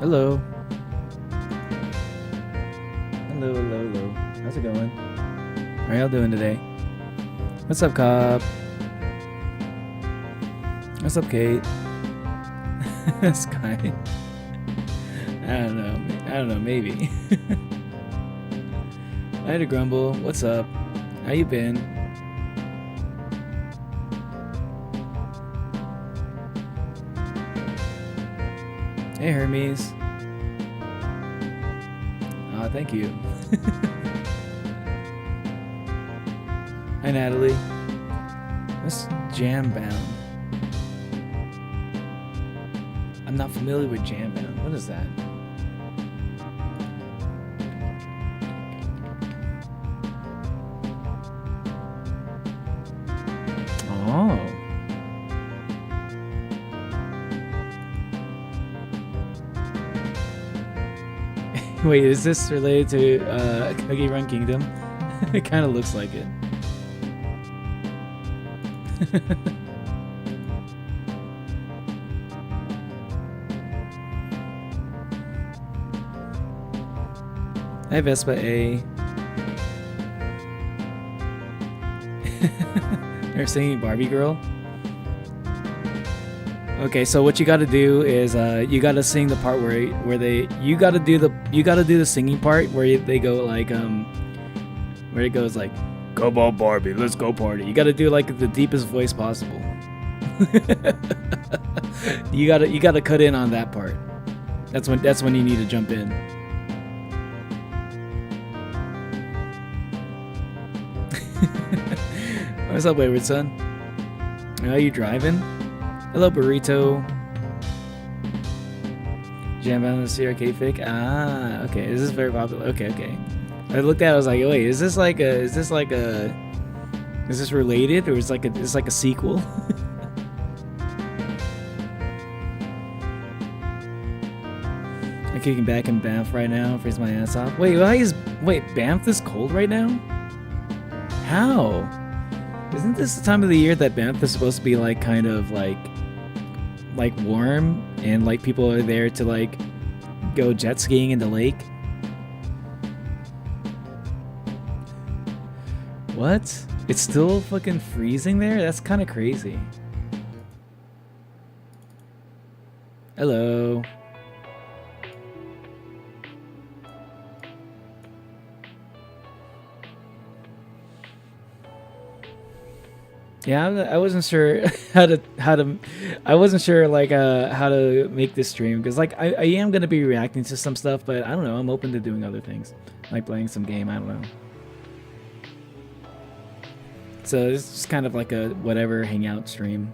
Hello. Hello, hello, hello. How's it going? How are y'all doing today? What's up, Cobb? What's up, Kate? Sky. I don't know, maybe. Hi to Grumble. What's up? How you been? Hey, Hermes. Oh, thank you. Hi, Natalie. What's Jambound? I'm not familiar with Jambound. What is that? Oh. Wait, is this related to Cookie Run Kingdom? It kind of looks like it. Hi, Vespa A. They're singing Barbie Girl. Okay, so what you got to do is you got to sing the part where you got to do the singing part where they go like where it goes like, "Come on, Barbie, let's go party." You got to do like the deepest voice possible. you got to cut in on that part. That's when you need to jump in. What's up, Wayward Son? Are you driving? Hello, Burrito. Jam on the CRK fake. Ah, okay. Is this very popular? Okay. I looked at it, I was like, wait, is this related, or is like a sequel? I'm kicking back in Banff right now, freeze my ass off. Wait, Banff is cold right now? How? Isn't this the time of the year that Banff is supposed to be like kind of like warm, and like people are there to like go jet skiing in the lake? What? It's still fucking freezing there? That's kind of crazy. Hello. Yeah, I wasn't sure how to I wasn't sure like how to make this stream, because like I am gonna be reacting to some stuff, but I don't know, I'm open to doing other things, like playing some game. I don't know. So it's just kind of like a whatever hangout stream.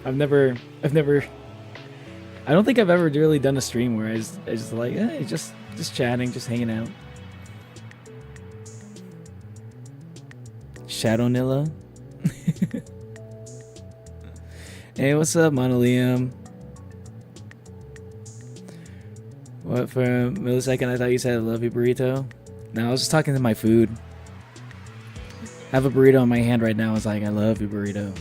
I've never I don't think I've ever really done a stream where I just like just chatting, just hanging out. Shadownilla. Hey, what's up, Monolium? What, for a millisecond I thought you said I love you, burrito? No, I was just talking to my food. I have a burrito in my hand right now. I was like, I love you, burrito.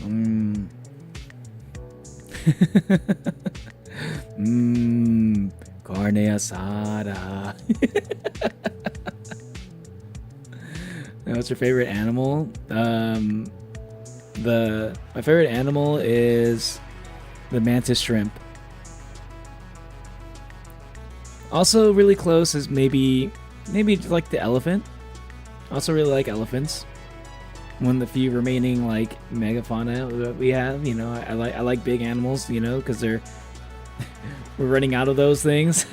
Carne asada. Now, what's your favorite animal? My favorite animal is the mantis shrimp. Also, really close is maybe like the elephant. Also, really like elephants. One of the few remaining like megafauna that we have. You know, I like big animals. You know, because we're running out of those things.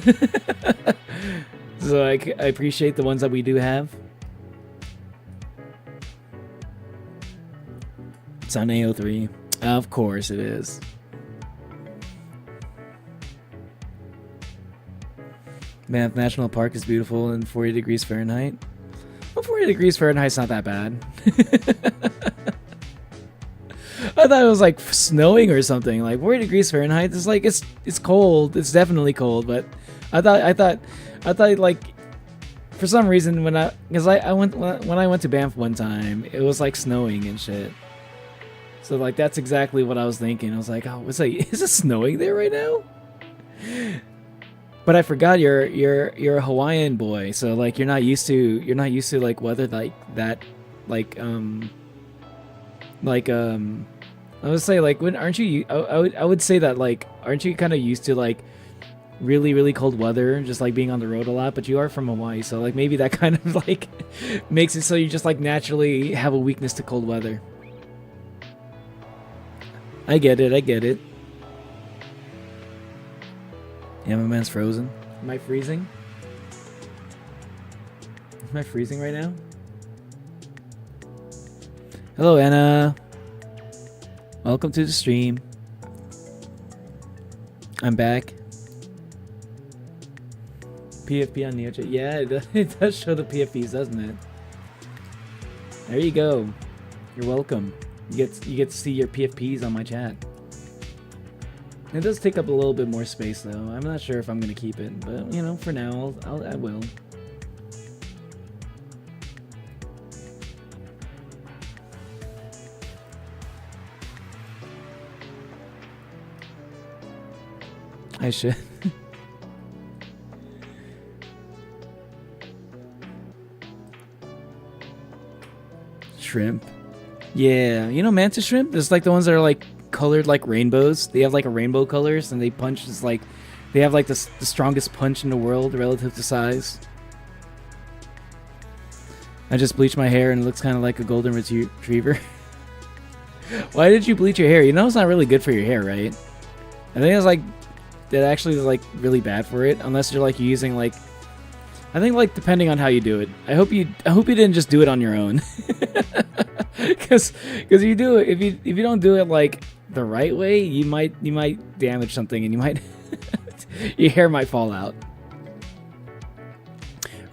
So I appreciate the ones that we do have. It's on AO3. Of course it is. Banff National Park is beautiful in 40 degrees Fahrenheit. Well, 40 degrees Fahrenheit's not that bad. I thought it was like snowing or something. Like 40 degrees Fahrenheit is like it's cold. It's definitely cold, but I thought like for some reason when I went to Banff one time, it was like snowing and shit. So like that's exactly what I was thinking. I was like, oh, is it snowing there right now? But I forgot you're a Hawaiian boy, so like you're not used to like weather like that, like I would say like when aren't you? I would say that like aren't you kind of used to like really really cold weather, just like being on the road a lot? But you are from Hawaii, so like maybe that kind of like makes it so you just like naturally have a weakness to cold weather. I get it. I get it. Yeah, my man's frozen. Am I freezing? Am I freezing right now? Hello, Anna. Welcome to the stream. I'm back. PFP on NeoChat. Yeah, it does show the PFPs, doesn't it? There you go. You're welcome. You get to see your PFPs on my chat. It does take up a little bit more space, though. I'm not sure if I'm gonna keep it, but you know, for now, I will. I should. Shrimp. Yeah, you know mantis shrimp? There's like the ones that are like colored like rainbows. They have like a rainbow colors and they punch just like they have like the strongest punch in the world relative to size. I just bleached my hair and it looks kind of like a golden retriever. Why did you bleach your hair? You know it's not really good for your hair, right? I think it's like that actually is like really bad for it unless you're like using like I think like depending on how you do it. I hope you didn't just do it on your own. Cuz you do it if you don't do it like the right way, you might damage something and you might your hair might fall out.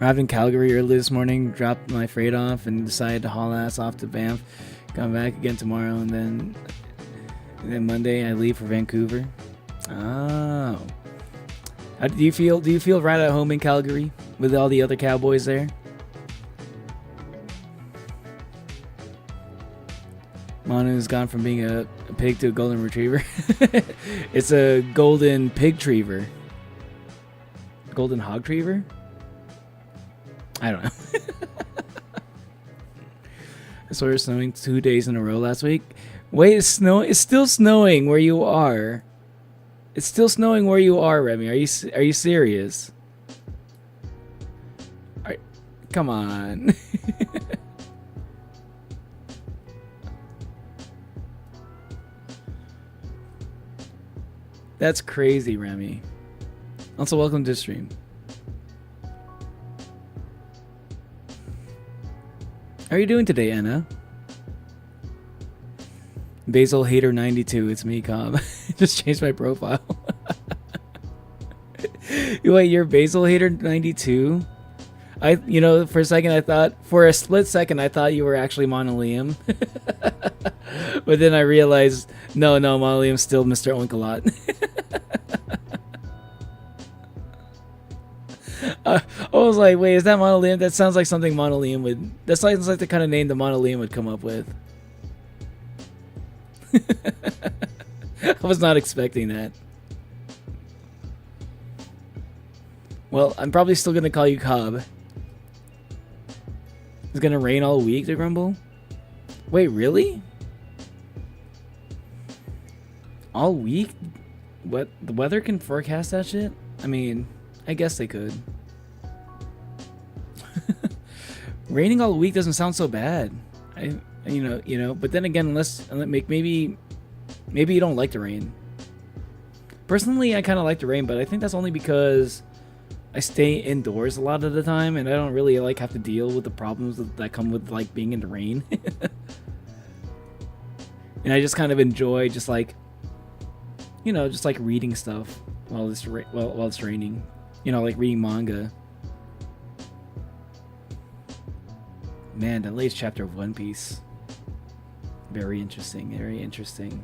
Arrived in Calgary early this morning, dropped my freight off and decided to haul ass off to Banff. Come back again tomorrow and then Monday I leave for Vancouver. Oh. Do you feel right at home in Calgary with all the other cowboys there? Manu's gone from being a pig to a golden retriever. It's a golden pig triever. Golden hog triever? I don't know. I saw it snowing 2 days in a row last week. Wait, it's still snowing where you are. It's still snowing where you are, Remy. Are you serious? Come on. That's crazy, Remy. Also, welcome to the stream. How are you doing today, Anna? Basil Hater 92. It's me, Cobb. Just changed my profile. Wait, you're Basil Hater 92? For a second I thought, for a split second I thought you were actually Monolium. But then I realized, no, Monolium's still Mr. Oinkalot. I was like, wait, is that Monolium? That sounds like something Monolium would... That sounds like the kind of name the Monolium would come up with. I was not expecting that. Well, I'm probably still going to call you Cobb. It's going to rain all week, to Grumble? Wait, really? All week? What? The weather can forecast that shit? I mean, I guess they could. Raining all week doesn't sound so bad. But then again, maybe you don't like the rain. Personally, I kind of like the rain, but I think that's only because I stay indoors a lot of the time, and I don't really like have to deal with the problems that come with like being in the rain. And I just kind of enjoy just like reading stuff while it's raining. Like reading manga. Man, the latest chapter of One Piece. Very interesting. Very interesting.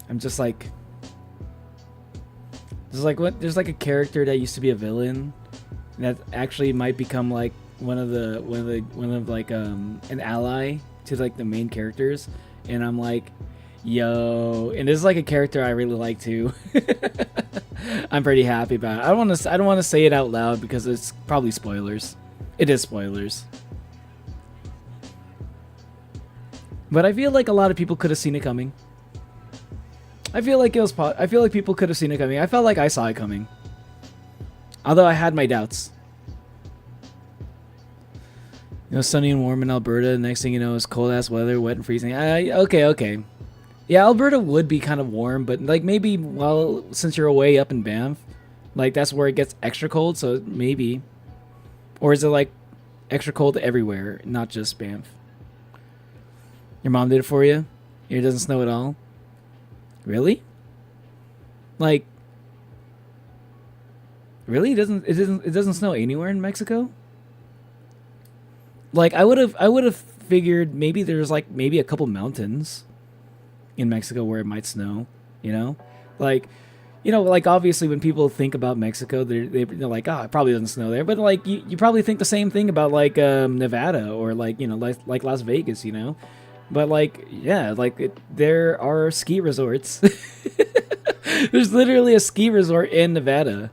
I'm just like... There's like a character that used to be a villain that actually might become like like an ally to like the main characters, and I'm like, yo, and this is like a character I really like too. I'm pretty happy about it. I don't want to say it out loud because it's probably spoilers. It is spoilers. But I feel like a lot of people could have seen it coming. I feel like people could have seen it coming. I felt like I saw it coming. Although I had my doubts. You know, sunny and warm in Alberta. Next thing you know, it's cold ass weather, wet and freezing. Okay. Yeah, Alberta would be kind of warm, but like maybe, well, since you're away up in Banff, like that's where it gets extra cold, so maybe. Or is it like extra cold everywhere, not just Banff? Your mom did it for you? It doesn't snow at all? Really? Like, really? It doesn't snow anywhere in Mexico? Like I would have figured maybe there's like maybe a couple mountains in Mexico where it might snow, you know? Like, you know, like obviously when people think about Mexico, they're like, oh, it probably doesn't snow there. But like you probably think the same thing about like Nevada or like, you know, like Las Vegas, you know? But like, yeah, like there are ski resorts. There's literally a ski resort in Nevada.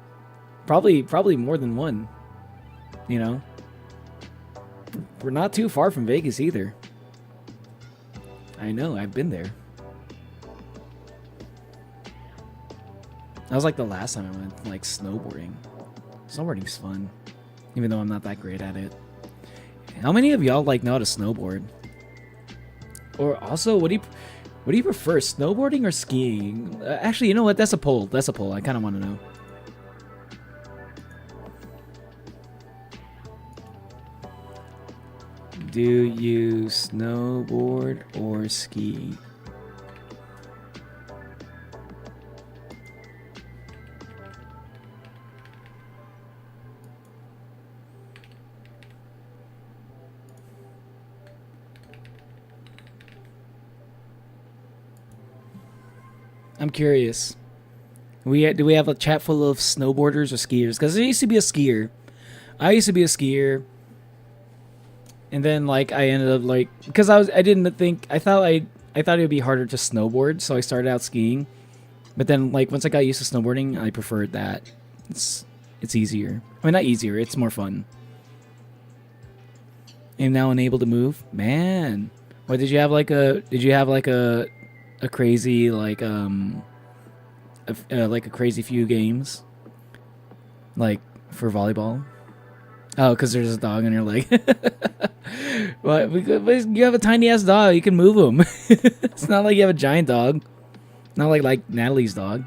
Probably more than one, you know? We're not too far from Vegas either. I know, I've been there. That was like the last time I went, like, snowboarding. Snowboarding's fun, even though I'm not that great at it. How many of y'all like know how to snowboard? Or also, what do you prefer, snowboarding or skiing? Actually, you know what? That's a poll. That's a poll. I kind of want to know. Do you snowboard or ski? I'm curious. Do we have a chat full of snowboarders or skiers? Because I used to be a skier. And then like I ended up like because I thought it would be harder to snowboard, so I started out skiing. But then like once I got used to snowboarding, I preferred that. It's easier. I mean, not easier, it's more fun. I'm now unable to move. Man. What did you have like a crazy like a crazy few games like for volleyball? Oh, because there's a dog on your leg. But you have a tiny ass dog. You can move him. It's not like you have a giant dog. Not like Natalie's dog.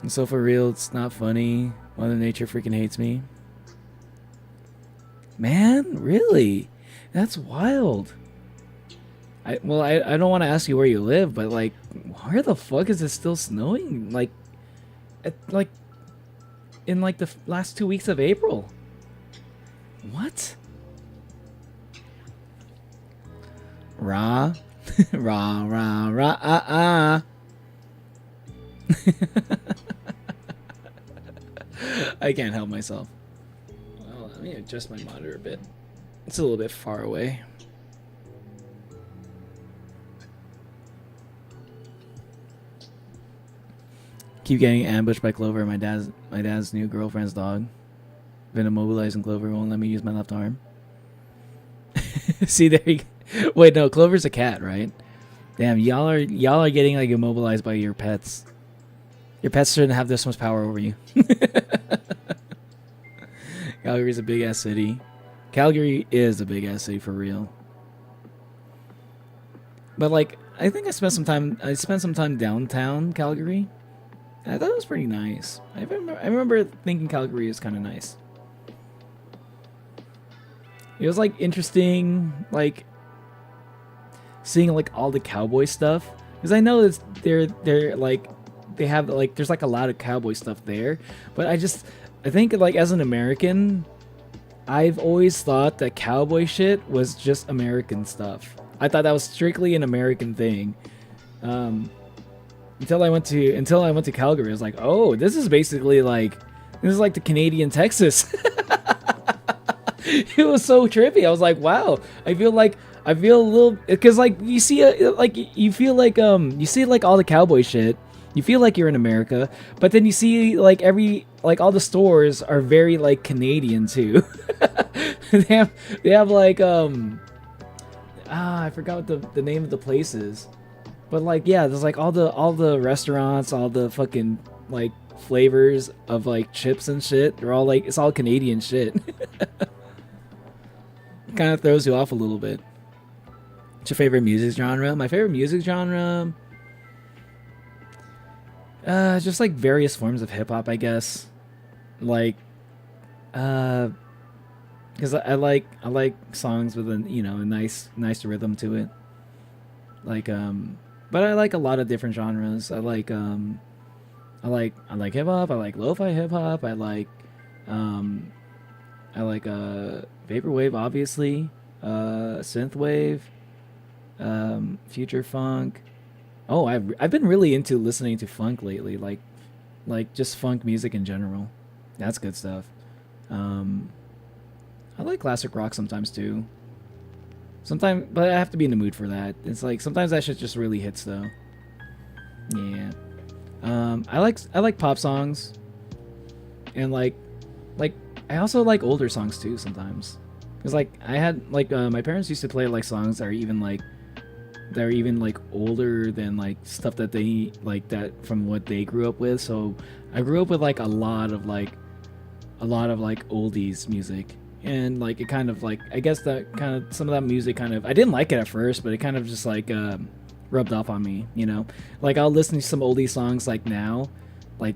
And so for real, it's not funny. Mother Nature freaking hates me. Man, really? That's wild. I don't want to ask you where you live, but like, where the fuck is it still snowing? Like, in like the last 2 weeks of April. What? Rah. I can't help myself. Well, let me adjust my monitor a bit. It's a little bit far away. Keep getting ambushed by Clover, my dad's new girlfriend's dog. Been immobilizing Clover, won't let me use my left arm. See, there you go. Wait, no, Clover's a cat, right? Damn, y'all are getting like immobilized by your pets. Your pets shouldn't have this much power over you. Calgary's a big ass city. Calgary is a big ass city for real. But like, I think I spent some time downtown Calgary. I thought it was pretty nice. I remember thinking Calgary is kind of nice. It was like interesting, like seeing like all the cowboy stuff, because I know it's they're like they have like there's like a lot of cowboy stuff there, but I think like as an American, I've always thought that cowboy shit was just American stuff. I thought that was strictly an American thing. Until I went to Calgary, I was like, oh, this is basically like the Canadian Texas. It was so trippy. I was like, wow. I feel a little, because like you see like you feel like you see like all the cowboy shit. You feel like you're in America, but then you see like all the stores are very like Canadian too. they have like I forgot what the name of the place is. But like yeah, there's like all the restaurants, all the fucking like flavors of like chips and shit. They're all like, it's all Canadian shit. Kind of throws you off a little bit. What's your favorite music genre? My favorite music genre, just like various forms of hip hop, I guess. Like, because I like songs with a a nice rhythm to it. Like but I like a lot of different genres. I like hip hop. I like lo-fi hip hop. I like vaporwave, obviously, synthwave, future funk. Oh, I've been really into listening to funk lately, like just funk music in general. That's good stuff. I like classic rock sometimes too. Sometimes, but I have to be in the mood for that. It's like sometimes that shit just really hits though. Yeah. I like pop songs, and like I also like older songs too sometimes. Cause like I had like my parents used to play like songs that are even like older than like stuff that they like that from what they grew up with. So I grew up with like a lot of oldies music. And like it kind of like, I guess that kind of, some of that music kind of, I didn't like it at first, but it kind of just like rubbed off on me, like I'll listen to some oldie songs like now, like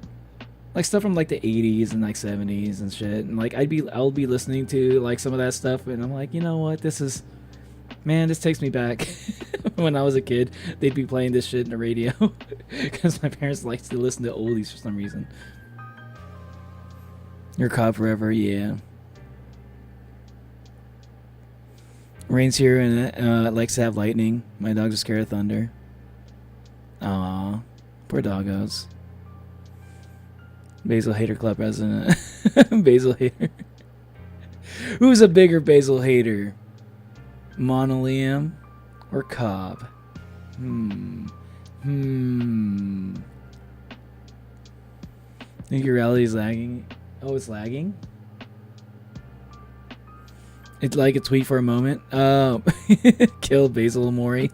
stuff from like the 80s and like 70s and shit, and like I'll be listening to like some of that stuff, and I'm like, you know what, this takes me back. When I was a kid, they'd be playing this shit in the radio because my parents liked to listen to oldies for some reason. Your cop forever, yeah. Rain's here and likes to have lightning. My dogs are scared of thunder. Aww. Poor doggos. Basil Hater Club president. Basil Hater. Who's a bigger Basil Hater? Monolium or Cobb? Think your rally is lagging? Oh, it's lagging? It's like a tweet for a moment. Oh, kill Basil Mori.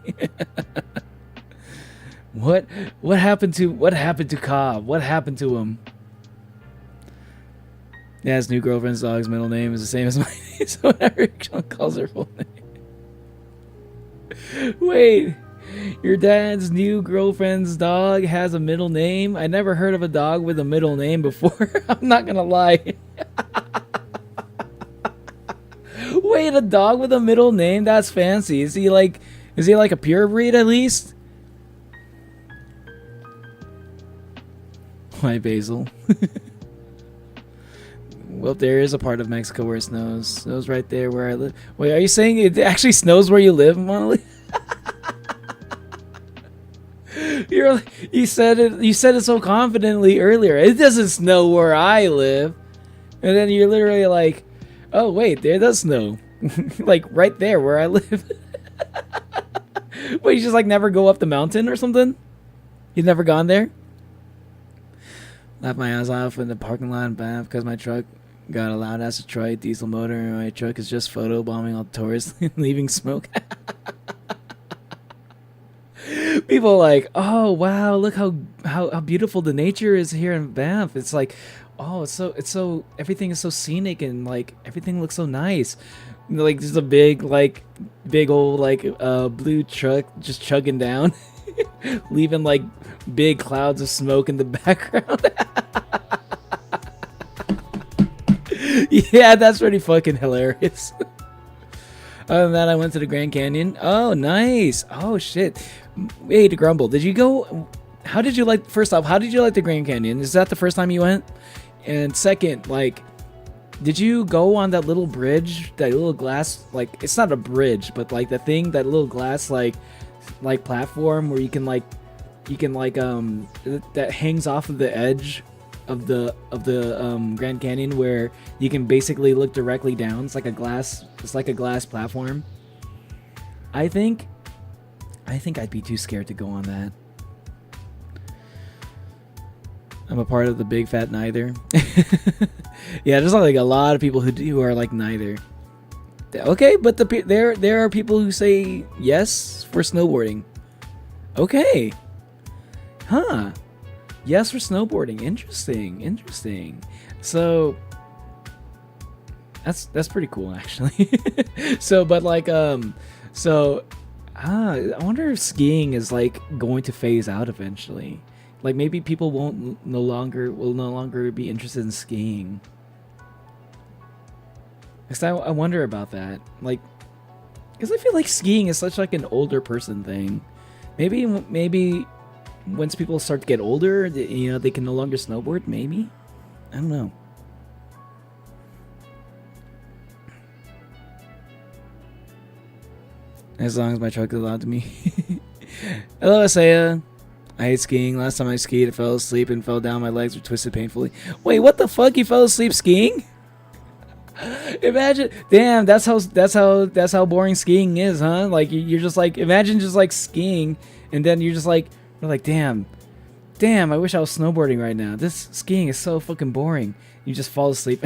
What happened to Cobb? What happened to him? Yeah, his new girlfriend's dog's middle name is the same as mine, so whenever Sean calls her full name. Wait, your dad's new girlfriend's dog has a middle name? I never heard of a dog with a middle name before. I'm not gonna lie. Wait, a dog with a middle name? That's fancy. Is he like a pure breed at least? Why Basil? Well, there is a part of Mexico where it snows. Snows right there where I live. Wait, are you saying it actually snows where you live, Monolith? You said it so confidently earlier. It doesn't snow where I live. And then you're literally like, oh wait, there does snow. Like right there where I live. Wait, you just like never go up the mountain or something? You've never gone there? Laughed my ass off in the parking lot in Banff because my truck got a loud ass Detroit diesel motor and my truck is just photobombing all the tourists leaving smoke. People are like, oh wow, look how beautiful the nature is here in Banff. It's like, oh, it's so everything is so scenic and like everything looks so nice. Like there's a big old blue truck just chugging down, leaving like big clouds of smoke in the background. Yeah, that's pretty fucking hilarious. Other than that, I went to the Grand Canyon. Oh, nice. Oh shit. Hey, to Grumble, did you go? How did you like? First off, how did you like the Grand Canyon? Is that the first time you went? And second, like, did you go on that little bridge, that little glass, like, it's not a bridge, but like the thing, that little glass, like platform where you can that hangs off of the edge Grand Canyon where you can basically look directly down. It's like a glass platform. I think I'd be too scared to go on that. I'm a part of the big fat neither. Yeah, there's like a lot of people who are like neither. Okay, but there are people who say yes for snowboarding. Okay. Huh. Yes for snowboarding. Interesting. So that's pretty cool actually. So but like I wonder if skiing is like going to phase out eventually. Like maybe people will no longer be interested in skiing. Cause I wonder about that. Like, cause I feel like skiing is such like an older person thing. Maybe once people start to get older, you know, they can no longer snowboard. Maybe, I don't know. As long as my truck is allowed to me. Hello, Asaya. I hate skiing. Last time I skied, I fell asleep and fell down. My legs were twisted painfully. Wait, what the fuck? You fell asleep skiing? Imagine, damn, that's how boring skiing is, huh? Like you're just like, imagine just like skiing, and then you're like, damn, I wish I was snowboarding right now. This skiing is so fucking boring. You just fall asleep.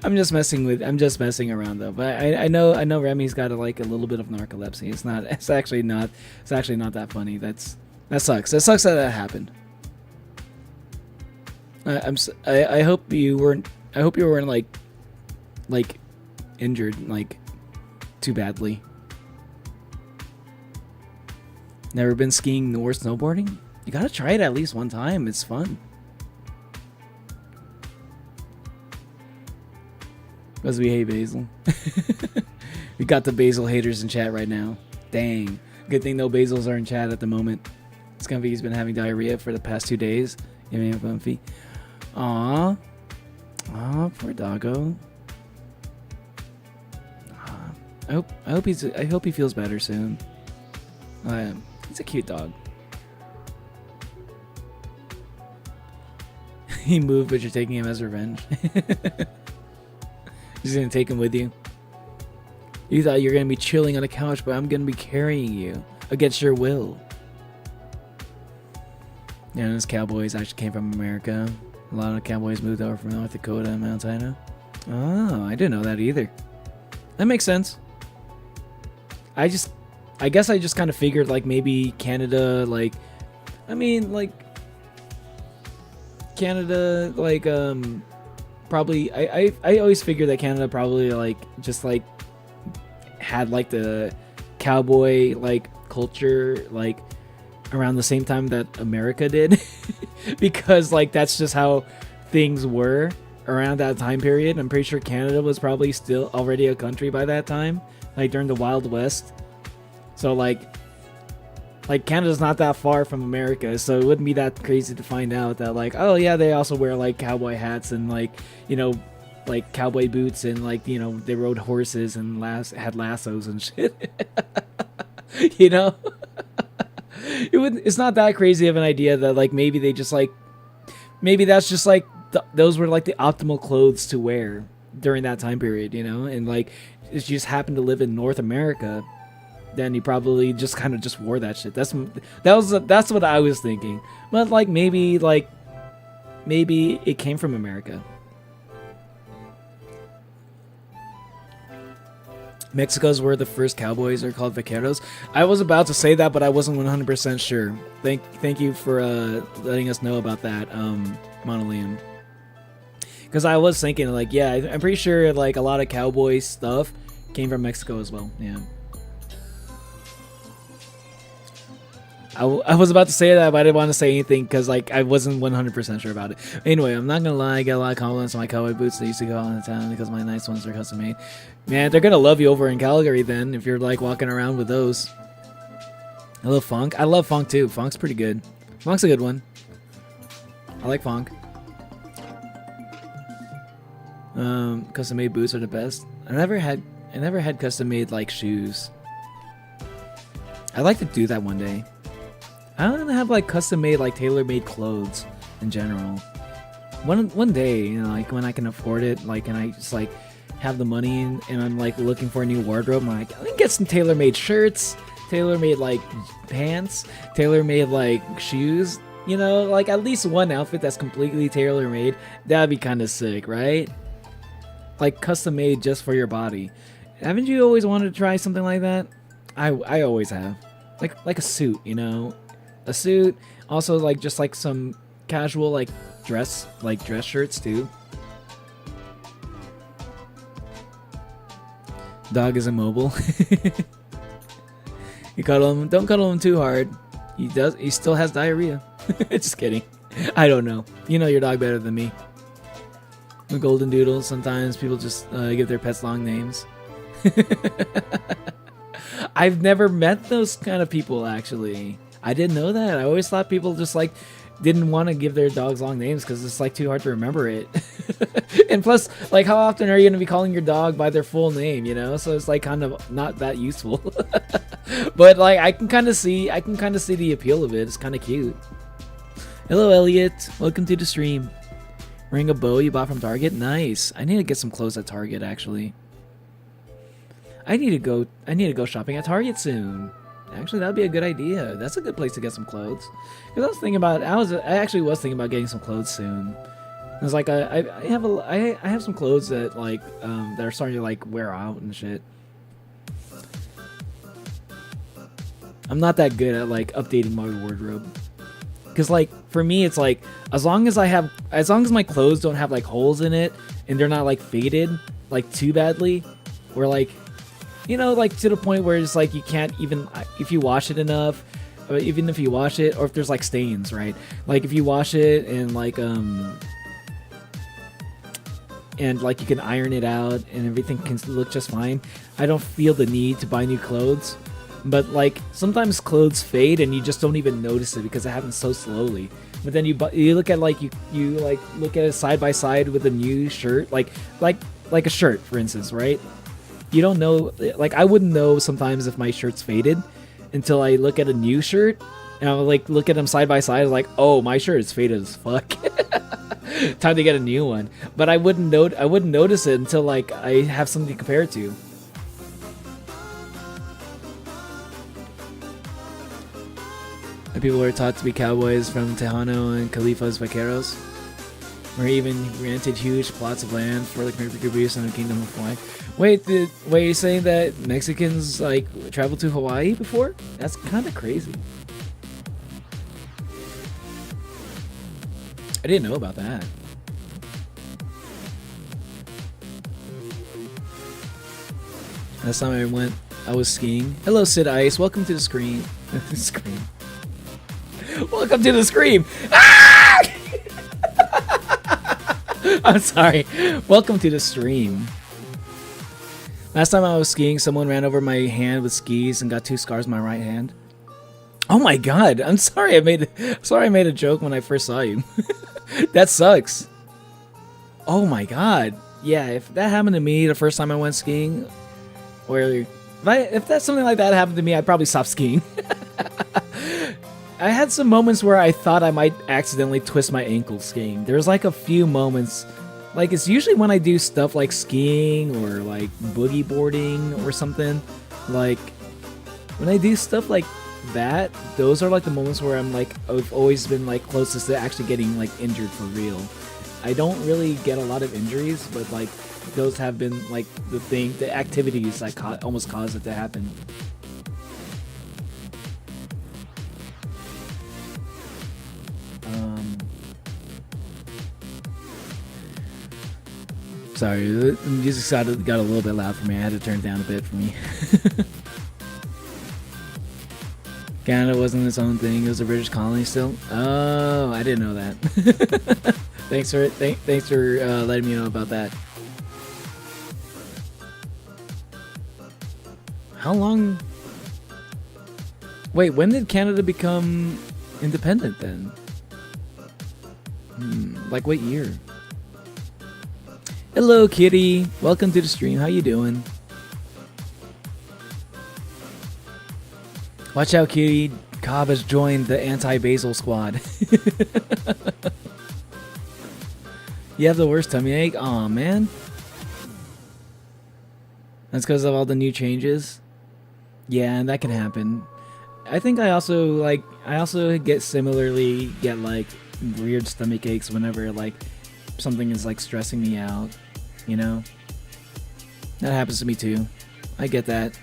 I'm just messing around though. But I know Remy's got like a little bit of narcolepsy. It's actually not that funny. That sucks. That sucks that happened. I hope you weren't like injured like too badly. Never been skiing nor snowboarding? You gotta try it at least one time. It's fun. Because we hate Basil. We got the Basil haters in chat right now. Dang. Good thing no Basils are in chat at the moment. Scumvy's been having diarrhea for the past 2 days. Give me a bumpy. Aww. Aw, poor doggo. I hope he feels better soon. He's a cute dog. He moved, but you're taking him as revenge. He's gonna take him with you. You thought you were gonna be chilling on the couch, but I'm gonna be carrying you against your will. Yeah, those cowboys actually came from America. A lot of cowboys moved over from North Dakota and Mount Ina. Oh, I didn't know that either. That makes sense. I guess I just kind of figured like maybe Canada, like, I mean, like, Canada, like, probably, I always figured that Canada probably like just like had like the cowboy like culture like around the same time that America did. Because like that's just how things were around that time period. I'm pretty sure Canada was probably still already a country by that time, like during the Wild West. So like Canada's not that far from America, so it wouldn't be that crazy to find out that like, oh yeah, they also wear like cowboy hats and like, you know, like cowboy boots, and like, you know, they rode horses and had lassos and shit. You know. It's not that crazy of an idea that like maybe they just like, maybe that's just like those were like the optimal clothes to wear during that time period, you know, and like it just happened to live in North America, then he probably just kind of just wore that shit. That's what I was thinking. But like maybe it came from America. Mexico's where the first cowboys are called vaqueros. I was about to say that, but I wasn't 100% sure. Thank you for letting us know about that, Monolium. Because I was thinking, like, yeah, I'm pretty sure like a lot of cowboy stuff came from Mexico as well. Yeah. I was about to say that, but I didn't want to say anything because like I wasn't 100% sure about it. Anyway, I'm not gonna lie, I get a lot of compliments on my cowboy boots. They used to go all the time because my nice ones are custom made. Man, they're gonna love you over in Calgary then if you're like walking around with those. I love funk. I love funk too. Funk's pretty good. Funk's a good one. I like funk. Custom made boots are the best. I never had custom made like shoes. I'd like to do that one day. I don't have like custom made, like tailor made clothes. in general. One day, you know, like when I can afford it, like, and I just like have the money and I'm like looking for a new wardrobe, I'm like, I can get some tailor-made shirts, tailor-made like pants, tailor-made like shoes, you know, like at least one outfit that's completely tailor-made. That'd be kind of sick, right? Like custom made just for your body. Haven't you always wanted to try something like that? I always have. Like a suit, you know? A suit, also like just like some casual like dress shirts too. Dog is immobile. You cuddle him, don't cuddle him too hard. He still has diarrhea. Just kidding. I don't know. You know your dog better than me. The golden doodle, sometimes people just give their pets long names. I've never met those kind of people, actually. I didn't know that. I always thought people just like didn't want to give their dogs long names because it's like too hard to remember it. And plus, like, how often are you going to be calling your dog by their full name, you know? So it's like kind of not that useful. But like I can kind of see the appeal of it. It's kind of cute. Hello, Elliot. Welcome to the stream. Wearing a bow you bought from Target? Nice. I need to get some clothes at Target, actually. I need to go shopping at Target soon. Actually, that'd be a good idea. That's a good place to get some clothes. Because I was thinking about, I actually was thinking about getting some clothes soon. It was like I have some clothes that like that are starting to like wear out and shit. I'm not that good at like updating my wardrobe. Because like for me, it's like as long as my clothes don't have like holes in it and they're not like faded like too badly, or like, you know, like to the point where it's like you can't even, if you wash it enough, or even if you wash it, or if there's like stains, right? Like if you wash it and like you can iron it out and everything can look just fine, I don't feel the need to buy new clothes. But like sometimes clothes fade and you just don't even notice it because it happens so slowly. But then you look at like you like look at it side by side with a new shirt, like a shirt, for instance, right? You don't know, like I wouldn't know sometimes if my shirt's faded until I look at a new shirt and I'll like look at them side by side, like, oh, my shirt is faded as fuck. Time to get a new one. But I wouldn't notice it until like I have something to compare it to. And people are taught to be cowboys from Tejano and Califas Vaqueros, or even rented huge plots of land for the Caboose and the Kingdom of Hawaii. Wait, you're saying that Mexicans like traveled to Hawaii before? That's kind of crazy. I didn't know about that. Last time I went, I was skiing. Hello, Sid Ice. Welcome to the screen. Scream. Welcome to the scream. Ah! I'm sorry. Welcome to the stream. Last time I was skiing, someone ran over my hand with skis and got 2 scars on my right hand. Oh my god! I'm sorry. I made a joke when I first saw you. That sucks. Oh my god. Yeah, if that happened to me the first time I went skiing, or if that's something like that happened to me, I'd probably stop skiing. I had some moments where I thought I might accidentally twist my ankle skiing. There's like a few moments, like it's usually when I do stuff like skiing or like boogie boarding or something. Like when I do stuff like that, those are like the moments where I'm like, I've always been like closest to actually getting like injured for real. I don't really get a lot of injuries, but like those have been like the activities that almost caused it to happen. Sorry, the music got a little bit loud for me. I had to turn it down a bit for me. Canada wasn't its own thing. It was a British colony still. Oh, I didn't know that. Thanks for letting me know about that. How long? Wait, when did Canada become independent then? Like what year? Hello, Kitty. Welcome to the stream. How you doing? Watch out, Kitty. Cobb has joined the anti-Basil squad. You have the worst tummy ache? Aw, man. That's because of all the new changes? Yeah, and that can happen. I think I also similarly get like weird stomach aches whenever like something is like stressing me out, you know? That happens to me too. I get that.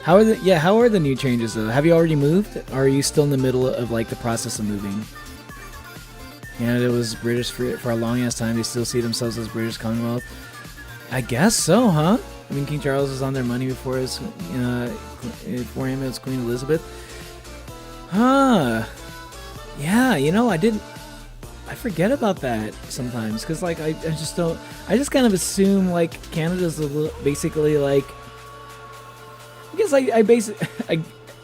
How are the new changes though? Have you already moved? Or are you still in the middle of like the process of moving? Canada was British for a long ass time. They still see themselves as British Commonwealth. I guess so, huh? I mean, King Charles was on their money before for him it was Queen Elizabeth. Huh. Yeah, you know, I forget about that sometimes because like I just kind of assume like Canada's basically like. I guess I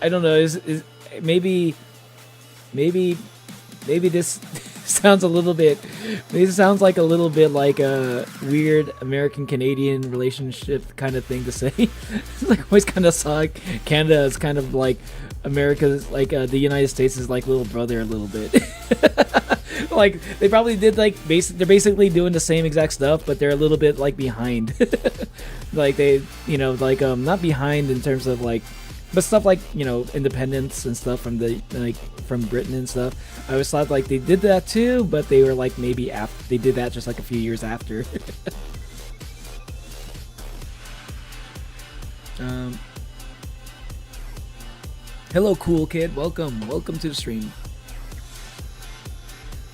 don't know. Is maybe this sounds a little bit. This sounds like a little bit like a weird American Canadian relationship kind of thing to say. It's like always kind of saw Canada as kind of like America's like the United States is like little brother a little bit. Like they probably did like they're basically doing the same exact stuff, but they're a little bit like behind. Like they, you know, like not behind in terms of like, but stuff like, you know, independence and stuff from the like from Britain and stuff. I always thought like they did that too, but they were like maybe after they did that just like a few years after. Hello, cool kid. Welcome to the stream.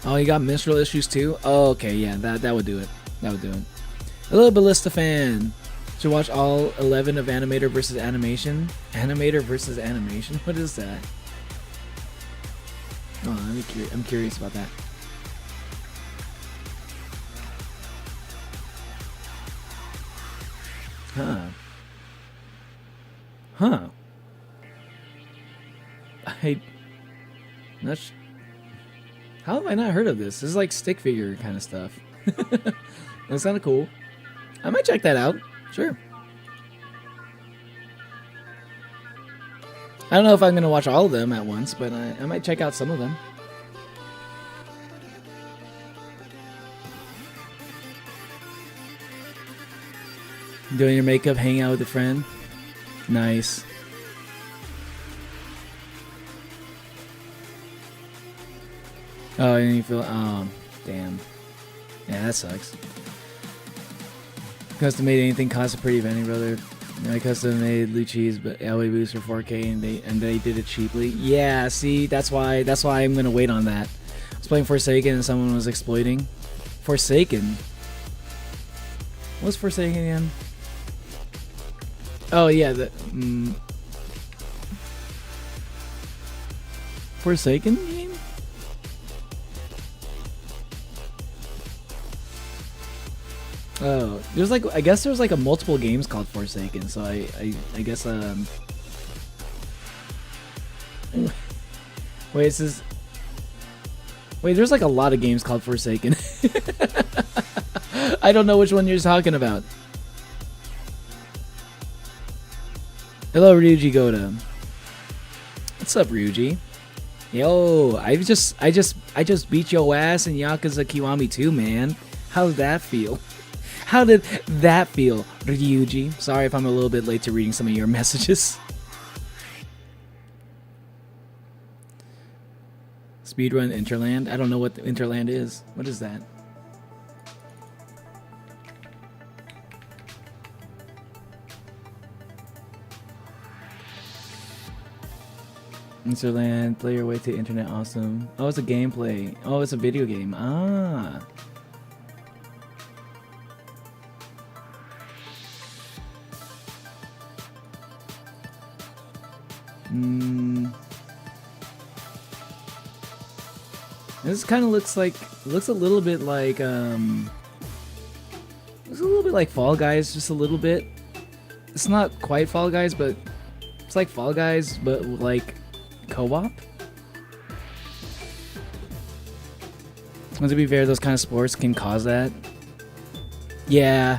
Oh, you got menstrual issues too? Oh, okay, yeah, that would do it. That would do it. Hello, Ballista fan. Should watch all 11 of Animator versus Animation. Animator versus Animation? What is that? Oh, I'm curious about that. Huh. How have I not heard of this? This is like stick figure kind of stuff. That's kind of cool. I might check that out. Sure. I don't know if I'm going to watch all of them at once, but I might check out some of them. Doing your makeup, hanging out with a friend. Nice. Oh, and you feel, oh, damn. Yeah, that sucks. Custom made anything costs a pretty penny, brother. I custom made Luci's but LA boost for 4K and they did it cheaply. Yeah, see, that's why I'm gonna wait on that. I was playing Forsaken and someone was exploiting. Forsaken? What's Forsaken again? Oh yeah, Forsaken game? Oh, there's like, I guess there's like a multiple games called Forsaken, so I guess wait, it says, wait, there's like a lot of games called Forsaken. I don't know which one you're talking about. Hello, Ryuji Goda. What's up, Ryuji? Yo, I just beat your ass in Yakuza Kiwami 2, man. How did that feel? How did that feel, Ryuji? Sorry if I'm a little bit late to reading some of your messages. Speedrun Interland? I don't know what the Interland is. What is that? Interland, play your way to internet, awesome. Oh, it's a gameplay. Oh, it's a video game. Ah. This kind of looks a little bit like looks a little bit like Fall Guys, just a little bit. It's not quite Fall Guys, but it's like Fall Guys, but like co-op. And to be fair, those kind of sports can cause that. Yeah,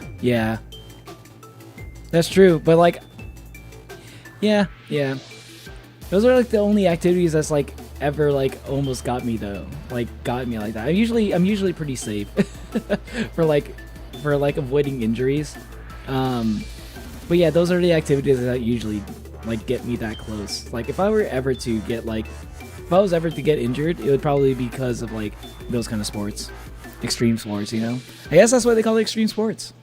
that's true. But like, yeah. Those are like the only activities that's like ever like almost got me though. Like got me like that. I'm usually pretty safe for like avoiding injuries. But yeah, those are the activities that usually like get me that close. Like if I were ever to get if I was ever to get injured, it would probably be because of like those kind of sports. Extreme sports, you know? I guess that's why they call it extreme sports.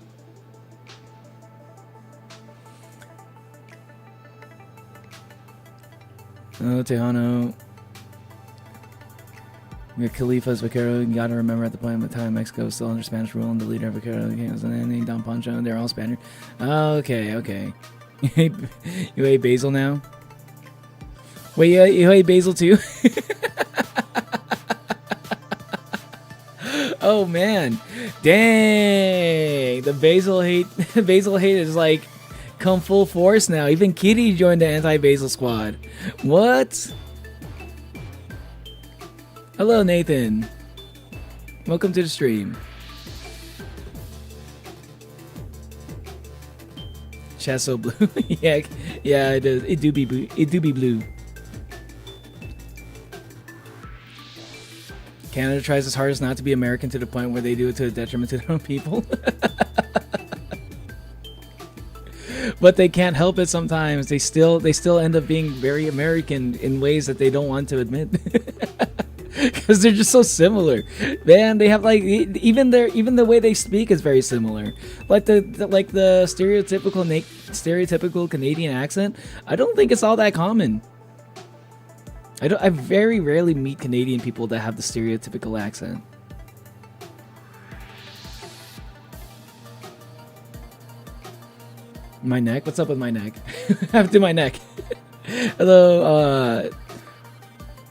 Oh, Tejano. We got Khalifa's Vaquero. You gotta remember at the point of the time Mexico was still under Spanish rule and the leader of Vaquero was Don Pancho. They're all Spaniard. Okay, okay. You hate Basil now? Wait, you hate Basil too? Oh man, dang! The Basil hate is like come full force now. Even Kitty joined the anti-Basil squad. What? Hello, Nathan. Welcome to the stream. Chest so blue. yeah, it is. It do be blue. Canada tries its hardest not to be American to the point where they do it to the detriment to their own people. But they can't help it sometimes. They still end up being very American in ways that they don't want to admit. Because they're just so similar. Man, they have like even the way they speak is very similar. Like the stereotypical Canadian accent, I don't think it's all that common. I very rarely meet Canadian people that have the stereotypical accent. My neck? What's up with my neck? After my neck. Hello,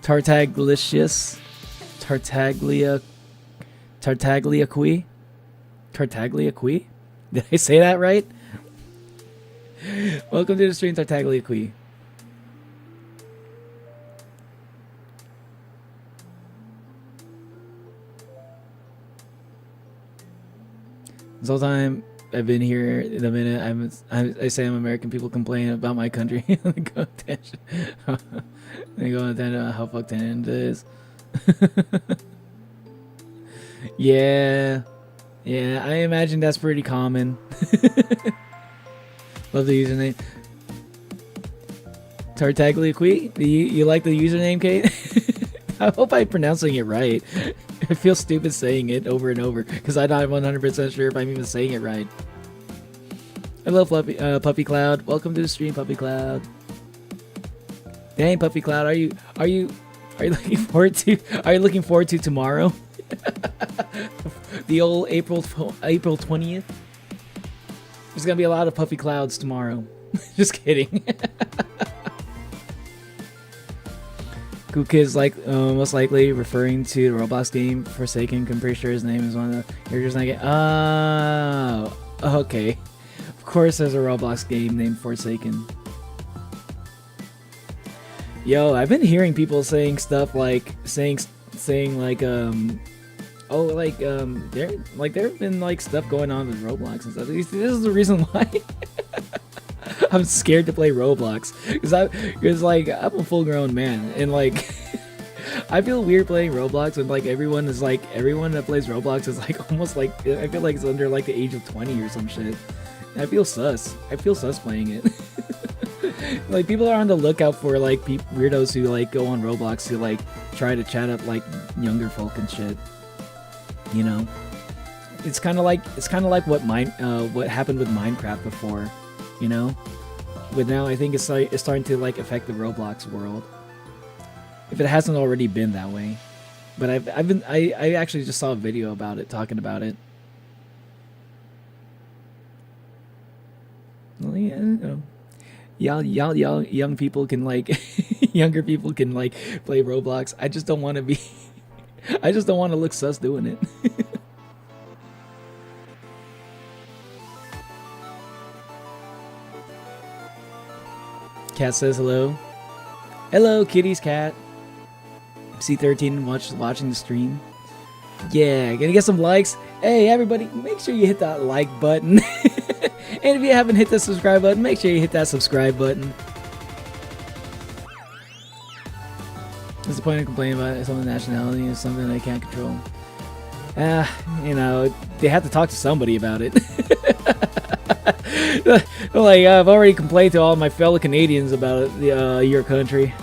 Tartaglicious. Tartagliaqui? Tartagliaqui? Did I say that right? Welcome to the stream, Tartagliaqui. This whole time I've been here in a minute. I say I'm American. People complain about my country. They go attention. They go attention how fucked it is. Yeah, I imagine that's pretty common. Love the username. Tartagliaqui? You like the username, Kate? I hope I'm pronouncing it right. I feel stupid saying it over and over because I'm not 100% sure if I'm even saying it right. Hello, Puppy Cloud. Welcome to the stream, Puppy Cloud. Dang, Puppy Cloud, are you looking forward to tomorrow? The old April 20th. There's gonna be a lot of puffy clouds tomorrow. Just kidding. Gook is like most likely referring to the Roblox game Forsaken. I'm pretty sure his name is one of the characters in that game. Oh, okay. Of course, there's a Roblox game named Forsaken. Yo, I've been hearing people saying stuff like saying like there've been like stuff going on with Roblox and stuff. This is the reason why I'm scared to play Roblox because I'm a full-grown man and like I feel weird playing Roblox when like everyone that plays Roblox is like almost like I feel like it's under like the age of 20 or some shit. And I feel sus. I feel sus playing it. Like people are on the lookout for like weirdos who like go on Roblox to like try to chat up like younger folk and shit. You know, it's kind of like what happened with Minecraft before. You know, but now I think it's starting to like affect the Roblox world. If it hasn't already been that way, but I actually just saw a video about it talking about it. Well, yeah, you know. Y'all, young people can like, younger people can like play Roblox. I just don't want to be, I just don't want to look sus doing it. Cat says hello. Hello, Kitty's cat. C13 watching the stream. Yeah, gonna get some likes. Hey, everybody, make sure you hit that like button. And if you haven't hit the subscribe button, make sure you hit that subscribe button. the point of complaining about someone's nationality is something they can't control? You know, they have to talk to somebody about it. Like, I've already complained to all my fellow Canadians about your country.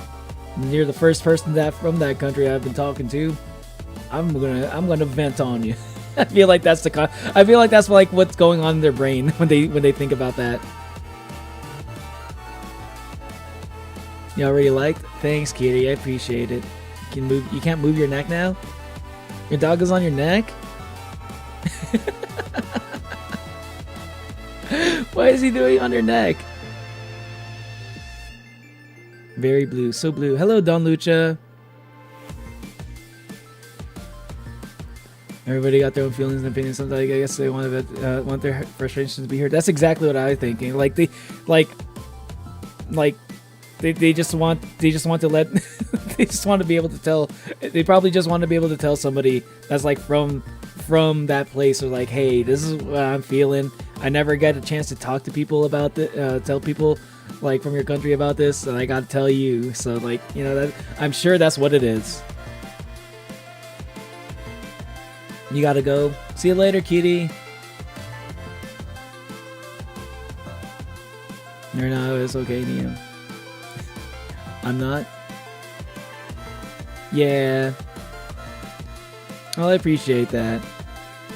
And you're the first person from that country I've been talking to. I'm gonna vent on you. I feel like that's like what's going on in their brain when they think about that. You already liked? Thanks, Kitty. I appreciate it. You can't move your neck now? Your dog is on your neck? Why is he doing on your neck? Very blue. So blue. Hello, Don Lucha. Everybody got their own feelings and opinions. Sometimes I guess they want their frustrations to be heard. That's exactly what I was thinking. Like they just want to let they just want to be able to tell. They probably just want to be able to tell somebody that's like from that place, or like, hey, this is what I'm feeling. I never get a chance to talk to people about tell people like from your country about this, and I gotta tell you. So like, you know, that I'm sure that's what it is. You gotta go. See you later, cutie. You're not. It's okay, Neo. I'm not. Yeah. Well, I appreciate that,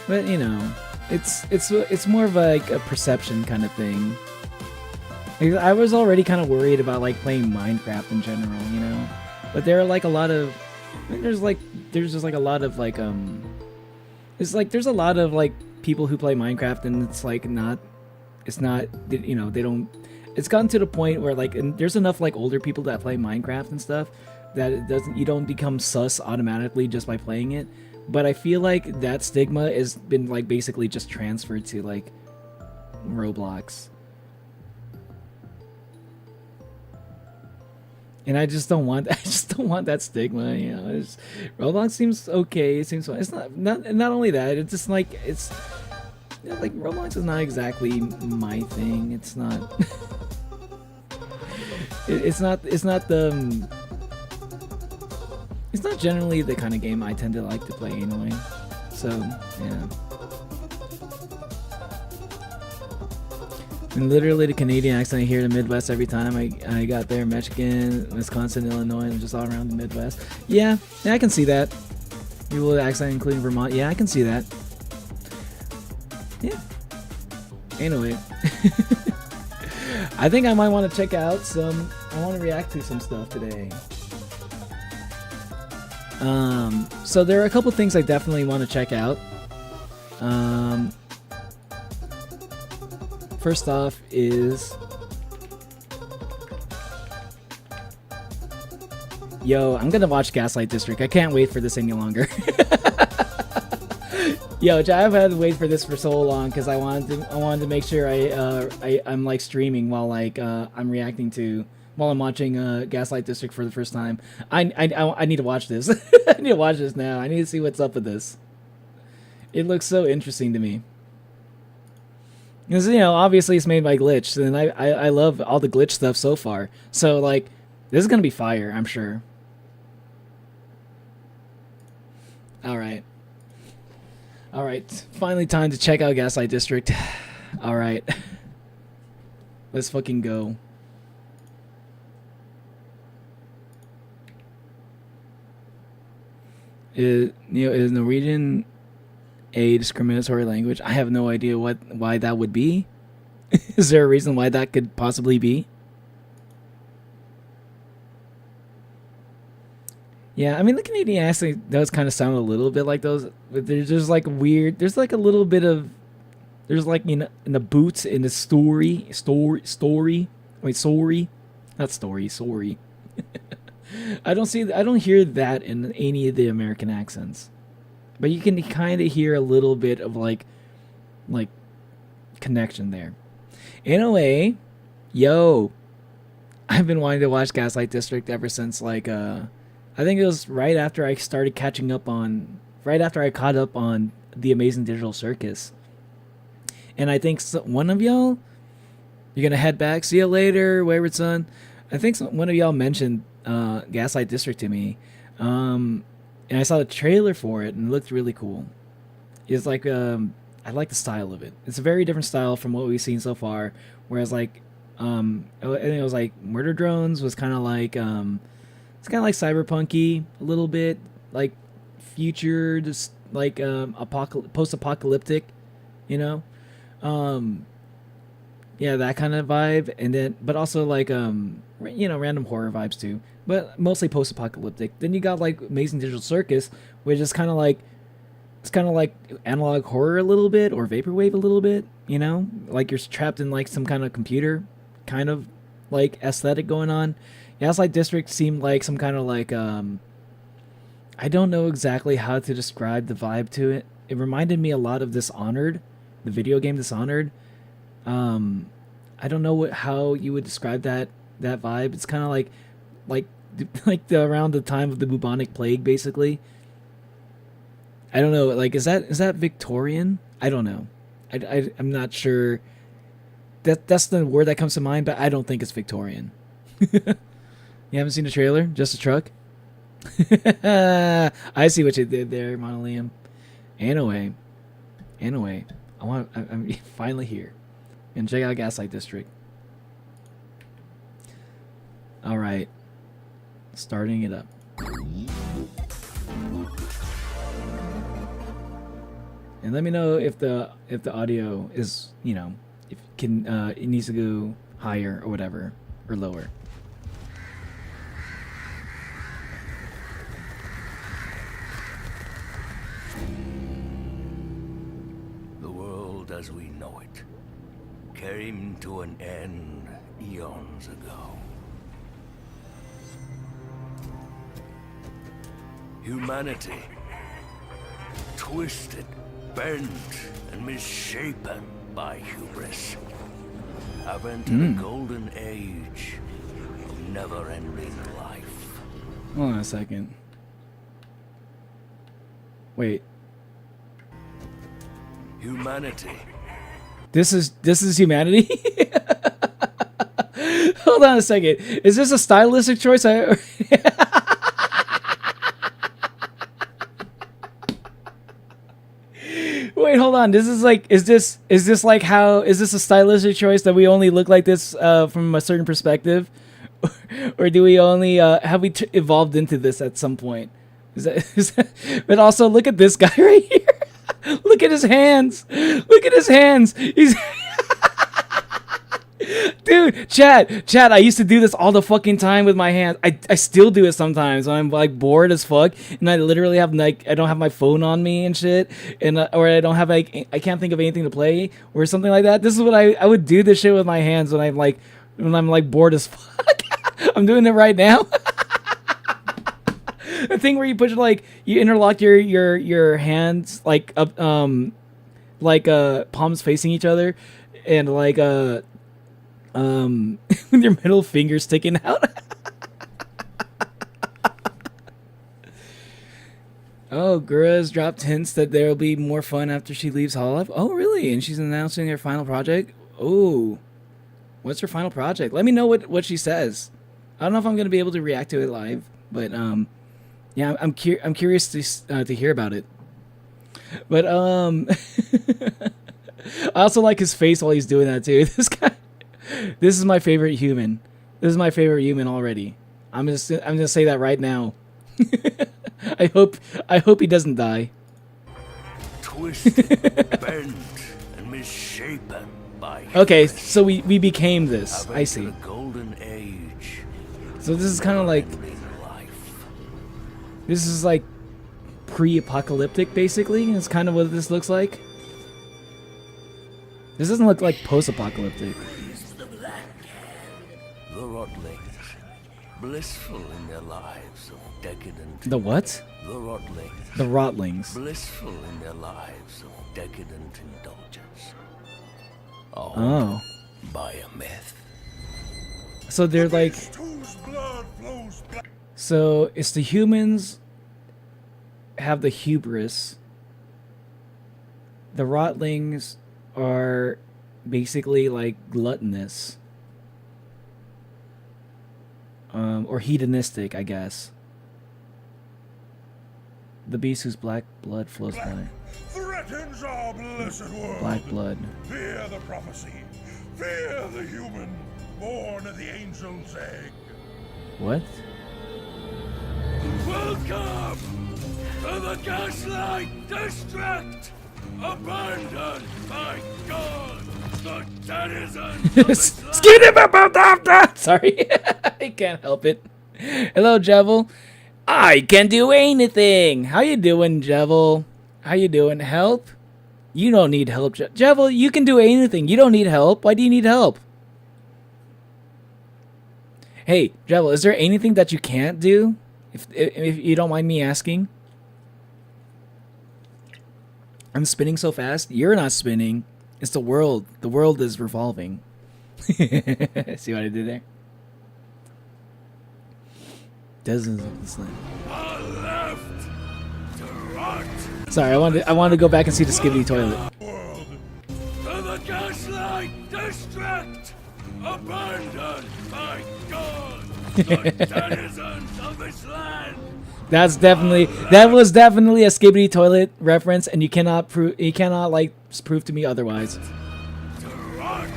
but you know, it's more of like a perception kind of thing. I was already kind of worried about like playing Minecraft in general, you know, but there are like a lot of there's just like a lot of like there's a lot of like people who play Minecraft, and it's like it's not, you know, they don't. It's gotten to the point where like, and there's enough like older people that play Minecraft and stuff that you don't become sus automatically just by playing it. But I feel like that stigma has been like basically just transferred to like Roblox. And I just don't want that stigma, you know. Roblox seems okay. It seems fun. It's not only that. It's just like you know, like Roblox is not exactly my thing. It's not. It's not generally the kind of game I tend to like to play anyway. So yeah. And literally the Canadian accent I hear in the Midwest every time I got there. Michigan, Wisconsin, Illinois, and just all around the Midwest. Yeah, I can see that. People accent including Vermont. Yeah, I can see that. Yeah. Anyway. I think I might want to check out some. I want to react to some stuff today. So there are a couple things I definitely want to check out. First off is, yo, I'm gonna watch Gaslight District. I can't wait for this any longer. Yo, I've had to wait for this for so long because I wanted to make sure I'm like streaming while like I'm reacting to while I'm watching Gaslight District for the first time. I need to watch this. I need to watch this now. I need to see what's up with this. It looks so interesting to me. Because, you know, obviously it's made by Glitch, and I love all the Glitch stuff so far. So like, this is gonna be fire, I'm sure. All right. Finally time to check out Gaslight District. All right. Let's fucking go. Is Norwegian a discriminatory language? I have no idea why that would be. Is there a reason why that could possibly be? Yeah, I mean the Canadian accent does kind of sound a little bit like those, but there's like weird. There's like a little bit of, there's like, you know, in the boots in the story. Wait, sorry, not story. Sorry. I don't hear that in any of the American accents, but you can kind of hear a little bit of like connection there. In a way, yo, I've been wanting to watch Gaslight District ever since like I think it was right after I caught up on The Amazing Digital Circus. And I think one of y'all, you're gonna head back. See you later, Wayward Son. I think one of y'all mentioned Gaslight District to me. And I saw the trailer for it and it looked really cool. It's like I like the style of it. It's a very different style from what we've seen so far. Whereas like it was like Murder Drones was kind of like it's kind of like cyberpunky a little bit, like future, just like post-apocalyptic, you know. Um, yeah, that kind of vibe, and then but also like random horror vibes too, but mostly post-apocalyptic. Then you got like Amazing Digital Circus, which is kind of like it's kind of like analog horror a little bit or vaporwave a little bit, you know, like you're trapped in like some kind of computer kind of like aesthetic going on. Gaslight District seemed like some kind of like I don't know exactly how to describe the vibe to it. It reminded me a lot of Dishonored, the video game Dishonored. I don't know how you would describe that vibe. It's kind of like around the time of the bubonic plague, basically. I don't know. Like, is that Victorian? I don't know. I'm not sure. That's the word that comes to mind, but I don't think it's Victorian. You haven't seen the trailer? Just a truck? I see what you did there, Monolium. Anyway, I'm finally here. And check out Gaslight District. All right, starting it up. And let me know if the audio is, you know, if it can it needs to go higher or whatever or lower. The world as we know it came to an end eons ago. Humanity, twisted, bent, and misshapen by hubris, have entered a golden age of never-ending life. Hold on a second. Wait. Humanity. This is humanity? Hold on a second. Is this a stylistic choice? Wait, hold on. This is like, is this like how, is this a stylistic choice that we only look like this from a certain perspective? Or do we only, have we evolved into this at some point? Is that, but also look at this guy right here. Look at his hands. Look at his hands. He's, dude, Chad, I used to do this all the fucking time with my hands. I still do it sometimes when I'm like bored as fuck, and I literally have like I don't have my phone on me and shit, and or I don't have like I can't think of anything to play or something like that. This is what I would do this shit with my hands when I'm like bored as fuck. I'm doing it right now. The thing where you put like you interlock your hands like up palms facing each other, and like with your middle finger sticking out. Oh, Gura's dropped hints that there will be more fun after she leaves Hololive. Oh, really? And she's announcing her final project? Oh, what's her final project? Let me know what she says. I don't know if I'm going to be able to react to it live, but yeah, I'm curious to hear about it. But I also like his face while he's doing that too. This guy, this is my favorite human. This is my favorite human already. I'm gonna say that right now. I hope he doesn't die. Twisted, bent, and misshapen by okay, so we became this. I see. Golden age. So this is kind of like this is like pre-apocalyptic, basically. It's kind of what this looks like. This doesn't look like post-apocalyptic. The Rotlings, blissful in their lives of decadent. The what? The Rotlings. The Rotlings. Blissful in their lives of decadent indulgence. Oh. By a myth. So they're like. So it's the humans have the hubris. The Rotlings are basically like gluttonous. Or hedonistic, I guess. The beast whose black blood flows by. Threatens our blessed world. Black blood. Fear the prophecy. Fear the human, born of the angel's egg. What? Welcome to the Gaslight District! Abandoned by God, the denizens of this land. Sorry, I can't help it. Hello, Jevil. I can do anything. How you doing, Jevil? How you doing? Help? You don't need help, Jevil. You can do anything. You don't need help. Why do you need help? Hey, Jevil, is there anything that you can't do? If you don't mind me asking. I'm spinning so fast. You're not spinning. It's the world. The world is revolving. See what I did there? Dozens of this land. Left to rot. Sorry, I wanted to go back and see the Skibidi toilet. World. To the Gaslight District! Abandoned by God, the denizens of this land! That was definitely a Skibidi toilet reference, and you cannot prove like prove to me otherwise. To rot,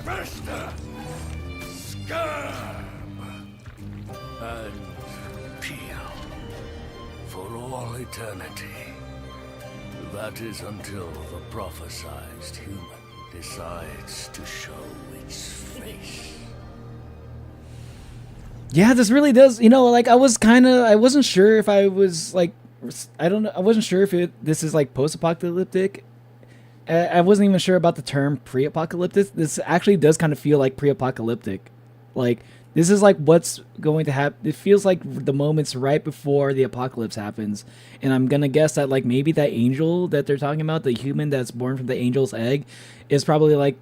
fester, scab, and peel for all eternity. That is until the prophesized human decides to show its face. Yeah, this really does. You know, like I wasn't sure if I was like, I don't know. I wasn't sure if this is like post-apocalyptic. I wasn't even sure about the term pre-apocalyptic. This actually does kind of feel like pre-apocalyptic. Like this is like what's going to happen. It feels like the moments right before the apocalypse happens. And I'm gonna guess that like maybe that angel that they're talking about, the human that's born from the angel's egg, is probably like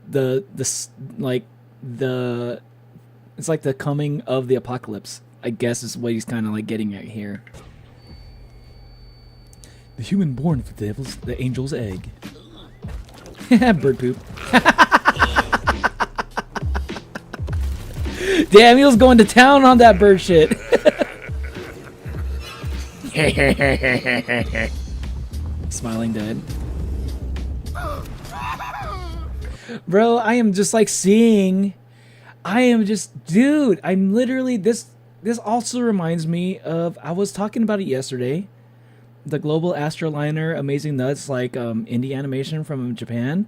it's like the coming of the apocalypse, I guess, is what he's kind of like getting at here. The human born from the angel's egg. Bird poop. Damn, he was going to town on that bird shit. Smiling dead. Bro, I am just like seeing... dude, I'm literally, this also reminds me of, I was talking about it yesterday, the Global Astroliner Amazing Nuts, like, indie animation from Japan.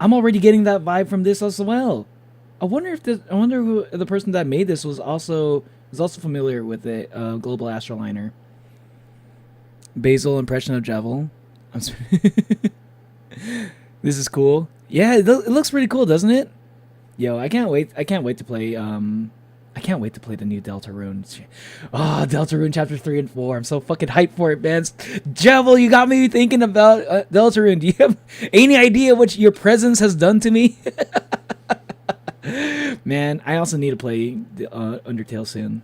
I'm already getting that vibe from this as well. I wonder who the person that made this was also familiar with it, Global Astroliner. Basil impression of Jevil. This is cool. Yeah, it looks pretty cool, doesn't it? Yo, I can't wait to play the new Deltarune. Oh, Deltarune Chapter 3 and 4. I'm so fucking hyped for it, man. Jevil, you got me thinking about Deltarune. Do you have any idea what your presence has done to me? Man, I also need to play the Undertale soon.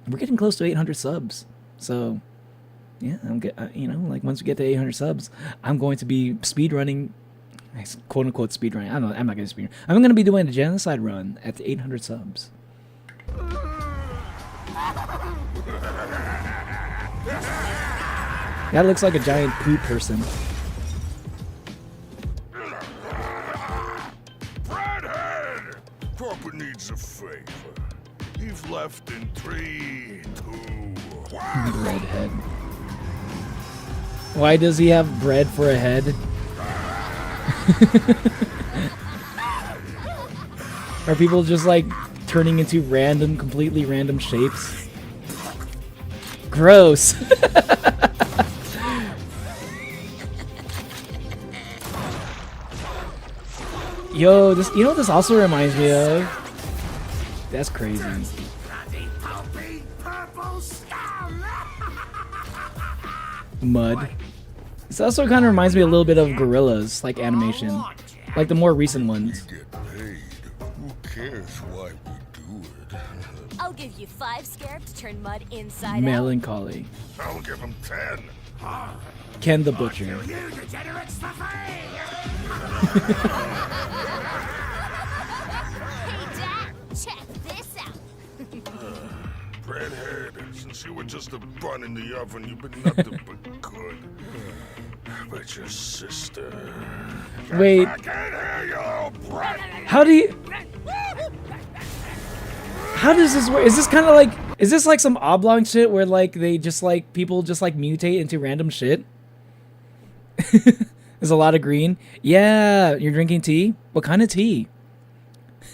We're getting close to 800 subs. So, yeah, like once we get to 800 subs, I'm going to be speedrunning, quote unquote speedrunning. I don't know, I'm not going to speedrun. I'm going to be doing a genocide run at the 800 subs. That looks like a giant poop person. Redhead! Corporate needs a favor. He's left in 3, 2, 1. Redhead. Why does he have bread for a head? Are people just like turning into completely random shapes? Gross. Yo, this, you know what this also reminds me of? That's crazy. Mud. This also kind of reminds me a little bit of Gorillas, like animation. Like the more recent ones. Get paid. Who cares why we do it? I'll give you 5 scarab to turn mud inside out. Melancholy. I'll give him 10. Ken the Butcher. You degenerates for free! Hey, Dad, check this out. Redhead, it's Since you were just a bun in the oven, you've been nothing but good. But your sister... Wait. I can't hear you, little brat! How do you... How does this work? Is this kind of like... Is this like some oblong shit where like they just like... People just like mutate into random shit? There's a lot of green. Yeah, you're drinking tea? What kind of tea?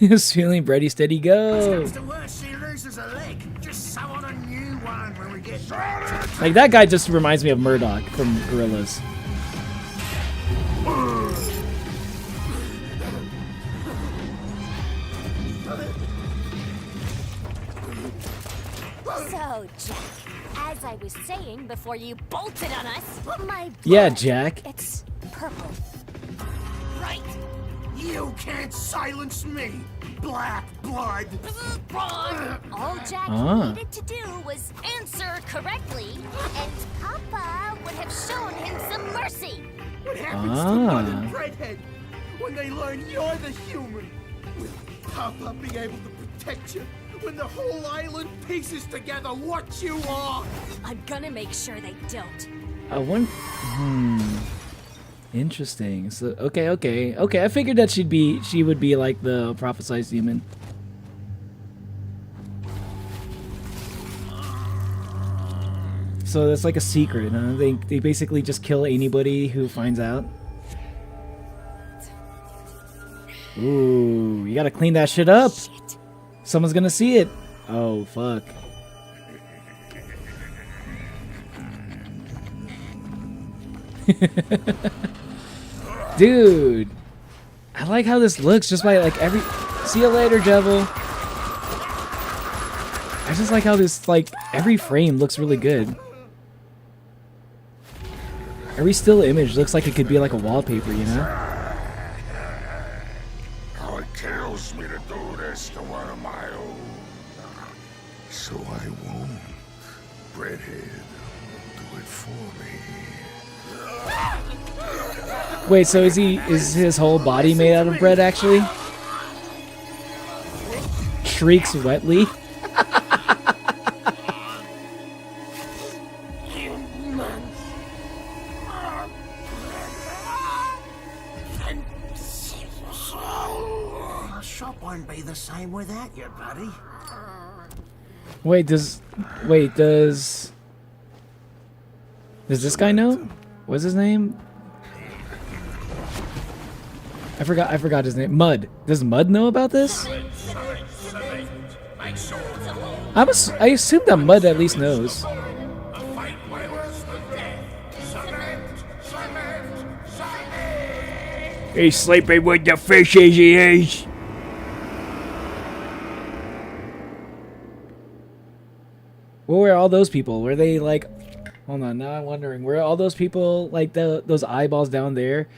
Just feeling ready, steady, go. The worst, she loses a leg. Just sew on a new one when we get Like, that guy just reminds me of Murdoch from Gorillaz. So, Jack, as I was saying before you bolted on us, my Yeah, blood, Jack. it's purple. right. You can't silence me, black blood. All Jack Ah. needed to do was answer correctly, and Papa would have shown him some mercy. What happens to Mud and Redhead when they learn you're the human? Will Papa be able to protect you when the whole island pieces together what you are? I'm gonna make sure they don't. I want... Interesting. So, okay. I figured that she would be like the prophesized demon. So that's like a secret, huh? They basically just kill anybody who finds out. Ooh, you gotta clean that shit up. Shit. Someone's gonna see it. Oh, fuck. Dude, I like how this looks just by like every... See you later, Devil. I just like how this, like, every frame looks really good. Every still image looks like it could be like a wallpaper, you know? How it kills me to do this to one of my own. So I won't. Redhead will do it for me. Wait, so is his whole body made out of bread, actually? Shrieks wetly. Shop won't be the same without you, buddy. Does this guy know? What's his name? I forgot his name. Mud. Does Mud know about this? I assume that Mud at least knows. He's sleeping with the fishes, he is. Where were all those people? Were they like... Hold on, now I'm wondering. Were all those people, like those eyeballs down there,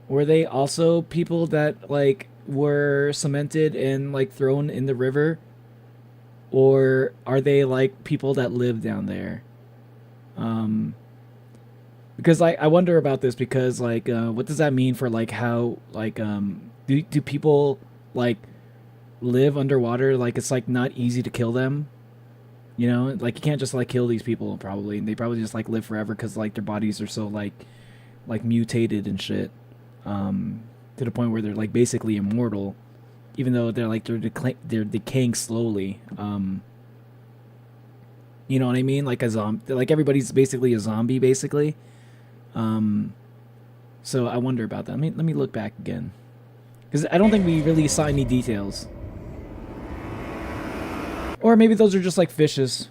were they also people that like were cemented and like thrown in the river? Or are they like people that live down there? Because I wonder about this because like what does that mean for like how like do people like live underwater? Like it's like not easy to kill them. You know, like you can't just like kill these people probably. They probably just like live forever because like their bodies are so like mutated and shit. To the point where they're like basically immortal, even though they're decaying slowly. You know what I mean? Like a zombie. Like everybody's basically a zombie, basically. So I wonder about that. Let me look back again, because I don't think we really saw any details. Or maybe those are just like fishes.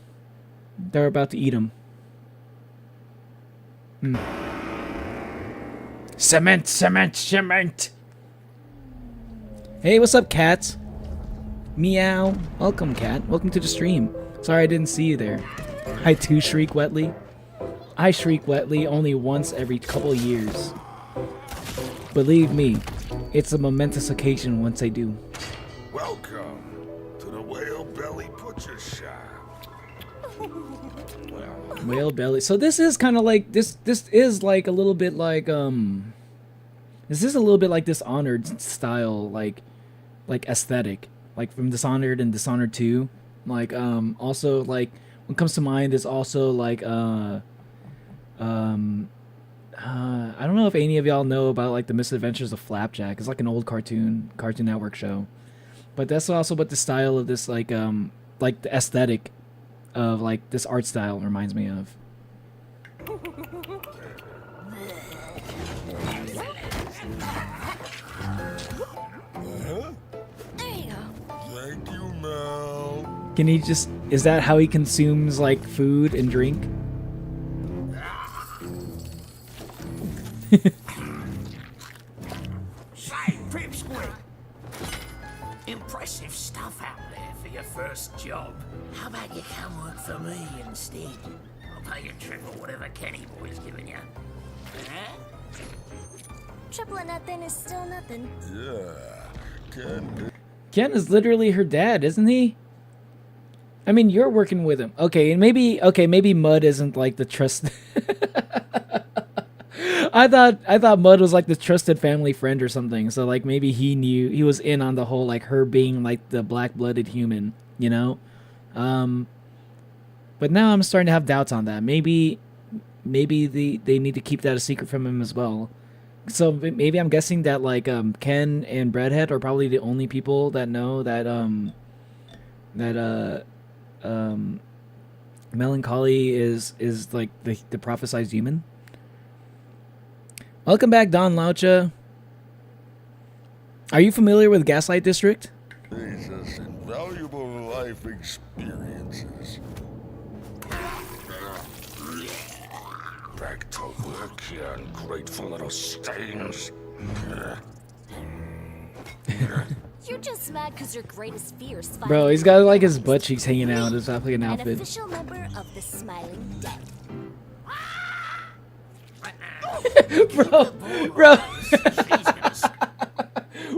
They're about to eat them. Cement, cement, cement. Hey, what's up, cats? Meow. Welcome, cat. Welcome to the stream. Sorry I didn't see you there. I too shriek wetly. I shriek wetly only once every couple years. Believe me, it's a momentous occasion once I do. Welcome to the whale belly butcher shop. Whale belly. So this is kind of like this is like a little bit like this is a little bit like Dishonored style, like aesthetic, like from Dishonored and Dishonored 2. Like also like what comes to mind is also like I don't know if any of y'all know about like the Misadventures of Flapjack. It's like an old Cartoon Network show, but that's also what the style of this like the aesthetic of like this art style reminds me of. Thank you, Mel. Can he just, is that how he consumes like food and drink? Say, Pipsqueak. Impressive stuff out there for your first job. How about you come work for me instead? I'll pay you triple whatever Kenny Boy's giving you. Huh? Triple or nothing is still nothing. Yeah. Ken is literally her dad, isn't he? I mean, you're working with him. Okay, and maybe Mud isn't like the trust. I thought Mud was like the trusted family friend or something. So like maybe he was in on the whole like her being like the black-blooded human, you know? But now I'm starting to have doubts on that. Maybe they need to keep that a secret from him as well. So maybe I'm guessing that like Ken and Breadhead are probably the only people that know that Melancholy is like the prophesized human. Welcome back, Don Laucha. Are you familiar with Gaslight District? Jesus, invaluable life experiences. Back to work, you ungrateful little stains. You're just mad because your greatest fear is finding Bro, he's got like his butt cheeks hanging out. It's not like an an outfit. official member of the Smiling Dead. Bro.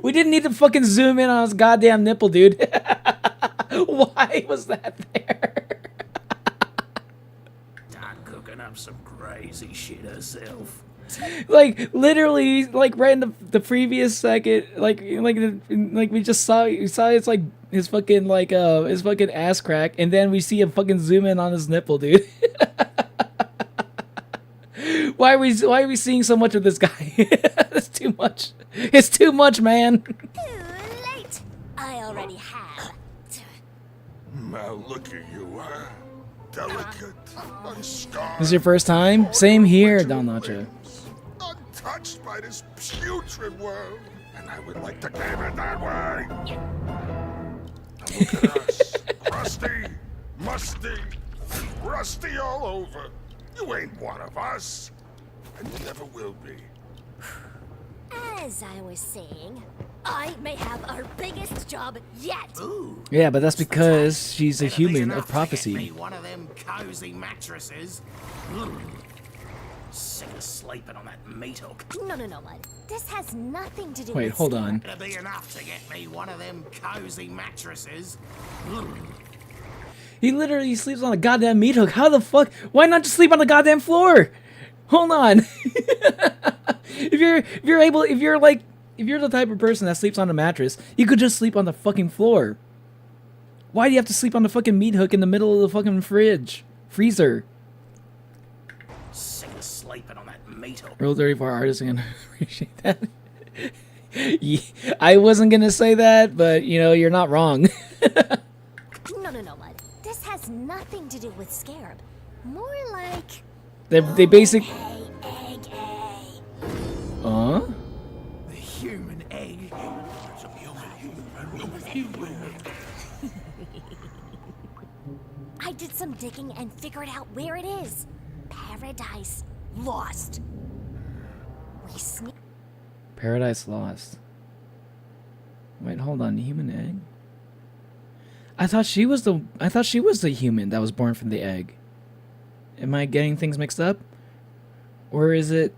We didn't need to fucking zoom in on his goddamn nipple, dude. Why was that there? Done cooking up some crazy shit herself. Like literally, like right in the previous second, like we just saw it's like his fucking his fucking ass crack, and then we see him fucking zoom in on his nipple, dude. Why are we seeing so much of this guy? It's too much. It's too much, man. Too late. I already have. Now look at you, huh? Delicate, unscarred. This is your first time? Same here, Don Nacho. Untouched by this putrid world. And I would like to keep it that way. Now look at us. Rusty, musty, rusty all over. You ain't one of us. And you never will be. As I was saying, I may have our biggest job yet. Yeah, but that's because she's a Better human big of enough to get prophecy. me one of them cozy mattresses. Sick of sleeping on that meat hook. No, Mud. This has nothing to do Wait, with hold Scar. on. Better be enough to get me one of them cozy mattresses. He literally sleeps on a goddamn meat hook. How the fuck? Why not just sleep on the goddamn floor? Hold on. if you're the type of person that sleeps on a mattress, you could just sleep on the fucking floor. Why do you have to sleep on the fucking meat hook in the middle of the fucking freezer? Sick of sleeping on that meat hook. Real 34 artisan. Appreciate that. Yeah, I wasn't gonna say that, but you know, you're not wrong. No, Mud. This has nothing to do with Scarab. More like... they basic. Egg. The human egg. I did some digging and figured out where it is. Paradise Lost. We sneak... Paradise Lost. Wait, hold on. Human egg? I thought she was the human that was born from the egg. Am I getting things mixed up? Or is it...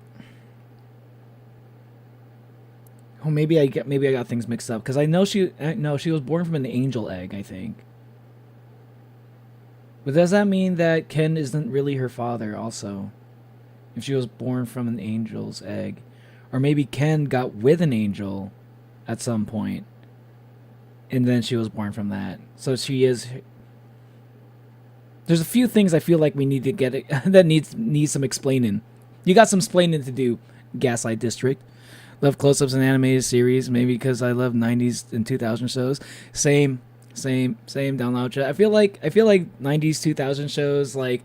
Oh, maybe I got things mixed up, because I know she was born from an angel egg, I think. But does that mean that Ken isn't really her father also? If she was born from an angel's egg. Or maybe Ken got with an angel at some point, and then she was born from that. So she is... There's a few things I feel like we need to get it that needs some explaining. You got some explaining to do, Gaslight District. Love close-ups and animated series, maybe because I love 90s and 2000 shows. Same down loud chat. I feel like 90s 2000 shows, like,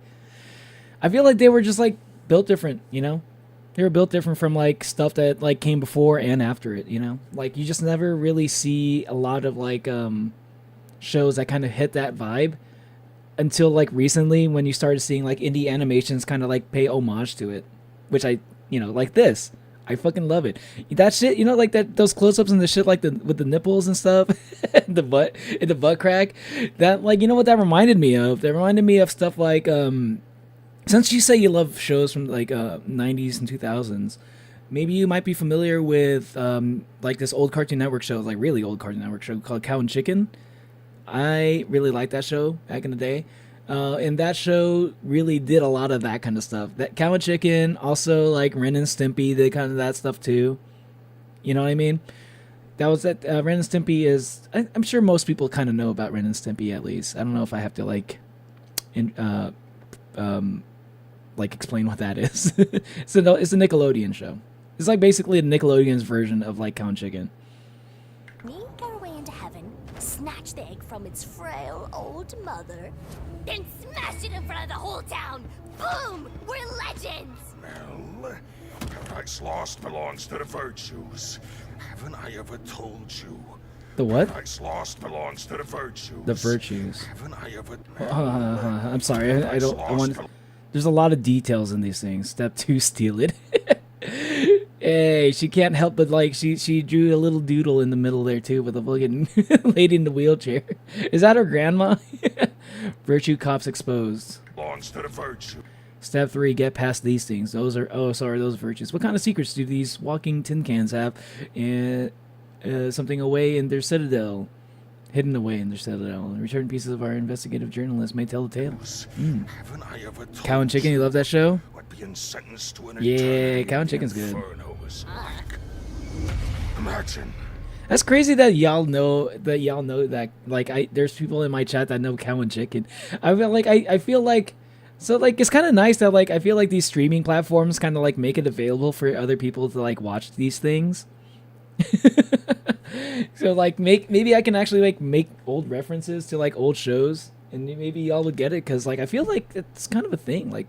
I feel like they were just like built different, you know? They were built different from like stuff that like came before and after it, you know? Like you just never really see a lot of like shows that kind of hit that vibe until like recently when you started seeing like indie animations kind of like pay homage to it, which I, you know, like this. I fucking love it. That shit, you know, like that those close-ups and the shit like with the nipples and stuff, the butt crack. That, like, you know what that reminded me of? That reminded me of stuff like since you say you love shows from like 90s and 2000s, maybe you might be familiar with like this old Cartoon Network show, like really old Cartoon Network show called Cow and Chicken. I really liked that show back in the day. And that show really did a lot of that kind of stuff. That Cow and Chicken, also like Ren and Stimpy did kind of that stuff too. You know what I mean? That was that. Ren and Stimpy is. I'm sure most people kind of know about Ren and Stimpy at least. I don't know if I have to like, like explain what that is. it's a Nickelodeon show. It's like basically a Nickelodeon's version of like Cow and Chicken. Me go away into heaven, snatch the egg from its frail old mother, then smash it in front of the whole town. Boom! We're legends! Well, Paradise Lost belongs to the Virtues. Haven't I ever told you? The what? Paradise Lost belongs to the Virtues. The Virtues. Haven't I ever... I'm sorry. I don't. I want. There's a lot of details in these things. Step 2, steal it. Hey, she can't help but like she drew a little doodle in the middle there too with a fucking lady in the wheelchair. Is that her grandma? Virtue cops exposed. Belongs to the Virtue. Step 3, get past these things. Those are those virtues. What kind of secrets do these walking tin cans have? And something away in their citadel. Hidden away in their citadel. Return pieces of our investigative journalists may tell the tale. Haven't I ever told Cow and Chicken, you love that show? What being sentenced to an Yeah, eternity Cow and in Chicken's good. Inferno was like? Imagine. That's crazy that y'all know that like there's people in my chat that know Cow and Chicken. I feel like so like it's kind of nice that like I feel like these streaming platforms kind of like make it available for other people to like watch these things. So like maybe I can actually like make old references to like old shows and maybe y'all would get it because like I feel like it's kind of a thing. Like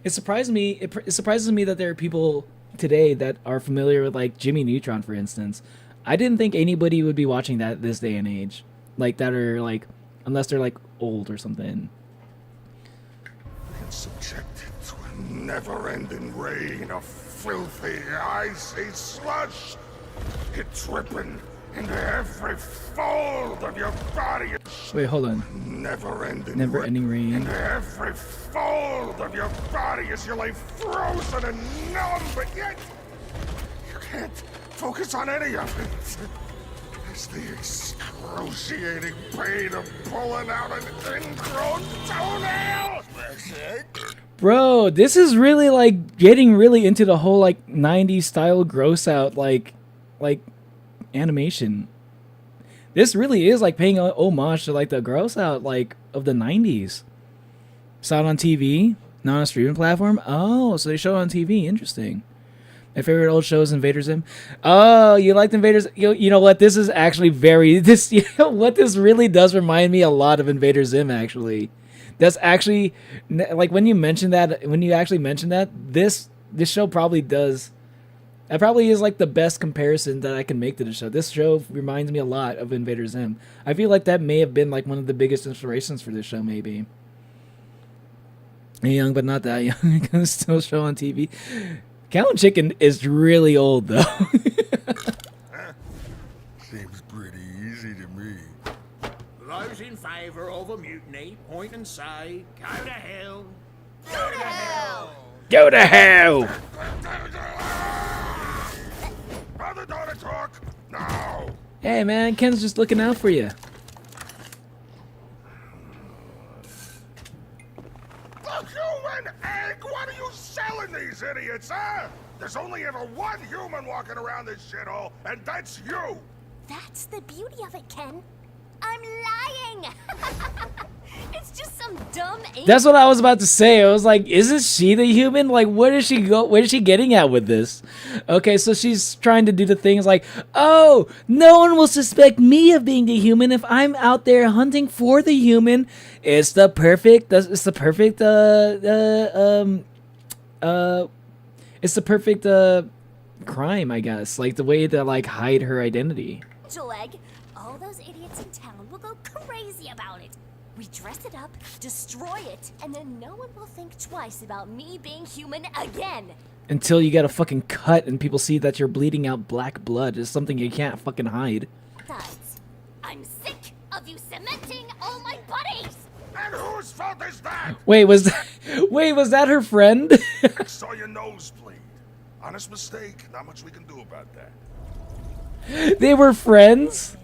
it surprises me that there are people today that are familiar with like Jimmy Neutron, for instance. I didn't think anybody would be watching that this day and age, like that are like unless they're like old or something. And subjected to a never-ending rain of filthy, icy slush. It's dripping into every fold of your body. Wait, hold on. Never-ending rain. into every fold of your body as you lay frozen and numb, but yet you can't focus on any of it. It's the excruciating pain of pulling out an ingrown toenail. Bro, this is really like getting really into the whole like 90s style gross out like animation. This really is like paying homage to like the gross out like of the 90s. Saw it on TV, not on a streaming platform. Oh, so they show it on TV. Interesting. My favorite old show is Invader Zim. Oh, you liked Invaders? You know what? This is actually you know what? This really does remind me a lot of Invader Zim, actually. That's actually, like, when you actually mention that, this show probably does. That probably is, like, the best comparison that I can make to the show. This show reminds me a lot of Invader Zim. I feel like that may have been, like, one of the biggest inspirations for this show, maybe. Young, but not that young. It can still show on TV. Cow and Chicken is really old, though. Seems pretty easy to me. Those in favor of a mutiny, point and say, go to hell. Go to hell! Go to hell! Father, daughter talk now. Hey, man, Ken's just looking out for you. A human egg? What are you selling these idiots, huh? There's only ever one human walking around this shithole, and that's you. That's the beauty of it, Ken. I'm lying. It's just some dumb alien. That's what I was about to say. I was like, isn't she the human? Like, where is she go? Where is she getting at with this? Okay, so she's trying to do the things like, oh, no one will suspect me of being the human if I'm out there hunting for the human. It's the perfect. It's the perfect. It's the perfect crime, I guess. Like the way to like hide her identity. Angel egg. All those idiots in town will go crazy about it. We dress it up, destroy it, and then no one will think twice about me being human again. Until you get a fucking cut and people see that you're bleeding out black blood. It's something you can't fucking hide. Guys, I'm sick of you cementing all my buddies. And whose fault is that? Wait, was that her friend? I saw your nose bleed. Honest mistake. Not much we can do about that. They were friends?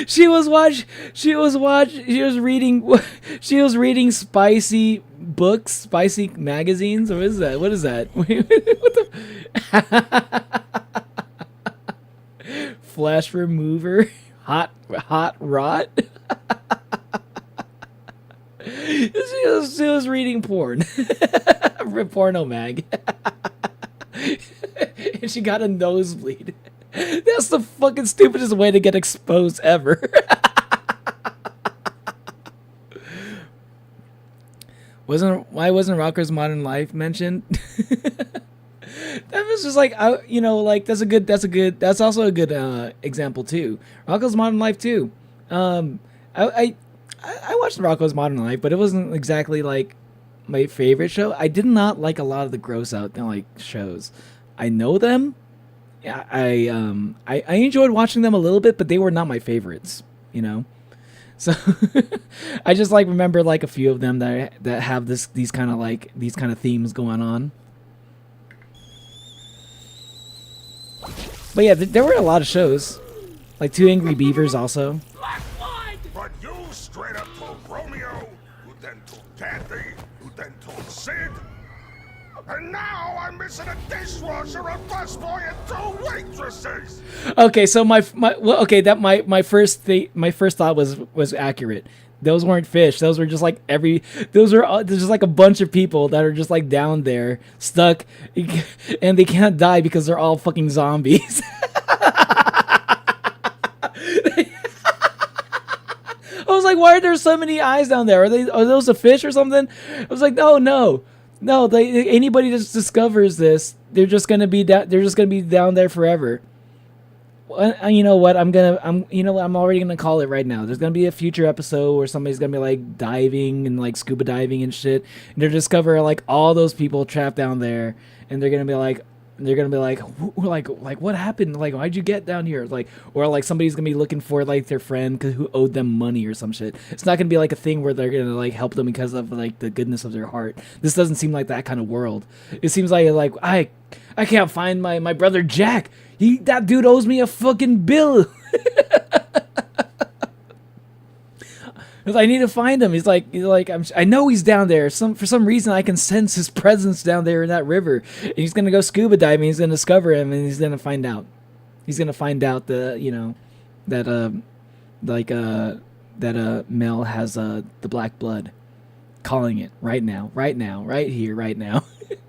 She was reading spicy books, spicy magazines, or is that? What is that? What the flash remover? Hot rot? She was reading porn. Porno mag. And she got a nosebleed. That's the fucking stupidest way to get exposed ever. Why wasn't Rocko's Modern Life mentioned? That was just like, that's also a good example too. Rocko's Modern Life too. I watched Rocko's Modern Life, but it wasn't exactly like my favorite show. I did not like a lot of the gross out like shows. I know them. Yeah, I enjoyed watching them a little bit, but they were not my favorites, you know. So I just like remember like a few of them that have these kind of themes going on. But yeah, there were a lot of shows, like Two Angry Beavers also. But you straight up told Romeo, who then told Kathy, who then told Sid. And now I'm missing a dishwasher, a busboy, and 2 waitresses. Okay, so my first thought was accurate. Those weren't fish. Those were just like there's just like a bunch of people that are just like down there stuck, and they can't die because they're all fucking zombies. I was like, why are there so many eyes down there? Are those a fish or something? I was like, no. Anybody that discovers this, they're just gonna be down there forever. You know what? I'm already gonna call it right now. There's gonna be a future episode where somebody's gonna be like diving and like scuba diving and shit, and they'll discover like all those people trapped down there, and they're gonna be like, what happened? Like, why'd you get down here? Like, or like somebody's gonna be looking for like their friend who owed them money or some shit. It's not gonna be like a thing where they're gonna like help them because of like the goodness of their heart. This doesn't seem like that kind of world. It seems like I can't find my brother Jack. That dude owes me a fucking bill. I need to find him. He's like I know he's down there. For some reason I can sense his presence down there in that river. And he's gonna go scuba diving. He's gonna discover him, and he's gonna find out. He's gonna find out that Mel has the black blood. Calling it right now, right here, right now.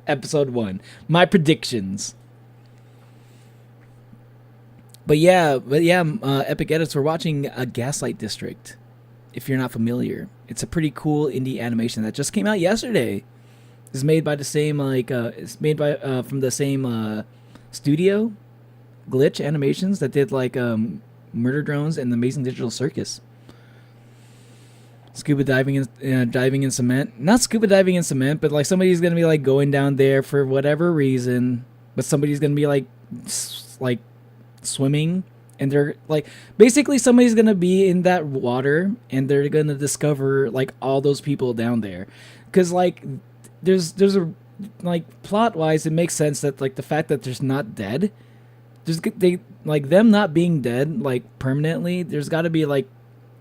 Episode 1. My predictions. But yeah, Epic Edits. We're watching a Gaslight District. If you're not familiar, it's a pretty cool indie animation that just came out yesterday. It's made by the same from the same studio, Glitch Animations, that did like Murder Drones and The Amazing Digital Circus. Scuba diving in cement. Not scuba diving in cement, but like somebody's gonna be like going down there for whatever reason, but somebody's gonna be like swimming. And they're like, basically somebody's gonna be in that water, and they're gonna discover like all those people down there, because like there's a like plot wise it makes sense that like the fact that there's not dead, them not being dead like permanently, there's got to be like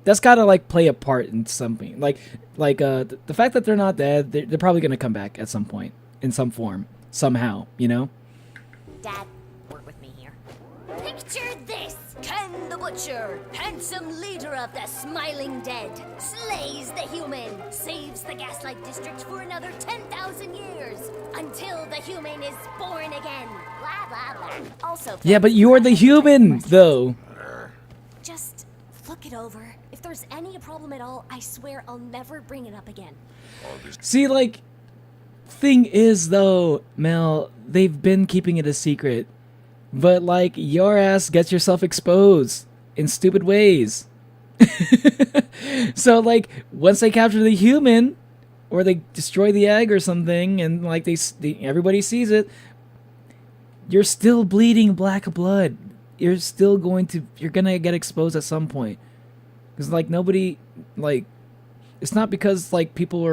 that's gotta like play a part in something. The fact that they're not dead, they're probably gonna come back at some point in some form, somehow. You know. Dad, work with me here. Picture this! Ken the Butcher, handsome leader of the Smiling Dead, slays the human, saves the Gaslight District for another 10,000 years, until the human is born again. Blah, blah, blah. Also, Yeah, but you're the human, though. just look it over. If there's any problem at all, I swear I'll never bring it up again. See, like, thing is, though, Mel, they've been keeping it a secret. But, like, your ass gets yourself exposed in stupid ways. So, like, once they capture the human, or they destroy the egg or something, and, like, everybody sees it, you're still bleeding black blood. You're gonna get exposed at some point. Because, like, nobody, like, it's not because, like, people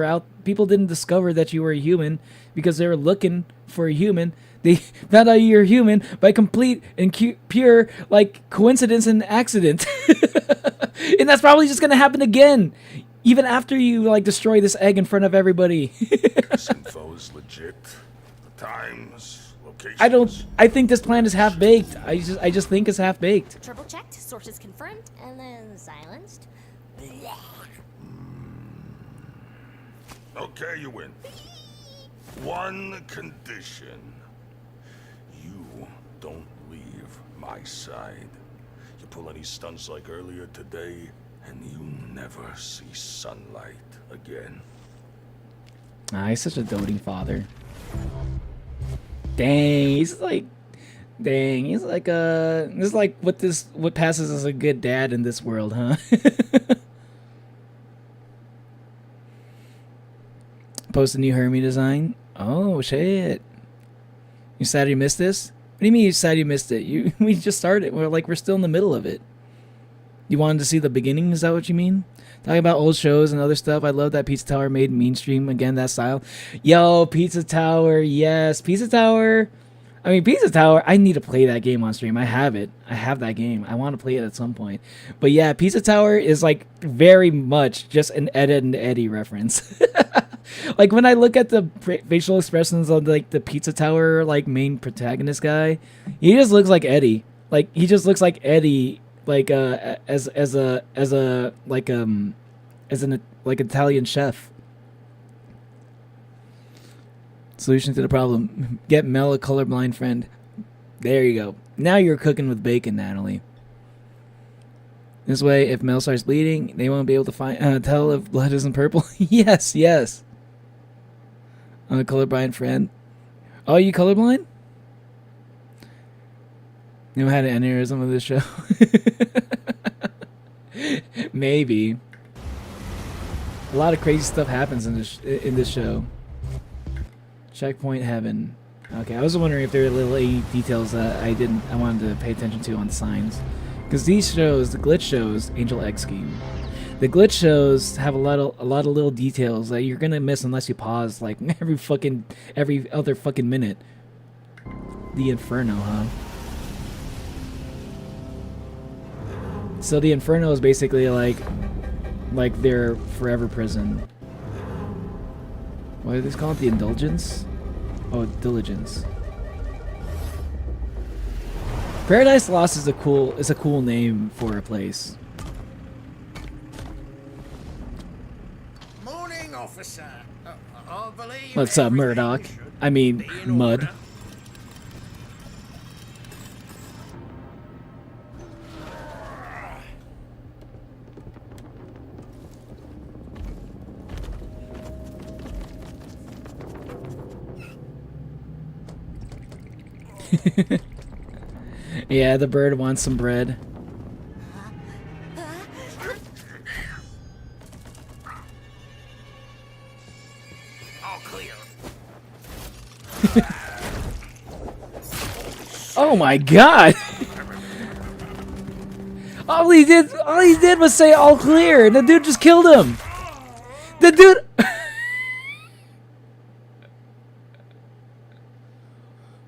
didn't discover that you were a human because they were looking for a human. They found out you're human by complete and pure, like, coincidence and accident. And that's probably just gonna happen again, even after you, like, destroy this egg in front of everybody. This info is legit. The times, locations. I think this plan is half-baked. I just think it's half-baked. Triple checked, sources confirmed, and then silenced. Blah. Okay, you win. One condition. You don't leave my side. You pull any stunts like earlier today, and you never see sunlight again. He's such a doting father. He's like this is like what passes as a good dad in this world, huh? Post a new Hermie design. Oh shit. You sad you missed this? What do you mean you sad you missed it? We just started. We're still in the middle of it. You wanted to see the beginning? Is that what you mean? Talking about old shows and other stuff. I love that Pizza Tower made mainstream again, that style. Yo, Pizza Tower, yes. Pizza Tower. I mean, Pizza Tower, I need to play that game on stream. I have it. I have that game. I want to play it at some point. But yeah, Pizza Tower is like very much just an Ed and Eddie reference. Like when I look at the facial expressions of like the Pizza Tower like main protagonist guy, he just looks like Eddie. Like he just looks like Eddie, like as an Italian chef. Solution to the problem: get Mel a colorblind friend. There you go. Now you're cooking with bacon, Natalie. This way, if Mel starts bleeding, they won't be able to tell if blood isn't purple. Yes, yes. I'm a colorblind friend. Oh, you colorblind? You know how to aneurysm of this show? Maybe. A lot of crazy stuff happens in this show. Checkpoint heaven. Okay, I was wondering if there were little details that I wanted to pay attention to on the signs. Because these shows, the glitch shows, Angel X Scheme, the glitch shows have a lot of little details that you're gonna miss unless you pause like every other fucking minute. The Inferno, huh? So the Inferno is basically like their forever prison. What do they call it? The Indulgence? Oh, Diligence. Paradise Lost is a cool name for a place. Morning, officer. I believe What's up, Murdoch? I mean, Mud. Yeah, the bird wants some bread. all clear. Oh my god! All he did was say all clear, and the dude just killed him. The dude.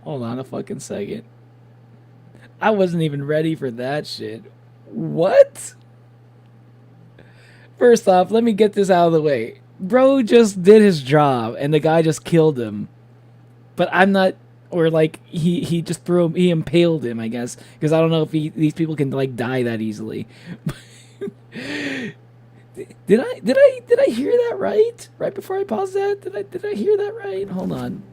Hold on a fucking second. I wasn't even ready for that shit. What? First off, let me get this out of the way. Bro just did his job, and the guy just killed him. But I'm not, or like he just threw him, he impaled him, I guess, because I don't know if these people can like die that easily. Did I hear that right? Right before I paused that, did I hear that right? Hold on.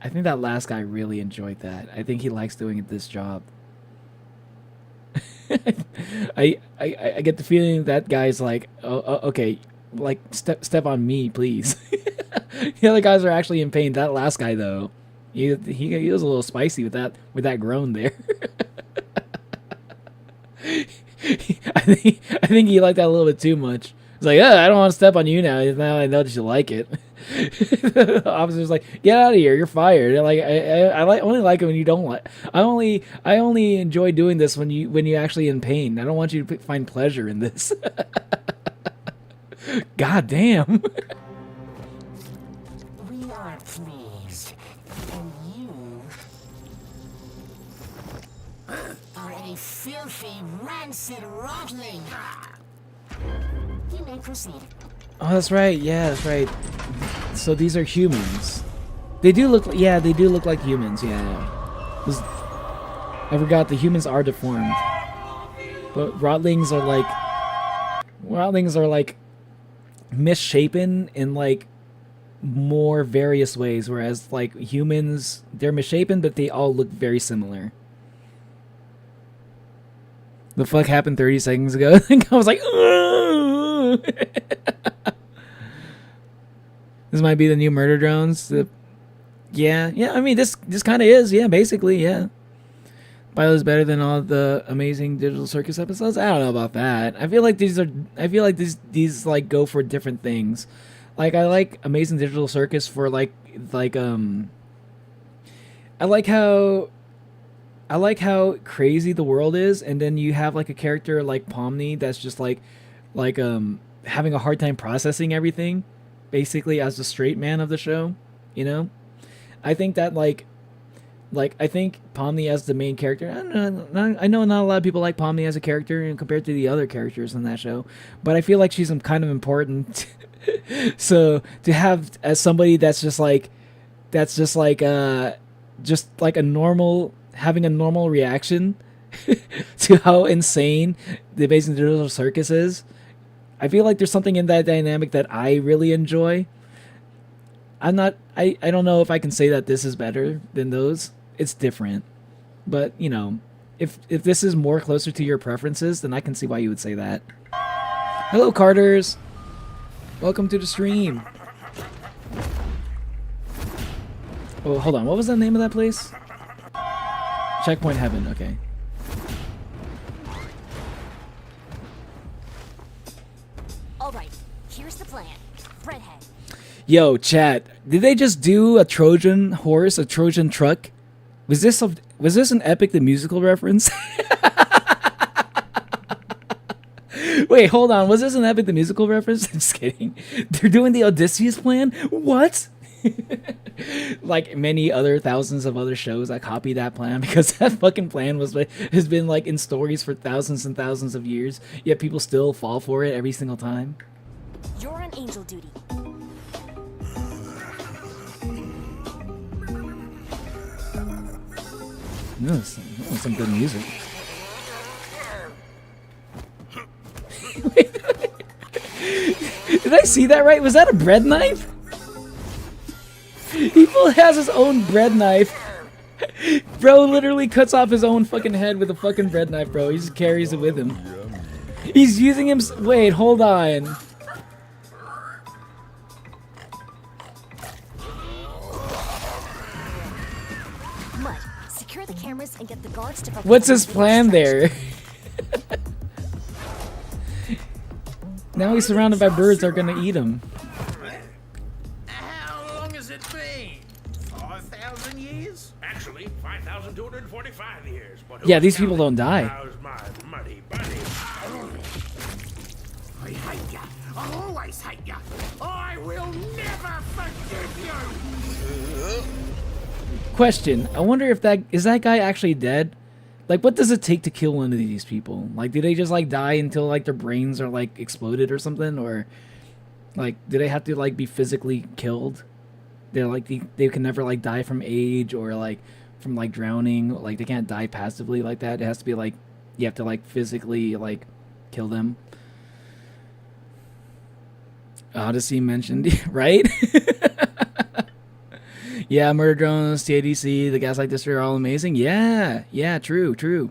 I think that last guy really enjoyed that. I think he likes doing this job. I get the feeling that guy's like, oh, okay, like step on me, please. The other guys are actually in pain. That last guy though, he was a little spicy with that groan there. I think he liked that a little bit too much. It's like, I don't want to step on you now. Now I know that you like it. The officer's like, get out of here, you're fired. Like I only like it when you don't like. I only enjoy doing this when you actually in pain. I don't want you to find pleasure in this. God damn. We are pleased, and you are a filthy, rancid rotling. You may proceed. Oh, that's right. Yeah, that's right. So these are humans. They do look like humans. Yeah. I forgot the humans are deformed, but rotlings are like misshapen in like more various ways, whereas like humans, they're misshapen, but they all look very similar. The fuck happened 30 seconds ago? I think I was like, this might be the new murder drones. Yeah. I mean, this kind of is. Yeah, basically, yeah. Pilot's better than all the amazing Digital Circus episodes. I don't know about that. I feel like these like go for different things. Like I like Amazing Digital Circus for I like how crazy the world is, and then you have like a character like Pomni that's just like having a hard time processing everything, basically as the straight man of the show, you know? I think that like I think Pomni as the main character, I know not a lot of people like Pomni as a character compared to the other characters in that show, but I feel like she's kind of important. So to have as somebody that's just like a normal, having a normal reaction to how insane the Amazing Digital Circus is, I feel like there's something in that dynamic that I really enjoy. I don't know if I can say that this is better than those. It's different. But, you know, if this is more closer to your preferences, then I can see why you would say that. Hello, Carters. Welcome to the stream. Oh, hold on. What was the name of that place? Checkpoint Heaven. Okay. All right, here's the plan. Redhead. Yo, chat. Did they just do a Trojan horse, a Trojan truck? Was this an Epic the Musical reference? Wait, hold on. Was this an Epic the Musical reference? I'm just kidding. They're doing the Odysseus plan? What? Like many other thousands of other shows that copy that plan, because that fucking plan has been like in stories for thousands and thousands of years, yet people still fall for it every single time. You're on angel duty. Some good music. Did I see that right? Was that a bread knife? He has his own bread knife. Bro literally cuts off his own fucking head with a fucking bread knife, bro. He just carries it with him. He's using him. Wait, hold on. Mud, secure the cameras and get the guards to. What's his plan there? Now he's surrounded by birds that are gonna eat him. How long has it been? 5,000 years? Actually, 5,245 years. But Yeah, these people don't die. How's my muddy buddy? I hate ya. I'll always hate ya. I will never forgive you. Question: I wonder if that guy actually dead? Like, what does it take to kill one of these people? Like, do they just like die until like their brains are like exploded or something, or like do they have to like be physically killed? They're like they can never like die from age or like from like drowning. Like they can't die passively like that. It has to be like you have to like physically like kill them. Odyssey mentioned, right? Yeah, Murder Drones, TADC, the Gaslight District are all amazing. Yeah, true.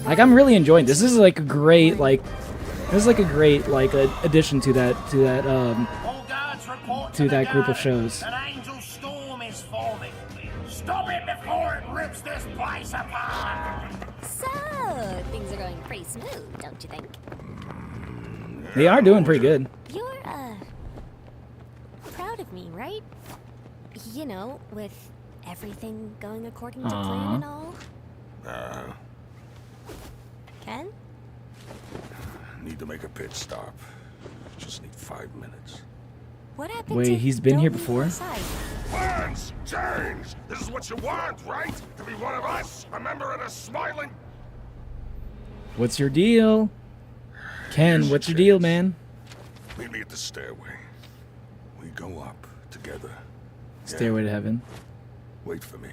Like I'm really enjoying this. This is like a great addition to that group of shows. An angel storm is forming. Stop it before it rips this place apart. So, things are going pretty smooth, don't you think? They are doing pretty good. You're, proud of me, right? You know, with everything going according to plan and all. Ken? Need to make a pit stop. Just need 5 minutes. What happened Wait, to he's been here don't before? leave my side? Plans change! This is what you want, right? To be one of us? A member of the smiling... What's your deal? Ken, what's your deal, man? Meet me at the stairway. We go up together. Stairway to Heaven. Wait for me.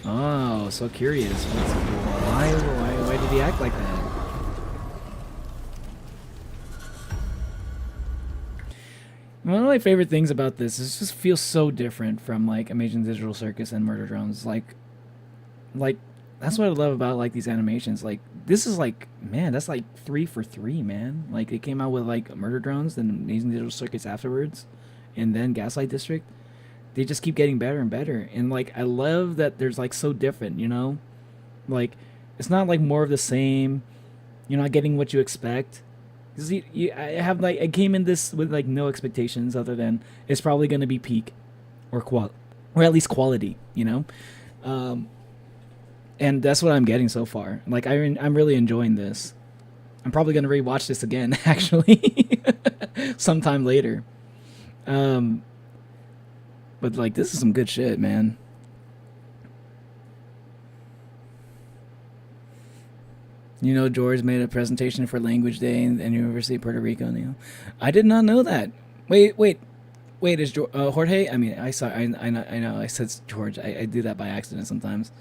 Oh, so curious. Why did he act like that? One of my favorite things about this is it just feels so different from like Amazing Digital Circus and Murder Drones. Like that's what I love about like these animations. Like this is like, man, that's like 3 for 3, man. Like they came out with like Murder Drones, then Amazing Digital Circus afterwards, and then Gaslight District. They just keep getting better and better. And like I love that there's like so different, you know? Like it's not like more of the same. You're not getting what you expect. Cause I came in this with like no expectations other than it's probably gonna be peak, or at least quality, you know. And that's what I'm getting so far. Like I'm really enjoying this. I'm probably gonna rewatch this again actually, sometime later. But like this is some good shit, man. You know, George made a presentation for Language Day in University of Puerto Rico. You know, I did not know that. Wait, is Jorge? I mean, I know. I said George. I do that by accident sometimes.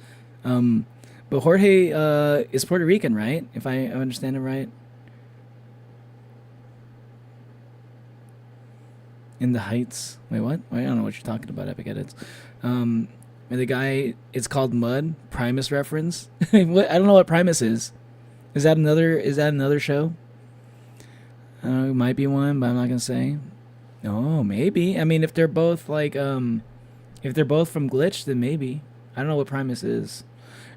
But Jorge is Puerto Rican, right? If I understand it right. In the Heights. Wait, what? I don't know what you're talking about, Epic Edits. And the guy, it's called Mud. Primus reference. What? I don't know what Primus is. Is that another show? It might be one, but I'm not gonna say. Oh, maybe. I mean, if they're both like, if they're both from Glitch, then maybe. I don't know what Primus is.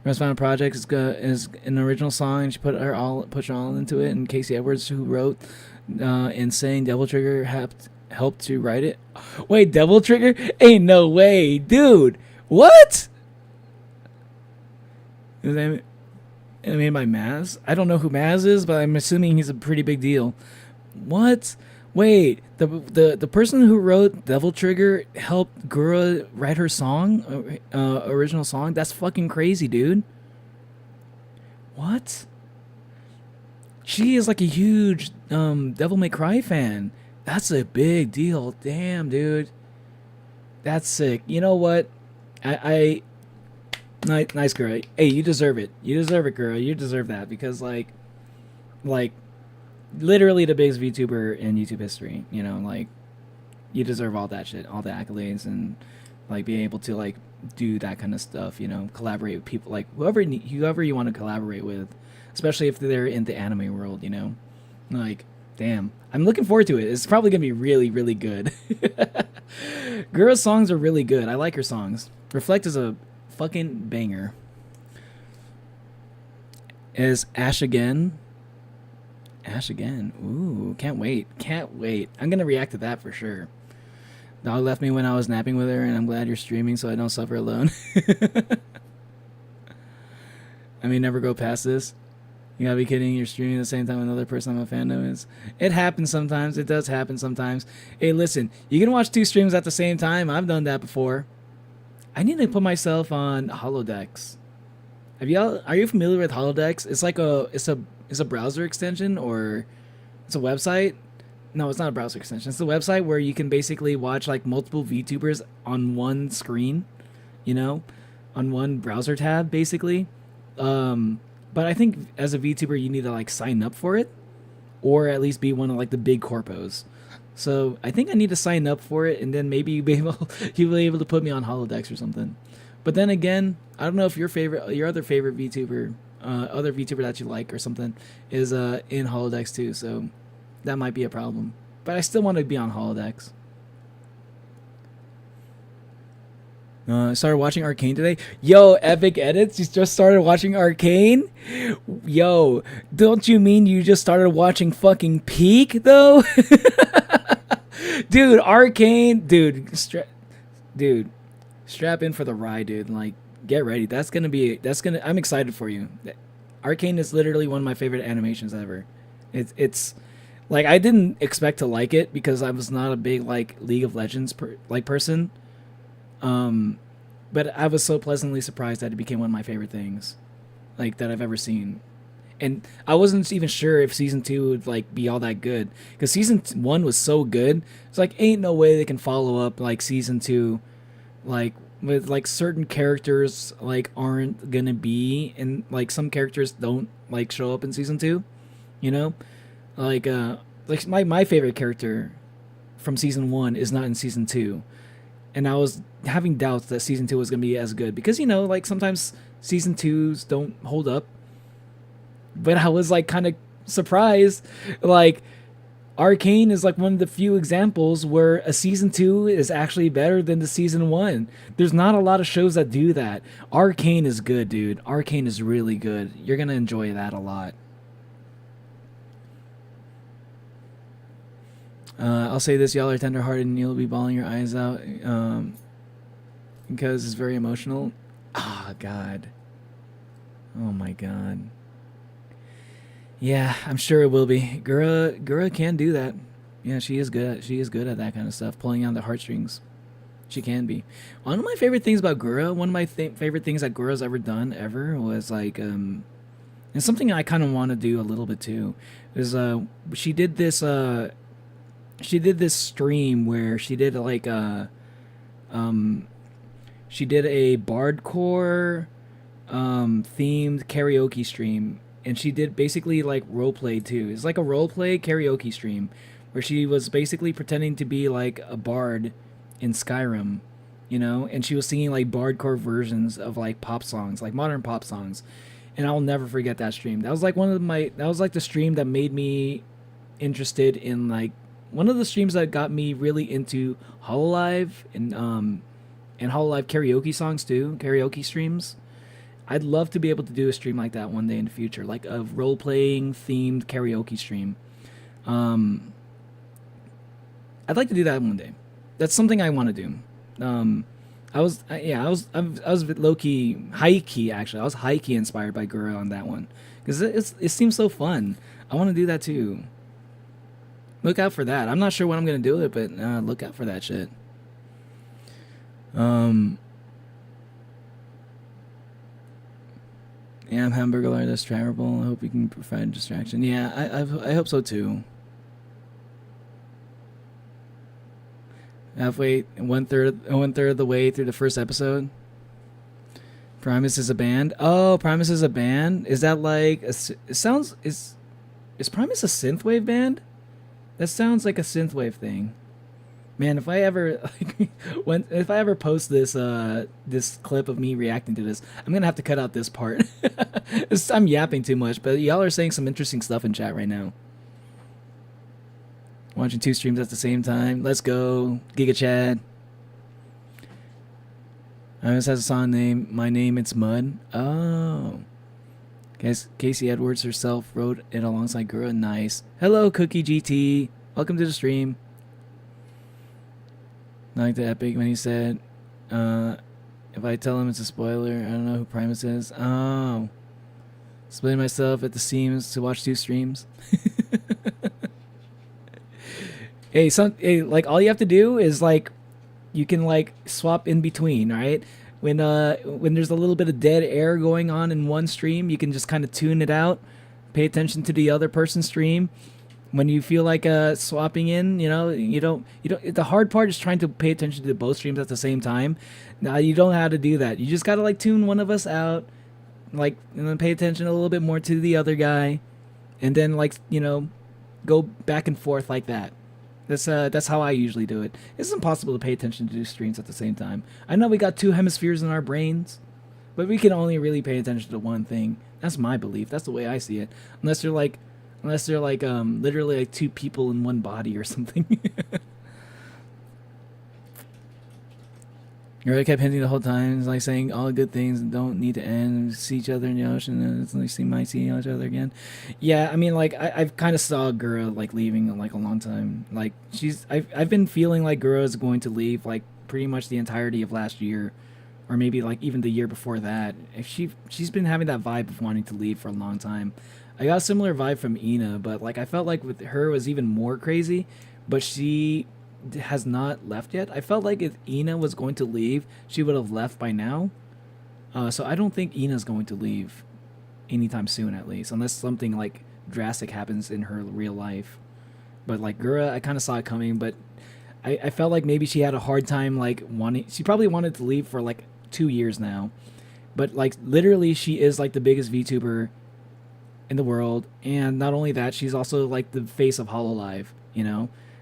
Rose Final Project is an original song, and she put her all into it. And Casey Edwards, who wrote and sang Devil Trigger, helped to write it. Wait, Devil Trigger? Ain't no way, dude. What? I mean, by Maz? I don't know who Maz is, but I'm assuming he's a pretty big deal. What? Wait, the person who wrote Devil Trigger helped Gura write her song, original song? That's fucking crazy, dude. What? She is like a huge Devil May Cry fan. That's a big deal. Damn, dude. That's sick. You know what? Nice girl. Hey, you deserve it. You deserve it, girl. You deserve that because like literally the biggest VTuber in YouTube history. You know, like you deserve all that shit, all the accolades, and like being able to like do that kind of stuff. You know, collaborate with people like whoever you want to collaborate with, especially if they're in the anime world. You know, like damn, I'm looking forward to it. It's probably gonna be really, really good. Gura's songs are really good. I like her songs. Reflect is a fucking banger. Is Ash again? Ooh, can't wait. I'm gonna react to that for sure. Dog left me when I was napping with her, and I'm glad you're streaming so I don't suffer alone. I may never go past this. You gotta be kidding. You're streaming at the same time another person I'm a fan of is. It happens sometimes. It does happen sometimes. Hey, listen. You can watch 2 streams at the same time. I've done that before. I need to put myself on Holodecks. Are you familiar with Holodecks? It's like it's a browser extension, or it's a website. No, it's not a browser extension. It's a website where you can basically watch like multiple VTubers on one screen, you know, on one browser tab, basically. But I think as a VTuber, you need to like sign up for it, or at least be one of like the big corpos. So I think I need to sign up for it, and then maybe you'll be able to put me on Holodecks or something. But then again, I don't know if your other favorite VTuber, other VTuber that you like or something, is in Holodecks too. So that might be a problem. But I still want to be on Holodecks. Started watching Arcane today. Yo, Epic Edits, you just started watching Arcane? Yo, don't you mean you just started watching fucking Peak, though? Dude, Arcane, dude, strap in for the ride, dude. Like, get ready. I'm excited for you. Arcane is literally one of my favorite animations ever. It's like, I didn't expect to like it because I was not a big, like, League of Legends person. But I was so pleasantly surprised that it became one of my favorite things, like, that I've ever seen. And I wasn't even sure if season 2 would like be all that good, because season 1 was so good. It's like, ain't no way they can follow up like season 2, like with like certain characters like aren't gonna be, and like some characters don't like show up in season 2, you know, like my favorite character from season 1 is not in season 2. And I was having doubts that season 2 was going to be as good because, you know, like sometimes season 2s don't hold up. But I was like kind of surprised. Like, Arcane is like one of the few examples where a season 2 is actually better than the season 1. There's not a lot of shows that do that. Arcane is good, dude. Arcane is really good. You're going to enjoy that a lot. I'll say this, y'all are tenderhearted and you'll be bawling your eyes out because it's very emotional. Ah, God. Oh my God. Yeah, I'm sure it will be. Gura can do that. Yeah, she is good at that kind of stuff, pulling on the heartstrings. She can be. One of my favorite things about Gura, one of my favorite things that Gura's ever done was like, and something I kind of want to do a little bit too, is she did this stream where she did like she did a bardcore themed karaoke stream, and she did basically like roleplay too. It's like a roleplay karaoke stream where she was basically pretending to be like a bard in Skyrim, you know, and she was singing like bardcore versions of like pop songs, like modern pop songs. And I'll never forget that stream. That was like that was like the stream that made me interested in like one of the streams that got me really into Hololive and Hololive karaoke songs too, karaoke streams. I'd love to be able to do a stream like that one day in the future, like a role-playing themed karaoke stream. I'd like to do that one day. That's something I want to do. I was low-key, high-key actually. I was high-key inspired by Gura on that one because it seems so fun. I want to do that too. Look out for that. I'm not sure when I'm gonna do it, but look out for that shit. Yeah, I'm hamburger that's travelable. I hope you can provide distraction. Yeah, I hope so too. Halfway, one third of the way through the first episode. Primus is a band. Oh, Primus is a band. Is that like is Primus a synthwave band? That sounds like a synthwave thing. Man, if I ever if I ever post this this clip of me reacting to this, I'm gonna have to cut out this part. I'm yapping too much, but y'all are saying some interesting stuff in chat right now. Watching 2 streams at the same time. Let's go, Giga Chad. This has a song name. My name, it's Mud. Oh. Guys, Casey Edwards herself wrote it alongside Gura. Nice. Hello, Cookie GT. Welcome to the stream. I like the epic when he said, if I tell him it's a spoiler, I don't know who Primus is. Oh. Splitting myself at the seams to watch 2 streams. Hey, like all you have to do is like you can like swap in between, right? When there's a little bit of dead air going on in one stream, you can just kind of tune it out, pay attention to the other person's stream. When you feel like swapping in, you don't. The hard part is trying to pay attention to both streams at the same time. Now you don't know how to do that. You just gotta like tune one of us out, like, and then pay attention a little bit more to the other guy, and then like go back and forth like that. That's how I usually do it. It's impossible to pay attention to 2 streams at the same time. I know we got 2 hemispheres in our brains, but we can only really pay attention to one thing. That's my belief. That's the way I see it. Unless they're like literally like 2 people in one body or something. You really kept hinting the whole time. It's like saying all good things and don't need to end. See each other in the ocean, and it's like might see each other again. Yeah, I mean, like I've kind of saw Gura like leaving like a long time. Like I've been feeling like Gura is going to leave like pretty much the entirety of last year, or maybe like even the year before that. If she's been having that vibe of wanting to leave for a long time. I got a similar vibe from Ina, but like I felt like with her it was even more crazy, but she has not left yet. I felt like if Ina was going to leave, she would have left by now. So I don't think Ina's going to leave anytime soon, at least, unless something like drastic happens in her real life. But like Gura, I kind of saw it coming, but I felt like maybe she had a hard time like wanting. She probably wanted to leave for like 2 years now, but like literally, she is like the biggest VTuber in the world, and not only that, she's also like the face of Hololive.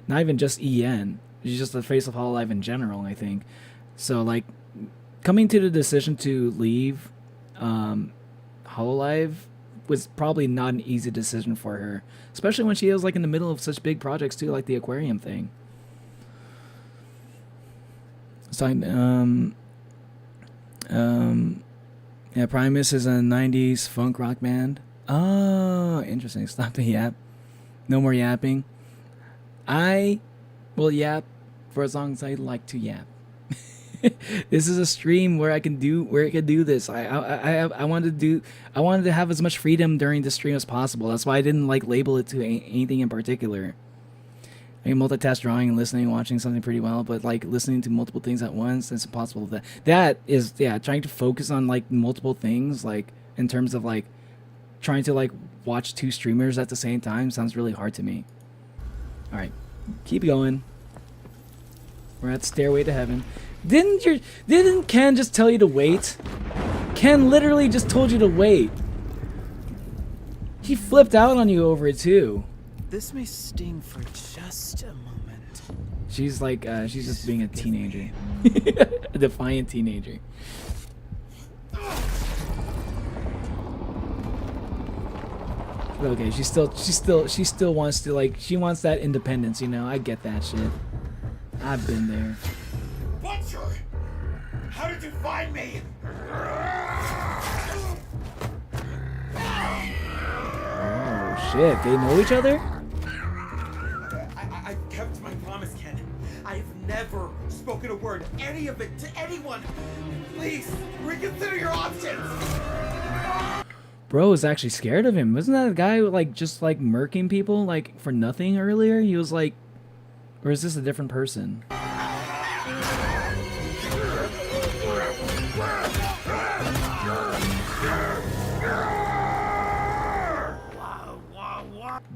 Not even just EN. She's just the face of Hololive in general, I think. So, like, coming to the decision to leave Hololive was probably not an easy decision for her. Especially when she was, like, in the middle of such big projects, too, like the aquarium thing. So, yeah, Primus is a 90s funk rock band. Oh, interesting. Stop the yap. No more yapping. I will yap for as long as I like to yap. This is a stream where I can do this. I wanted to have as much freedom during the stream as possible. That's why I didn't like label it to anything in particular. I can multitask drawing and listening and watching something pretty well, but like listening to multiple things at once, it's impossible. That is trying to focus on like multiple things, like in terms of like trying to like watch 2 streamers at the same time sounds really hard to me. All right, keep going. We're at Stairway to Heaven. Didn't Ken just tell you to wait? Ken literally just told you to wait. He flipped out on you over it too. This may sting for just a moment. She's like, she's just being a teenager, a defiant teenager. Okay, she still wants to like, she wants that independence, I get that shit. I've been there. Butcher! How did you find me? Oh shit, they know each other? I kept my promise, Ken. I've never spoken a word, any of it, to anyone. Please, reconsider your options. Bro was actually scared of him. Wasn't that a guy like just like murking people like for nothing earlier? He was like, or is this a different person?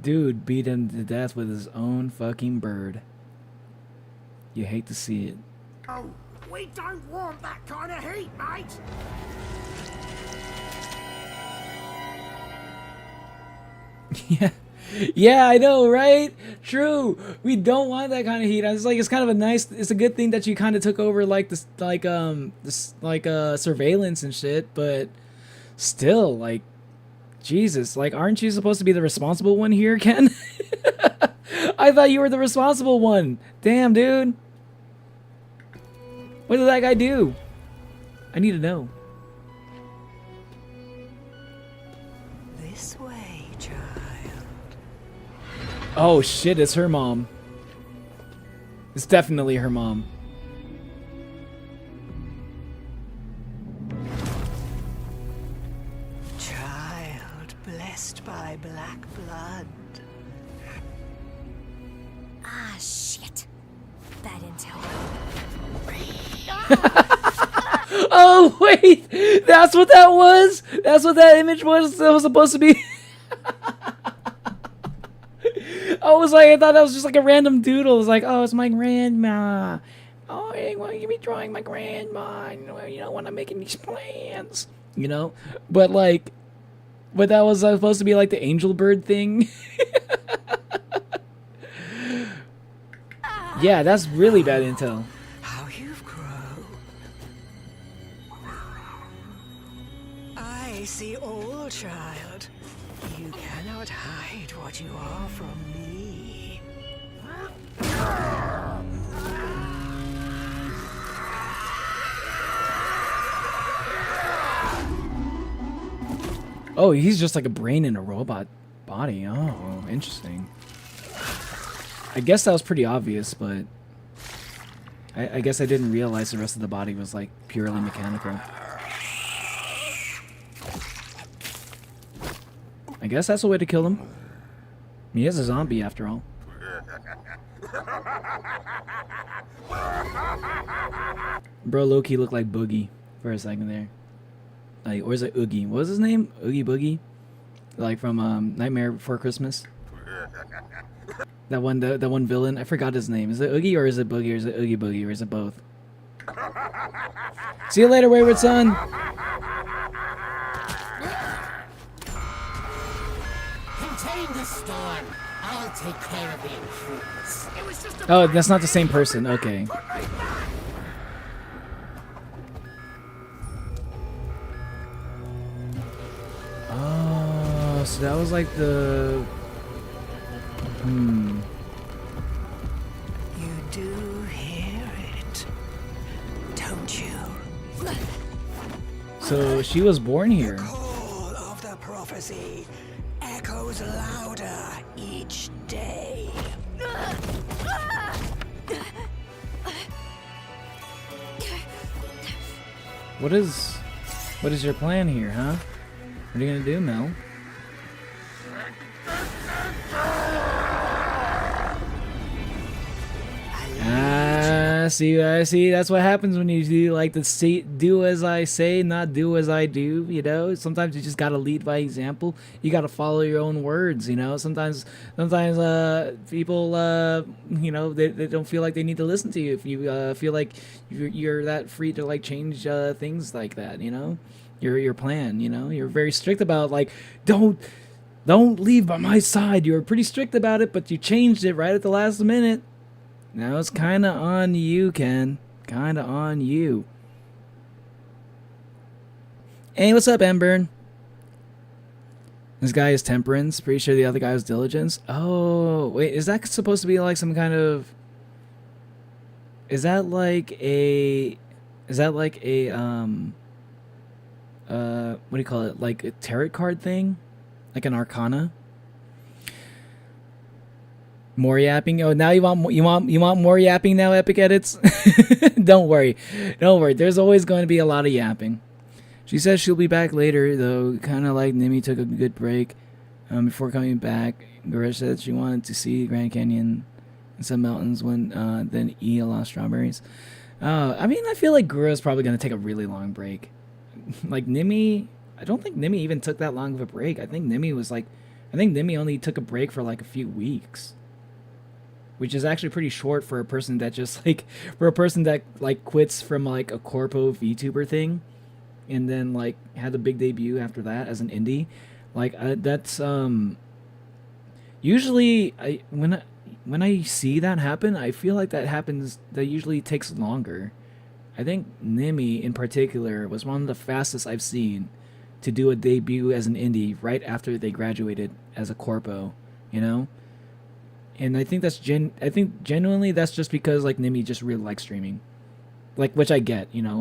Dude beat him to death with his own fucking bird. You hate to see it. Oh, we don't want that kind of heat, mate. Yeah, I know, right? True. We don't want that kind of heat. It's like, it's kind of a nice, it's a good thing that you kind of took over like this, surveillance and shit, but still, like, Jesus, like, aren't you supposed to be the responsible one here, Ken? I thought you were the responsible one. Damn, dude. What did that guy do? I need to know. This way, child. Oh shit, it's her mom. It's definitely her mom. Child, shit. Bad intel. Oh wait, that's what that was. That's what that image was. That was supposed to be. I thought that was just like a random doodle. It was like, oh, it's my grandma. Oh, hey, why you be drawing my grandma? You know, when I'm making these plans. You know, but that was supposed to be like the angel bird thing. Yeah, that's really bad intel. How you've grown. I see, old child. You cannot hide what you are from me. Oh, he's just like a brain in a robot body. Oh, interesting. I guess that was pretty obvious, but I guess I didn't realize the rest of the body was like purely mechanical. I guess that's a way to kill him. He is a zombie after all. Bro, low-key looked like Boogie for a second there. Like, or is it Oogie? What was his name? Oogie Boogie? Like from Nightmare Before Christmas? That one villain? I forgot his name. Is it Oogie or is it Boogie or is it Oogie Boogie or is it both? See you later, Wayward Son! Contain the storm. I'll take care of the intruders. Oh, that's not the same person. Okay. Oh, so that was like the... You do hear it, don't you? So she was born here. Call of the prophecy echoes louder each day. What is your plan here, huh? What are you gonna do, Mel? I see. That's what happens when you do like the do as I say, not do as I do. You know, sometimes you just gotta lead by example. You gotta follow your own words. You know, sometimes people, you know, they don't feel like they need to listen to you if you feel like you're that free to like change things like that. You know, your plan. You know, you're very strict about like don't leave by my side. You were pretty strict about it, but you changed it right at the last minute. Now it's kind of on you, Ken. Kind of on you. Hey, what's up, Embern? This guy is Temperance. Pretty sure the other guy was Diligence. Oh, wait. Is that supposed to be like some kind of... Is that like a... what do you call it? Like a tarot card thing? Like an arcana? More yapping? Oh, now you want more yapping now, Epic Edits? Don't worry. There's always going to be a lot of yapping. She says she'll be back later, though. Kind of like Nimi took a good break before coming back. Garish said she wanted to see Grand Canyon and some mountains when then eat a lot of strawberries. I mean, I feel like Gura's probably going to take a really long break. Like Nimi, I don't think Nimi even took that long of a break. I think Nimi only took a break for like a few weeks. Which is actually pretty short for a person that just like quits from like a corpo VTuber thing and then like had a big debut after that as an indie. Like that's usually when I see that happen, I feel like that usually takes longer. I think Nimi in particular was one of the fastest I've seen to do a debut as an indie right after they graduated as a corpo, you know? And I think genuinely that's just because like Nimi just really likes streaming, like, which I get, you know,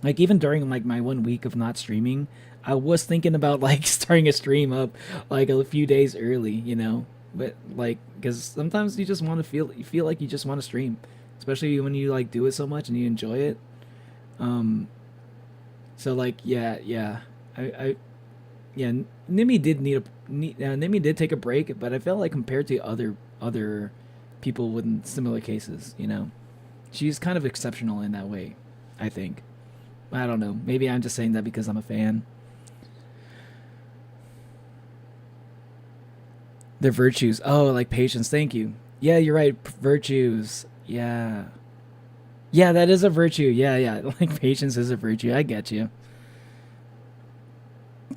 like even during like my 1 week of not streaming, I was thinking about like starting a stream up like a few days early, you know, but like because sometimes you just want to you feel like you just want to stream, especially when you like do it so much and you enjoy it. So like yeah, Nimi did Nimi did take a break, but I felt like compared to other people with similar cases, you know. She's kind of exceptional in that way, I think. I don't know. Maybe I'm just saying that because I'm a fan. Their virtues. Oh, like patience. Thank you. Yeah, you're right. Virtues. Yeah. Yeah, that is a virtue. Yeah. Like patience is a virtue. I get you.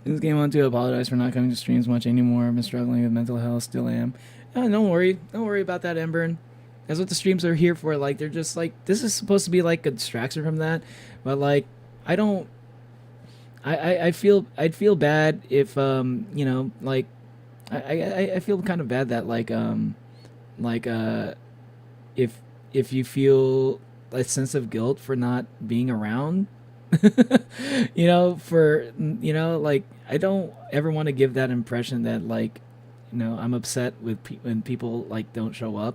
This game want to apologize for not coming to streams much anymore. I've been struggling with mental health. Still am. Don't worry. Don't worry about that, Embern. That's what the streams are here for. Like, they're just like, this is supposed to be like a distraction from that. But like, I don't, I'd feel bad if, you know, like, I feel kind of bad that if you feel a sense of guilt for not being around, you know, for, you know, like, I don't ever want to give that impression that, like, you know, I'm upset with when people like don't show up.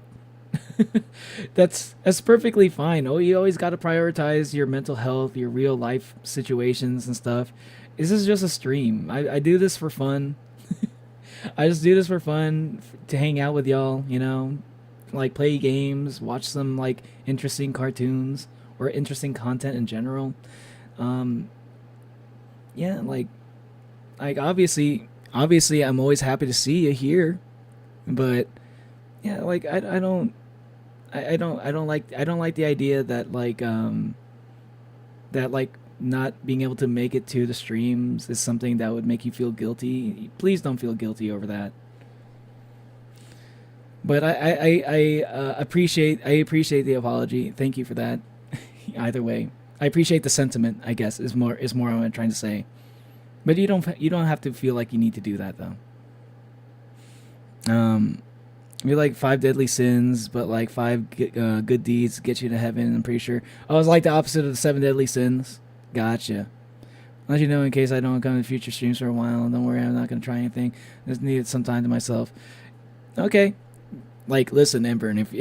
That's perfectly fine. Oh, you always got to prioritize your mental health, your real life situations and stuff. This is just a stream. I do this for fun. I just do this for fun, to hang out with y'all, you know, like play games, watch some like interesting cartoons or interesting content in general. Yeah, like obviously I'm always happy to see you here, but yeah, like I don't like the idea that like not being able to make it to the streams is something that would make you feel guilty. Please don't feel guilty over that. But I appreciate the apology. Thank you for that. Either way, I appreciate the sentiment, I guess, is more what I'm trying to say. But you don't have to feel like you need to do that though. You're like 5 deadly sins, but like 5 good deeds get you to heaven. I'm pretty sure. I was like the opposite of the 7 deadly sins. Gotcha. Let you know in case I don't come to future streams for a while. Don't worry, I'm not gonna try anything. Just needed some time to myself. Okay. Like, listen, Ember, and if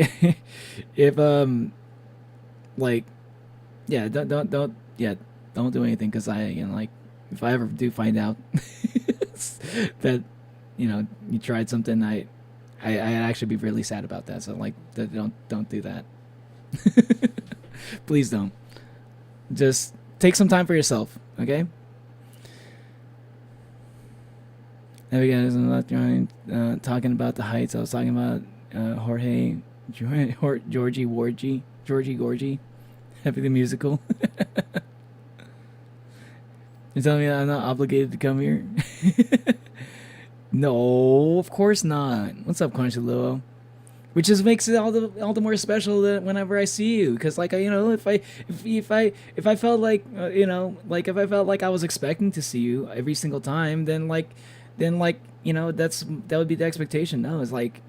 like, yeah, don't do anything, because I, you know, like, if I ever do find out that, you know, you tried something, I'd actually be really sad about that. So like, don't do that. Please don't. Just take some time for yourself, okay? There we go. I'm not talking about the heights. I was talking about Georgie Gorgie. Happy the musical. You're telling me I'm not obligated to come here? No, of course not. What's up, Conchalo? Which just makes it all the more special that whenever I see you, because like, you know, if I felt like you know, like if I felt like I was expecting to see you every single time, then like you know, that would be the expectation. No, it's like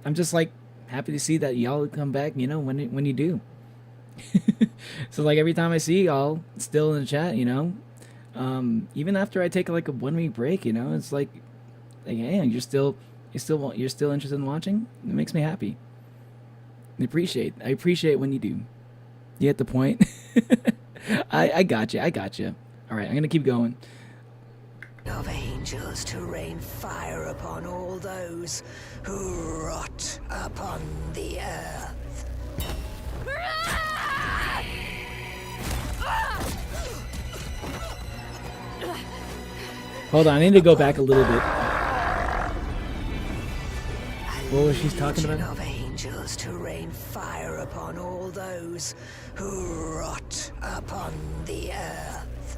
I'm just like happy to see that y'all come back, you know, when you do. So like every time I see y'all still in the chat, you know, even after I take like a 1 week break, you know, it's like hey, you're still interested in watching. It makes me happy. I appreciate when you do. You get the point? I got you. All right, I'm gonna keep going. Of angels to rain fire upon all those who rot upon the earth. Hold on, I need to go back a little bit. What was she talking about? Of angels to rain fire upon all those who rot upon the earth.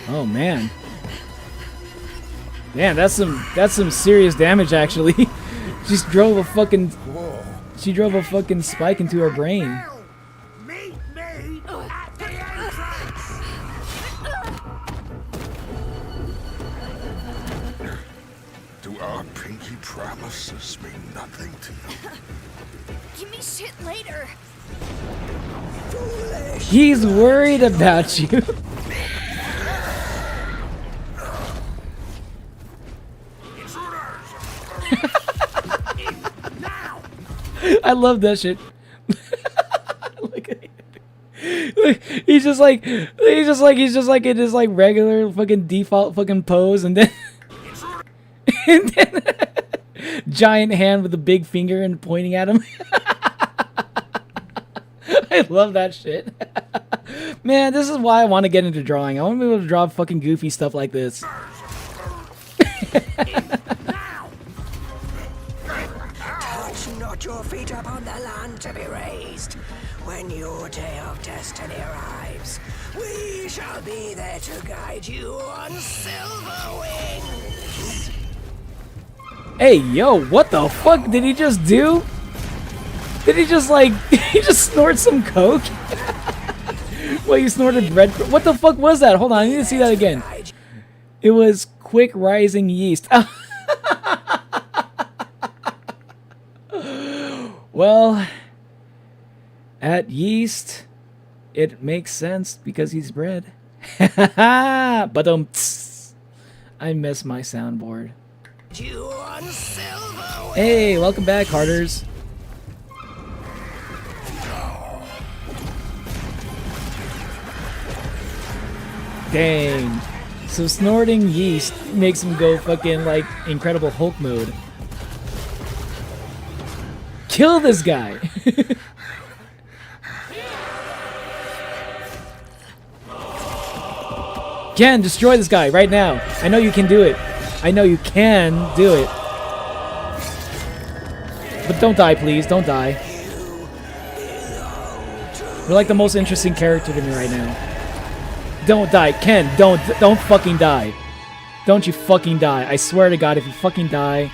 Oh man. Man, that's some serious damage actually. She drove a fucking spike into her brain. Meet me at the entrance! Do our pinky promises mean nothing to you? Give me shit later. He's worried about you. I love that shit. Look, he's just like in his like regular fucking default fucking pose, and then and then giant hand with a big finger and pointing at him. I love that shit. Man, this is why I want to get into drawing. I want to be able to draw fucking goofy stuff like this. Touch not your feet upon the land to be raised. When your day of destiny arrives, we shall be there to guide you on silver wings. Hey, yo, what the fuck did he just do? Did he just like, he just snort some coke? Well, you snorted bread. What the fuck was that? Hold on, I need to see that again. It was quick rising yeast. Well, at yeast, it makes sense because he's bread. But I miss my soundboard. Hey, welcome back, Carters. Dang. So snorting yeast makes him go fucking like Incredible Hulk mode. Kill this guy. Ken, destroy this guy right now. I know you can do it. I know you can do it. But don't die, please. Don't die. You're like the most interesting character to me right now. Don't die. Ken, don't fucking die. Don't you fucking die. I swear to God, if you fucking die.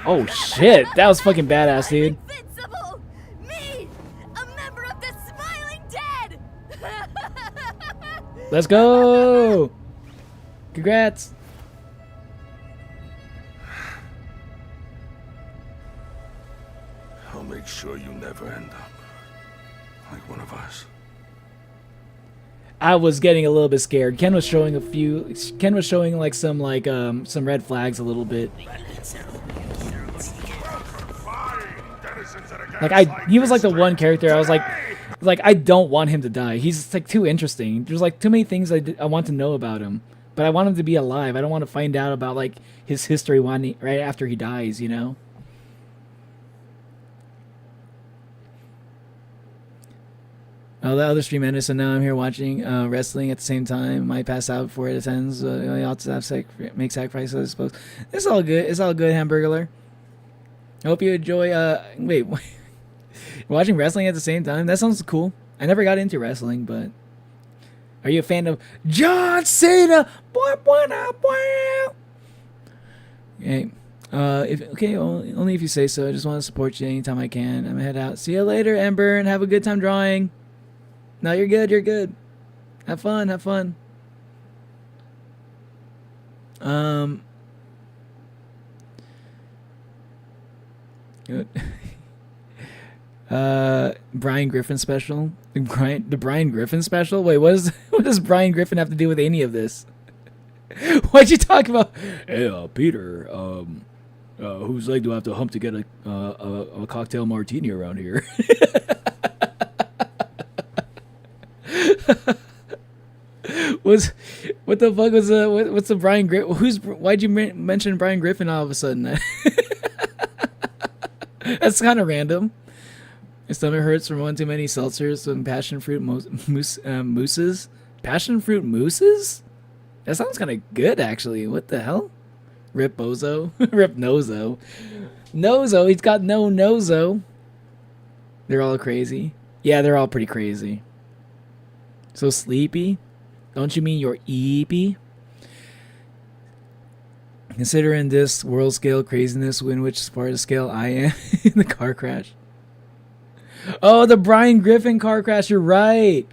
Oh shit, that was fucking badass, dude. Invincible! Me! A member of the Smiling Dead! Let's go! Congrats! I'll make sure you never end up like one of us. I was getting a little bit scared. Ken was showing like some red flags a little bit. Like he was like the one character I was like I don't want him to die. He's like too interesting. There's like too many things I want to know about him, but I want him to be alive. I don't want to find out about like his history right after he dies, you know? Oh, the other stream ended, so now I'm here watching wrestling at the same time. Might pass out before it ends. I also have make sacrifices, I suppose. It's all good. It's all good, Hamburglar. I hope you enjoy. Wait. Watching wrestling at the same time? That sounds cool. I never got into wrestling, but... Are you a fan of John Cena? Okay. Only if you say so. I just want to support you anytime I can. I'm gonna head out. See you later, Ember, and have a good time drawing. No, you're good. You're good. Have fun. Have fun. Good. Brian Griffin special. The Brian Griffin special. Wait, what does Brian Griffin have to do with any of this? What'd you talk about? Hey, Peter. Whose leg do I have to hump to get a cocktail martini around here? What the fuck was what's the Brian Griffin? Why'd you mention Brian Griffin all of a sudden? That's kind of random. My stomach hurts from one too many seltzers and passion fruit mousses. Passion fruit mousses? That sounds kind of good, actually. What the hell? Rip Bozo. Rip Nozo. Nozo. He's got no Nozo. They're all crazy. Yeah, they're all pretty crazy. So sleepy? Don't you mean you're eepy? Considering this world scale craziness, in which part of the scale I am in the car crash. Oh, the Brian Griffin car crash. You're right.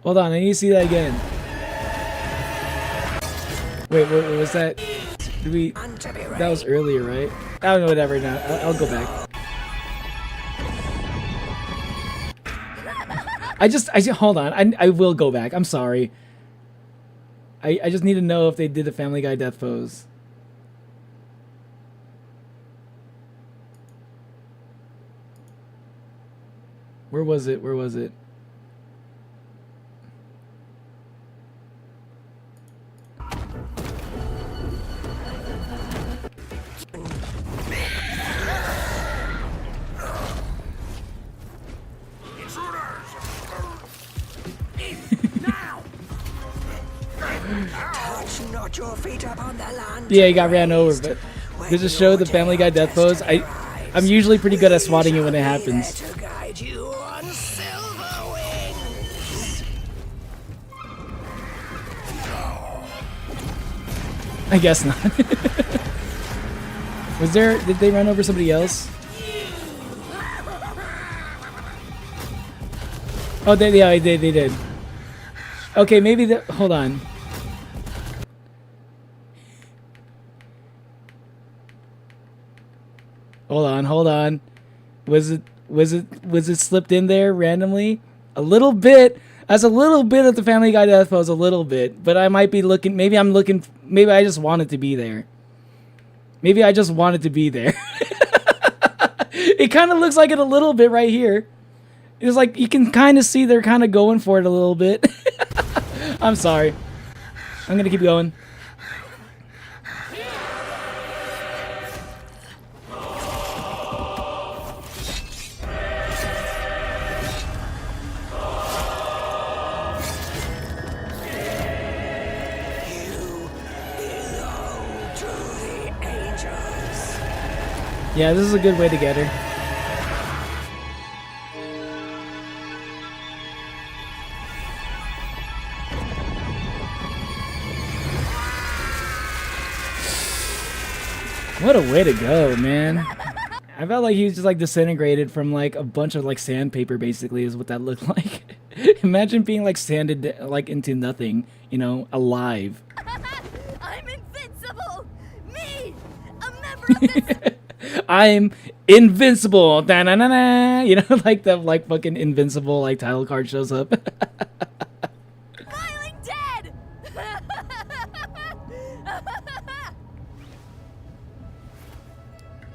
Hold on, I need to see that again. Wait, what was that? That was earlier, right? I don't know, whatever. Now I'll go back. I just hold on. I will go back. I'm sorry. I just need to know if they did the Family Guy death pose. Where was it? Where was it? Touch not your feet upon the land. Yeah, he got ran over, but does it show the Family Guy death pose? I'm usually pretty good at swatting it when it happens. To guide you on silver wings. I guess not. Was there? Did they run over somebody else? Oh, yeah, they did. Okay, maybe the. Hold on. Hold on. Was it slipped in there randomly? A little bit. That's a little bit of the Family Guy death pose, a little bit. But I might be looking. Maybe I'm looking. Maybe I just want it to be there. Maybe I just want it to be there. It kind of looks like it a little bit right here. It's like you can kind of see they're kind of going for it a little bit. I'm sorry. I'm gonna keep going. Yeah, this is a good way to get her. What a way to go, man. I felt like he was just like disintegrated from like a bunch of like sandpaper, basically, is what that looked like. Imagine being like sanded like into nothing, you know, alive. I'm invincible! Me! A member of this... I'm invincible. Da-na-na-na. You know, like the like fucking invincible like title card shows up. Smiling dead!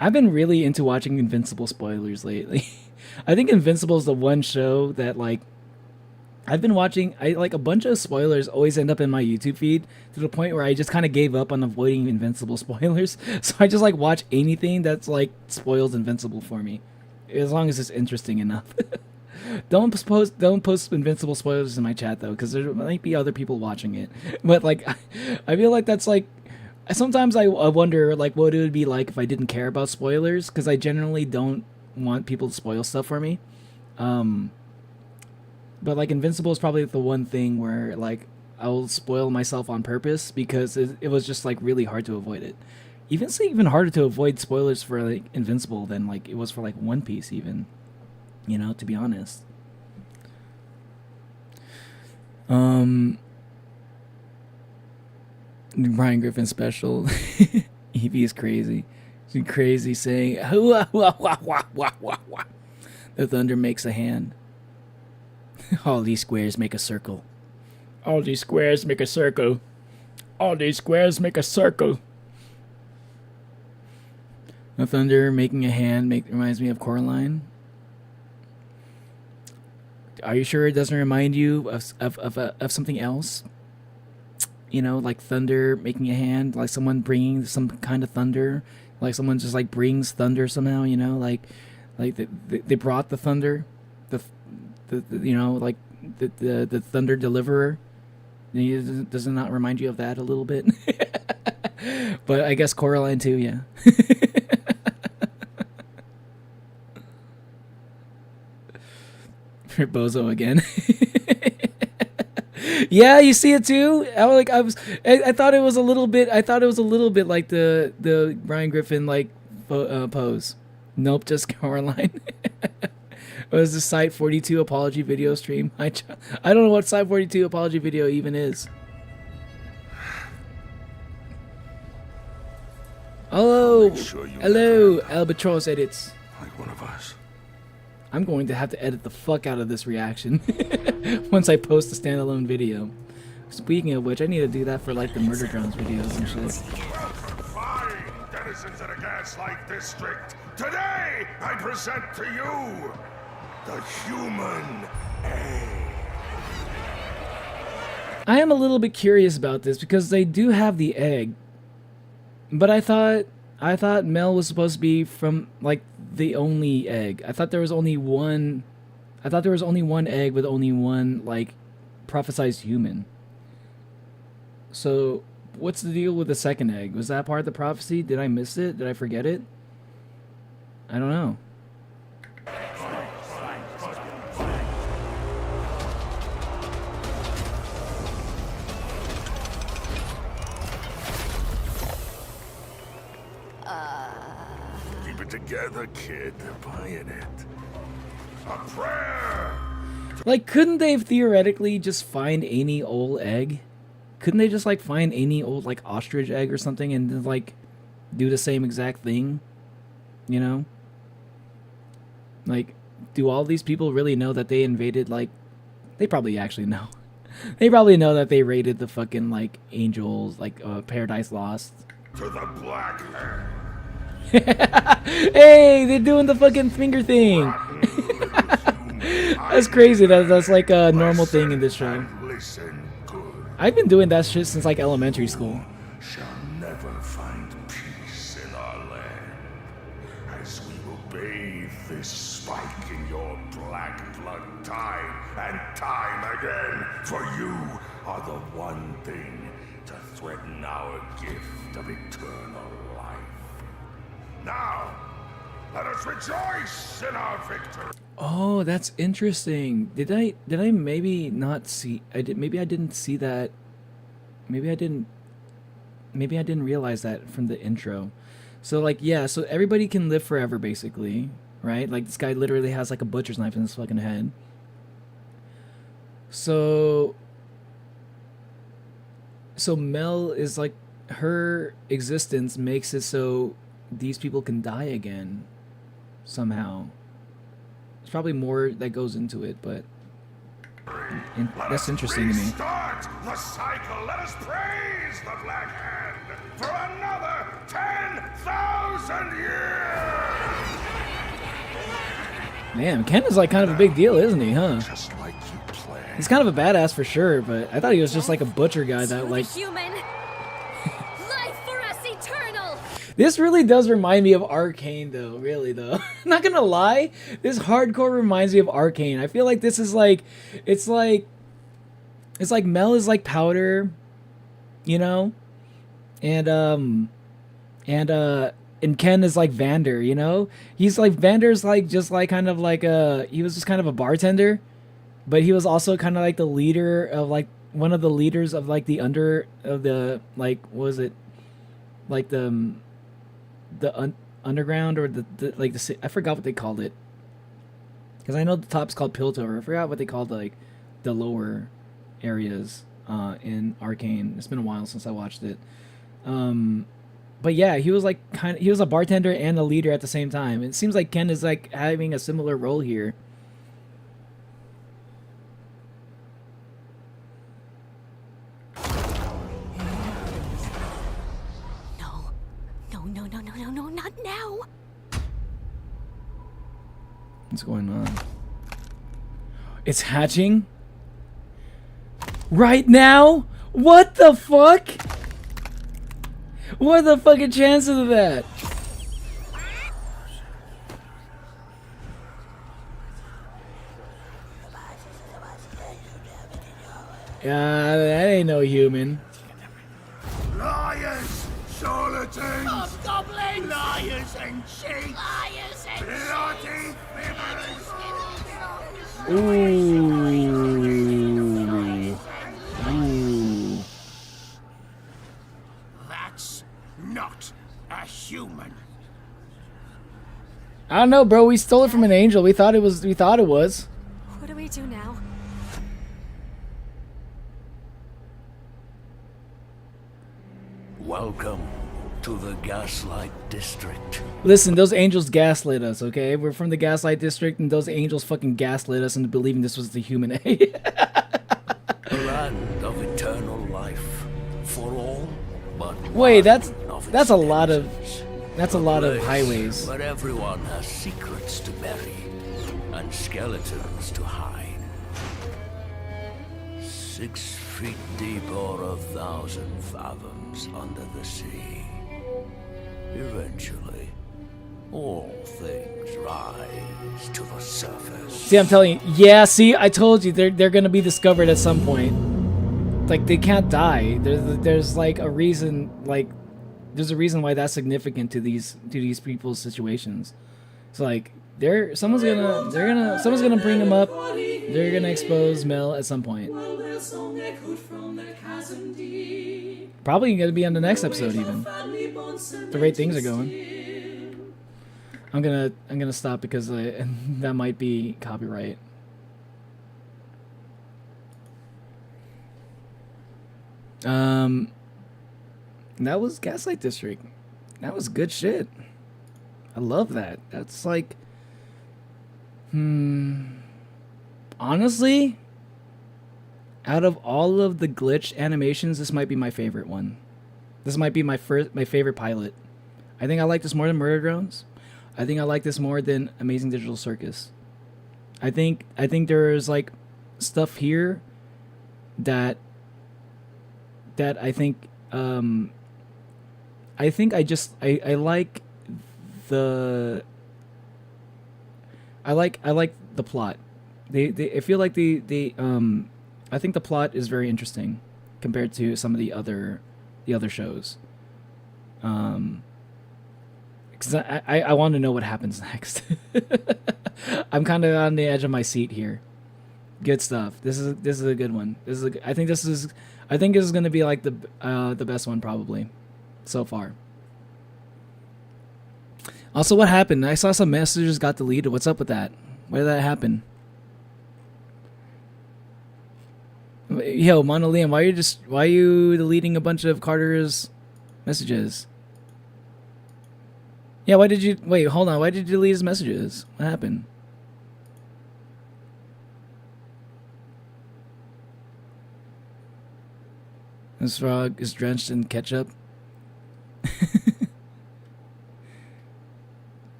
I've been really into watching Invincible spoilers lately. I think Invincible is the one show that like I've been watching. I like a bunch of spoilers always end up in my YouTube feed to the point where I just kind of gave up on avoiding Invincible spoilers. So I just like watch anything that's like spoils Invincible for me, as long as it's interesting enough. Don't post Invincible spoilers in my chat though, because there might be other people watching it. But like, I feel like that's like. Sometimes I wonder like what it would be like if I didn't care about spoilers, because I generally don't want people to spoil stuff for me. But like Invincible is probably the one thing where like I'll spoil myself on purpose because it was just like really hard to avoid it. It's even harder to avoid spoilers for like Invincible than like it was for like One Piece even. You know, to be honest. Brian Griffin special. Evie is crazy. She's crazy saying, the thunder makes a hand. All these squares make a circle. All these squares make a circle. All these squares make a circle. The thunder making a hand reminds me of Coraline. Are you sure it doesn't remind you of something else? You know, like thunder making a hand, like someone bringing some kind of thunder, like someone just like brings thunder somehow. You know, like they brought the thunder, the you know, like the thunder deliverer. Does it not remind you of that a little bit? But I guess Coraline too, yeah. Bozo again. Yeah, you see it too. I thought it was a little bit. I thought it was a little bit like the Brian Griffin like pose. Nope, just Caroline. It was the Site 42 apology video stream. I don't know what Site 42 apology video even is. Hello, hello, Albatross edits. Like one of us. I'm going to have to edit the fuck out of this reaction once I post the standalone video. Speaking of which, I need to do that for like the Murder Drones videos and shit. Fine, denizens of the Gaslight District. Today, I present to you The human egg. I am a little bit curious about this because they do have the egg, but I thought Mel was supposed to be from like the only egg. I thought there was only one. I thought there was only one egg with only one like prophesized human. So what's the deal with the second egg? Was that part of the prophecy? Did I miss it? Did I forget it? I don't know. Keep it together, kid. They're buying it. A prayer. Like, couldn't they theoretically just find any old egg? Couldn't they just like find any old like ostrich egg or something and then, like do the same exact thing? You know? Like, do all these people really know that they invaded, like, they probably actually know. They probably know that they raided the fucking, like, angels, like, Paradise Lost. To the black hand. Hey, they're doing the fucking finger thing. That's crazy. That's like a normal thing in this show. Listen good. I've been doing that shit since, like, elementary school. Shall never find peace in our land. As we will bathe this spike in your black blood time and time again. For you are the one thing to threaten our gift of eternal life. Now, let us rejoice in our victory. Oh, that's interesting. Did I maybe not see? Maybe I didn't see that. Maybe I didn't realize that from the intro. So like, yeah, so everybody can live forever basically, right? Like this guy literally has like a butcher's knife in his fucking head. So Mel is like, her existence makes it so these people can die again somehow. There's probably more that goes into it, but that's interesting to me. Start the cycle. Let us praise the Black Hand for another 10,000 years. Damn, Ken is like kind of a big deal, isn't he, huh? Just like you planned. He's kind of a badass for sure, but I thought he was just like a butcher guy that like... Human. Life for us eternal. This really does remind me of Arcane though, really though. Not gonna lie, this hardcore reminds me of Arcane. I feel like this is like, it's like Mel is like Powder, you know? And Ken is like Vander, you know? He's like, Vander's like, just like kind of like he was just kind of a bartender, but he was also kind of like the leader of like, one of the leaders of like the like, what was it? Like the underground or the like the, I forgot what they called it. Because I know the top's called Piltover. I forgot what they called like the lower areas in Arcane. It's been a while since I watched it. But yeah, he was like he was a bartender and a leader at the same time. It seems like Ken is like having a similar role here. No, not now. What's going on? It's hatching? Right now? What the fuck? What are the fucking chances of that? That ain't no human. Liars, charlatans, Hobgoblins! liars and cheats, Liars and bloody fibbers. Ooh. Ooh. That's not a human. I don't know, bro. We stole it from an angel. We thought it was. What do we do now? Welcome to the Gaslight District. Listen, those angels gaslit us, okay? We're from the Gaslight District, and those angels fucking gaslit us into believing this was the human egg. The land of eternal life for all but Wait, one that's of a its lot of denizens. that's a A lot of place highways. But everyone has secrets to bury. and skeletons to hide. 6 feet deep or 1,000 fathoms under the sea. Eventually, all things rise to the surface. See, I'm telling you. Yeah, see, I told you they're gonna be discovered at some point. Like, they can't die. There's like a reason. Like, there's a reason why that's significant to these people's situations. It's like someone's gonna bring them up. They're gonna expose Mel at some point. Probably gonna be on the next episode even. The rate things are going. I'm gonna stop because that might be copyright. That was Gaslight District. That was good shit. I love that. That's like, honestly, out of all of the glitch animations, this might be my favorite one. This might be my favorite pilot. I think I like this more than Murder Drones. I think I like this more than Amazing Digital Circus. I think there's like stuff here that I think I like the plot. I feel like I think the plot is very interesting compared to some of the other shows. Because I want to know what happens next. I'm kind of on the edge of my seat here. Good stuff. This is a good one. I think this is going to be like the best one probably so far. Also, what happened? I saw some messages got deleted. What's up with that? Why did that happen? Yo, Monoliam, why are you deleting a bunch of Carter's messages? Yeah, why did you wait? Hold on. Why did you delete his messages? What happened? This frog is drenched in ketchup.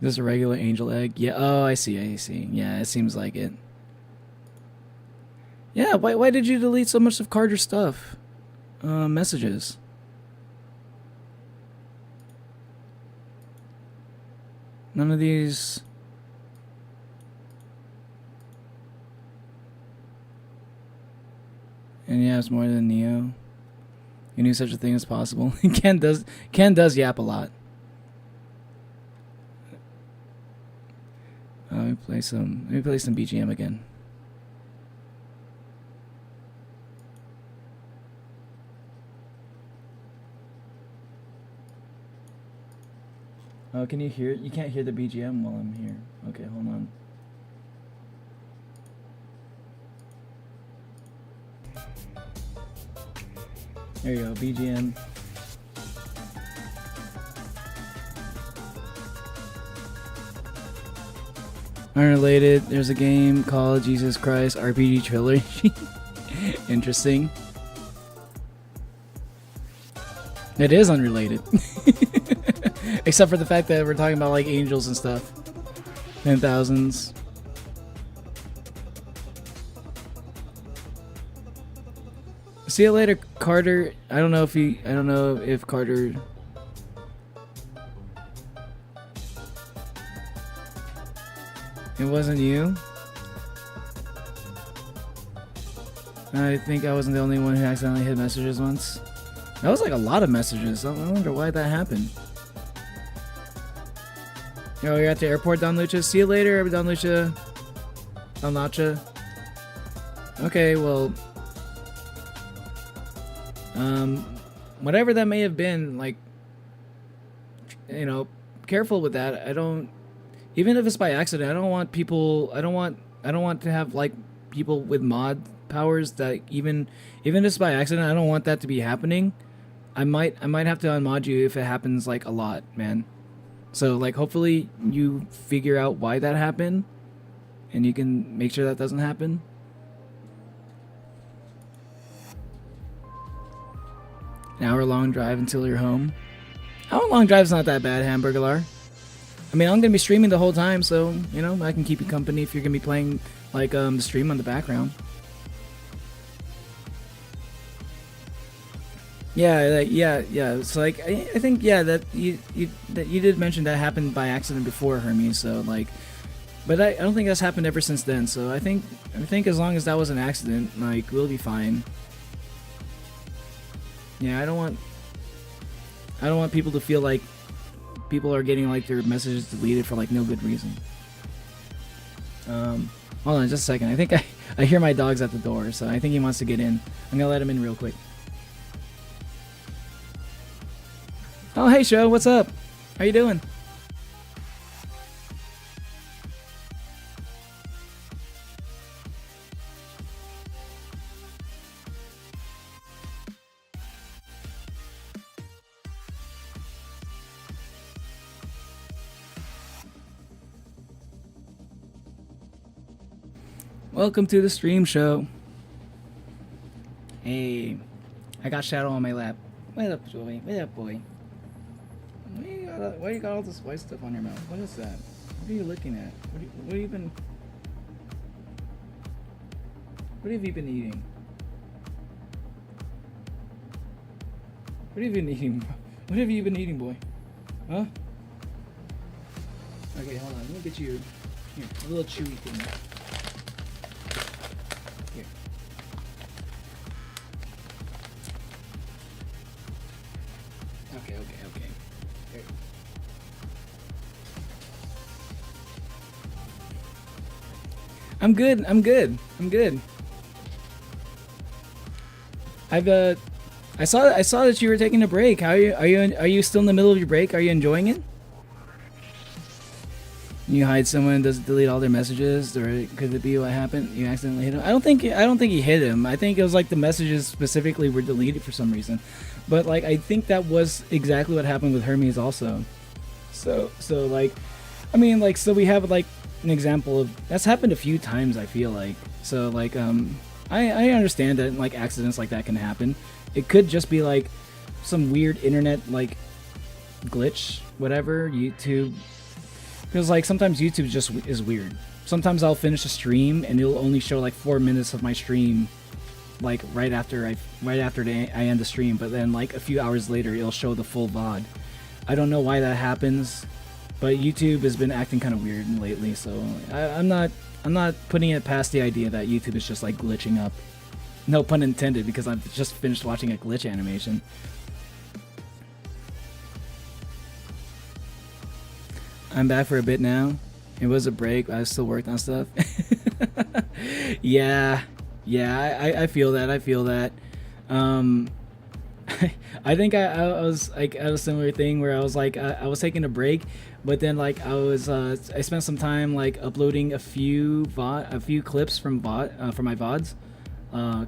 This is a regular angel egg. Yeah. Oh, I see. Yeah, it seems like it. Yeah. Why did you delete so much of Carter's stuff? Messages. None of these. And yeah, it's more than Neo. You knew such a thing as possible. Ken does yap a lot. Let me play some BGM again. Oh, can you hear it? You can't hear the BGM while I'm here. Okay, hold on. There you go, BGM. Unrelated, there's a game called Jesus Christ RPG Trilogy. Interesting. It is unrelated. Except for the fact that we're talking about like angels and stuff. 10,000s. See you later, Carter. I don't know if Carter. It wasn't you? I think I wasn't the only one who accidentally hit messages once. That was like a lot of messages. I wonder why that happened. Yo, you're at the airport, Don Lucha. See you later, Don Lucha. Don Lucha. Okay, well. Whatever that may have been, like, you know, careful with that. I don't. Even if it's by accident, I don't want to have like people with mod powers that even if it's by accident, I don't want that to be happening. I might have to unmod you if it happens like a lot, man. So like hopefully you figure out why that happened and you can make sure that doesn't happen. An hour-long drive until you're home. Hour-long drive's not that bad, Hamburglar. I mean, I'm gonna be streaming the whole time, so you know I can keep you company if you're gonna be playing like the stream on the background. Yeah, yeah. It's like I think that you did mention that happened by accident before, Hermes. So like, but I don't think that's happened ever since then. So I think as long as that was an accident, like we'll be fine. Yeah, I don't want people to feel like people are getting like their messages deleted for like no good reason. Hold on just a second. I think I hear my dog's at the door, so I think he wants to get in. I'm gonna let him in real quick. Oh, hey, Sho, what's up? How you doing? Welcome to the stream, Sho. Hey, I got Shadow on my lap. What up, Joey? What up, boy? Why you got all this white stuff on your mouth? What is that? What are you looking at? What have you been eating? What have you been eating? What have you been eating, boy? Huh? Okay, hold on. Let me get you here, a little chewy thing. Here. Okay. Here. I'm good. I saw that you were taking a break. Are you still in the middle of your break? Are you enjoying it? You hide someone, does it delete all their messages, or could it be what happened? You accidentally hit him? I don't think he hit him. I think it was like the messages specifically were deleted for some reason. But like I think that was exactly what happened with Hermes also. So like, I mean like, so we have like an example of that's happened a few times, I feel like. So like I understand that like accidents like that can happen. It could just be like some weird internet like glitch, whatever, YouTube. Because like sometimes YouTube just is weird. Sometimes I'll finish a stream and it'll only show like 4 minutes of my stream, like right after I end the stream. But then like a few hours later, it'll show the full VOD. I don't know why that happens, but YouTube has been acting kind of weird lately. So I'm not putting it past the idea that YouTube is just like glitching up. No pun intended, because I've just finished watching a glitch animation. I'm back for a bit now. It was a break. I still worked on stuff. yeah, I feel that. I think I was like at a similar thing where I was like I was taking a break, but then like I spent some time like uploading a few clips from my VODs,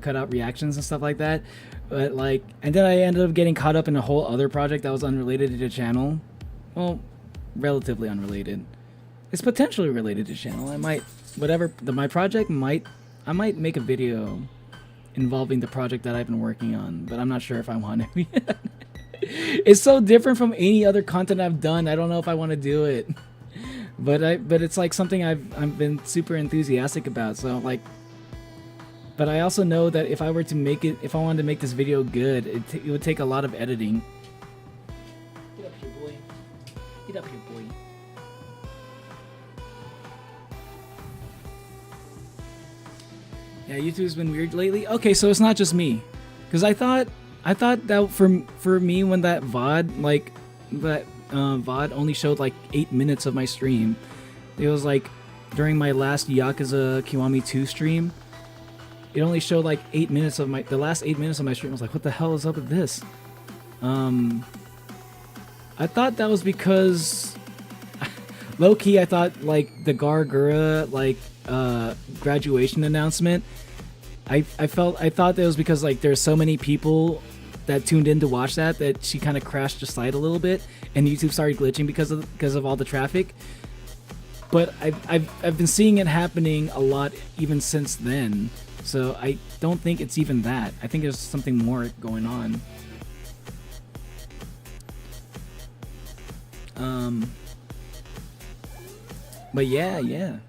cut out reactions and stuff like that. But like, and then I ended up getting caught up in a whole other project that was unrelated to the channel. Well, relatively unrelated. It's potentially related to channel. I might make a video involving the project that I've been working on, but I'm not sure if I want to yet. It's so different from any other content I've done. I don't know if I want to do it. But it's like something I've been super enthusiastic about. So like, but I also know that if I wanted to make this video good, it would take a lot of editing. Get up here, boy. Get up here, boy. Yeah, YouTube's been weird lately. Okay, so it's not just me, because I thought that for me when that VOD VOD only showed like 8 minutes of my stream. It was like during my last Yakuza Kiwami 2 stream. It only showed like the last 8 minutes of my stream. I was like, what the hell is up with this? I thought that was because low-key I thought like the Gargura graduation announcement, I thought that was because like there's so many people that tuned in to watch that she kind of crashed the site a little bit and YouTube started glitching because of all the traffic. But I've been seeing it happening a lot even since then, so I don't think it's even that. I think there's something more going on. But yeah. Did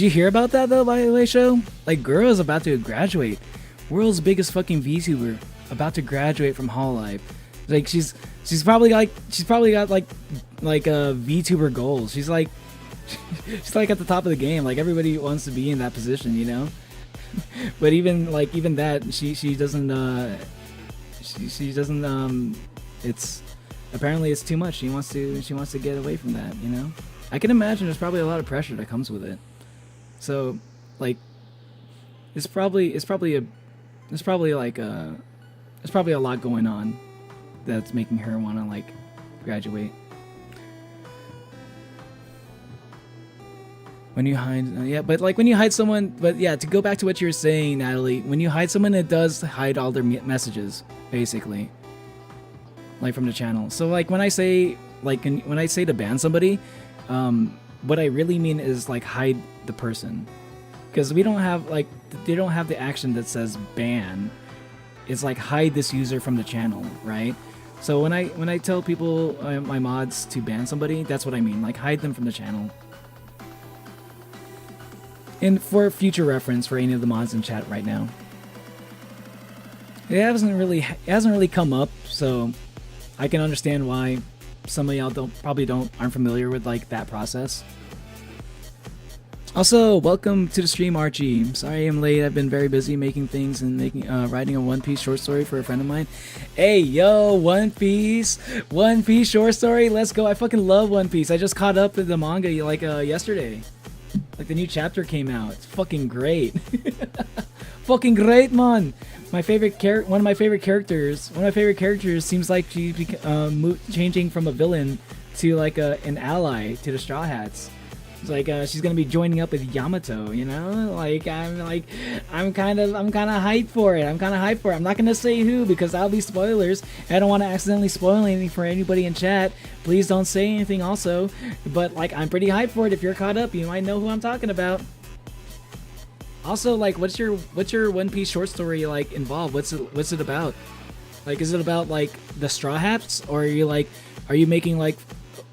you hear about that though, by the way, show? Like, girl is about to graduate. World's biggest fucking VTuber about to graduate from Hololive. Like, she's probably got like VTuber goals. She's like at the top of the game. Like, everybody wants to be in that position, you know? But even that, she doesn't it's apparently it's too much. She wants to get away from that, you know? I can imagine there's probably a lot of pressure that comes with it. So, like, there's probably a lot going on that's making her want to, like, graduate. When you hide, when you hide someone, to go back to what you were saying, Natalie, when you hide someone, it does hide all their messages, basically, like, from the channel. So, like, when I say to ban somebody, what I really mean is, like, hide the person, because we don't have, like, they don't have the action that says ban. It's like, hide this user from the channel, right? So when I tell people, my mods, to ban somebody, that's what I mean, like, hide them from the channel. And for future reference for any of the mods in chat right now, it hasn't really come up, so I can understand why some of y'all aren't familiar with, like, that process. Also, welcome to the stream, Archie. I'm sorry I'm late. I've been very busy making things and writing a One Piece short story for a friend of mine. Hey, yo, One Piece short story. Let's go. I fucking love One Piece. I just caught up with the manga like yesterday. Like, the new chapter came out. It's fucking great. Fucking great, man. One of my favorite characters seems like she's changing from a villain to, like, an ally to the Straw Hats. It's like, she's gonna be joining up with Yamato, you know? Like, I'm kind of hyped for it. I'm not gonna say who, because that'll be spoilers. I don't want to accidentally spoil anything for anybody in chat. Please don't say anything also. But, like, I'm pretty hyped for it. If you're caught up, you might know who I'm talking about. Also, like, what's your One Piece short story, like, involved? What's it about? Like, is it about, like, the Straw Hats, or are you making, like,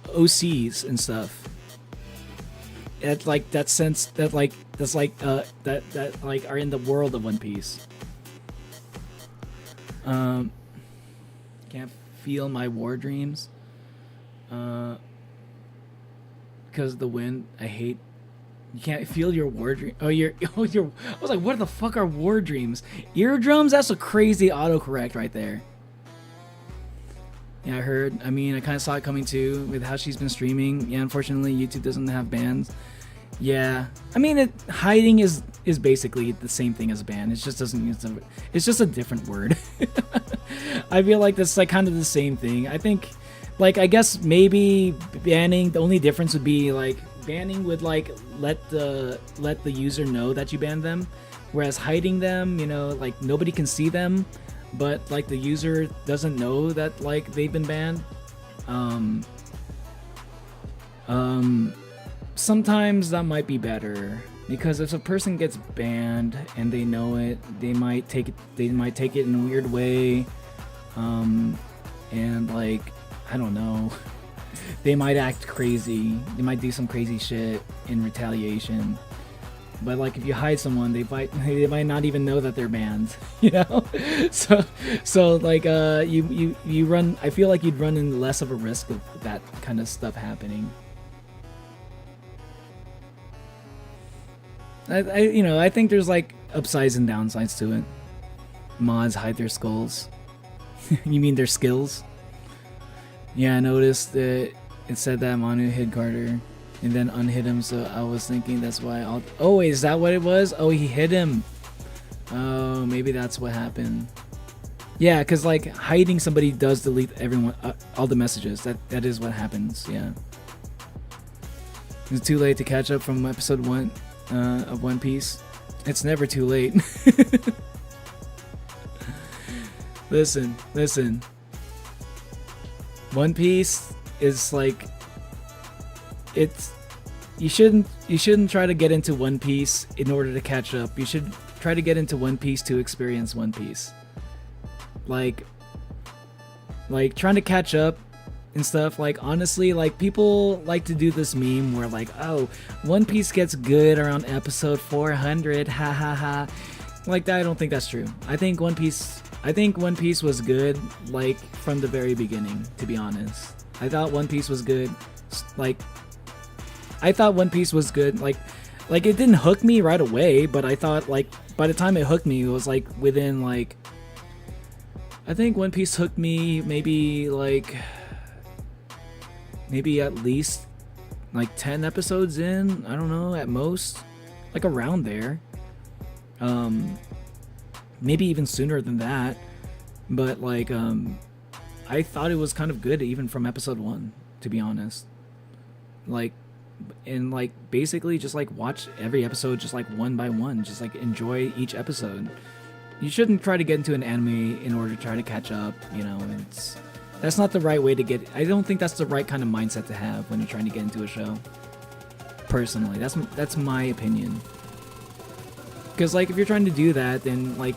OCs and stuff? At, like, that are in the world of One Piece. Can't feel my war dreams. Because of the wind, I hate. You can't feel your war dream. I was like, what the fuck are war dreams? Eardrums? That's a crazy autocorrect right there. Yeah, I heard. I mean, I kind of saw it coming too with how she's been streaming. Yeah, unfortunately, YouTube doesn't have bans. Yeah, I mean, hiding is basically the same thing as a ban. It just doesn't. It's just a different word. I feel like that's, like, kind of the same thing. I think, like, I guess maybe banning. The only difference would be, like, banning would, like, let the user know that you banned them, whereas hiding them, you know, like, nobody can see them, but, like, the user doesn't know that, like, they've been banned. Sometimes that might be better, because if a person gets banned and they know it, they might take it in a weird way, and, like, I don't know, they might act crazy, they might do some crazy shit in retaliation. But, like, if you hide someone, they might not even know that they're banned, you know. So like, you run. I feel like you'd run in less of a risk of that kind of stuff happening. I think there's, like, upsides and downsides to it. Mods hide their skulls. You mean their skills? Yeah, I noticed that it said that Manu hit Carter and then unhit him, so I was thinking that's why oh, wait, is that what it was? Oh, he hit him. Oh, maybe that's what happened. Yeah, because, like, hiding somebody does delete everyone, all the messages. That is what happens, yeah. It's too late to catch up from episode 1 of One Piece. It's never too late. Listen. One Piece is, like, you shouldn't try to get into One Piece in order to catch up. You should try to get into One Piece to experience One Piece. Like trying to catch up and stuff, like honestly, like people like to do this meme where like, oh, One Piece gets good around episode 400, ha ha ha. Like that, I don't think that's true. I think One Piece was good like from the very beginning, to be honest. I thought One Piece was good. Like it didn't hook me right away, but I thought like by the time it hooked me, it was like within like, I think One Piece hooked me maybe at least like 10 episodes in, I don't know, at most, like around there. Maybe even sooner than that, but like I thought it was kind of good even from episode 1, to be honest. Like, and like basically just like watch every episode just like one by one, just like enjoy each episode. You shouldn't try to get into an anime in order to try to catch up, you know. That's not the right way to get. I don't think that's the right kind of mindset to have when you're trying to get into a show. Personally, that's my opinion. Because like if you're trying to do that, then like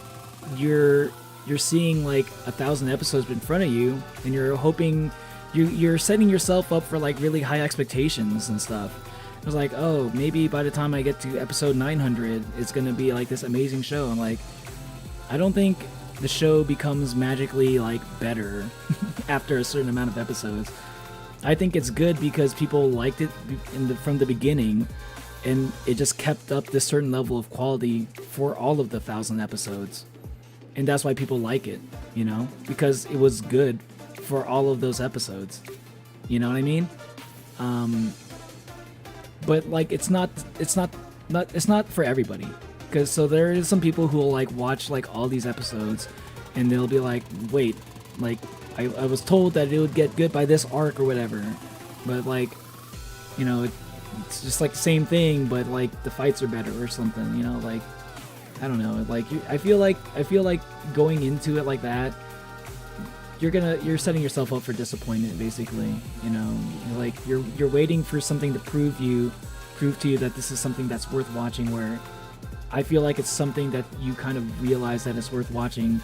you're seeing like 1,000 episodes in front of you, and you're hoping you're setting yourself up for like really high expectations and stuff. It was like, oh, maybe by the time I get to episode 900, it's gonna be like this amazing show. And like, I don't think the show becomes magically like better after a certain amount of episodes. I think it's good because people liked it from the beginning, and it just kept up this certain level of quality for all of the 1,000 episodes. And that's why people like it, you know, because it was good for all of those episodes. You know what I mean? But like it's not for everybody. Because so there is some people who will like watch like all these episodes, and they'll be like, wait, like I was told that it would get good by this arc or whatever, but like, you know, it's just like the same thing, but like the fights are better or something, you know, like I don't know, like I feel like going into it like that, you're setting yourself up for disappointment, basically, you know. Like you're waiting for something to prove to you that this is something that's worth watching, where I feel like it's something that you kind of realize that it's worth watching,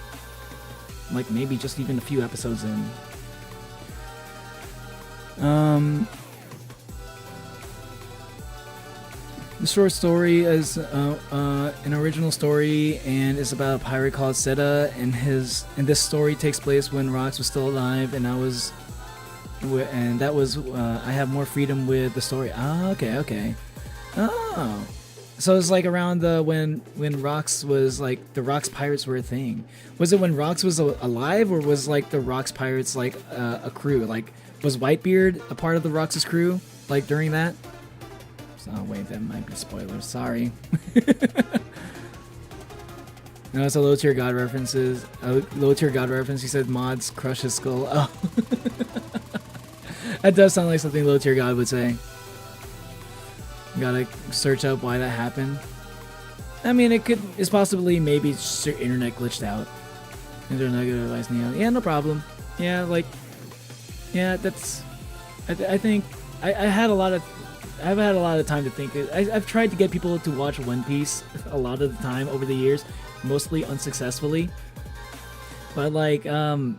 like maybe just even a few episodes in. The short story is an original story and is about a pirate called Seta, and this story takes place when Rox was still alive, and I have more freedom with the story. Okay. Oh. So it's like around when Rox was like, the Rox pirates were a thing. Was it when Rox was alive, or was like the Rox pirates like a crew? Like, was Whitebeard a part of the Rox's crew like during that? Oh wait, that might be spoilers. Sorry. No, it's a low tier god references. Low tier god reference. He said mods crush his skull. Oh, that does sound like something low tier god would say. Gotta search up why that happened. I mean, it's possibly maybe just your internet glitched out. Is there negative advice, Neo? Yeah, no problem. Yeah, like, yeah, that's. I think I've had a lot of time to think. I've tried to get people to watch One Piece a lot of the time over the years, mostly unsuccessfully. But like, I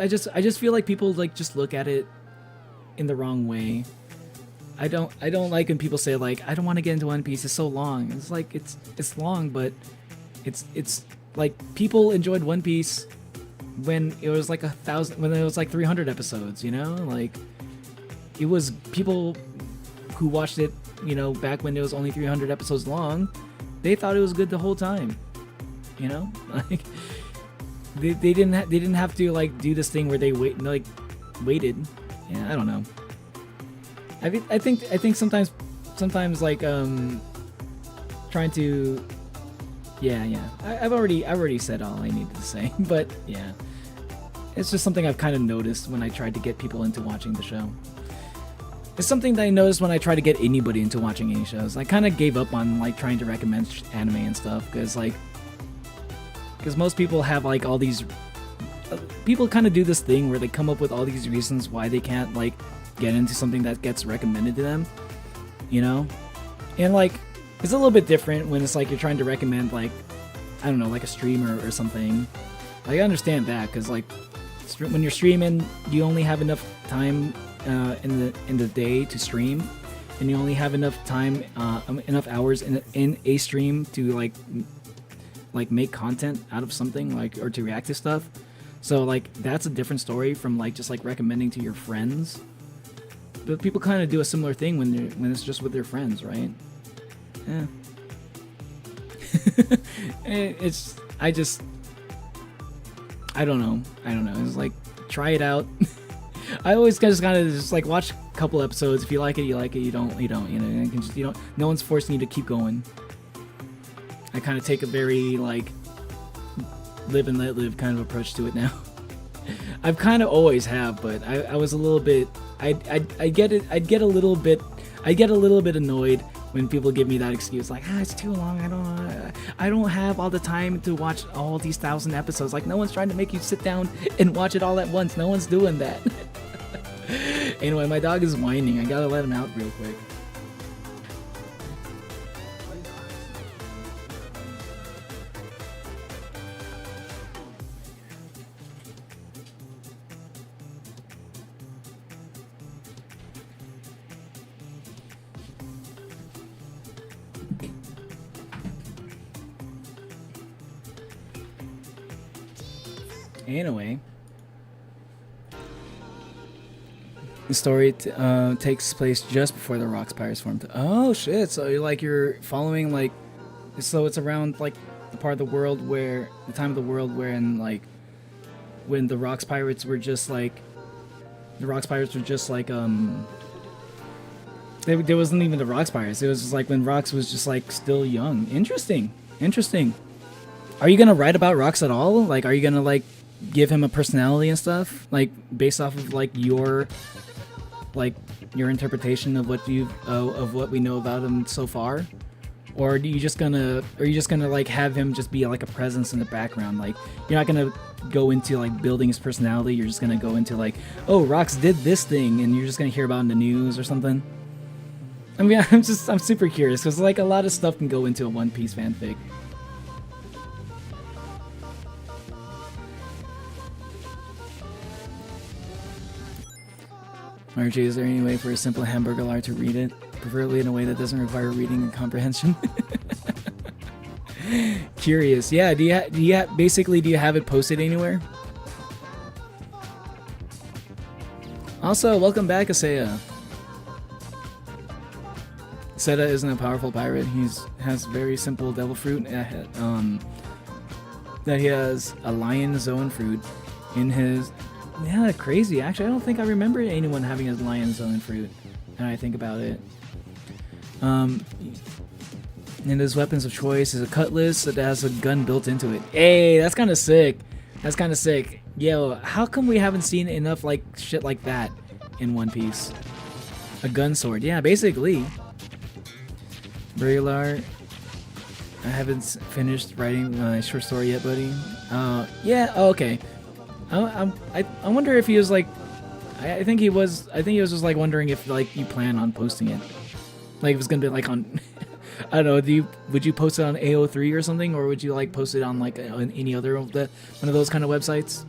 just feel like people like just look at it in the wrong way. I don't like when people say like, I don't want to get into One Piece, it's so long. It's like it's long, but it's like people enjoyed One Piece when it was like 1,000, when it was like 300 episodes, you know? Like, it was people who watched it, you know, back when it was only 300 episodes long, they thought it was good the whole time, you know? Like, they didn't have to like do this thing where they waited. Yeah, I don't know. I think sometimes like trying to, yeah. I've already said all I needed to say, but yeah, it's just something I've kind of noticed when I tried to get people into watching the show. It's something that I noticed when I try to get anybody into watching any shows. I kind of gave up on like trying to recommend anime and stuff, because most people have like all these people kind of do this thing where they come up with all these reasons why they can't like get into something that gets recommended to them, you know? And like, it's a little bit different when it's like you're trying to recommend like, I don't know, like a streamer or something. Like, I understand that, because like when you're streaming, you only have enough time in the day to stream, and you only have enough time, enough hours in a stream to like make content out of something, like, or to react to stuff. So like that's a different story from like just like recommending to your friends. But people kind of do a similar thing when it's just with their friends, right? Yeah. I don't know. It's like, try it out. I always just kind of just like watch a couple episodes. If you like it, you like it. You don't. You know. You can just, no one's forcing you to keep going. I kind of take a very like live and let live kind of approach to it now. I've kind of always have, but I was a little bit. I get it. I get a little bit annoyed when people give me that excuse, like, it's too long. I don't have all the time to watch all these 1,000 episodes. Like, no one's trying to make you sit down and watch it all at once. No one's doing that. Anyway, my dog is whining. I gotta let him out real quick. Anyway, the story takes place just before the Rocks Pirates formed. Oh shit! So you're following like, so it's around like the part of the world where the time of the world when the Rocks Pirates were just like, there wasn't even the Rocks Pirates. It was just like when Rocks was just like still young. Interesting. Are you gonna write about Rocks at all? Like, are you gonna like give him a personality and stuff, like based off of like your interpretation of what we know about him so far? Or are you just gonna like have him just be like a presence in the background? Like, you're not gonna go into like building his personality. You're just gonna go into like, oh, Rocks did this thing, and you're just gonna hear about it in the news or something. I mean, I'm super curious because like a lot of stuff can go into a One Piece fanfic. RJ, is there any way for a simple hamburger lard to read it? Preferably in a way that doesn't require reading and comprehension. Curious. Yeah, do you have it posted anywhere? Also, welcome back, Asaya. Seta isn't a powerful pirate. He has very simple devil fruit. That he has a lion zone fruit in his... Yeah, crazy. Actually, I don't think I remember anyone having a lion zone fruit. Now I think about it. And his weapons of choice is a cutlass that has a gun built into it. Hey, that's kind of sick. Yo, how come we haven't seen enough like shit like that in One Piece? A gun sword. Yeah, basically. Burilar. I haven't finished writing my short story yet, buddy. Yeah. Oh, okay. I wonder if he was like, I think he was just like wondering if like you plan on posting it, like if it's gonna be like on, I don't know. Would you post it on AO3 or something, or would you like post it on like any other one of those kind of websites?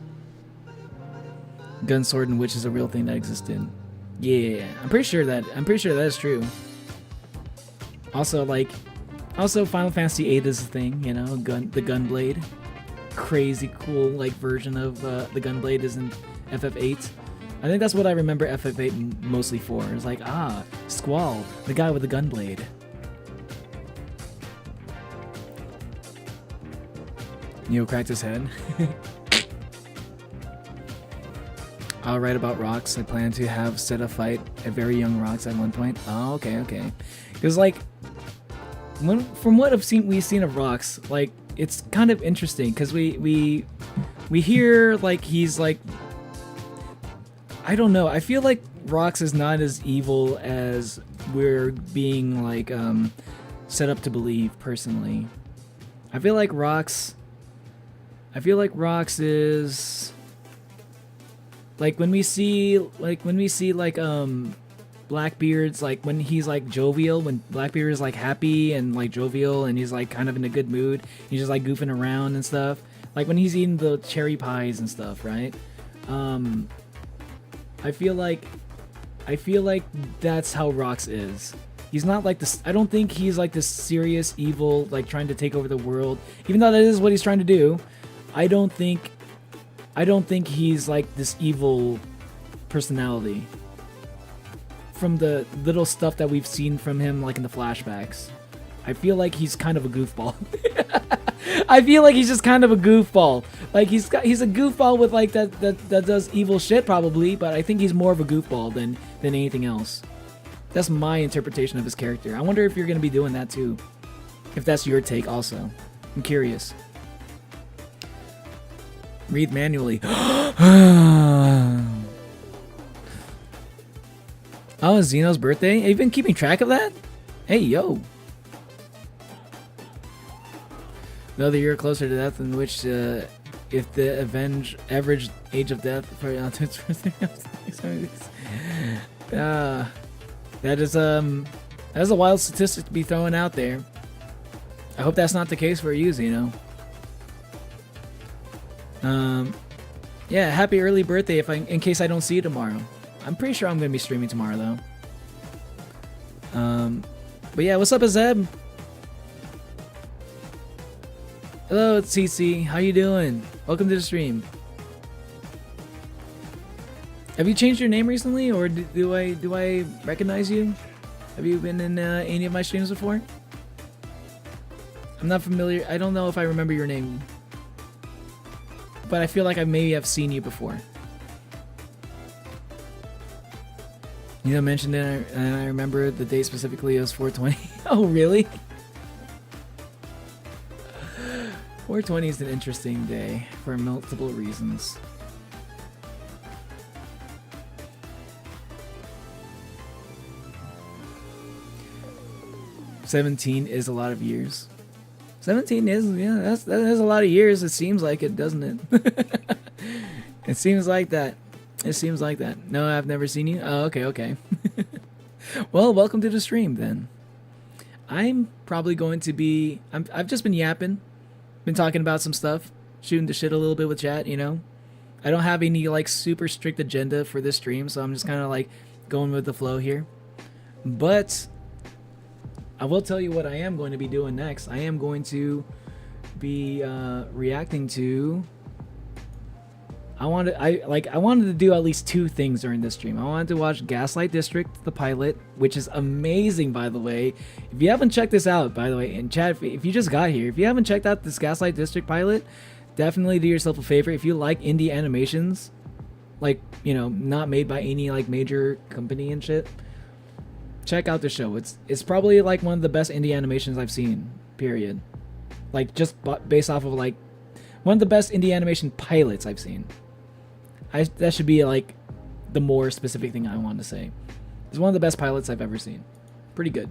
Gun, sword, and witch is a real thing that existed. Yeah, I'm pretty sure that is true. Also, Final Fantasy VIII is a thing, you know, the Gunblade. Crazy cool like version of the Gunblade is in FF8. I think that's what I remember FF8 mostly for. It's like, Squall, the guy with the Gunblade. Neo cracked his head. I'll write about Rocks. I plan to have Seta fight a very young Rocks at one point. Oh, okay. Because like, from what we've seen of Rocks, like, it's kind of interesting because we hear like he's like, I don't know. I feel like Rocks is not as evil as we're being like set up to believe. Personally, I feel like Rocks is like when we see Blackbeard's like when he's like jovial, when Blackbeard is like happy and like jovial and he's like kind of in a good mood, he's just like goofing around and stuff, like when he's eating the cherry pies and stuff, right? I feel like that's how Rox is. He's not like this. I don't think he's like this serious evil, like trying to take over the world. Even though that is what he's trying to do, I don't think he's like this evil personality. From the little stuff that we've seen from him, like in the flashbacks, I feel like he's kind of a goofball. I feel like he's just kind of a goofball. Like he's a goofball with like that does evil shit probably, but I think he's more of a goofball than anything else. That's my interpretation of his character. I wonder if you're gonna be doing that too. If that's your take also. I'm curious. Read manually. Oh, it's Zeno's birthday? Have you been keeping track of that? Hey, yo. Another year closer to death, in which, if the average age of death for that's a wild statistic to be throwing out there. I hope that's not the case for you, Zeno. Yeah, happy early birthday in case I don't see you tomorrow. I'm pretty sure I'm gonna be streaming tomorrow though. But yeah, what's up, Azeb? Hello, it's CC. How you doing? Welcome to the stream. Have you changed your name recently, or do I recognize you? Have you been in any of my streams before? I'm not familiar. I don't know if I remember your name, but I feel like I maybe have seen you before. You know, mentioned it, and I remember the date specifically. It was 420. Oh, really? 420 is an interesting day for multiple reasons. "17 is a lot of years." 17 is, yeah, that is a lot of years. It seems like it, doesn't it? It seems like that. It seems like that. No, I've never seen you. Oh, okay. Well, welcome to the stream then. I'm probably going to be. I've just been yapping, been talking about some stuff, shooting the shit a little bit with chat. You know, I don't have any like super strict agenda for this stream, so I'm just kind of like going with the flow here. But I will tell you what I am going to be doing next. I am going to be reacting to. I wanted to do at least 2 things during this stream. I wanted to watch Gaslight District, the pilot, which is amazing, by the way. If you haven't checked this out, by the way, in chat, if you just got here, if you haven't checked out this Gaslight District pilot, definitely do yourself a favor. If you like indie animations, like, you know, not made by any like major company and shit, check out the show. It's probably like one of the best indie animations I've seen, period. Like, just based off of like one of the best indie animation pilots I've seen. That should be like the more specific thing I want to say. It's one of the best pilots I've ever seen. Pretty good.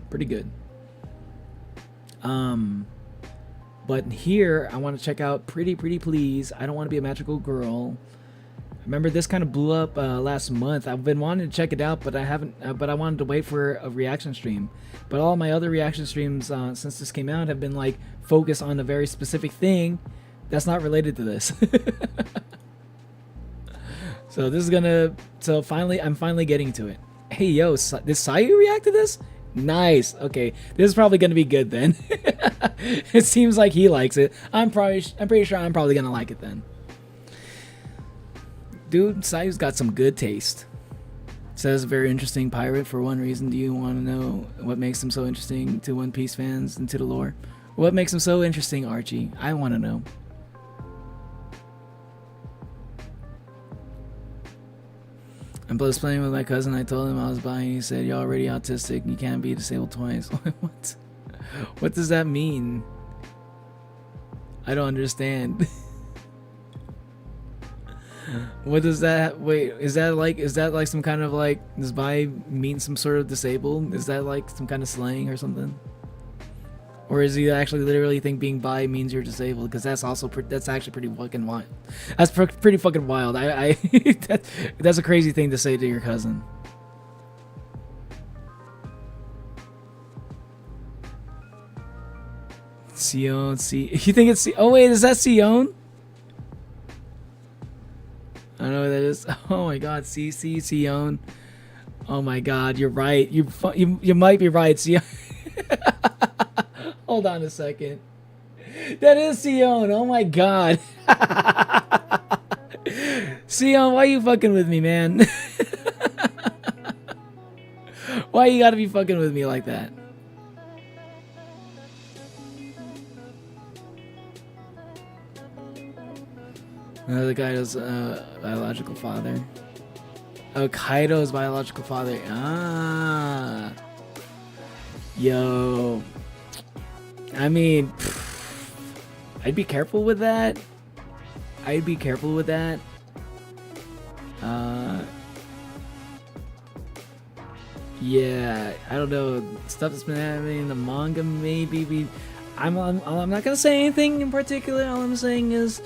But here I want to check out Pretty Please. I Don't Want to Be a Magical Girl. Remember, this kind of blew up last month. I've been wanting to check it out, but I haven't. But I wanted to wait for a reaction stream. But all my other reaction streams since this came out have been like focused on a very specific thing that's not related to this. So this is gonna. So finally, I'm finally getting to it. Hey yo, did Sayu react to this? Nice. Okay, this is probably gonna be good then. It seems like he likes it. I'm pretty sure I'm probably gonna like it then. Dude, Sayu's got some good taste. Says very interesting pirate for one reason. Do you want to know what makes him so interesting to One Piece fans and to the lore? What makes him so interesting, Archie? I want to know. I'm plus playing with my cousin. I told him I was buying. He said, "You're already autistic. You can't be disabled twice." What? What does that mean? I don't understand. What does that? Wait, is that like some kind of like, does bi mean some sort of disabled? Is that like some kind of slang or something? Or is he actually literally think being bi means you're disabled? Because that's also that's actually pretty fucking wild. That's pretty fucking wild. That's a crazy thing to say to your cousin. Sion, you think it's? Oh wait, is that Sion? I don't know what that is. Oh my god, CC Sion. Oh my god, you're right. You might be right, Sion. Hold on a second. That is Sion. Oh my god. Sion, why you fucking with me, man? Why you gotta be fucking with me like that? The Kaido's biological father. Oh, Kaido's biological father. Ah. Yo. I mean, I'd be careful with that. I'd be careful with that. Yeah, I don't know. Stuff that's been happening in the manga, maybe I'm not gonna say anything in particular. All I'm saying is,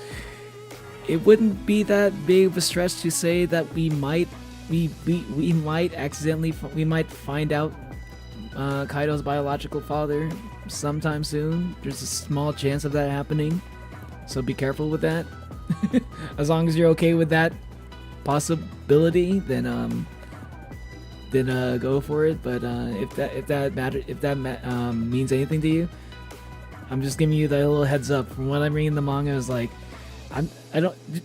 it wouldn't be that big of a stretch to say that we might accidentally find out Kaido's biological father sometime soon. There's a small chance of that happening, so be careful with that. As long as you're okay with that possibility, then go for it. But if that means anything to you, I'm just giving you that little heads up. From what I'm reading the manga, is like,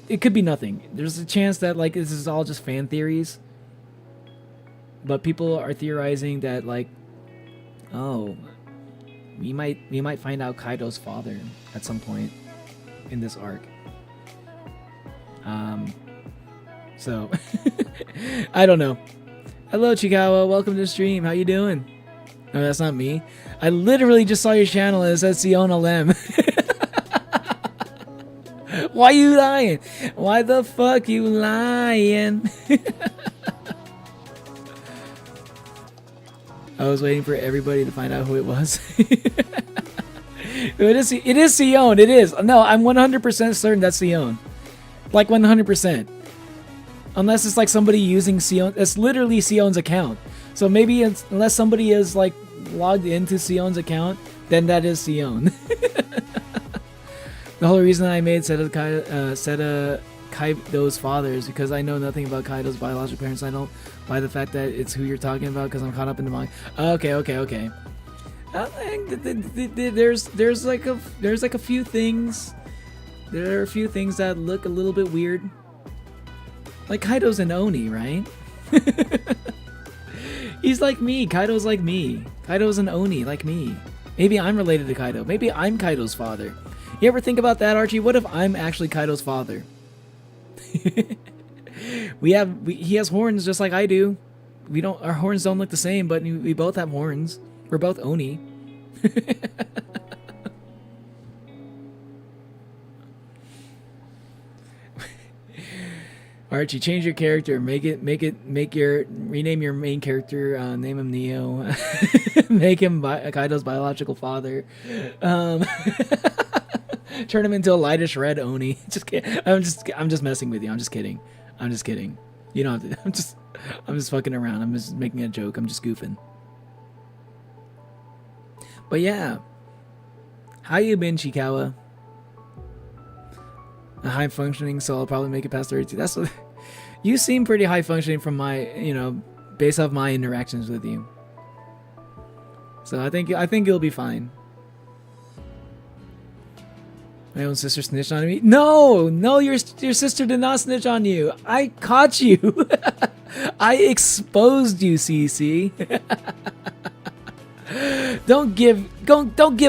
it could be nothing. There's a chance that like this is all just fan theories, but people are theorizing that like, oh, we might find out Kaido's father at some point in this arc. So I don't know. Hello Chikawa, welcome to the stream. How you doing? No, that's not me. I literally just saw your channel and it says Siona Lem. Why you lying? Why the fuck you lying? I was waiting for everybody to find out who it was. It is Sion. It is. No, I'm 100% certain that's Sion. Like 100%. Unless it's like somebody using Sion. It's literally Sion's account. So maybe unless somebody is like logged into Sion's account, then that is Sion. The whole reason I made Kaido's father is because I know nothing about Kaido's biological parents. I don't by the fact that it's who you're talking about because I'm caught up in the manga. Okay. There's like a few things. There are a few things that look a little bit weird. Like Kaido's an Oni, right? He's like me. Kaido's like me. Kaido's an Oni like me. Maybe I'm related to Kaido. Maybe I'm Kaido's father. You ever think about that, Archie? What if I'm actually Kaido's father? He has horns just like I do. Our horns don't look the same, but we both have horns. We're both Oni. Archie, change your character. Rename your main character. Name him Neo. Make him Kaido's biological father. Turn him into a lightish red Oni. Just kidding. I'm just messing with you. I'm just kidding. You don't have to. I'm just fucking around. I'm just making a joke. I'm just goofing. But yeah, how you been, Chikawa? High functioning, so I'll probably make it past 32. That's what you seem pretty high functioning from my, based off my interactions with you. So I think you'll be fine. My own sister snitched on me. No, your sister did not snitch on you. I caught you. I exposed you, CC. Don't give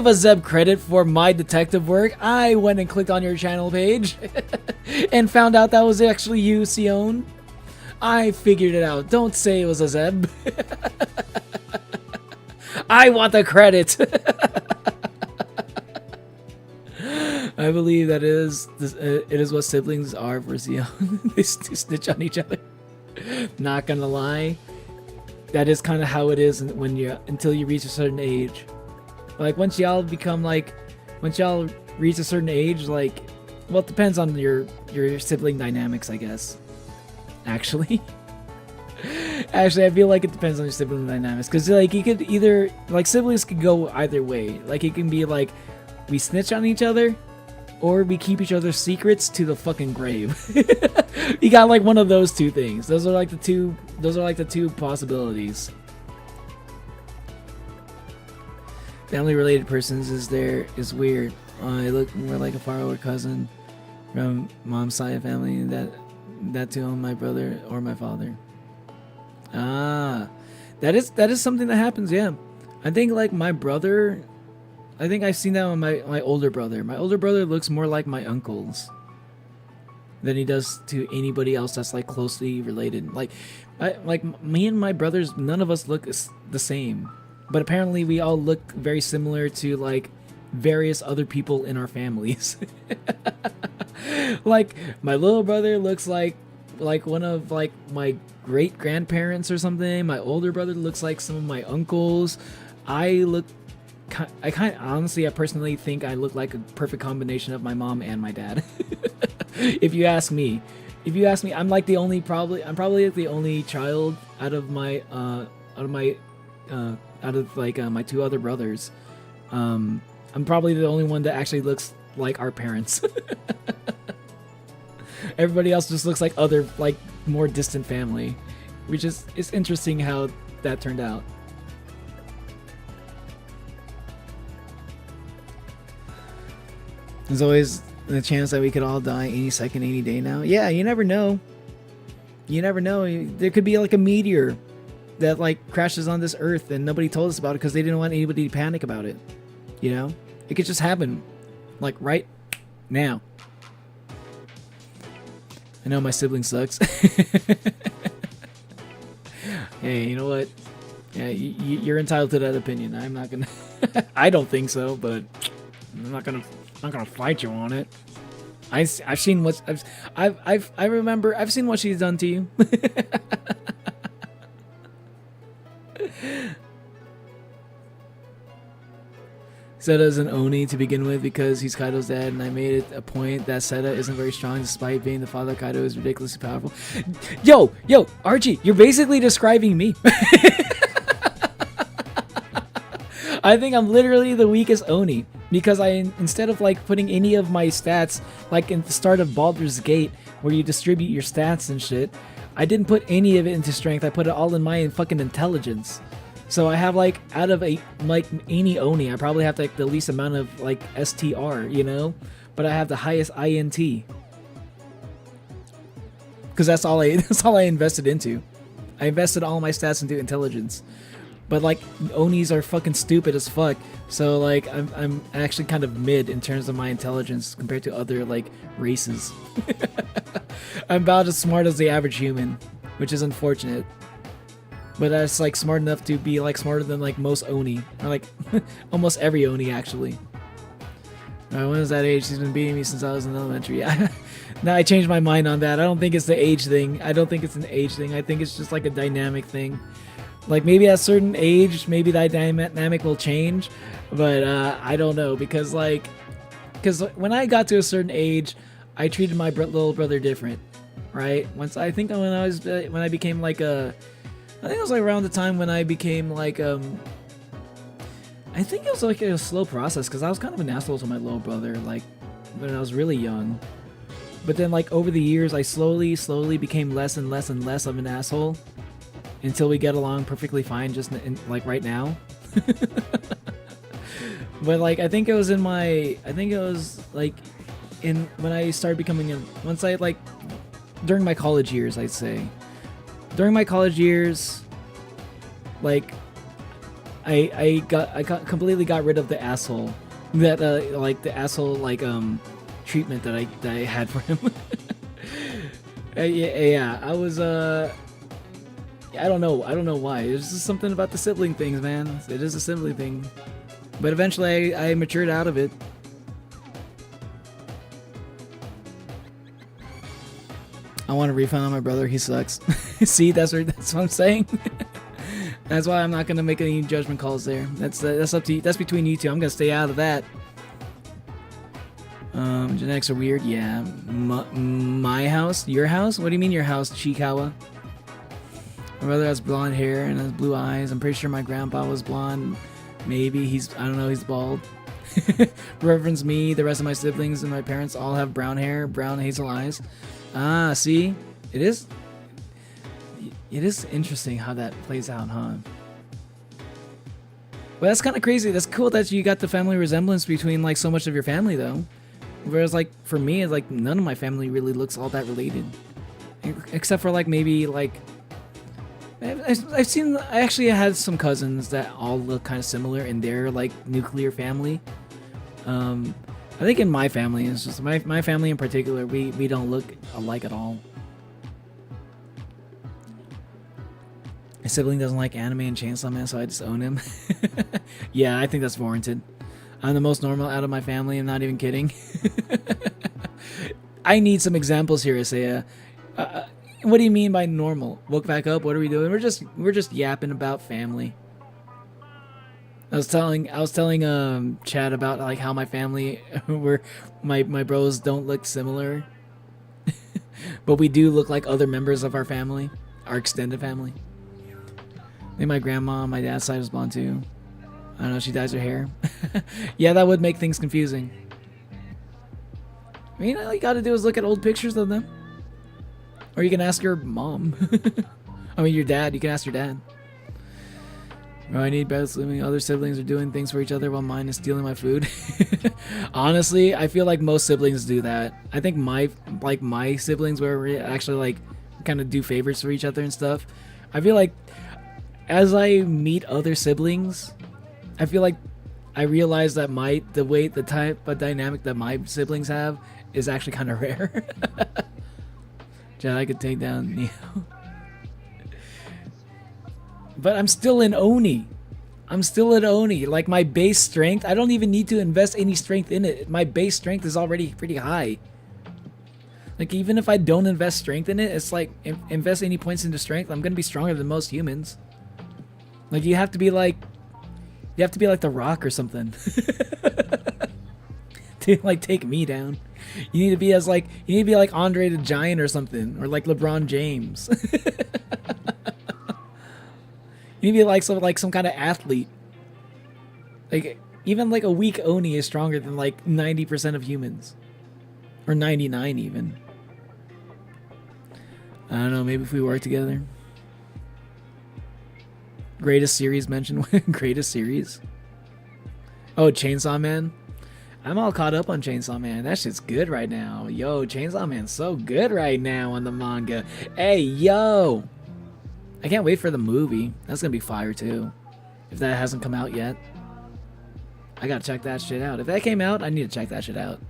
a Zeb credit for my detective work. I went and clicked on your channel page and found out that was actually you, Sion. I figured it out. Don't say it was a Zeb. I want the credit. I believe that it is what siblings are for Sion. They snitch on each other. Not gonna lie. That is kind of how it is until you reach a certain age. Like once y'all reach a certain age, like, well, it depends on your sibling dynamics, I guess. Actually, I feel like it depends on your sibling dynamics, because like you could either, like, siblings could go either way. Like it can be like we snitch on each other, or we keep each other's secrets to the fucking grave. You got like one of those two things. Those are like the two possibilities. Family related persons is weird. I look more like a far older cousin from mom's side of family that to my brother or my father. Ah, that is something that happens. Yeah, I think like my brother. I think I've seen that on my older brother. My older brother looks more like my uncles than he does to anybody else that's like closely related. Like me and my brothers, none of us look the same, but apparently we all look very similar to like various other people in our families. Like my little brother looks like one of like my great grandparents or something. My older brother looks like some of my uncles. I personally think I look like a perfect combination of my mom and my dad. If you ask me, I'm like I'm probably the only child out of my two other brothers. I'm probably the only one that actually looks like our parents. Everybody else just looks like other, like, more distant family, which is, it's interesting how that turned out. There's always the chance that we could all die any second, any day now. Yeah, you never know. You never know. There could be like a meteor that like crashes on this earth and nobody told us about it because they didn't want anybody to panic about it. You know? It could just happen. Like right now. I know my sibling sucks. Hey, you know what? Yeah, you're entitled to that opinion. I'm not gonna. I don't think so, but I'm not gonna fight you on it. I've seen what I remember. I've seen what she's done to you. Seta is an Oni to begin with because he's Kaido's dad, and I made it a point that Seta isn't very strong despite being the father. Kaido is ridiculously powerful. Yo, Archie, you're basically describing me. I think I'm literally the weakest Oni because instead of like putting any of my stats like in the start of Baldur's Gate where you distribute your stats and shit, I didn't put any of it into strength. I put it all in my fucking intelligence. So I have like out of any Oni, I probably have like the least amount of like STR, you know, but I have the highest INT because that's all I invested into. I invested all my stats into intelligence, but like Onis are fucking stupid as fuck. So like I'm actually kind of mid in terms of my intelligence compared to other like races. I'm about as smart as the average human, which is unfortunate. But that's like smart enough to be like smarter than like most Oni, or like almost every Oni actually. When was that age? She's been beating me since I was in elementary. Yeah. Now I changed my mind on that. I don't think it's the age thing. I don't think it's an age thing. I think it's just like a dynamic thing. Like maybe at a certain age, maybe that dynamic will change, but I don't know because when I got to a certain age, I treated my little brother different, right? When I became like a I think it was like around the time when I became like I think it was like a slow process because I was kind of an asshole to my little brother like when I was really young. But then like over the years I slowly became less and less and less of an asshole until we get along perfectly fine just like right now. But like I think it was when I started becoming during my college years, I'd say. During my college years, like I completely got rid of the asshole that treatment that I had for him. Yeah, I was I don't know why. It's just something about the sibling things, man. It is a sibling thing, but eventually I matured out of it. I want a refund on my brother. He sucks. See, that's what I'm saying. That's why I'm not gonna make any judgment calls there. That's up to you. That's between you two. I'm gonna stay out of that. Genetics are weird. Yeah. My house? Your house? What do you mean your house, Chikawa? My brother has blonde hair and has blue eyes. I'm pretty sure my grandpa was blonde. Maybe I don't know. He's bald. Reference me, the rest of my siblings, and my parents all have brown hair, brown hazel eyes. Ah, see? It is interesting how that plays out, huh? Well, that's kind of crazy. That's cool that you got the family resemblance between like so much of your family, though. Whereas, like for me, it's like none of my family really looks all that related, except for like maybe like I've seen. I actually had some cousins that all look kind of similar in their like nuclear family. I think in my family, it's just my family in particular, we don't look alike at all. My sibling doesn't like anime and Chainsaw Man, so I just own him. Yeah, I think that's warranted. I'm the most normal out of my family. I'm not even kidding. I need some examples here, Isaiah. What do you mean by normal? Woke back up. What are we doing? We're just yapping about family. I was telling Chad about like how my family, my bros don't look similar, but we do look like other members of our family, our extended family. I think my grandma on my dad's side was blonde too. I don't know, she dyes her hair. Yeah, that would make things confusing. I mean, all you gotta do is look at old pictures of them. Or you can ask your mom. I mean, your dad. You can ask your dad. Oh, I need better living. Other siblings are doing things for each other while mine is stealing my food. Honestly, I feel like most siblings do that. I think my siblings where we actually like kind of do favors for each other and stuff. I feel like as I meet other siblings, I feel like I realize that the type of dynamic that my siblings have is actually kind of rare. Chad, I could take down Neo. But I'm still in Oni. Like my base strength, I don't even need to invest any strength in it. My base strength is already pretty high. Like even if I don't invest strength in it, it's like invest any points into strength, I'm gonna be stronger than most humans. Like you have to be like The Rock or something to like take me down. You need to be like Andre the Giant or something, or like LeBron James. You need to be like some kind of athlete. Like even like a weak Oni is stronger than like 90% of humans, or 99 even. I don't know. Maybe if we work together. Greatest series mentioned. Greatest series. Oh, Chainsaw Man. I'm all caught up on Chainsaw Man. That shit's good right now. Yo, Chainsaw Man's so good right now on the manga. Hey, yo. I can't wait for the movie. That's gonna be fire too. If that hasn't come out yet. I gotta check that shit out. If that came out, I need to check that shit out.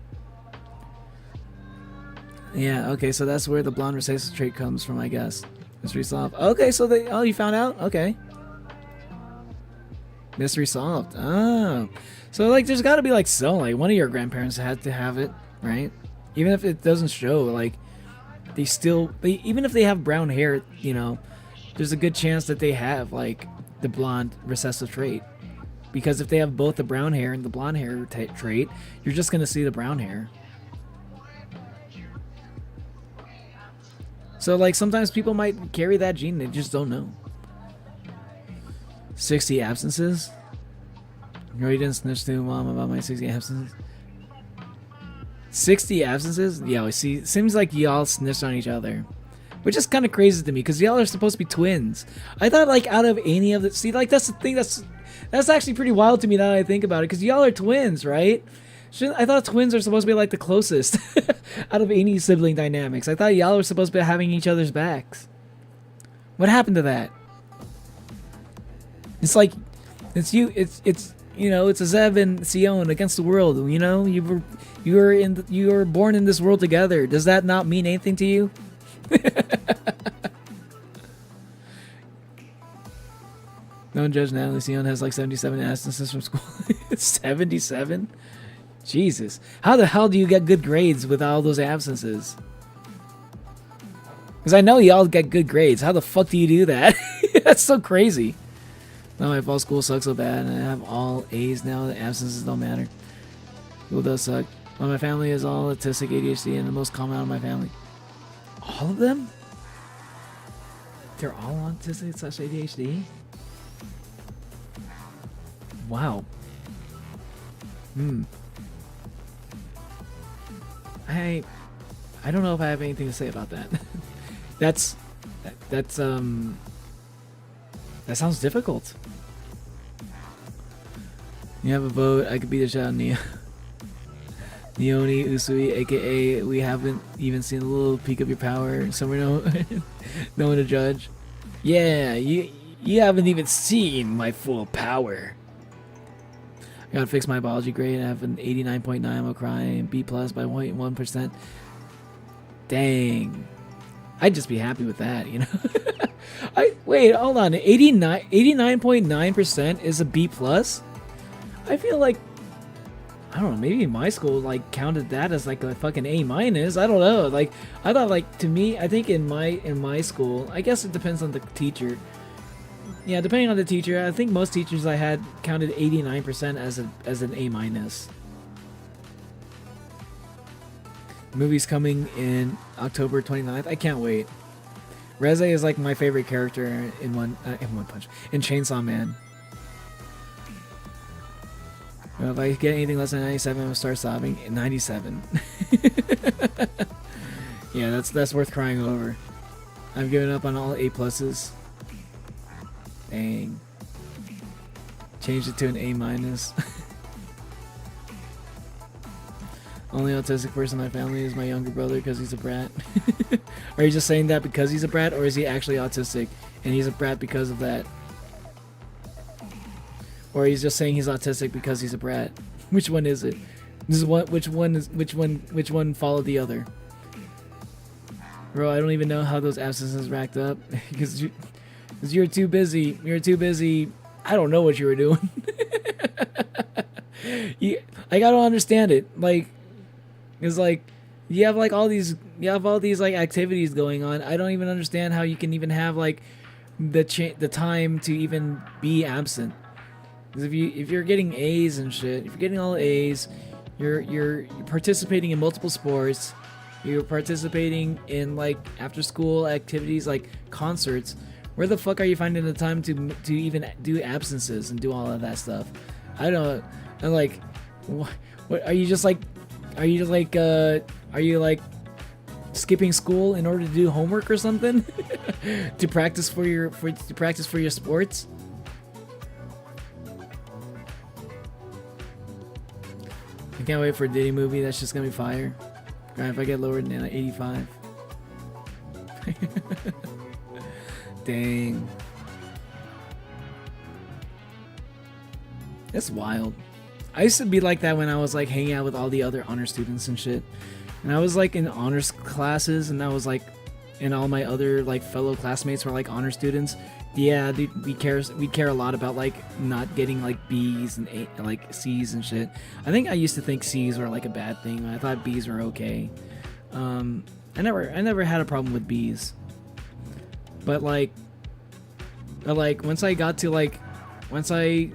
Yeah, okay, so that's where the blonde recessive trait comes from, I guess. Mystery solved. Okay, so you found out? Okay. Mystery solved. Oh. So, like, there's gotta be, like, one of your grandparents had to have it, right? Even if it doesn't show, like, even if they have brown hair, you know, there's a good chance that they have, like, the blonde recessive trait. Because if they have both the brown hair and the blonde hair trait, you're just gonna see the brown hair. So, like, sometimes people might carry that gene, they just don't know. 60 absences? No, you didn't snitch to mom about my 60 absences. 60 absences? Yeah, see, seems like y'all snitched on each other. Which is kind of crazy to me, because y'all are supposed to be twins. I thought, like, out of any of the... See, like, that's the thing that's actually pretty wild to me now that I think about it, because y'all are twins, right? I thought twins are supposed to be, like, the closest out of any sibling dynamics. I thought y'all were supposed to be having each other's backs. What happened to that? It's like, it's you know, it's a Zev and Sion against the world, you know? You were born in this world together. Does that not mean anything to you? Don't judge Natalie. Sion has like 77 absences from school. 77? Jesus. How the hell do you get good grades with all those absences? Because I know y'all get good grades. How the fuck do you do that? That's so crazy. No, my fall school sucks so bad, and I have all A's now. The absences don't matter. School does suck. Well, my family is all autistic, ADHD, and the most common out of my family. All of them? They're all autistic / ADHD? Wow. I don't know if I have anything to say about that. That sounds difficult. You have a vote. I could be the shout Neoni Usui, aka we haven't even seen a little peek of your power. Somewhere no one to judge. Yeah, you haven't even seen my full power. I gotta fix my biology grade. I have an 89.9. I'm crying. B plus by 0.1%. Dang. I'd just be happy with that, you know. Wait, hold on. 89.9% is a B plus. I feel like, I don't know, maybe my school like counted that as like a fucking A minus. I don't know. Like I thought, like, to me, I think in my school, I guess it depends on the teacher. Yeah, depending on the teacher, I think most teachers I had counted 89% as an A minus. Movie's coming in October 29th. I can't wait. Reze is like my favorite character in One Punch, in Chainsaw Man. Well, if I get anything less than 97, I'll start sobbing. 97. Yeah, that's worth crying over. I've given up on all A pluses. Dang. Changed it to an A minus. Only autistic person in my family is my younger brother because he's a brat. Are you just saying that because he's a brat, or is he actually autistic and he's a brat because of that? Or he's just saying he's autistic because he's a brat? Which one is it? Which one followed the other? Bro, I don't even know how those absences racked up because you're too busy. You're too busy. I don't know what you were doing. I don't understand it. Like, it's like you have all these like activities going on. I don't even understand how you can even have like the time to even be absent. Because if you're getting A's and shit, if you're getting all A's, you're participating in multiple sports, you're participating in like after school activities like concerts. Where the fuck are you finding the time to even do absences and do all of that stuff? I don't. I'm like, what are you just like? Are you like skipping school in order to do homework or something? to practice for your sports? I can't wait for a Diddy movie. That's just gonna be fire. God, if I get lower than 85. Dang. That's wild. I used to be like that when I was like hanging out with all the other honor students and shit. And I was like in honors classes, and I was like, and all my other like fellow classmates were like honor students. Yeah, dude, we care a lot about like not getting like B's and like C's and shit. I think I used to think C's were like a bad thing. I thought B's were okay. I never had a problem with B's. But once I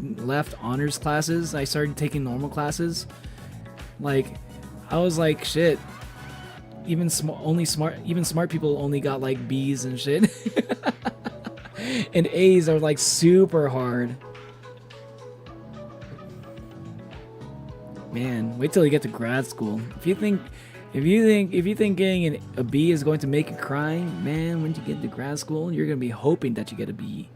left honors classes, I started taking normal classes. Like, I was like, shit. Even smart people only got like B's and shit. And A's are like super hard. Man, wait till you get to grad school. If you think getting a B is going to make you cry, man, when you get to grad school, you're gonna be hoping that you get a B.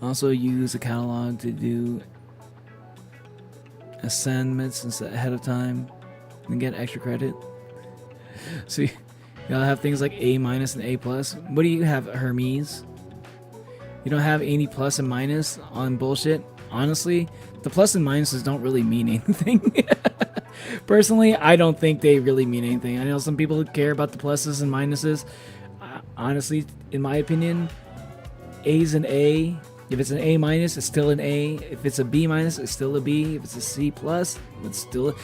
Also use a catalog to do assignments ahead of time and get extra credit. So you gotta have things like A minus and A plus. What do you have, Hermes? You don't have any plus and minus on bullshit? Honestly, the plus and minuses don't really mean anything. Personally, I don't think they really mean anything. I know some people care about the pluses and minuses. Honestly, in my opinion, A's an A. If it's an A minus, it's still an A. If it's a B minus, it's still a B. If it's a C plus, it's still...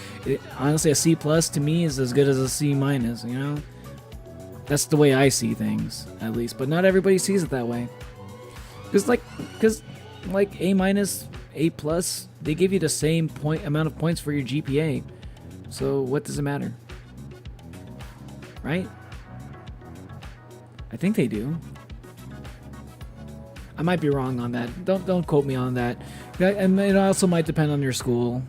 honestly, a C plus to me is as good as a C minus, you know? That's the way I see things, at least. But not everybody sees it that way. Because A minus, A plus, they give you the same amount of points for your GPA. So what does it matter? Right? I think they do. I might be wrong on that. Don't quote me on that. And it also might depend on your school.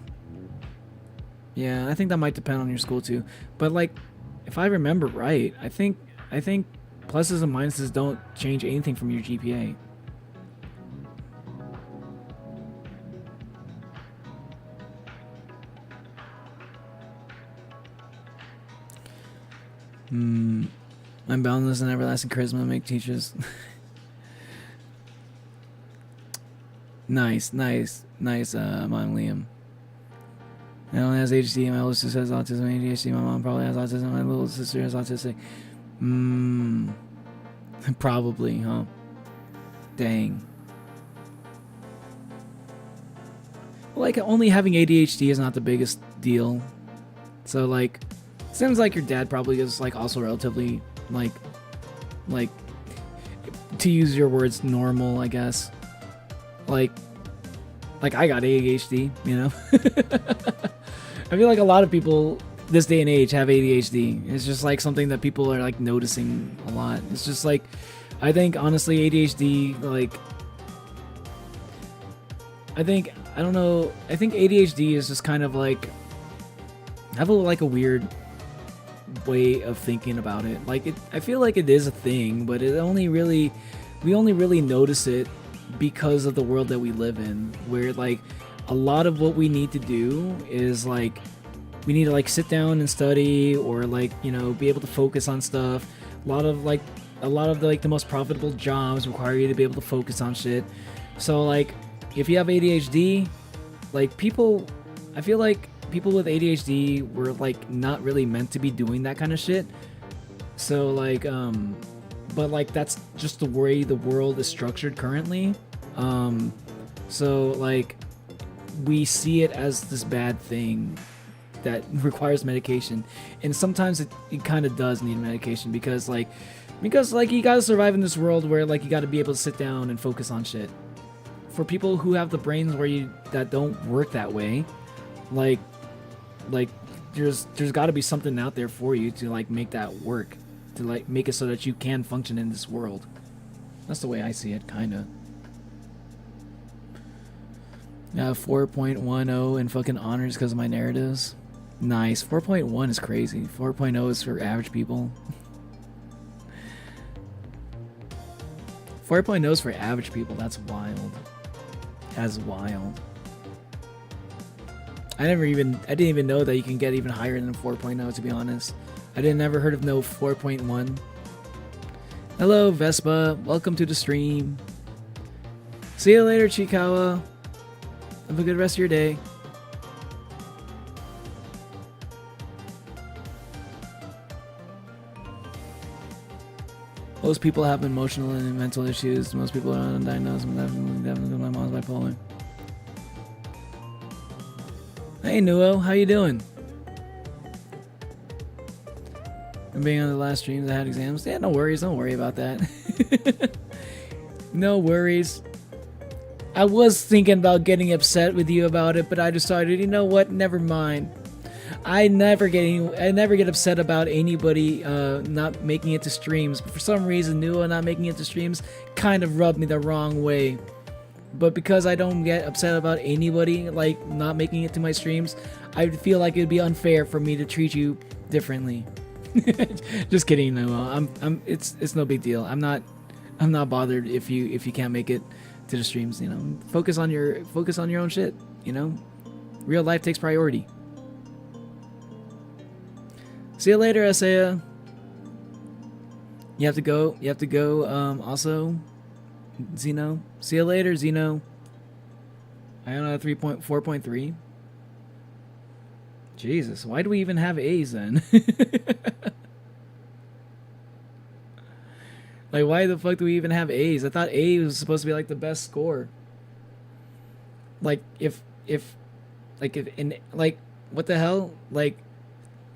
Yeah, I think that might depend on your school too. But like, if I remember right, I think pluses and minuses don't change anything from your GPA. I'm boundless and everlasting charisma make teachers. nice, Mom Liam. I only has ADHD, my older sister has autism and ADHD, my mom probably has autism, my little sister has autistic. Probably, huh? Dang. Like, only having ADHD is not the biggest deal. So, like, seems like your dad probably is, like, also relatively, like, to use your words, normal, I guess. Like I got ADHD, you know? I feel like a lot of people this day and age have ADHD. It's just, like, something that people are, like, noticing a lot. It's just, like, I think, honestly, ADHD, like, I think ADHD is just kind of, like, I have a weird way of thinking about it. Like, I feel like it is a thing, but we only really notice it because of the world that we live in, where, like, a lot of what we need to do is, like, we need to, like, sit down and study, or, like, you know, be able to focus on stuff. A lot of the most profitable jobs require you to be able to focus on shit. So, like, if you have ADHD, like, I feel like people with ADHD were, like, not really meant to be doing that kind of shit. So, like, but, like, that's just the way the world is structured currently. So, like, we see it as this bad thing that requires medication, and sometimes it kind of does need medication because like you gotta survive in this world where, like, you gotta be able to sit down and focus on shit. For people who have the brains that don't work that way, like there's gotta be something out there for you to, like, make that work, to, like, make it so that you can function in this world. That's the way I see it, kinda. 4.10 in fucking honors because of my narratives. Nice. 4.1 is crazy. 4.0 is for average people. 4.0 is for average people. That's wild. That's wild. I didn't even know that you can get even higher than 4.0, to be honest. I never heard of no 4.1. Hello, Vespa. Welcome to the stream. See you later, Chikawa. Have a good rest of your day. Most people have emotional and mental issues. Most people are undiagnosed and definitely my mom's bipolar. Hey, Nuo, how you doing? I'm being on the last streams. I had exams. Yeah, no worries. Don't worry about that. No worries. I was thinking about getting upset with you about it, but I decided, you know what? Never mind. I never get upset about anybody not making it to streams, but for some reason, Nuo not making it to streams kind of rubbed me the wrong way. But because I don't get upset about anybody, like, not making it to my streams, I feel like it'd be unfair for me to treat you differently. Just kidding, Nuo. It's no big deal. I'm not bothered if you can't make it to the streams. You know, focus on your own shit. You know, real life takes priority. See you later, Asaya. You have to go. Also, Zeno. See you later, Zeno. I don't know, 4.3. Jesus, why do we even have A's then? Like, why the fuck do we even have A's? I thought A was supposed to be, like, the best score. Like, what the hell? Like,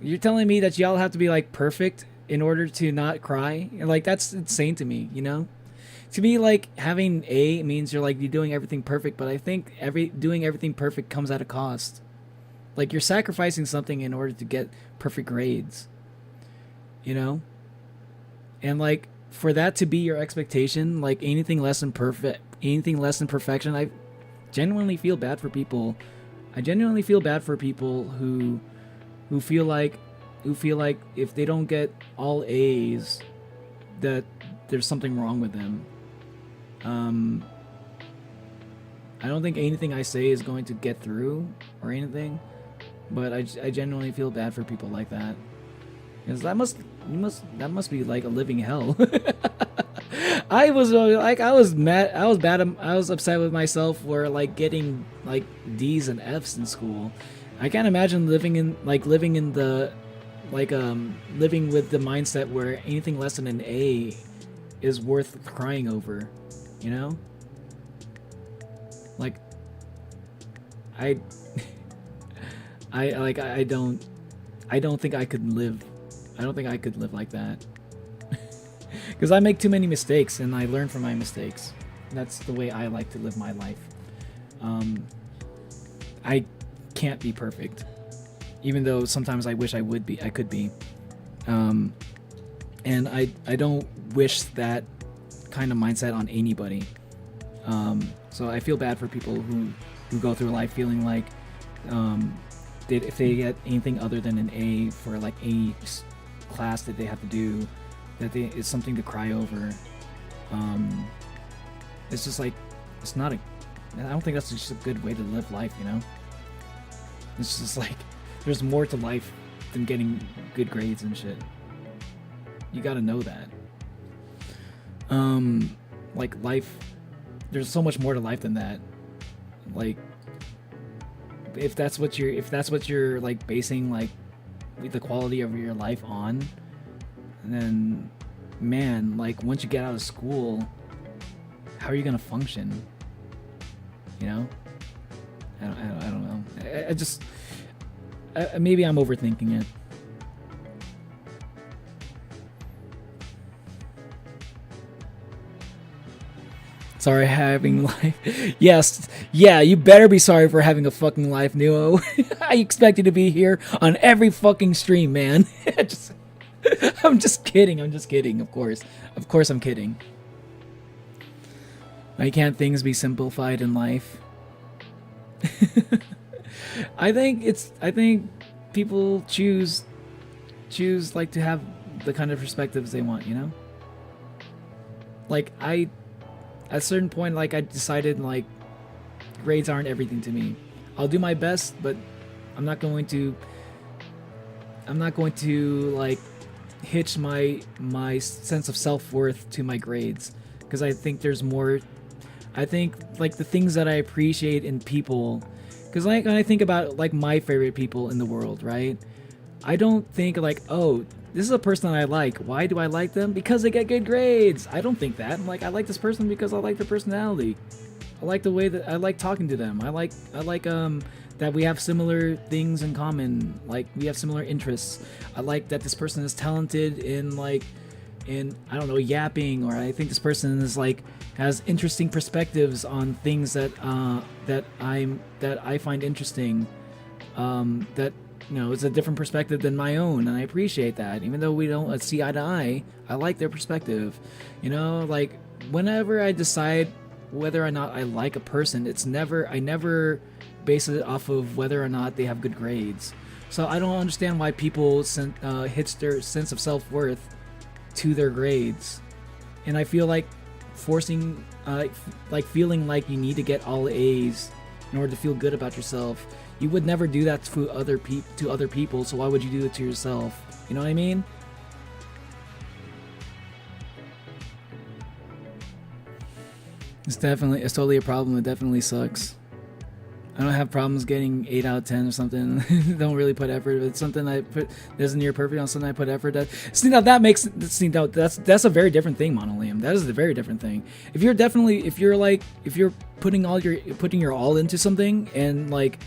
you're telling me that y'all have to be, like, perfect in order to not cry? Like, that's insane to me, you know? To me, like, having A means you're doing everything perfect, but I think doing everything perfect comes at a cost. Like, you're sacrificing something in order to get perfect grades. You know? And, like, for that to be your expectation, like anything less than perfection, I genuinely feel bad for people. I genuinely feel bad for people who feel like if they don't get all A's, that there's something wrong with them. I don't think anything I say is going to get through or anything, but I genuinely feel bad for people like that. Because that must be like a living hell. I was mad. I was upset with myself for like getting like D's and F's in school. I can't imagine living with the mindset where anything less than an A is worth crying over, you know? Like I don't think I could live. I don't think I could live like that. Because I make too many mistakes and I learn from my mistakes. That's the way I like to live my life. I can't be perfect, even though sometimes I wish I could be. And I don't wish that kind of mindset on anybody. So I feel bad for people who go through life feeling like if they get anything other than an A for like any class that they have to do, it's something to cry over. It's just like, I don't think that's just a good way to live life, you know? It's just like, there's more to life than getting good grades and shit. You gotta know that. Like life, there's so much more to life than that. Like, if that's what you're like basing like the quality of your life on, then man, like once you get out of school, how are you gonna function? You know? I don't know. I just maybe I'm overthinking it. Sorry having life. Yes, yeah, you better be sorry for having a fucking life, Nuo. I expect you to be here on every fucking stream, man. I'm just kidding. Of course I'm kidding. Why can't things be simplified in life? I think people choose like to have the kind of perspectives they want, you know? Like at a certain point, like I decided like grades aren't everything to me. I'll do my best, but I'm not going to like hitch my sense of self-worth to my grades, because I think there's more. I think like the things that I appreciate in people, because like when I think about like my favorite people in the world, right? I don't think like, oh, this is a person that I like. Why do I like them? Because they get good grades. I don't think that. I'm like, I like this person because I like their personality. I like the way that I like talking to them. I like that we have similar things in common. Like we have similar interests. I like that this person is talented in I don't know, yapping, or I think this person is like has interesting perspectives on things that I find interesting. That, you know, it's a different perspective than my own, and I appreciate that. Even though we don't see eye to eye, I like their perspective. You know, like whenever I decide whether or not I like a person, I never base it off of whether or not they have good grades. So I don't understand why people hitch their sense of self-worth to their grades. And I feel like forcing like feeling like you need to get all A's in order to feel good about yourself. You would never do that to other people, so why would you do it to yourself? You know what I mean? It's totally a problem. It definitely sucks. I don't have problems getting 8 out of 10 or something. Don't really put effort. It's something I put that's near perfect on something I put effort at. See, now that makes that's a very different thing, Monolium. That is a very different thing. If you're putting your all into something, and like,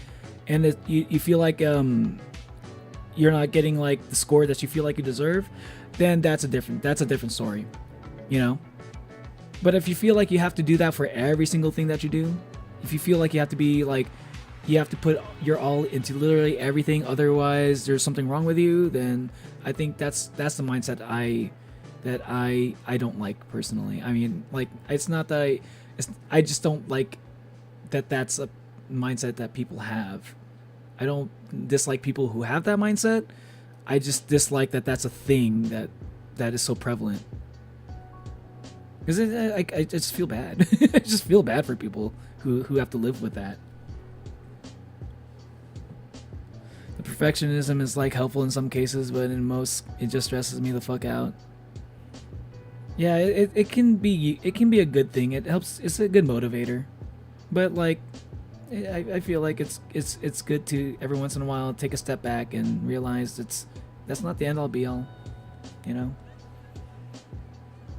and you feel like you're not getting like the score that you feel like you deserve, then that's a different story, you know. But if you feel like you have to do that for every single thing that you do, if you feel like you have to be like, you have to put your all into literally everything, otherwise there's something wrong with you, then I think that's the mindset that I don't like personally. I mean, like, it's not that I just don't like that that's a mindset that people have. I don't dislike people who have that mindset. I just dislike that that's a thing that is so prevalent. Because I just feel bad. I just feel bad for people who have to live with that. The perfectionism is like helpful in some cases, but in most, it just stresses me the fuck out. Yeah, it can be a good thing. It helps. It's a good motivator, but like, I feel like it's good to every once in a while take a step back and realize that's not the end all be all, you know.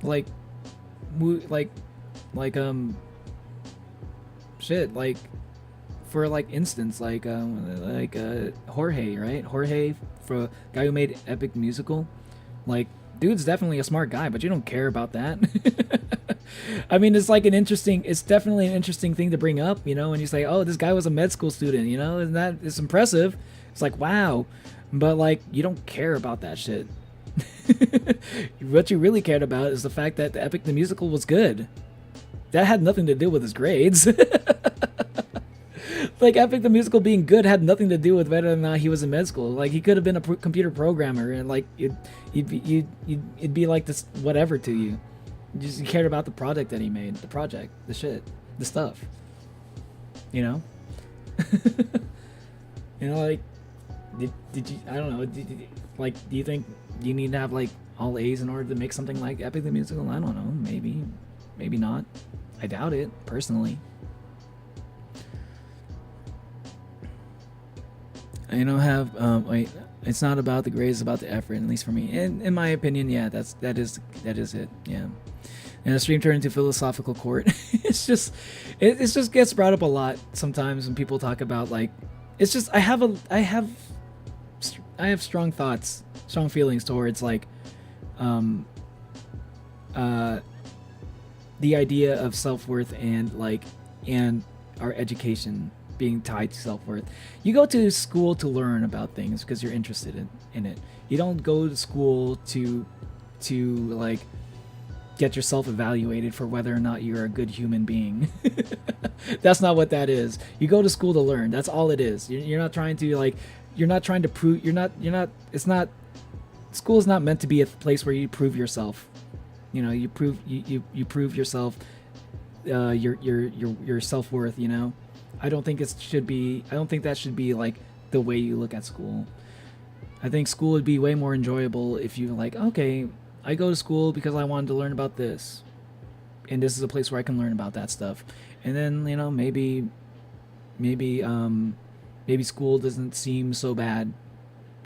Like shit, like for like instance, like Jorge, right? Jorge, for a guy who made Epic Musical, like, dude's definitely a smart guy, but you don't care about that. I mean, it's definitely an interesting thing to bring up, you know, when you say, oh, this guy was a med school student, you know, and that is impressive. It's like, wow, but like, you don't care about that shit. What you really cared about is the fact that the Epic the Musical was good. That had nothing to do with his grades. Like, Epic the Musical being good had nothing to do with whether or not he was in med school. Like, he could have been a computer programmer, and like it'd be like this whatever to you. You cared about the product that he made, the project, the shit, the stuff. You know. You know, like, did you? I don't know. Like, do you think you need to have like all A's in order to make something like Epic the Musical? I don't know. Maybe not. I doubt it, personally. I don't have wait, it's not about the grades, it's about the effort, at least for me. In my opinion, yeah, that is it. Yeah. And the stream turned into philosophical court. It just gets brought up a lot sometimes when people talk about, like, it's just I have strong thoughts, strong feelings towards like the idea of self-worth and our education being tied to self-worth. You go to school to learn about things because you're interested in it. You don't go to school to like get yourself evaluated for whether or not you're a good human being. That's not what that is. You go to school to learn. That's all it is. You're not trying to prove, it's not, school is not meant to be a place where you prove yourself. You know, you prove yourself, your self-worth, you know. I don't think that should be like the way you look at school. I think school would be way more enjoyable if you like, okay, I go to school because I wanted to learn about this, and this is a place where I can learn about that stuff. And then, you know, maybe school doesn't seem so bad,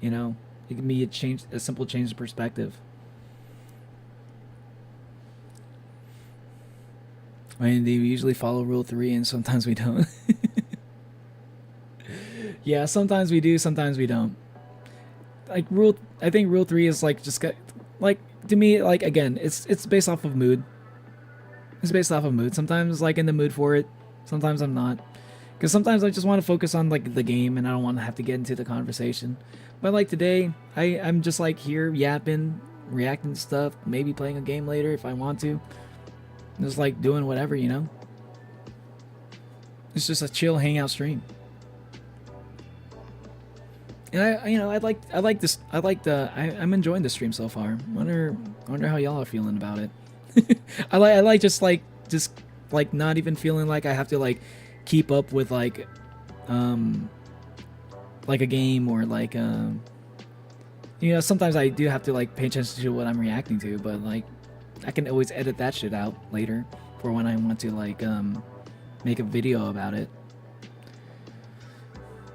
you know. It can be a simple change of perspective. I mean, they usually follow Rule 3, and sometimes we don't. Yeah, sometimes we do, sometimes we don't. Like, I think Rule 3 is like just like, to me, like, again, it's based off of mood. It's based off of mood. Sometimes, like, in the mood for it. Sometimes I'm not. Because sometimes I just want to focus on, like, the game, and I don't want to have to get into the conversation. But, like, today, I'm just, like, here yapping, reacting to stuff, maybe playing a game later if I want to. Just, like, doing whatever, you know? It's just a chill hangout stream. And I'm enjoying the stream so far. Wonder how y'all are feeling about it. I like just not even feeling like I have to like keep up with like a game or like you know, sometimes I do have to like pay attention to what I'm reacting to, but like I can always edit that shit out later for when I want to like make a video about it.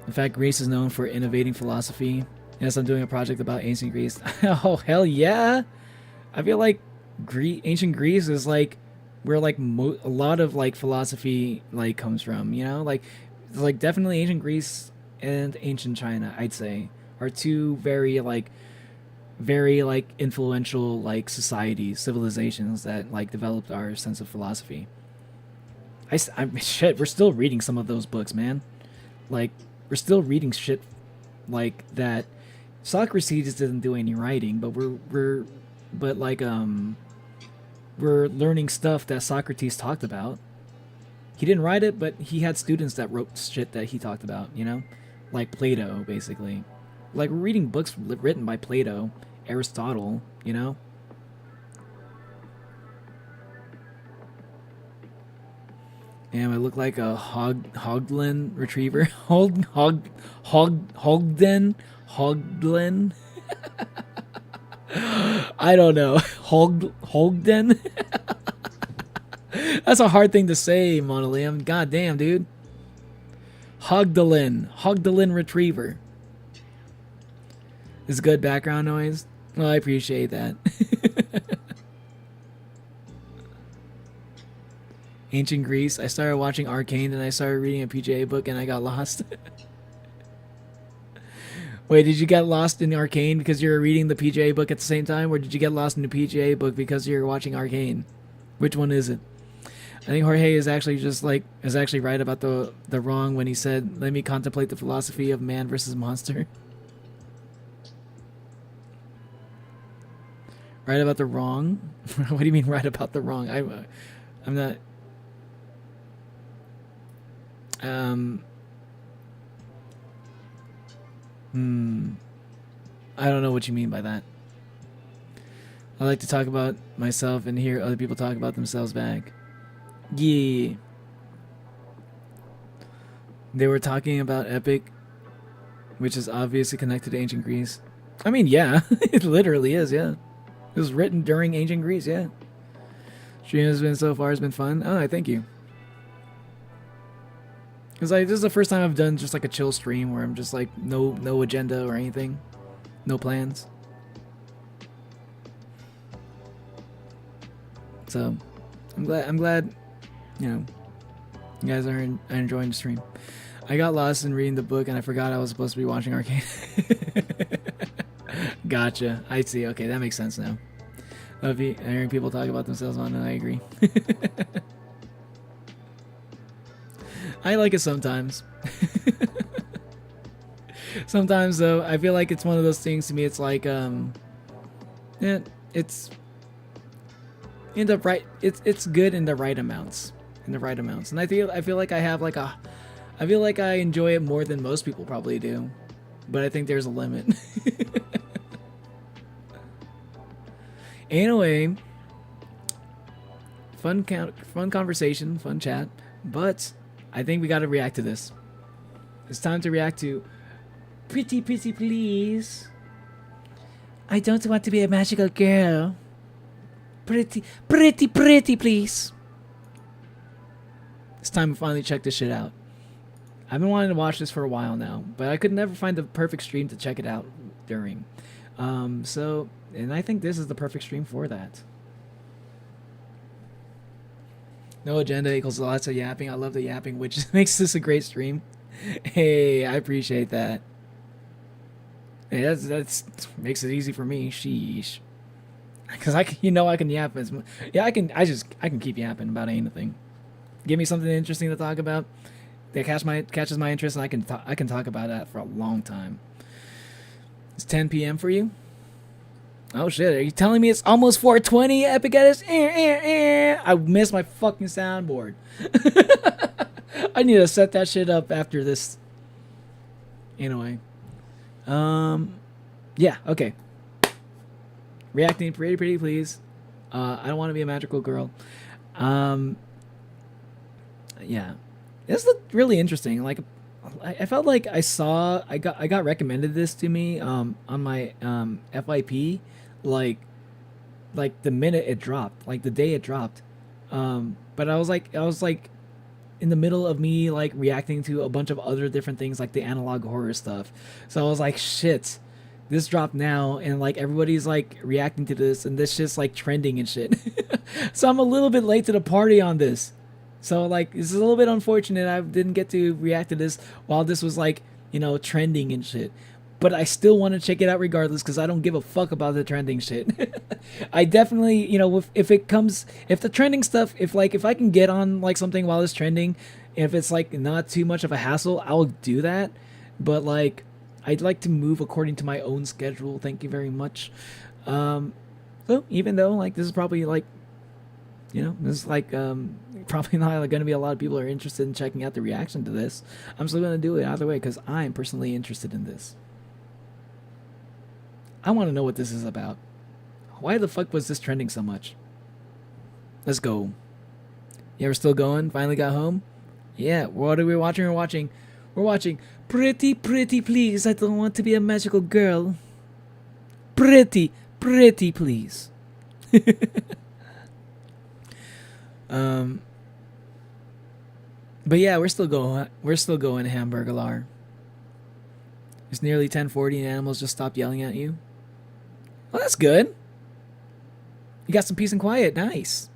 In fact, Greece is known for innovating philosophy. Yes, I'm doing a project about ancient Greece. Oh, hell yeah! I feel like ancient Greece is like where like a lot of like philosophy like comes from. You know, like definitely ancient Greece and ancient China, I'd say, are two very influential like societies, civilizations that like developed our sense of philosophy. Shit, we're still reading some of those books, man. Like, we're still reading shit like that. Socrates didn't do any writing, but we're but like we're learning stuff that Socrates talked about. He didn't write it, but he had students that wrote shit that he talked about, you know? Like Plato, basically. Like, we're reading books written by Plato, Aristotle, you know? Damn, I look like a Hogden retriever. Hogden? I don't know. Hogden? That's a hard thing to say, Monolium. God damn, dude. Hogden retriever. Is good background noise? Well, I appreciate that. Ancient Greece. I started watching Arcane and I started reading a PGA book and I got lost. Wait, did you get lost in Arcane because you were reading the PGA book at the same time, or did you get lost in the PGA book because you were watching Arcane? Which one is it? I think Jorge is actually right about the wrong when he said, "Let me contemplate the philosophy of man versus monster." Right about the wrong? What do you mean right about the wrong? I'm not. I don't know what you mean by that. I like to talk about myself and hear other people talk about themselves back. Yeah. They were talking about Epic, which is obviously connected to ancient Greece. I mean, yeah, it literally is, yeah. It was written during ancient Greece, yeah. Stream has been so far has been fun. Oh, thank you. Because this is the first time I've done just like a chill stream where I'm just like no agenda or anything, no plans. So I'm glad, you know, you guys are enjoying the stream. I got lost in reading the book and I forgot I was supposed to be watching Arcane. Gotcha. I see. Okay, that makes sense now. Love hearing people talk about themselves on it. I agree. I like it sometimes. Sometimes though, I feel like it's one of those things to me. It's like, yeah, it's in the right. It's good in the right amounts. In the right amounts, and I feel like I have like a. I feel like I enjoy it more than most people probably do, but I think there's a limit. Anyway, fun conversation, fun chat, but I think we got to react to this. It's time to react to Pretty Please. I don't want to be a magical girl. Pretty Please. It's time to finally check this shit out. I've been wanting to watch this for a while now, but I could never find the perfect stream to check it out during. And I think this is the perfect stream for that. No agenda equals lots of yapping. I love the yapping, which makes this a great stream. Hey, I appreciate that. Hey, that's makes it easy for me. Sheesh. Because I can yap as much. Yeah, I can keep yapping about anything. Give me something interesting to talk about that catches my interest, and I can talk about that for a long time. It's 10 p.m. for you. Oh shit, are you telling me it's almost 4:20, Epic Edits? I missed my fucking soundboard. I need to set that shit up after this. Anyway. Yeah, okay. Reacting pretty please. I don't want to be a magical girl. Yeah. This looked really interesting. Like, I felt like I got recommended this to me on my FYP like the minute it dropped, like the day it dropped. But I was like in the middle of me like reacting to a bunch of other different things like the analog horror stuff. So I was like, shit, this dropped now and like everybody's like reacting to this and this shit's like trending and shit. So I'm a little bit late to the party on this. So like it's a little bit unfortunate I didn't get to react to this while this was like, you know, trending and shit. But I still want to check it out regardless because I don't give a fuck about the trending shit. I definitely, you know, if the trending stuff, if I can get on like something while it's trending, if it's like not too much of a hassle, I'll do that. But like, I'd like to move according to my own schedule. Thank you very much. So though. Even though like this is probably like, you know, this is like probably not going to be a lot of people are interested in checking out the reaction to this. I'm still going to do it either way because I'm personally interested in this. I want to know what this is about. Why the fuck was this trending so much? Let's go. Yeah, we're still going. Finally got home. Yeah, what are we watching? We're watching Pretty Pretty Please. I don't want to be a magical girl. Pretty Pretty Please. But yeah, we're still going Hamburglar. It's nearly 10:40 and animals just stopped yelling at you. Well, that's good. You got some peace and quiet. Nice.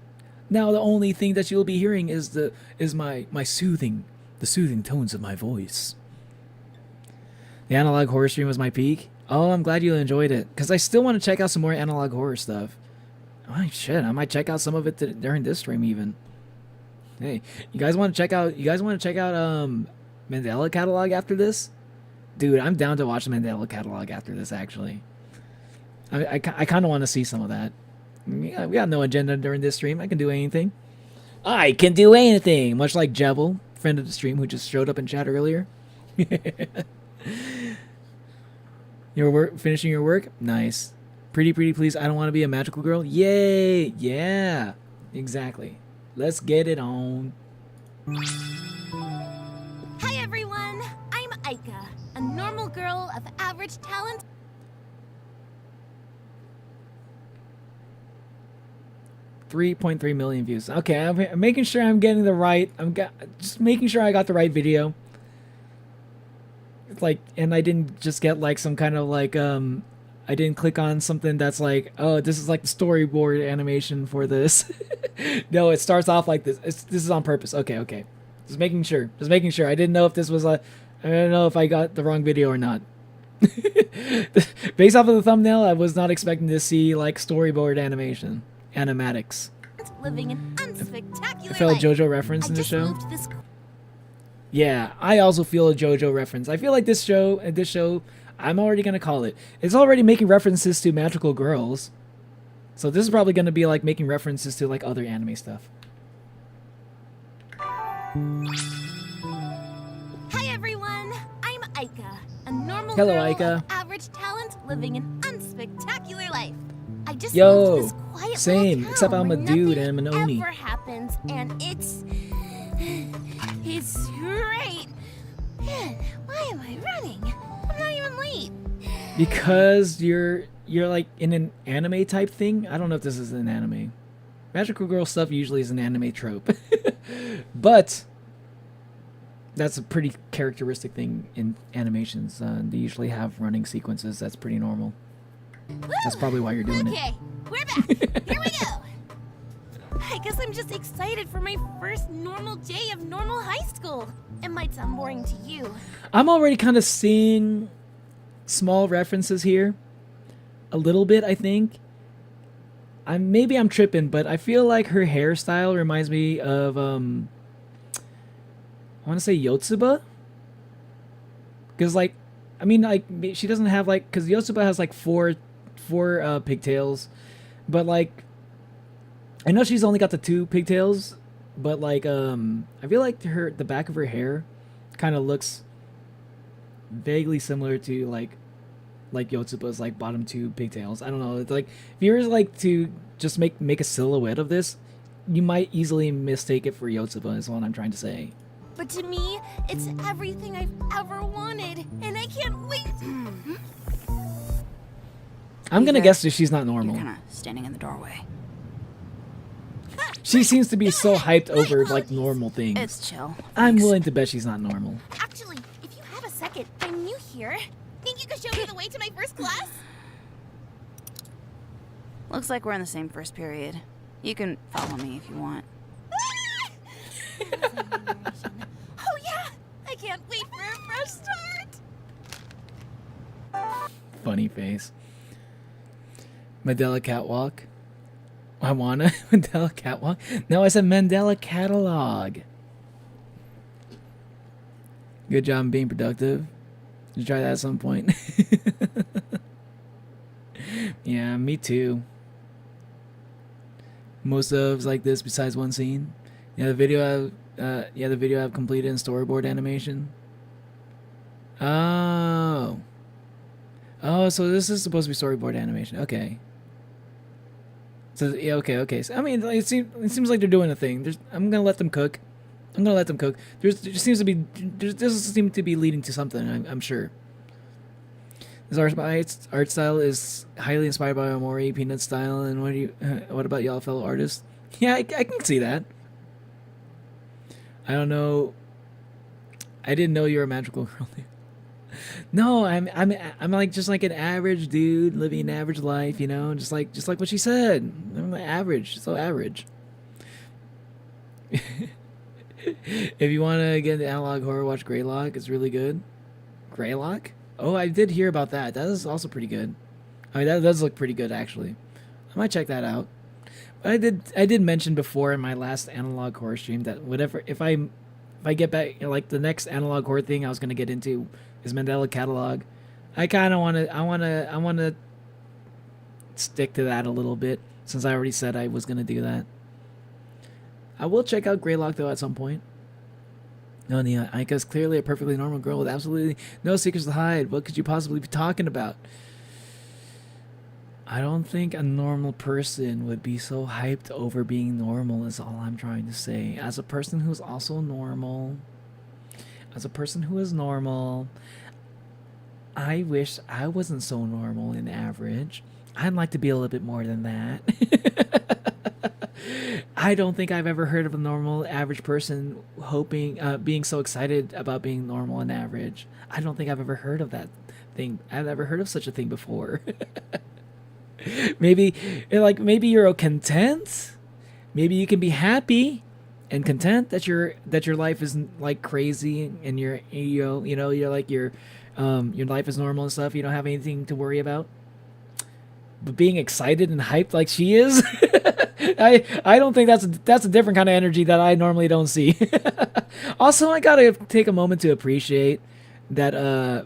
Now the only thing that you'll be hearing is my soothing tones of my voice. The analog horror stream was my peak. Oh, I'm glad you enjoyed it because I still want to check out some more analog horror stuff. Oh shit, I might check out some of it during this stream even. Hey, you guys want to check out Mandela Catalog after this? Dude, I'm down to watch the Mandela Catalog after this actually. I kind of want to see some of that. Yeah, we got no agenda during this stream. I can do anything. I can do anything, much like Jebel, friend of the stream who just showed up in chat earlier. Finishing your work? Nice. Pretty please. I don't want to be a magical girl. Yay! Yeah, exactly. Let's get it on. Hi everyone, I'm Aika, a normal girl of average talent. 3.3 million views. Okay, I'm making sure I'm getting the right. Just making sure I got the right video. It's like, and I didn't just get like some kind of like I didn't click on something that's like, oh, this is like the storyboard animation for this. No, it starts off like this. This is on purpose. Okay. Just making sure. I didn't know if this was I don't know if I got the wrong video or not. Based off of the thumbnail, I was not expecting to see like storyboard animatics. Living an unspectacular I felt a life. JoJo reference in the show. Moved this Yeah, I also feel a JoJo reference. I feel like this show, I'm already gonna call it. It's already making references to magical girls, so this is probably gonna be like making references to like other anime stuff. Hi everyone, I'm Aika, a normal Hello, girl Aika. of average talent living an unspectacular life. I just Yo, moved to this quiet same, little except town I'm a where dude nothing and I'm an Oni. ever happens, and it's great. Man, why am I running? I'm not even late. Because you're like in an anime type thing. I don't know if this is an anime. Magical girl stuff usually is an anime trope, but that's a pretty characteristic thing in animations. They usually have running sequences. That's pretty normal. That's probably why you're doing it. Okay, we're back. Here we go. I guess I'm just excited for my first normal day of normal high school. It might sound boring to you. I'm already kind of seeing small references here. A little bit, I think. Maybe I'm tripping, but I feel like her hairstyle reminds me of I want to say Yotsuba. Because like, I mean, like she doesn't have like, because Yotsuba has like four pigtails, but like I know she's only got the 2 pigtails, but like I feel like the back of her hair kind of looks vaguely similar to like Yotsuba's like bottom 2 pigtails. I don't know. It's like if you were like to just make a silhouette of this, you might easily mistake it for Yotsuba. Is what I'm trying to say. But to me, it's everything I've ever wanted, and I can't wait. I'm gonna guess that she's not normal. You're kind of standing in the doorway. She seems to be so hyped over like normal things. It's chill. I'm willing to bet she's not normal. Actually, if you have a second, I'm new here. Think you could show me the way to my first class? Looks like we're in the same first period. You can follow me if you want. Oh yeah! I can't wait for a fresh start! Funny face. Mandela Catwalk. I wanna Mandela Catwalk. No, I said Mandela Catalog. Good job being productive. You try that at some point. Yeah, me too. most of like this besides one scene. Yeah, the video I've completed in storyboard animation. Oh, so this is supposed to be storyboard animation. Okay. So yeah, okay. So, I mean, it seems like they're doing a thing. I'm gonna let them cook. There seems to be leading to something. I'm sure. This art style is highly inspired by Omori Peanut style. And what about y'all fellow artists? Yeah, I can see that. I don't know. I didn't know you were a magical girl. No, I'm like just like an average dude living an average life, you know, just like what she said. I'm like average, so average. If you want to get into analog horror, watch Greylock. It's really good. Greylock? Oh, I did hear about that. That is also pretty good. I mean, that does look pretty good actually. I might check that out. But I did mention before in my last analog horror stream that whatever if I get back, you know, like the next analog horror thing I was gonna get into is Mandela Catalog. I kind of want to stick to that a little bit since I already said I was gonna do that. I will check out Greylock though at some point. No, Nia, Aika's clearly a perfectly normal girl with absolutely no secrets to hide. What could you possibly be talking about? I don't think a normal person would be so hyped over being normal is all I'm trying to say. As a person who's also normal, I wish I wasn't so normal and average. I'd like to be a little bit more than that. I don't think I've ever heard of a normal average person being so excited about being normal and average. I don't think I've ever heard of that thing. I've never heard of such a thing before. Maybe you're content. Maybe you can be happy and content that your life isn't like crazy and your life is normal and stuff. You don't have anything to worry about. But being excited and hyped like she is, I don't think that's a different kind of energy that I normally don't see. Also, I gotta take a moment to appreciate that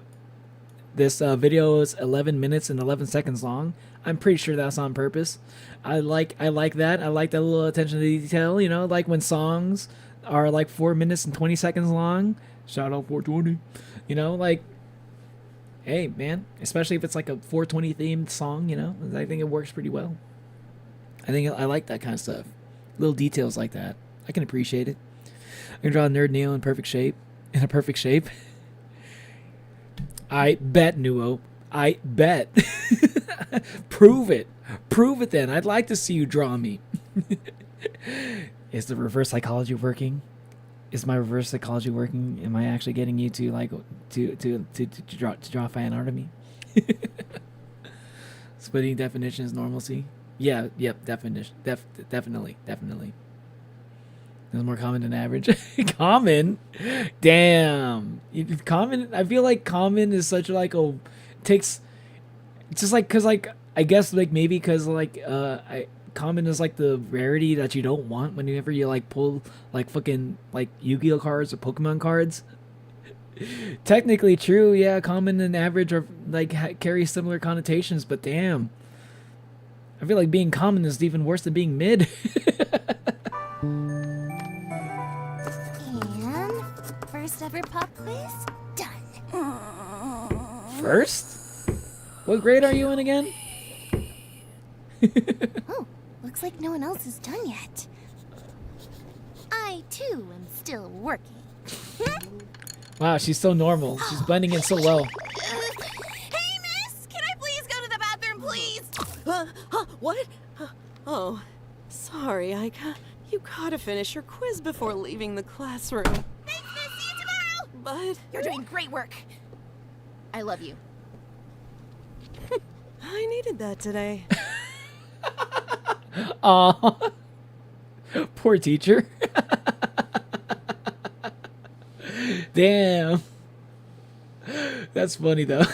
this video is 11 minutes and 11 seconds long. I'm pretty sure that's on purpose. I like that. I like that little attention to detail. You know, like when songs are like 4 minutes and 20 seconds long. Shout out 420. You know, like, hey man, especially if it's like a 420 themed song. You know, I think it works pretty well. I like that kind of stuff. Little details like that. I can appreciate it. I can draw Nerd Neo in perfect shape. I bet, Nuo. I bet. Prove it then. I'd like to see you draw me. Is the reverse psychology working? Is my reverse psychology working? Am I actually getting you to like to draw fan art of me? Splitting definition is normalcy. Yeah, yep, definitely. It's more common than average. Common? Damn. Common, I feel like common is such like takes, it's just like, cause like, I guess like maybe cause like, common is like the rarity that you don't want whenever you like pull like fucking like Yu-Gi-Oh cards or Pokemon cards. Technically true, yeah, common and average are like carry similar connotations, but damn. I feel like being common is even worse than being mid. And first ever pop quiz done. First? What grade are you in again? Oh, looks like no one else is done yet. I too am still working. Wow, she's so normal. She's blending in so well. Hey, miss! Can I please go to the bathroom, please? What? Oh, sorry, Aika. You gotta finish your quiz before leaving the classroom. Thanks, miss! See you tomorrow! But... You're doing great work. I love you. I needed that today. Aw. Poor teacher. Damn. That's funny though.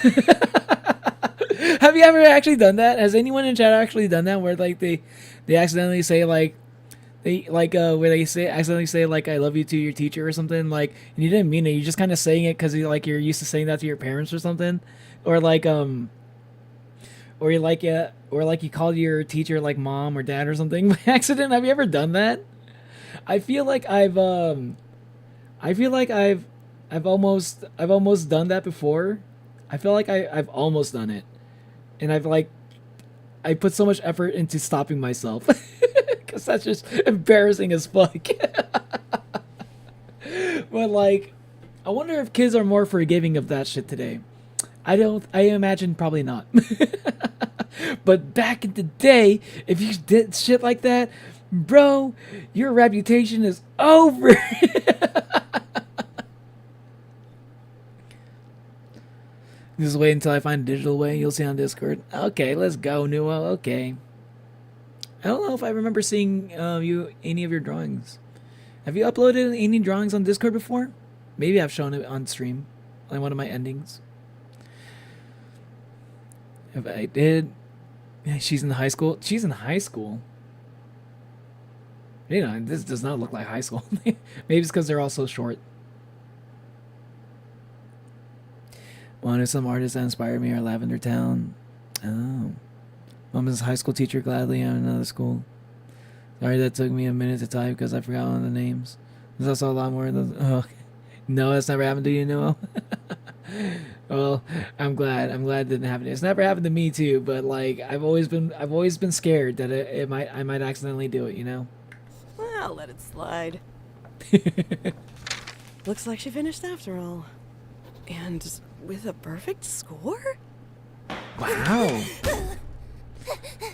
Have you ever actually done that? Has anyone in chat actually done that where like they accidentally say like where they accidentally say like I love you to your teacher or something, like, and you didn't mean it, you're just kind of saying it because you're used to saying that to your parents or something, or like or you called your teacher like mom or dad or something by accident? Have you ever done that? I feel like I've almost done that before. I feel like I've almost done it, and I put so much effort into stopping myself because that's just embarrassing as fuck. But like, I wonder if kids are more forgiving of that shit today. I imagine probably not. But back in the day, if you did shit like that, bro, your reputation is over. Just wait until I find a digital way. You'll see on Discord. Okay, let's go, Nuo. Okay. I don't know if I remember seeing any of your drawings. Have you uploaded any drawings on Discord before? Maybe I've shown it on stream, like one of my endings. If I did, she's in high school. She's in high school. You know, this does not look like high school. Maybe it's because they're all so short. One of some artists that inspired me are Lavender Town. Oh. Mom is a high school teacher, gladly I'm in another school. Sorry that took me a minute to type because I forgot one of the names. There's also a lot more of those. Oh. No, that's never happened to you, Noah. Well, I'm glad it didn't happen. It's never happened to me too, but like I've always been scared that I might accidentally do it, you know? Well, let it slide. Looks like she finished after all. And with a perfect score? Wow.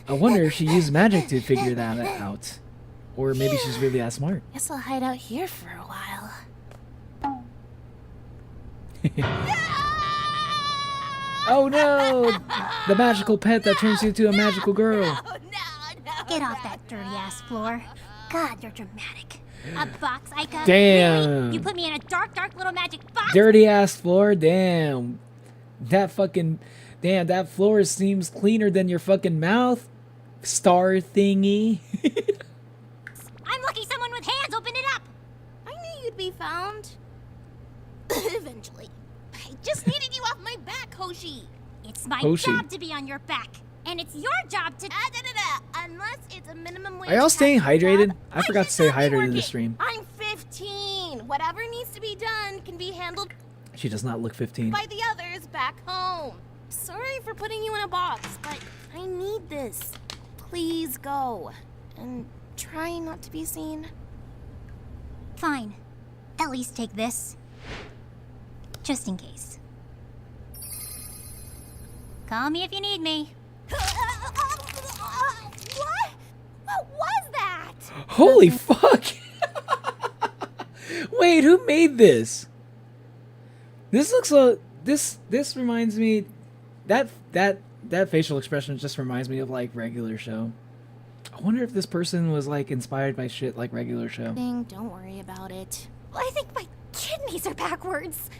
I wonder if she used magic to figure that out. Or maybe she's really that smart. Guess I'll hide out here for a while. Oh no! The magical pet that turns you into a magical girl. No. Get off that dirty ass floor. God, you're dramatic. A box, Ica. Damn. Really? You put me in a dark little magic box? Dirty ass floor? Damn. That floor seems cleaner than your fucking mouth. Star thingy. I'm lucky someone with hands opened it up. I knew you'd be found. Eventually. I just needed you off my back, Hoshi. It's my job to be on your back. And it's your job to... Unless it's a minimum wage. Are y'all staying hydrated? job, I forgot to stay hydrated in the stream. I'm 15. Whatever needs to be done can be handled She does not look 15. by the others back home. Sorry for putting you in a box, but I need this. Please go. And try not to be seen. Fine. At least take this. Just in case. Call me if you need me. What? What was that? Holy fuck! Wait, who made this? This looks so. This reminds me. That facial expression just reminds me of like Regular Show. I wonder if this person was like inspired by shit like Regular Show. Don't worry about it. I think my kidneys are backwards.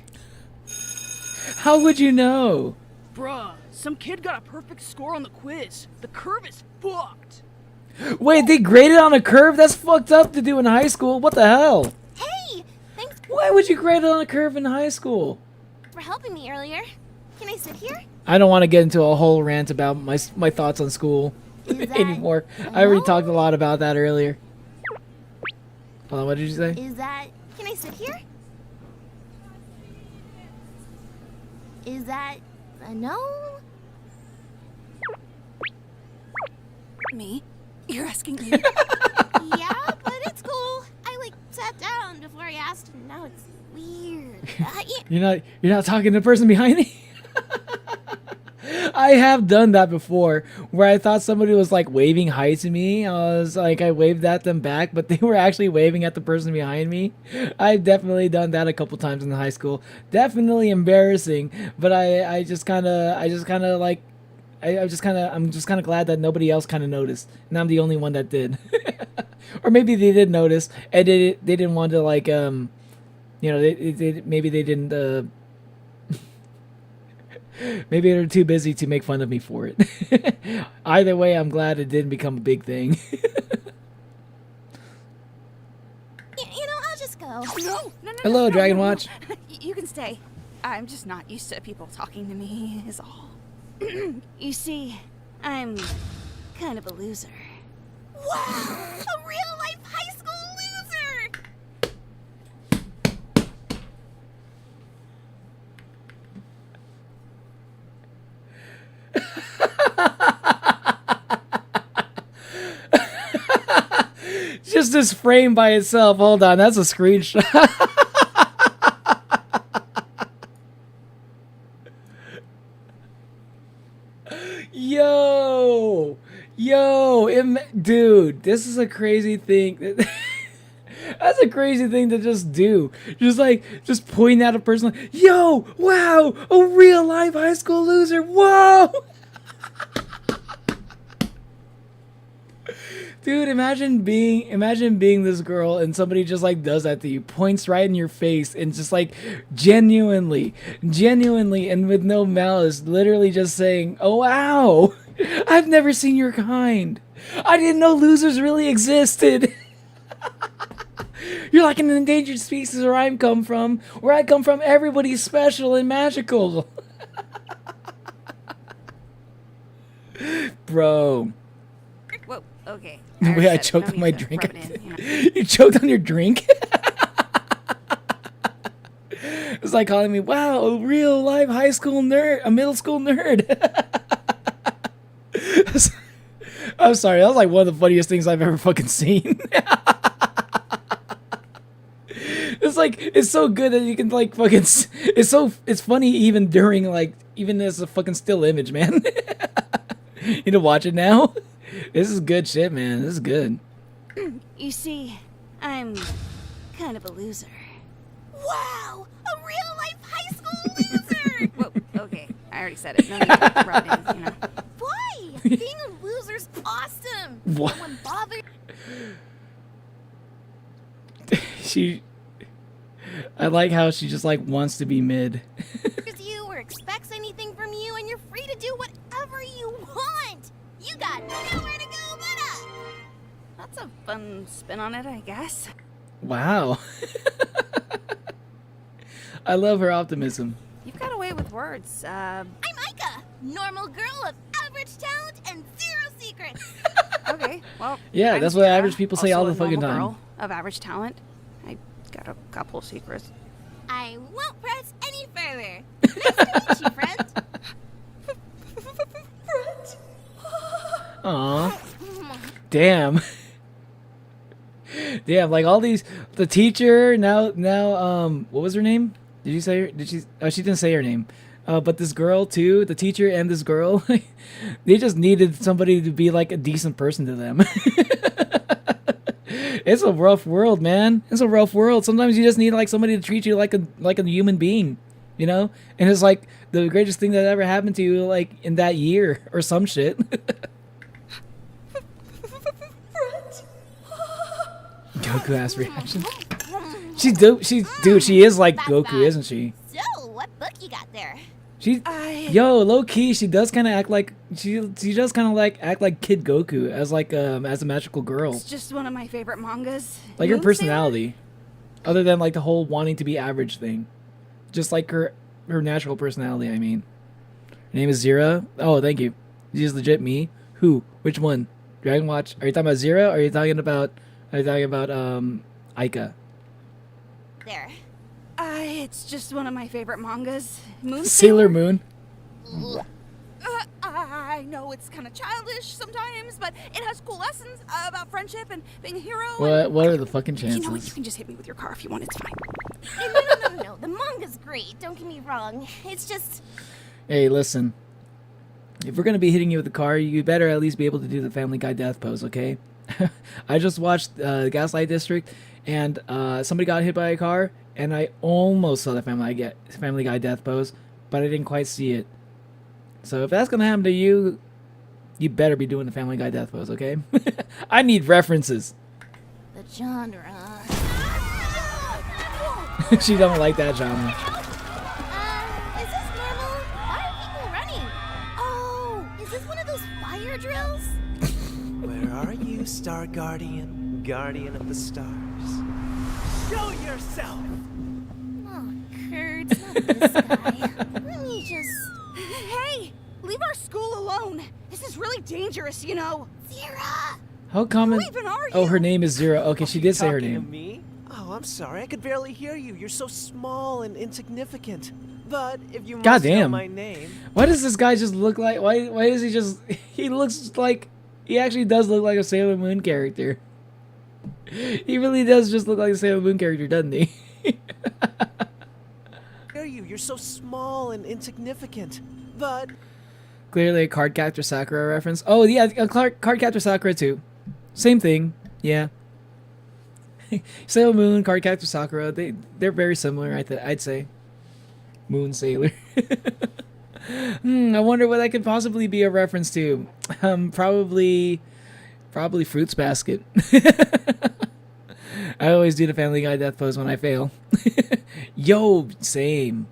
How would you know? Bruh, some kid got a perfect score on the quiz. The curve is fucked. Wait, they graded on a curve? That's fucked up to do in high school. What the hell? Hey, thanks Why would you grade it on a curve in high school? for helping me earlier. Can I sit here? I don't want to get into a whole rant about my thoughts on school anymore. I already talked a lot about that earlier. Hold on, what did you say? Can I sit here? Is that a no? Me? You're asking me? Yeah, but it's cool. I sat down before I asked, and now it's weird. You're not talking to the person behind me? I have done that before, where I thought somebody was like waving hi to me. I waved at them back, but they were actually waving at the person behind me. I've definitely done that a couple times in high school. Definitely embarrassing, but I'm just kind of glad that nobody else kind of noticed, and I'm the only one that did. Or maybe they did notice, and they didn't want to maybe they didn't. Maybe they're too busy to make fun of me for it. Either way, I'm glad it didn't become a big thing. I'll just go. No. Hello, Dragon Watch. You can stay. I'm just not used to people talking to me, is all. You see, I'm kind of a loser. Wow! A real-life high school loser! Just this frame by itself. Hold on, that's a screenshot. Dude, this is a crazy thing. That's a crazy thing to just do. Just point at a person like, yo, wow, a real life high school loser. Whoa. Dude, imagine being this girl and somebody just like does that to you, points right in your face and just like genuinely and with no malice, literally just saying, oh wow, I've never seen your kind. I didn't know losers really existed. You're like an endangered species where I come from. Everybody's special and magical. Bro. Whoa, okay. The way I choked on my drink. You choked on your drink? It's like calling me, wow, a real life high school nerd, a middle school nerd. I'm sorry, that was like one of the funniest things I've ever fucking seen. It's so good that you can like fucking, it's funny even during like, even as a fucking still image, man. You need to watch it now. This is good shit, man. This is good. You see, I'm kind of a loser. Wow! A real-life high school loser! Whoa, okay. I already said it. No need to rub in, you know. Why? Being a loser's awesome! What? No one bothers. I like how she just like wants to be mid. You or expects anything from you, and you're free to do whatever you want! You got nowhere to go but up! That's a fun spin on it, I guess. Wow. I love her optimism. You've got a way with words. I'm Aika, normal girl of average talent and zero secrets. Okay, well. Yeah, that's what average people say all the fucking time. Girl of average talent. I got a couple secrets. I won't press any further. Nice to meet you, friend. Aw. Damn. Damn, like all these, the teacher, now, what was her name? Did you say her? She didn't say her name. But this girl too, the teacher and this girl, they just needed somebody to be like a decent person to them. It's a rough world, man. It's a rough world. Sometimes you just need like somebody to treat you like a human being, you know? And it's like the greatest thing that ever happened to you like in that year or some shit. Goku ass reaction. She is like Goku, isn't she? So, what book you got there? Yo, low key, she does kind of act like she does kind of like act like Kid Goku as like as a magical girl. It's just one of my favorite mangas. Like her personality, other than like the whole wanting to be average thing, just like her natural personality. I mean, her name is Zira. Oh, thank you. She's legit me. Who? Which one? Dragon Watch? Are you talking about Zira? Or are you talking about Aika? There. It's just one of my favorite mangas. Sailor Moon. I know it's kind of childish sometimes, but it has cool lessons about friendship and being a hero. What are the fucking chances? You know what? You can just hit me with your car if you want. It's fine. No. The manga's great. Don't get me wrong. It's just. Hey, listen. If we're gonna be hitting you with the car, you better at least be able to do the Family Guy death pose, okay? I just watched Gaslight District, and somebody got hit by a car, and I almost saw the Family Guy death pose, but I didn't quite see it. So if that's gonna happen to you, you better be doing the Family Guy death pose, okay? I need references. The genre. She don't like that genre. Is this normal? Why are people running? Oh, is this one of those fire drills? Where are you, Star Guardian? Guardian of the stars. Show yourself! Oh, Kurt, not this guy. Let me just... Hey! Leave our school alone. This is really dangerous, you know. Zira! How common? Who even are Oh, you? her name is Zero. Okay, she did say her Talking to name. me? Oh, I'm sorry. I could barely hear you. You're so small and insignificant. But if you must know Goddamn. my name, Why does this guy just look like? Why does he just? He looks like. He actually does look like a Sailor Moon character. He really does just look like a Sailor Moon character, doesn't he? hear you. You're so small and insignificant. But Clearly a Cardcaptor Sakura reference. Oh yeah, Cardcaptor Sakura too. Same thing. Yeah. Sailor Moon, Cardcaptor Sakura. They're very similar. I'd say. Moon Sailor. I wonder what that could possibly be a reference to. Probably Fruits Basket. I always do the Family Guy death pose when I fail. Yo, same.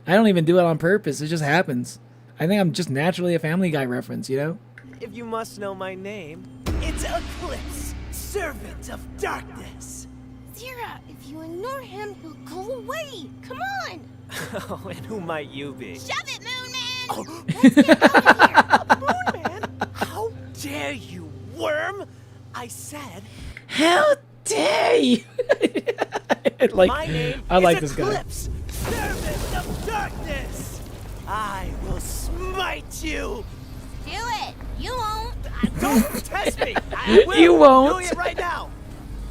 I don't even do it on purpose. It just happens. I think I'm just naturally a Family Guy reference, you know? if you must know my name, it's Eclipse, servant of darkness. Zira, if you ignore him, he'll go away. Come on. Oh, and who might you be? Shove it, Moon Man. Oh. Let's get out of here. Moon Man? How dare you, worm? I said... How dare you? Like, my name I like is this guy. Eclipse, servant of darkness. I will smite you. Do it. You won't. Don't test me. I will. You won't. Doing it right now.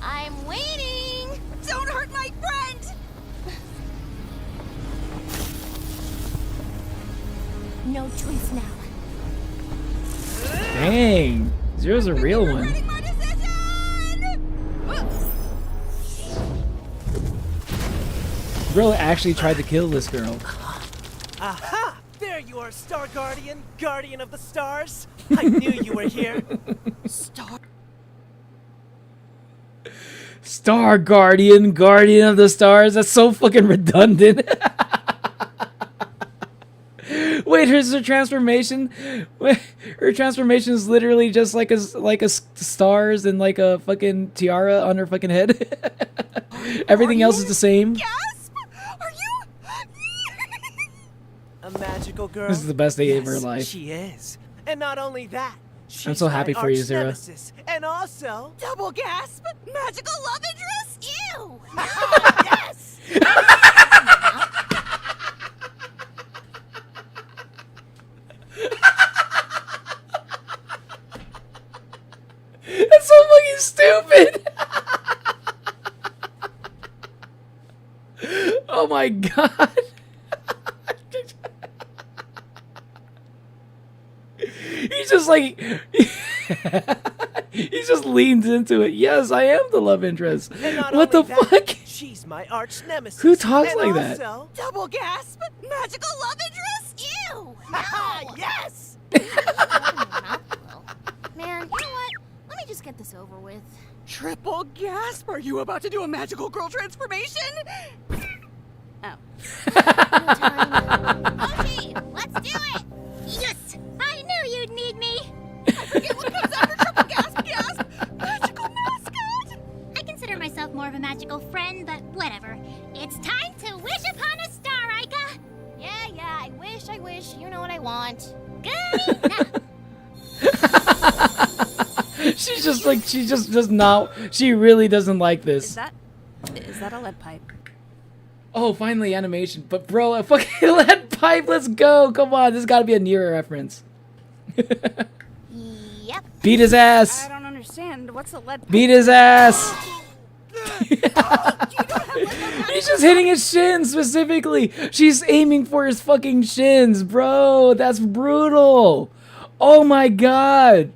I'm waiting. Don't hurt my friend. No choice now. Dang. Zero's a real one. Regretting my decision. Bro actually tried to kill this girl. Aha! There you are, Star Guardian, Guardian of the Stars. I knew you were here. Star Guardian, Guardian of the Stars. That's so fucking redundant. Wait, her transformation? Wait, her transformation is literally just like a stars and like a fucking tiara on her fucking head. Everything else is the same. Gasp! Are you? A magical girl. This is the best day of Yes, her life. She is. And not only that, she's so happy my for you, arch Zira. nemesis. And also... Double gasp! Magical love interest? Ew. yes! That's so fucking stupid. Oh my god. He's just like he just leans into it. Yes, I am the love interest. And not What the only that, fuck? She's my arch nemesis. Who talks and like that? also, Double gasp! Magical love interest? Ew. yes! Man, you know what? Let me just get this over with. Triple gasp! Are you about to do a magical girl transformation? Oh. Okay, let's do it! Yes! I knew you'd need me! I forget what comes after triple gasp gasp! Magical mascot! I consider myself more of a magical friend, but whatever. It's time to wish upon a star, Aika! Yeah, I wish. You know what I want. Good enough! She's just like, she just does not, she really doesn't like this. Is that a lead pipe? Oh, finally animation. But bro, a fucking lead pipe, let's go. Come on, this has got to be a Nero reference. Yep. Beat his ass. I don't understand. What's a lead pipe? Beat his ass. He's just hitting his shins specifically. She's aiming for his fucking shins, bro. That's brutal. Oh my god.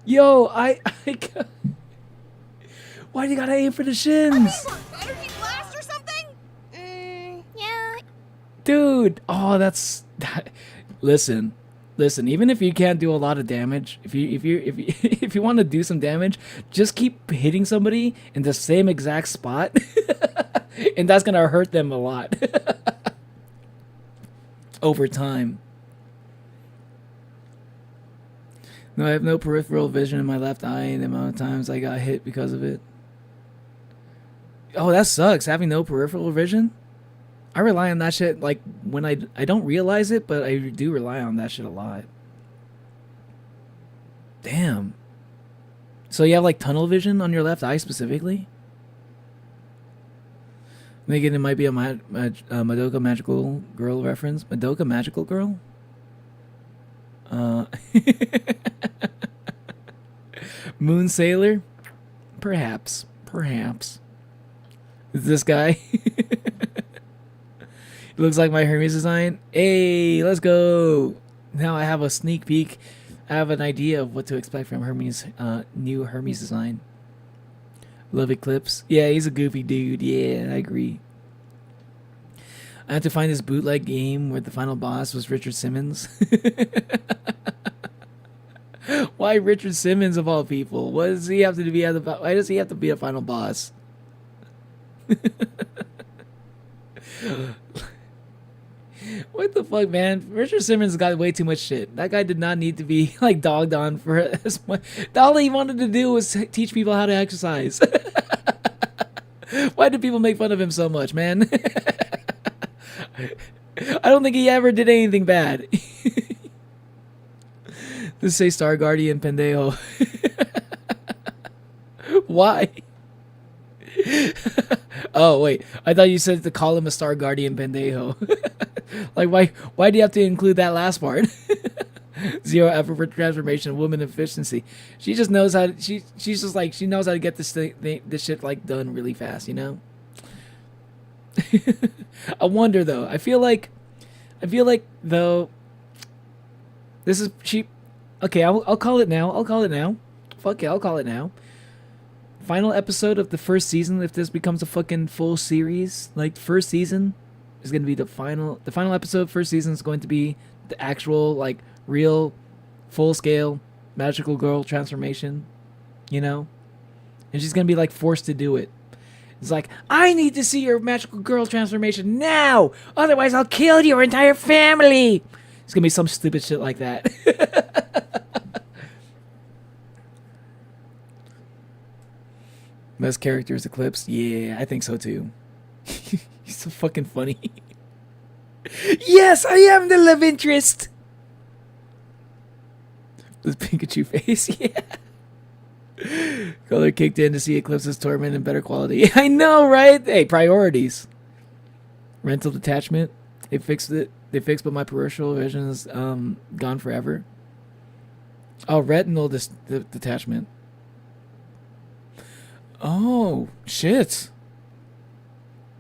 Yo, why do you gotta aim for the shins? Energy blast or something? Yeah. Dude, oh, listen, even if you can't do a lot of damage, if you want to do some damage, just keep hitting somebody in the same exact spot and that's gonna hurt them a lot over time. No, I have no peripheral vision in my left eye, and the amount of times I got hit because of it. Oh, that sucks, having no peripheral vision. I rely on that shit, like, when I don't realize it, but I do rely on that shit a lot. Damn. So you have, like, tunnel vision on your left eye specifically? Thinking it might be a Madoka Magical Girl reference. Madoka Magical Girl? Moon Sailor? Perhaps. Perhaps. Is this guy? Looks like my Hermes design. Hey, let's go. Now I have a sneak peek. I have an idea of what to expect from Hermes' new Hermes design. Love Eclipse. Yeah, he's a goofy dude. Yeah, I agree. I had to find this bootleg game where the final boss was Richard Simmons. Why Richard Simmons of all people? What does he have to be at the? Why does he have to be a final boss? What the fuck, man? Richard Simmons got way too much shit. That guy did not need to be like dogged on for as much. All he wanted to do was teach people how to exercise. Why do people make fun of him so much, man? I don't think he ever did anything bad. Just say Star Guardian pendejo. Why? Oh wait, I thought you said to call him a Star Guardian pendejo. Like why do you have to include that last part? Zero effort for transformation, woman efficiency. She just knows how to, she's just like she knows how to get this shit like done really fast, you know? I wonder though. I feel like though this is cheap. Okay, I'll call it now. Fuck it, I'll call it now. Final episode of the first season, if this becomes a fucking full series, like first season is going to be the final episode. First season is going to be the actual like real full scale magical girl transformation, you know? And she's going to be like forced to do it. It's like, I need to see your magical girl transformation now, otherwise I'll kill your entire family. It's going to be some stupid shit like that. Best character is Eclipse? Yeah, I think so too. He's so fucking funny. Yes, I am the love interest! This Pikachu face, yeah. Color kicked in to see Eclipse's torment in better quality. I know, right? Hey, priorities. Rental detachment. They fixed it. They fixed, but my peripheral vision is gone forever. Oh, retinal detachment. Oh, shit.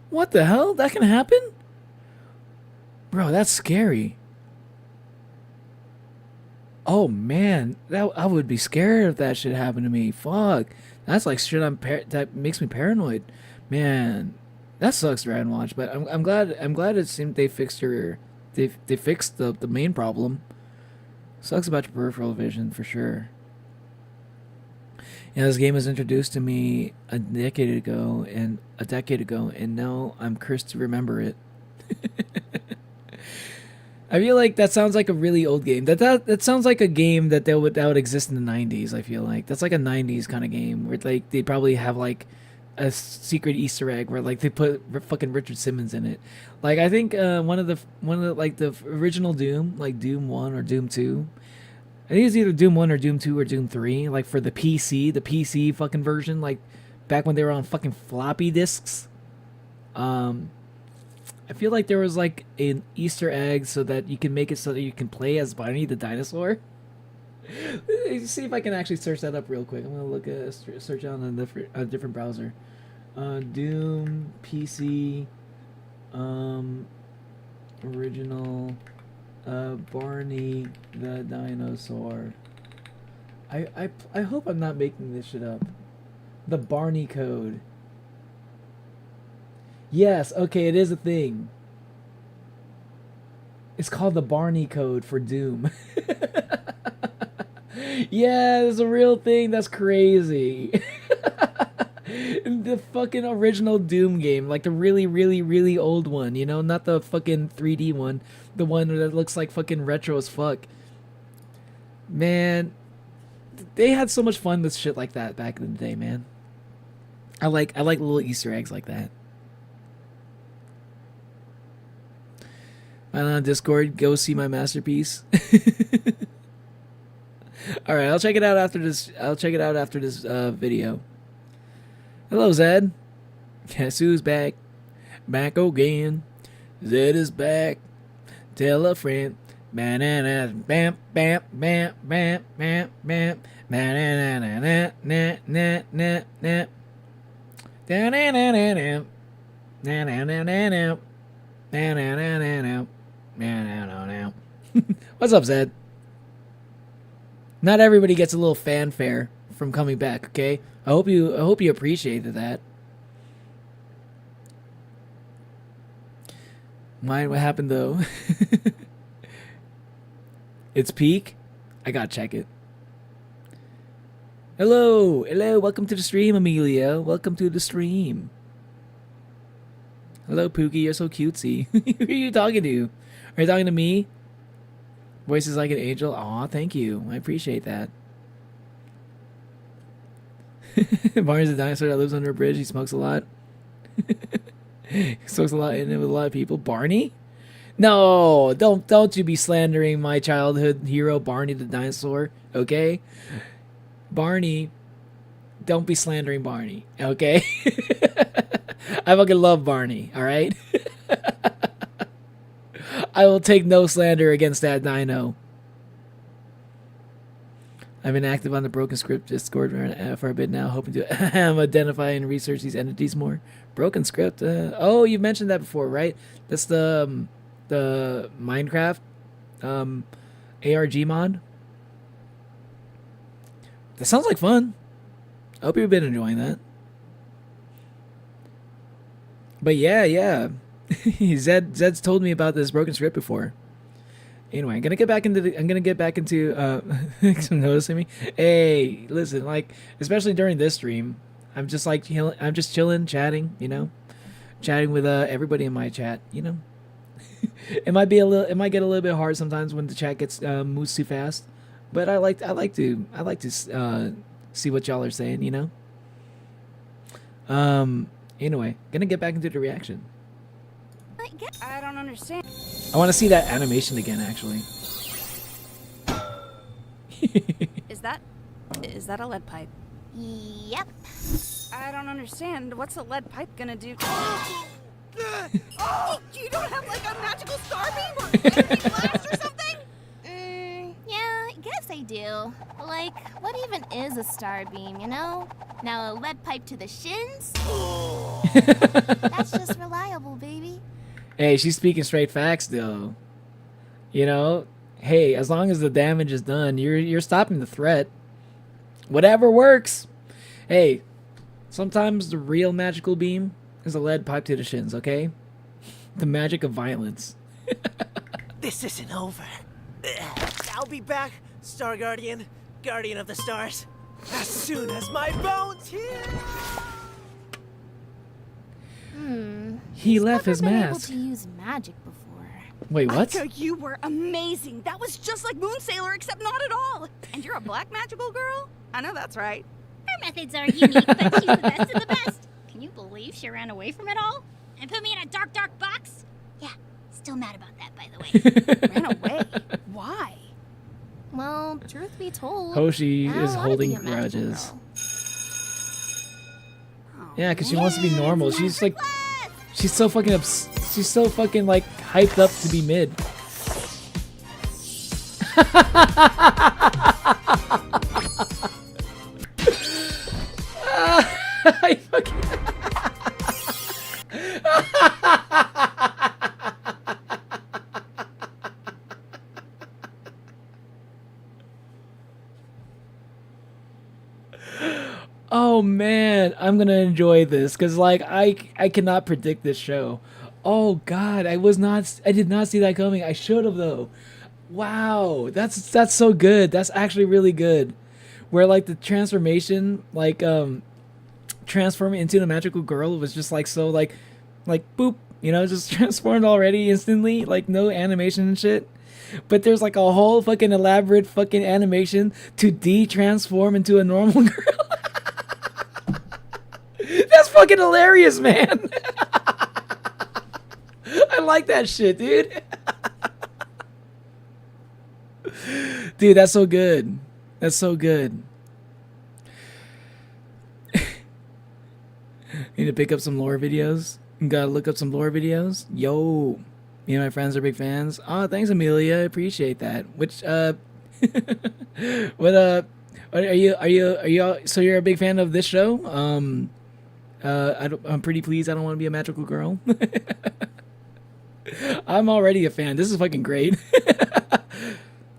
What the hell? That can happen? Bro, that's scary. Oh, man. I would be scared if that shit happened to me. Fuck. That's like shit that makes me paranoid. Man, that sucks, Rad Watch, but I'm glad it seemed they fixed they fixed the main problem. Sucks about your peripheral vision for sure. Yeah, this game was introduced to me a decade ago, and now I'm cursed to remember it. I feel like that sounds like a really old game. That sounds like a game that would exist in the 90s, I feel like. That's like a 90s kind of game where like they probably have like a secret Easter egg where like they put fucking Richard Simmons in it. Like I think one of the like the original Doom, like Doom 1 or Doom 2. I think it's either Doom 1 or Doom 2 or Doom 3, like for the PC fucking version, like back when they were on fucking floppy disks. I feel like there was like an Easter egg so that you can make it so that you can play as Barney the dinosaur. See if I can actually search that up real quick. I'm gonna look at search on a different browser. Doom PC original Barney the dinosaur. I hope I'm not making this shit up. The Barney code. Yes, okay, it is a thing. It's called the Barney code for Doom. Yeah, it's a real thing. That's crazy. The fucking original Doom game, like the really, really, really old one, you know, not the fucking 3D one, the one that looks like fucking retro as fuck. Man, they had so much fun with shit like that back in the day, man. I like little Easter eggs like that. Find on Discord. Go see my masterpiece. All right, I'll check it out after this. Video. Hello, Zed. Guess who's back? Back again. Zed is back. Tell a friend. Bam, bam, bam, bam, bam, bam, bam, bam, What's up, Zed? Not everybody gets a little fanfare from coming back, okay? I hope you appreciated that. Mind what happened though? It's peak. I gotta check it. Hello, welcome to the stream, Amelia. Welcome to the stream. Hello, Pookie, you're so cutesy. Who are you talking to? Are you talking to me? Voice is like an angel. Aw, thank you. I appreciate that. Barney's a dinosaur that lives under a bridge. He smokes a lot. He smokes a lot in it with a lot of people. Barney? No, don't you be slandering my childhood hero, Barney the dinosaur, okay? Barney, don't be slandering Barney, okay? I fucking love Barney, alright? I will take no slander against that dino. I've been active on the Broken Script Discord for a bit now, hoping to identify and research these entities more. Broken Script? Oh, you mentioned that before, right? That's the Minecraft ARG mod. That sounds like fun. I hope you've been enjoying that. But yeah. Zed's told me about this Broken Script before. Anyway, I'm gonna get back into some noticing me. Hey, listen, like especially during this stream, I'm just chilling, chatting, chatting with everybody in my chat, It might get a little bit hard sometimes when the chat gets moves too fast, but I like to see what y'all are saying, Anyway, gonna get back into the reaction. I don't understand. I want to see that animation again, actually. Is that a lead pipe? Yep. I don't understand. What's a lead pipe gonna do? Oh, you don't have like a magical star beam or energy blast or something? Yeah, I guess I do. Like, what even is a star beam, Now a lead pipe to the shins? That's just reliable, baby. Hey, she's speaking straight facts, though. Hey, as long as the damage is done, you're stopping the threat. Whatever works. Hey, sometimes the real magical beam is a lead pipe to the shins, okay? The magic of violence. This isn't over. I'll be back, Star Guardian, Guardian of the Stars, as soon as my bones heal. He left his never been mask. able to use magic before. Wait, what? Ika, you were amazing. That was just like Moon Sailor, except not at all. And you're a black magical girl? I know that's right. Her methods are unique, but she's the best of the best. Can you believe she ran away from it all? And put me in a dark, dark box? Yeah, still mad about that, by the way. Ran away? Why? Well, truth be told, Hoshi I don't is wanna holding be a magical grudges. girl. Yeah, because she wants to be normal. She's like, she's so fucking like hyped up to be mid. I fucking Oh man, I'm gonna enjoy this because like I cannot predict this show. Oh god, I did not see that coming. I should have though. Wow, that's so good. That's actually really good. Where like the transformation, like transforming into the magical girl was just like so like boop, just transformed already instantly, like no animation and shit. But there's like a whole fucking elaborate fucking animation to de-transform into a normal girl. That's fucking hilarious, man. I like that shit, dude. Dude, that's so good. That's so good. Need to pick up some lore videos. Gotta look up some lore videos. Yo, me and my friends are big fans. Oh, thanks, Amelia. I appreciate that. Which, what, are you? So you're a big fan of this show? I'm pretty pleased. I don't want to be a magical girl. I'm already a fan. This is fucking great.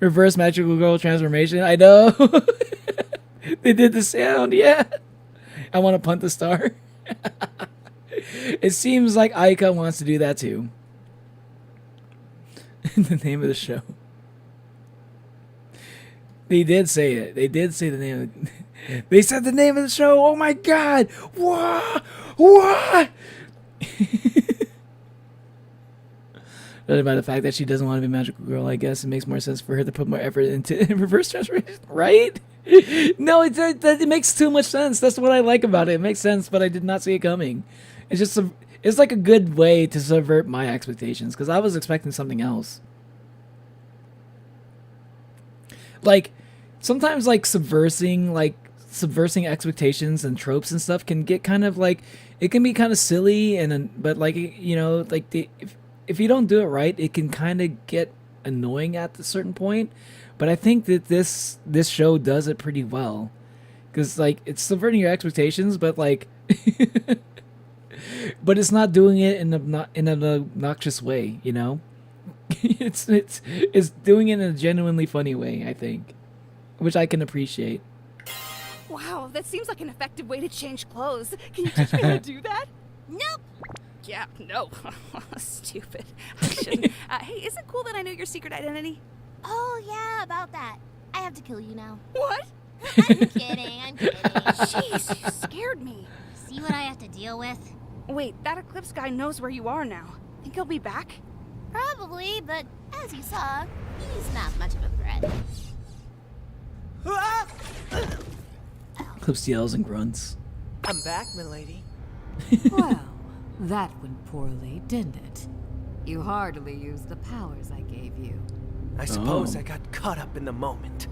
Reverse magical girl transformation. I know. They did the sound. Yeah. I want to punt the star. It seems like Aika wants to do that too. The name of the show. They did say it. They did say the name of it. They said the name of the show. Oh my god. What? What? Not about the fact that she doesn't want to be a magical girl, I guess it makes more sense for her to put more effort into reverse transformation, right? No, it makes too much sense. That's what I like about it. It makes sense, but I did not see it coming. It's just it's like a good way to subvert my expectations because I was expecting something else. Like sometimes, like subversing expectations and tropes and stuff can get kind of like it can be kind of silly but like you know like if you don't do it right, it can kind of get annoying at a certain point. But I think that this show does it pretty well, because like it's subverting your expectations, but like, but it's not doing it in an obnoxious way, you know. it's doing it in a genuinely funny way, I think, which I can appreciate. Wow, that seems like an effective way to change clothes. Can you teach me how to do that? Nope. Yeah, no. Stupid. I shouldn't. Hey, is it cool that I know your secret identity? Oh, yeah, about that. I have to kill you now. What? I'm kidding, I'm kidding. Jeez, you scared me. See what I have to deal with? Wait, that Eclipse guy knows where you are now. Think he'll be back? Probably, but as you saw, he's not much of a threat. Eclipse yells and grunts. I'm back, milady. Well, that went poorly, didn't it? You hardly used the powers I gave you. I suppose I got caught up in the moment.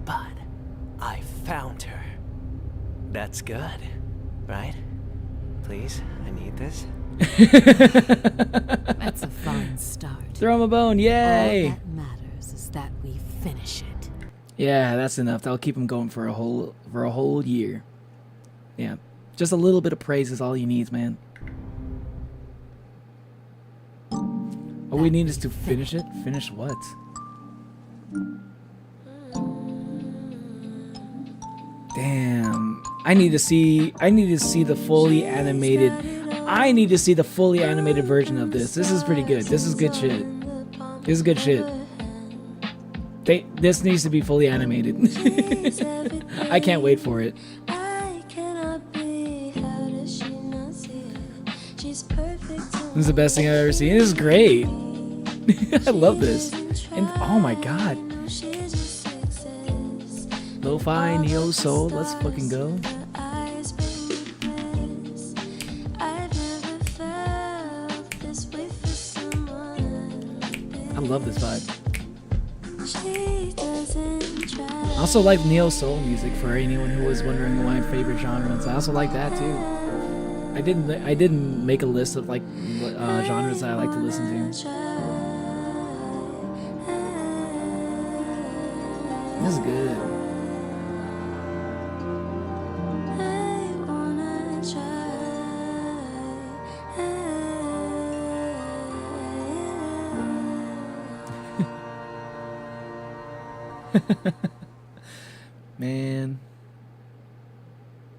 But I found her. That's good, right? Please, I need this. That's a fine start. Throw him a bone, yay! All that matters is that we finish it. Yeah, that's enough. That'll keep him going for a whole year. Yeah, just a little bit of praise is all he needs, man. All we need is to finish it. Finish what? Damn. I need to see the fully animated. I need to see the fully animated version of this. This is pretty good. This is good shit. This is good shit. This needs to be fully animated. I can't wait for it. This is the best thing I've ever seen. This is great. I love this. And oh my god. Lo-fi, neo soul, let's fucking go. I love this vibe. I also like neo soul music, for anyone who was wondering my favorite genres. I also like that too. I didn't make a list of like genres that I like to listen to. This is good.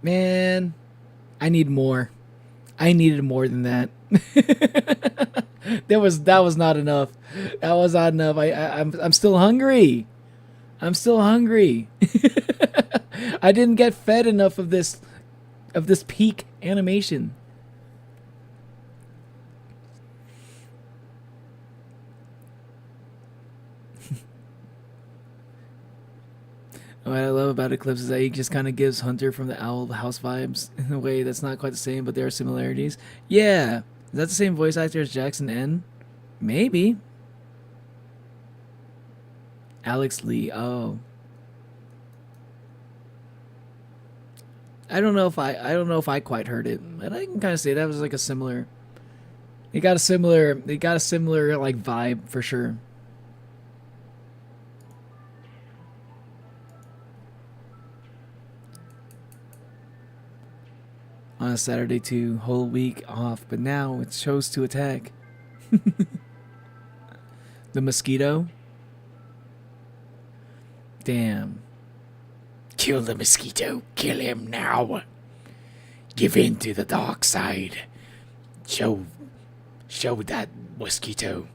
Man, I need more. I needed more than that. That was not enough. That was not enough. I'm still hungry. I'm still hungry. I didn't get fed enough of this peak animation. What I love about Eclipse is that he just kind of gives Hunter from the Owl House vibes in a way that's not quite the same, but there are similarities. Yeah. Is that the same voice actor as Jackson N? Maybe. Alex Lee. Oh. I don't know if I quite heard it, but I can kind of say that was like a similar. It got a similar like vibe for sure. On a Saturday too, whole week off, but now it chose to attack. The mosquito. Damn. Kill the mosquito. Kill him now. Give in to the dark side. Show that mosquito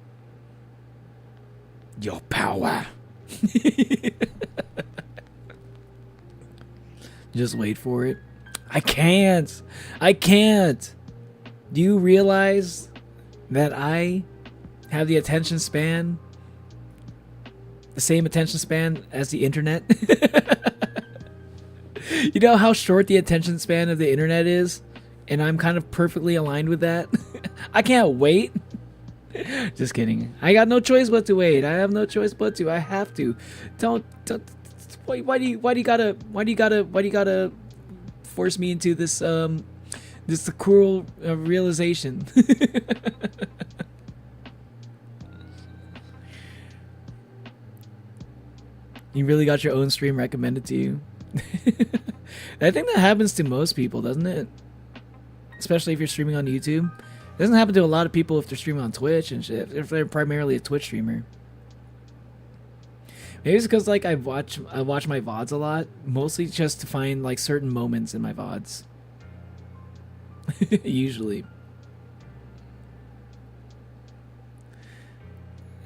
your power. Just wait for it. I can't. Do you realize that I have the attention span, the same attention span as the internet? You know how short the attention span of the internet is? And I'm kind of perfectly aligned with that. I can't wait. Just kidding. I got no choice but to wait. I have no choice but to. I have to. Don't why do you gotta force me into this this cruel realization? You really got your own stream recommended to you. I think that happens to most people, doesn't it? Especially if you're streaming on YouTube. It doesn't happen to a lot of people if they're streaming on Twitch and shit. If they're primarily a Twitch streamer. Maybe it's because like I watch my VODs a lot, mostly just to find like certain moments in my VODs. Usually.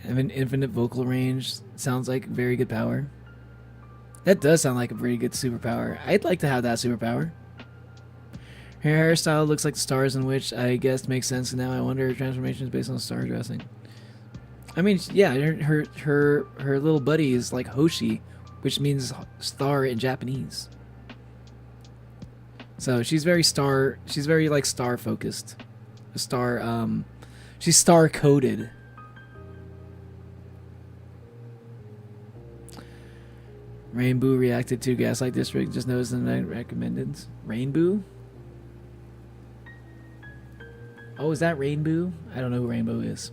Having infinite vocal range sounds like very good power. That does sound like a pretty good superpower. I'd like to have that superpower. Her hairstyle looks like the stars, in which I guess makes sense. And now I wonder her transformation is based on star dressing. I mean, yeah, her little buddy is like Hoshi, which means star in Japanese. So she's very like star focused. She's star coded. Rainbow reacted to Gaslight District. Just noticed and I recommended. Rainbow? Oh, is that Rainbow? I don't know who Rainbow is.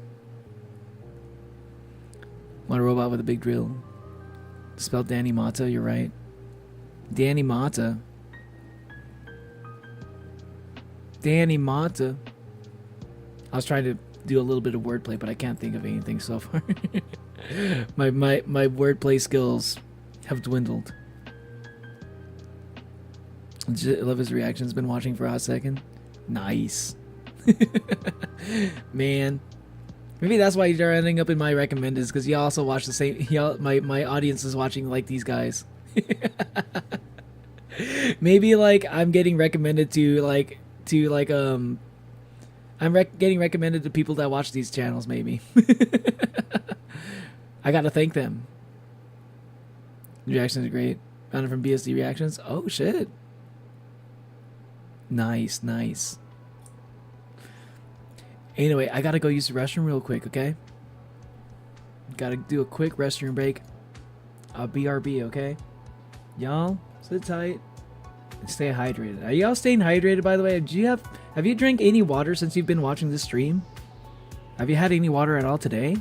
Want a robot with a big drill. Spelled Danny Mata, you're right. Danny Mata. Danny Mata. I was trying to do a little bit of wordplay, but I can't think of anything so far. my wordplay skills have dwindled. I love his reactions. Been watching for a hot second. Nice. Man. Maybe that's why you're ending up in my recommendeds, because you also watch the same. My audience is watching like these guys. Maybe like I'm getting recommended to getting recommended to people that watch these channels. Maybe. I gotta thank them. Reactions are great. Found it from BSD Reactions. Oh shit. Nice, nice. Anyway, I gotta go use the restroom real quick, okay? Gotta do a quick restroom break. BRB, okay? Y'all, sit tight and stay hydrated. Are y'all staying hydrated, by the way? Have you drank any water since you've been watching this stream? Have you had any water at all today?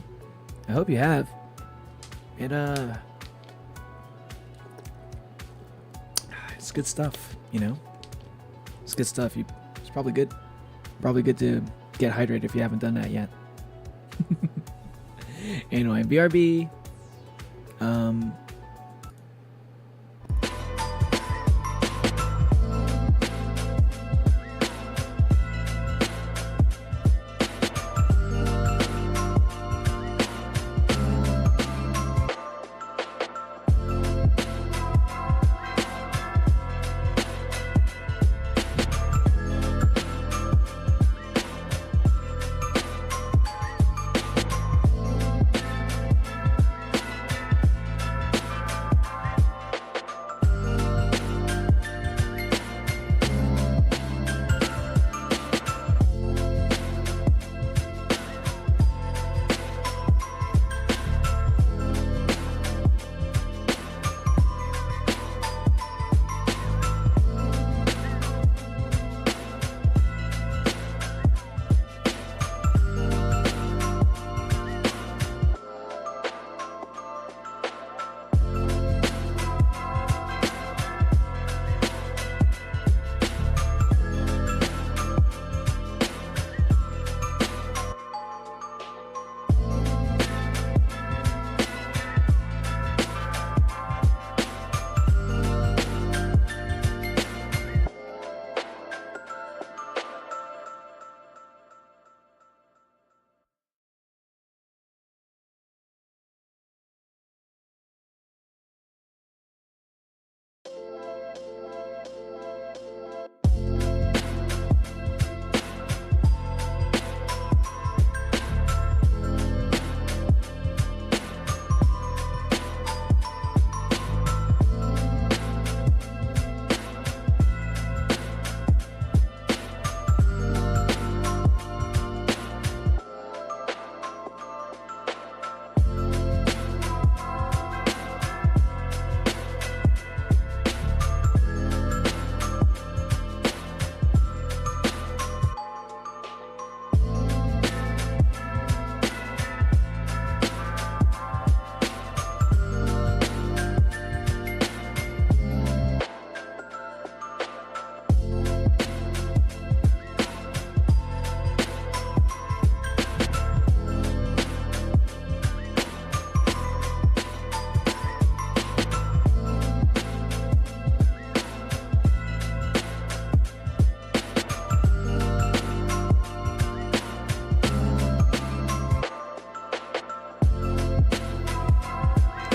I hope you have. It's good stuff, you know? It's good stuff. It's probably good. Probably good to get hydrated if you haven't done that yet. Anyway, BRB.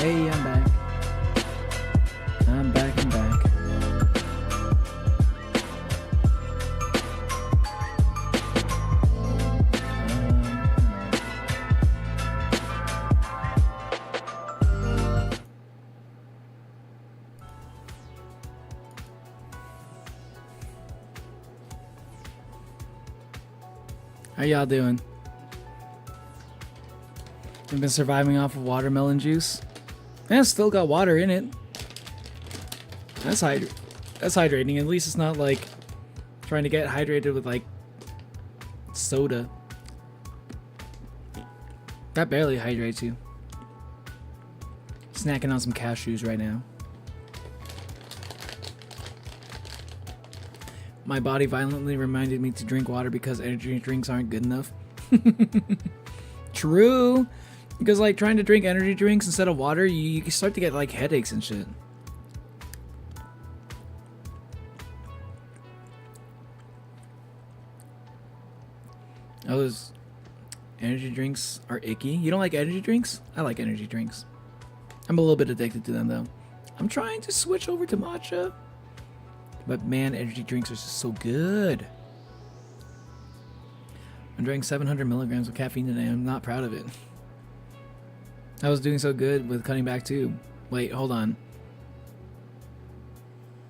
Hey, I'm back. I'm back, I'm back. How y'all doing? I've been surviving off of watermelon juice. And it's still got water in it. That's hydrating. At least it's not like trying to get hydrated with like soda. That barely hydrates you. Snacking on some cashews right now. My body violently reminded me to drink water because energy drinks aren't good enough. True. Because like trying to drink energy drinks instead of water, you start to get like headaches and shit. Oh, those energy drinks are icky. You don't like energy drinks? I like energy drinks. I'm a little bit addicted to them though. I'm trying to switch over to matcha. But man, energy drinks are just so good. I drank 700 milligrams of caffeine today. I'm not proud of it. I was doing so good with cutting back too. Wait, hold on.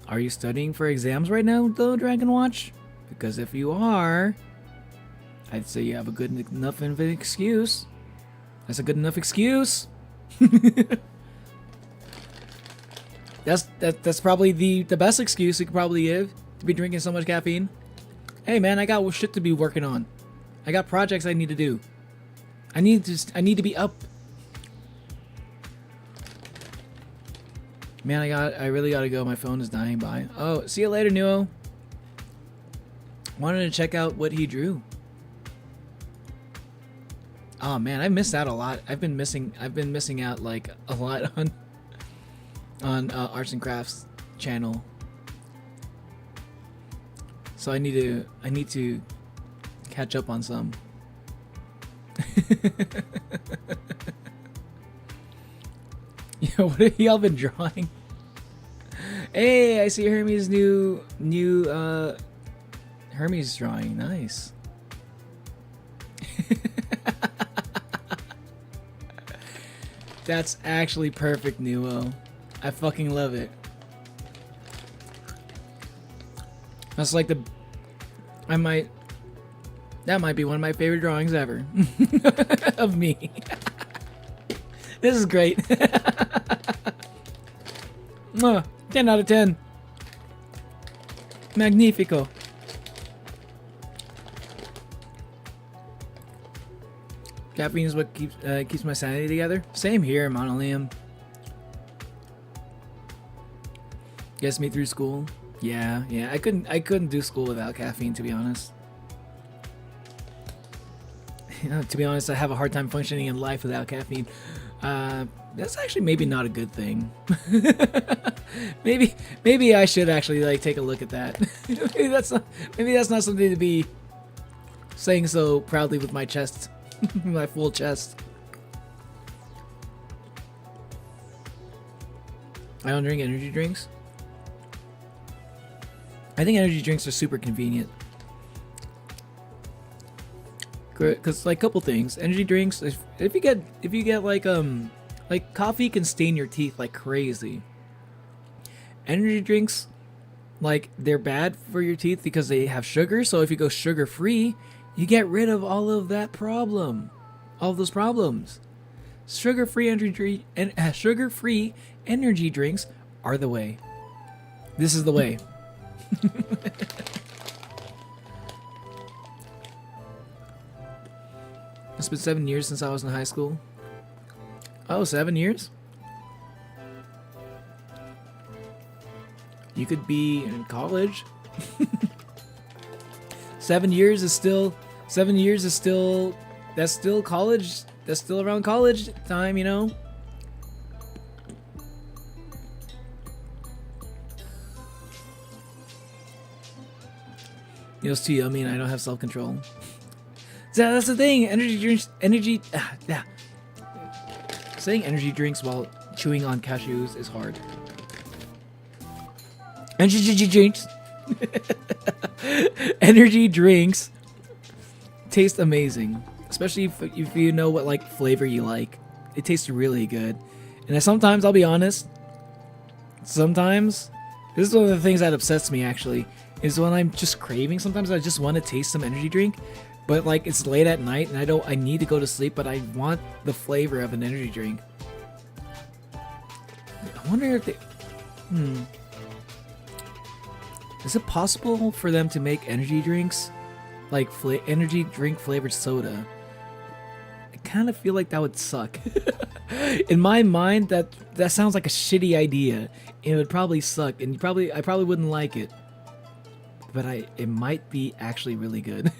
Are you studying for exams right now, though, Dragon Watch? Because if you are, I'd say you have a good enough of an excuse. That's a good enough excuse. That's probably the best excuse you could probably give to be drinking so much caffeine. Hey man, I got shit to be working on. I got projects I need to do. I need to be up. Man, I really gotta go. My phone is dying. Bye. Oh, see you later, Nuo. Wanted to check out what he drew. Oh man, I missed out a lot. I've been missing out like a lot on Arts and Crafts channel. So I need to catch up on some. Yo, what have y'all been drawing? Hey, I see Hermes' new Hermes drawing. Nice. That's actually perfect, Nuo. I fucking love it. That's like that might be one of my favorite drawings ever. Of me. This is great. 10 out of 10. Magnifico. Caffeine is what keeps my sanity together. Same here, Monolium. Gets me through school. Yeah. I couldn't do school without caffeine, to be honest. To be honest, I have a hard time functioning in life without caffeine. That's actually maybe not a good thing. maybe I should actually like take a look at that. maybe that's not something to be saying so proudly with my chest, my full chest. I don't drink energy drinks. I think energy drinks are super convenient. Because like couple things, energy drinks. If you get like coffee can stain your teeth like crazy. Energy drinks, like they're bad for your teeth because they have sugar. So if you go sugar free, you get rid of all of that problem, all of those problems. Sugar free energy drinks are the way. This is the way. It's been 7 years since I was in high school. Oh, 7 years? You could be in college. 7 years is still... 7 years is still... That's still college. That's still around college time, you know? It was too yummy and I don't have self-control. So that's the thing. Energy drinks... Saying energy drinks while chewing on cashews is hard. Energy drinks. Energy drinks taste amazing, especially if you know what like flavor you like. It tastes really good. And sometimes, I'll be honest, sometimes this is one of the things that upsets me actually, is when I'm just craving. Sometimes I just want to taste some energy drink, but like it's late at night and I need to go to sleep, but I want the flavor of an energy drink. I wonder if they is it possible for them to make energy drinks like energy drink flavored soda? I kind of feel like that would suck. In my mind, that sounds like a shitty idea. It would probably suck, and I probably wouldn't like it. But it might be actually really good.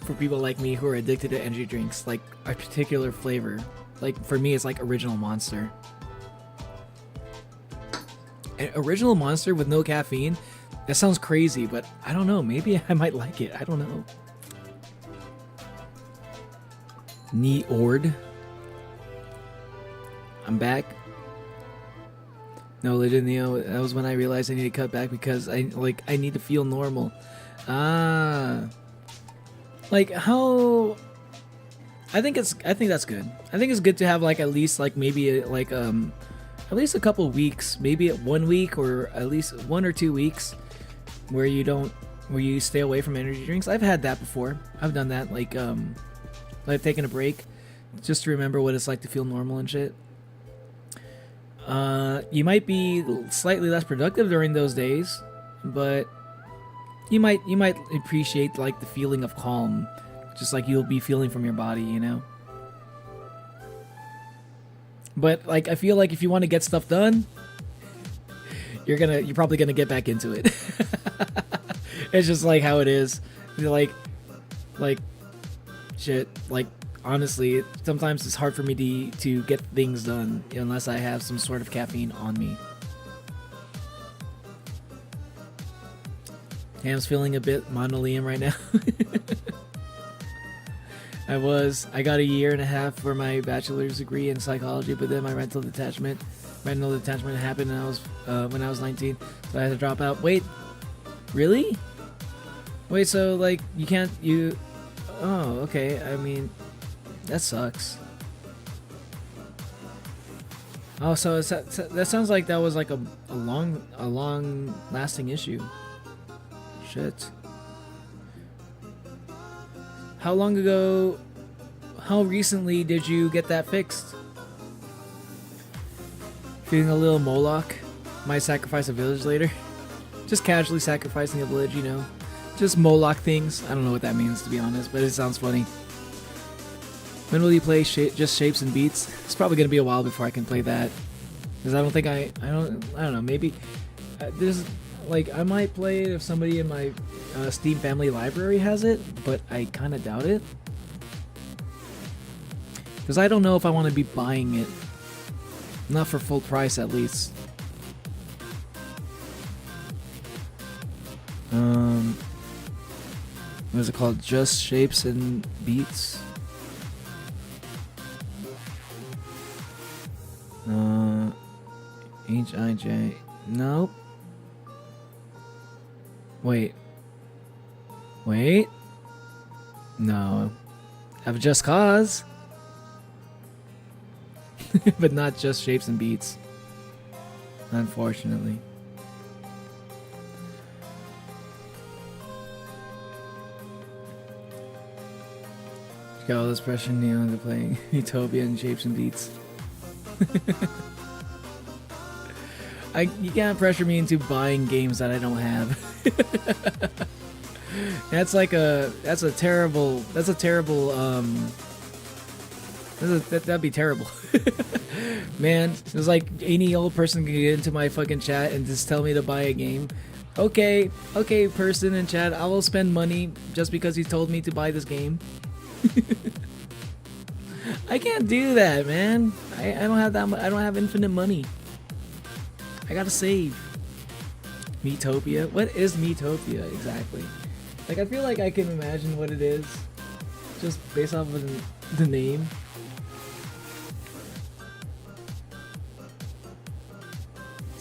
For people like me who are addicted to energy drinks, like a particular flavor. Like for me, it's like Original Monster. An Original Monster with no caffeine? That sounds crazy, but I don't know. Maybe I might like it. I don't know. Ord. I'm back. No, legit Neo. That was when I realized I need to cut back because I need to feel normal. Like how? I think that's good. I think it's good to have like at least like maybe like at least a couple weeks, maybe 1 week or at least 1 or 2 weeks where you stay away from energy drinks. I've had that before. I've done that. Like I've taken a break just to remember what it's like to feel normal and shit. You might be slightly less productive during those days, but you might appreciate like the feeling of calm, just like you'll be feeling from your body, you know. But like I feel like if you want to get stuff done, you're probably gonna get back into it. It's just like how it is. You're like shit. Like honestly, sometimes it's hard for me to get things done unless I have some sort of caffeine on me. Ham's feeling a bit monoleum right now. I got a year and a half for my bachelor's degree in psychology, but then my rental detachment happened when I was 19, so I had to drop out. Wait, really? Wait, so like oh, okay. I mean, that sucks. Oh, so that sounds like that was like a long lasting issue. Shit. How recently did you get that fixed? Feeling a little Moloch? Might sacrifice a village later? Just casually sacrificing a village, you know? Just Moloch things. I don't know what that means, to be honest, but it sounds funny. When will you play just Shapes and Beats? It's probably gonna be a while before I can play that. Because I don't think I don't know, maybe... there's... Like, I might play it if somebody in my Steam family library has it, but I kind of doubt it. Because I don't know if I want to be buying it. Not for full price, at least. What is it called? Just Shapes and Beats? H-I-J... Nope. Wait. No. Have Just Cause. But not Just Shapes and Beats. Unfortunately. Got all this pressure Neo into playing Utopia and Shapes and Beats. You can't pressure me into buying games that I don't have. That'd be terrible. Man, it's like any old person can get into my fucking chat and just tell me to buy a game. Okay, person in chat, I will spend money just because you told me to buy this game. I can't do that, man. I don't have that much. I don't have infinite money. I gotta save. Metopia? What is Metopia exactly? Like, I feel like I can imagine what it is just based off of the name.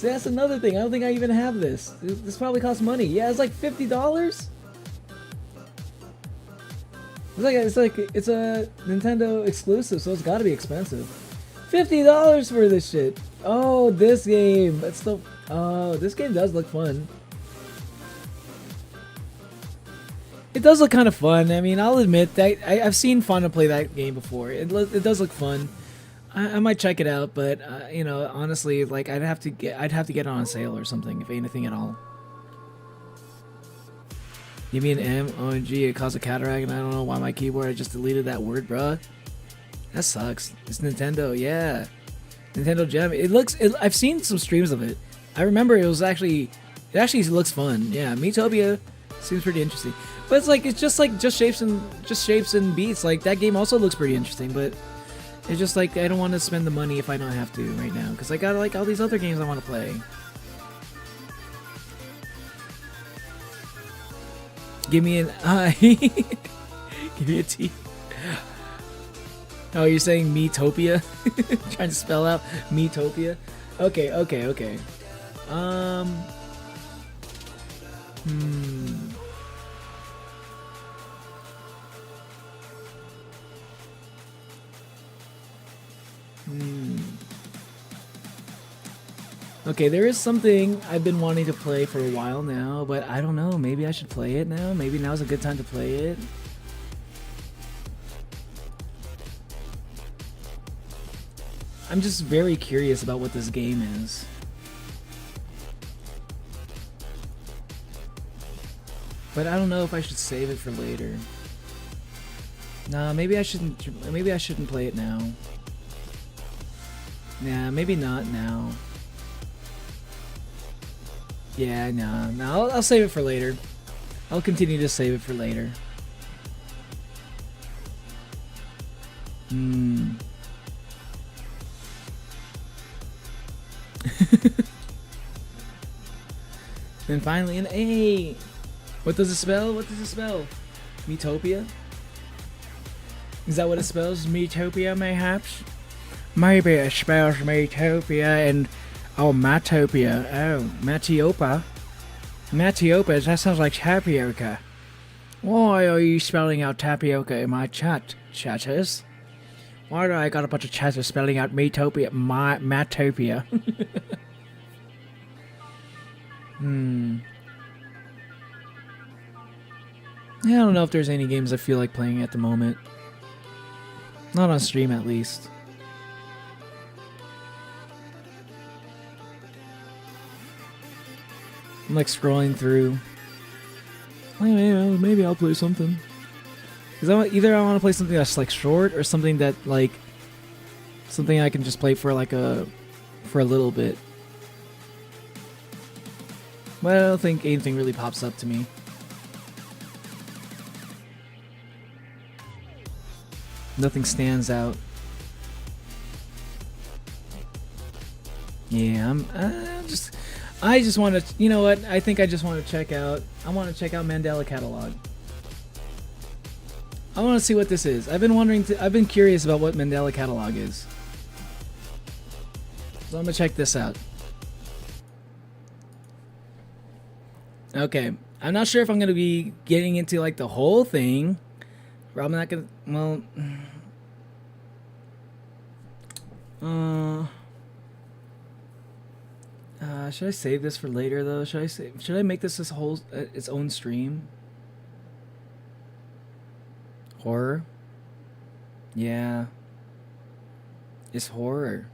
See, that's another thing. I don't think I even have this. This probably costs money. Yeah, it's like $50. It's a Nintendo exclusive, so it's got to be expensive. $50 for this shit. Oh, this game. That's the. Oh, this game does look fun. It does look kind of fun. I mean, I'll admit that I've seen Fauna play that game before. It does look fun. I might check it out, but you know, honestly, like I'd have to get it on sale or something, if anything at all. Give me an M. OMG, it caused a cataract, and I don't know why my keyboard. I just deleted that word, bruh. That sucks. It's Nintendo, yeah. Nintendo Gem. I've seen some streams of it. I remember it actually looks fun. Yeah, Miitopia seems pretty interesting. But it's just shapes and beats. Like that game also looks pretty interesting, but it's just like I don't want to spend the money if I don't have to right now, because I got like all these other games I want to play. Give me an I. Give me a T. Oh, you're saying Miitopia? Trying to spell out Miitopia? Okay. Okay, there is something I've been wanting to play for a while now, but I don't know. Maybe I should play it now. Maybe now's a good time to play it. I'm just very curious about what this game is. But I don't know if I should save it for later. Nah, maybe I shouldn't. Maybe I shouldn't play it now. Nah, maybe not now. Yeah, no. I'll save it for later. I'll continue to save it for later. Then finally an A. What does it spell? Miitopia? Is that what it spells? Miitopia, mayhaps? Maybe it spells Miitopia and... Oh, Matopia. Oh, Matiopa. Matiopa, that sounds like tapioca. Why are you spelling out tapioca in my chatters? Why do I got a bunch of chatters spelling out Miitopia? Matopia. Yeah, I don't know if there's any games I feel like playing at the moment. Not on stream, at least. I'm like scrolling through. Maybe I'll play something. Because either I want to play something that's like short, or something that like something I can just play for like for a little bit. But I don't think anything really pops up to me. Nothing stands out. Yeah, I just want to, you know what? I think I just want to check out. I want to check out Mandela Catalog. I want to see what this is. I've been curious about what Mandela Catalog is. So I'm gonna check this out. Okay, I'm not sure if I'm gonna be getting into like the whole thing. Or I'm not gonna. Well. Should I save this for later though? Should I make this whole its own stream? Horror? Yeah. It's horror.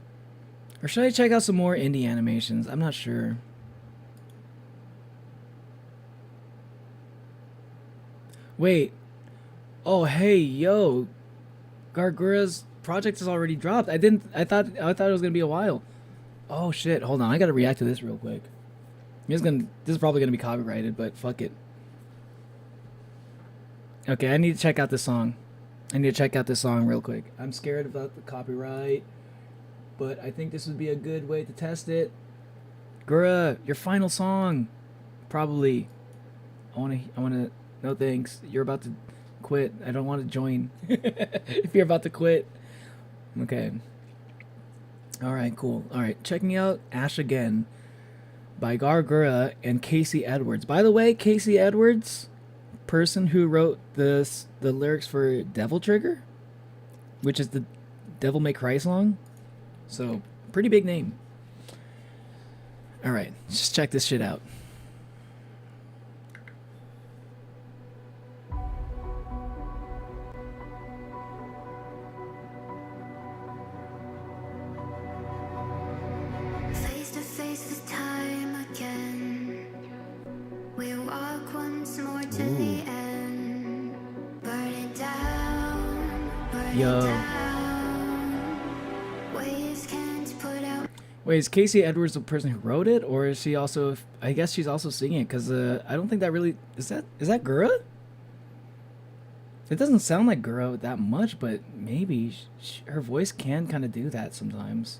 Or should I check out some more indie animations? I'm not sure. Wait. Oh, hey, yo. Gargura's project is already dropped. I thought it was going to be a while. Oh shit, hold on. I got to react to this real quick. This is probably going to be copyrighted, but fuck it. Okay, I need to check out this song. Real quick. I'm scared about the copyright, but I think this would be a good way to test it. Gura, your final song. Probably. I want to no thanks. You're about to quit. I don't want to join. If you're about to quit. Okay. Alright, cool. Alright, checking out Ash again. by Gargura and Casey Edwards. By the way, Casey Edwards, person who wrote the lyrics for Devil Trigger, which is the Devil May Cry song. So, pretty big name. Alright, just check this shit out. Face to face this time again. We walk once more to the end. Burn it down. Burn Yo. it down. Waves can't put out. Wait, is Casey Edwards the person who wrote it, or is she also? I guess she's also singing it, because I don't think that really is that Gura? It doesn't sound like Gura that much, but maybe her voice can kind of do that sometimes.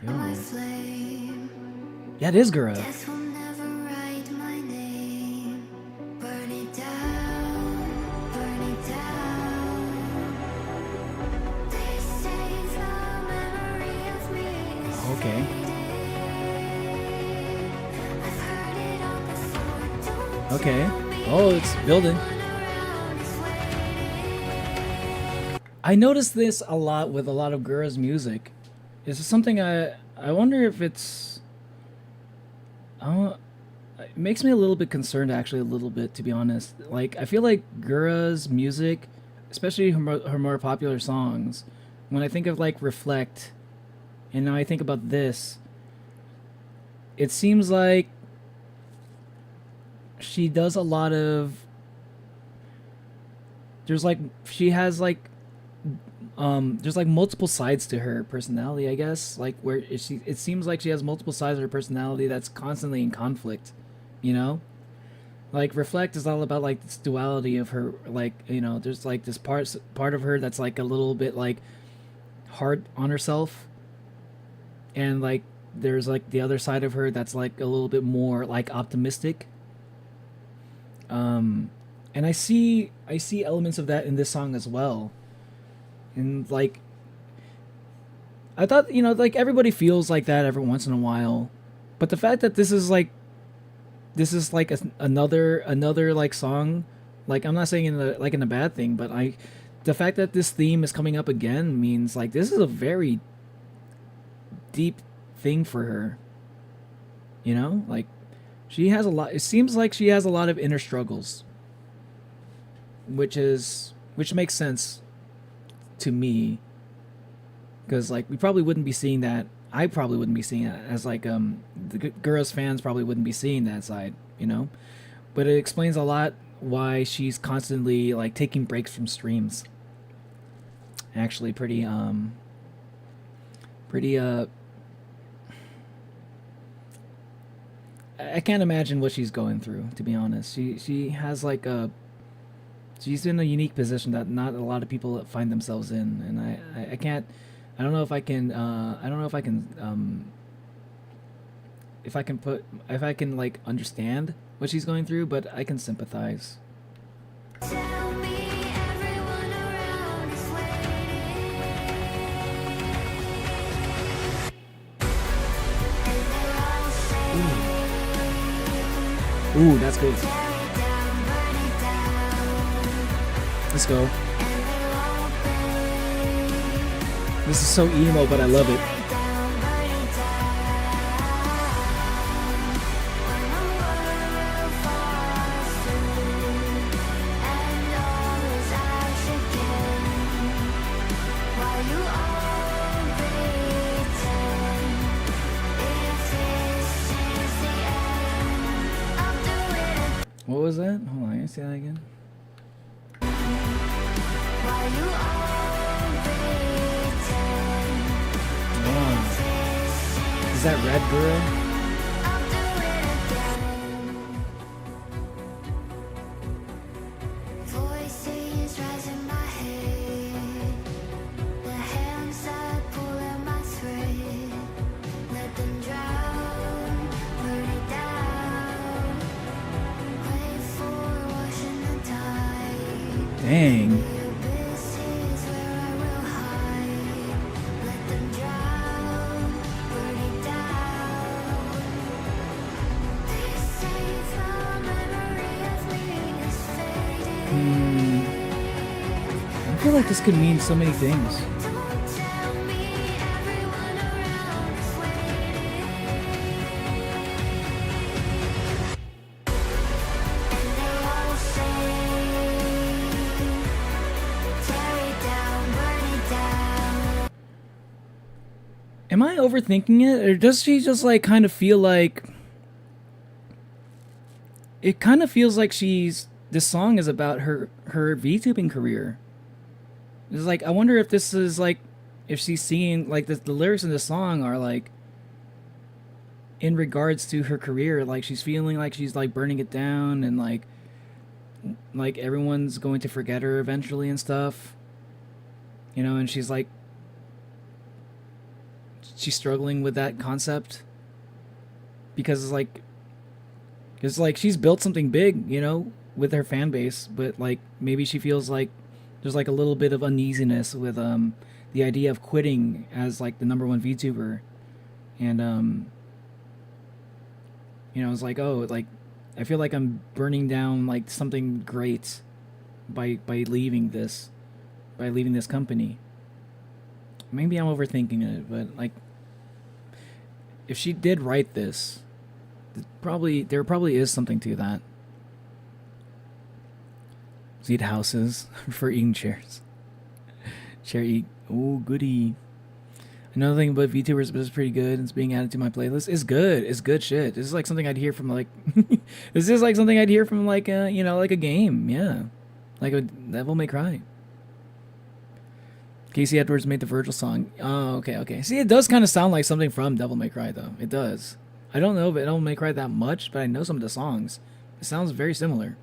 Yo. My flame. Yeah, it is Gura. Death will never write my name. Burn it down. Burn it down. They save the memory of me. Is Okay. I've heard it all before. Don't Okay. tell me Oh, it's building. around is waiting. I noticed this a lot with a lot of Gura's music. Is this something I wonder if it's... it makes me a little bit concerned, actually, a little bit, to be honest. Like, I feel like Gura's music, especially her more popular songs, when I think of, like, Reflect, and now I think about this, it seems like she does a lot of... There's, like, she has, like, there's like multiple sides to her personality, I guess, like where it seems like she has multiple sides of her personality that's constantly in conflict, you know? Like Reflect is all about like this duality of her, like, you know, there's like this part of her that's like a little bit like hard on herself, and like there's like the other side of her that's like a little bit more like optimistic. And I see elements of that in this song as well. And like, I thought, you know, like everybody feels like that every once in a while, but the fact that this is like another like song, like I'm not saying in a bad thing, but the fact that this theme is coming up again means like this is a very deep thing for her. You know, like she has a lot. It seems like she has a lot of inner struggles, which makes sense to me, because like we probably wouldn't be seeing that. I probably wouldn't be seeing it as like the Gura's fans probably wouldn't be seeing that side, you know. But it explains a lot why she's constantly like taking breaks from streams. Actually, pretty I can't imagine what she's going through, to be honest. She has like she's in a unique position that not a lot of people find themselves in, and I can't. I don't know if I can. If I can like understand what she's going through, but I can sympathize. Tell me everyone around is waiting. Ooh, that's good. Let's go. This is so emo, but I love it. What was that? Hold on, I say that again. Wow. Is that Red Girl? Voices rise in my head. The hands that pull at my thread. Let them drown, burn it down. Wait for washing the tide. Dang. feel like this could mean so many things. Am I overthinking it, or does she just like kind of feel like it kind of feels like this song is about her VTubing career? It's like, I wonder if this is like, if she's seeing like the lyrics in the song are like in regards to her career, like she's feeling like she's like burning it down, and like everyone's going to forget her eventually and stuff, you know, and she's struggling with that concept because it's like she's built something big, you know, with her fan base, but like maybe she feels like there's like a little bit of uneasiness with the idea of quitting as like the #1 VTuber, and you know, it's like, oh, like I feel like I'm burning down like something great by leaving this company. Maybe I'm overthinking it, but like if she did write this, there probably is something to that. Eat houses for eating chairs. Chair eat. Oh, goody. Another thing about VTubers is pretty good. It's being added to my playlist. It's good. It's good shit. This is like something I'd hear from like. This is like something I'd hear from like you know, like a game. Yeah, like a Devil May Cry. Casey Edwards made the Virgil song. Oh, okay. See, it does kind of sound like something from Devil May Cry, though. It does. I don't know Devil May Cry that much, but I know some of the songs. It sounds very similar.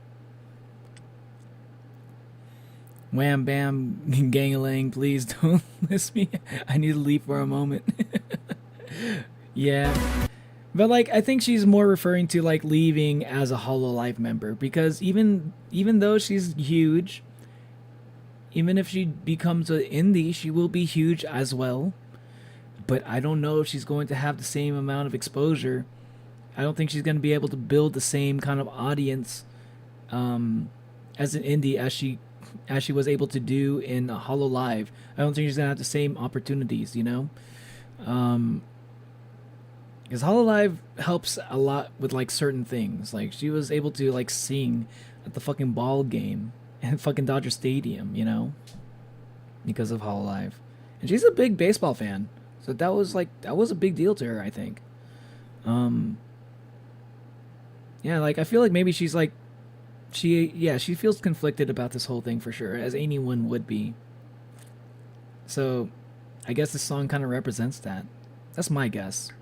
Wham bam gang-a-lang, please don't miss me. I need to leave for a moment. Yeah. But like, I think she's more referring to like leaving as a Hololive member, because even though she's huge, even if she becomes an indie, she will be huge as well. But I don't know if she's going to have the same amount of exposure. I don't think she's going to be able to build the same kind of audience as an indie as she was able to do in Hololive. I don't think she's going to have the same opportunities, you know? Because Hololive helps a lot with like certain things. Like she was able to like sing at the fucking ball game and fucking Dodger Stadium, you know? Because of Hololive. And she's a big baseball fan. So that was a big deal to her, I think. Yeah, like I feel like maybe she's like she feels conflicted about this whole thing for sure, as anyone would be. So I guess this song kind of represents that. That's my guess.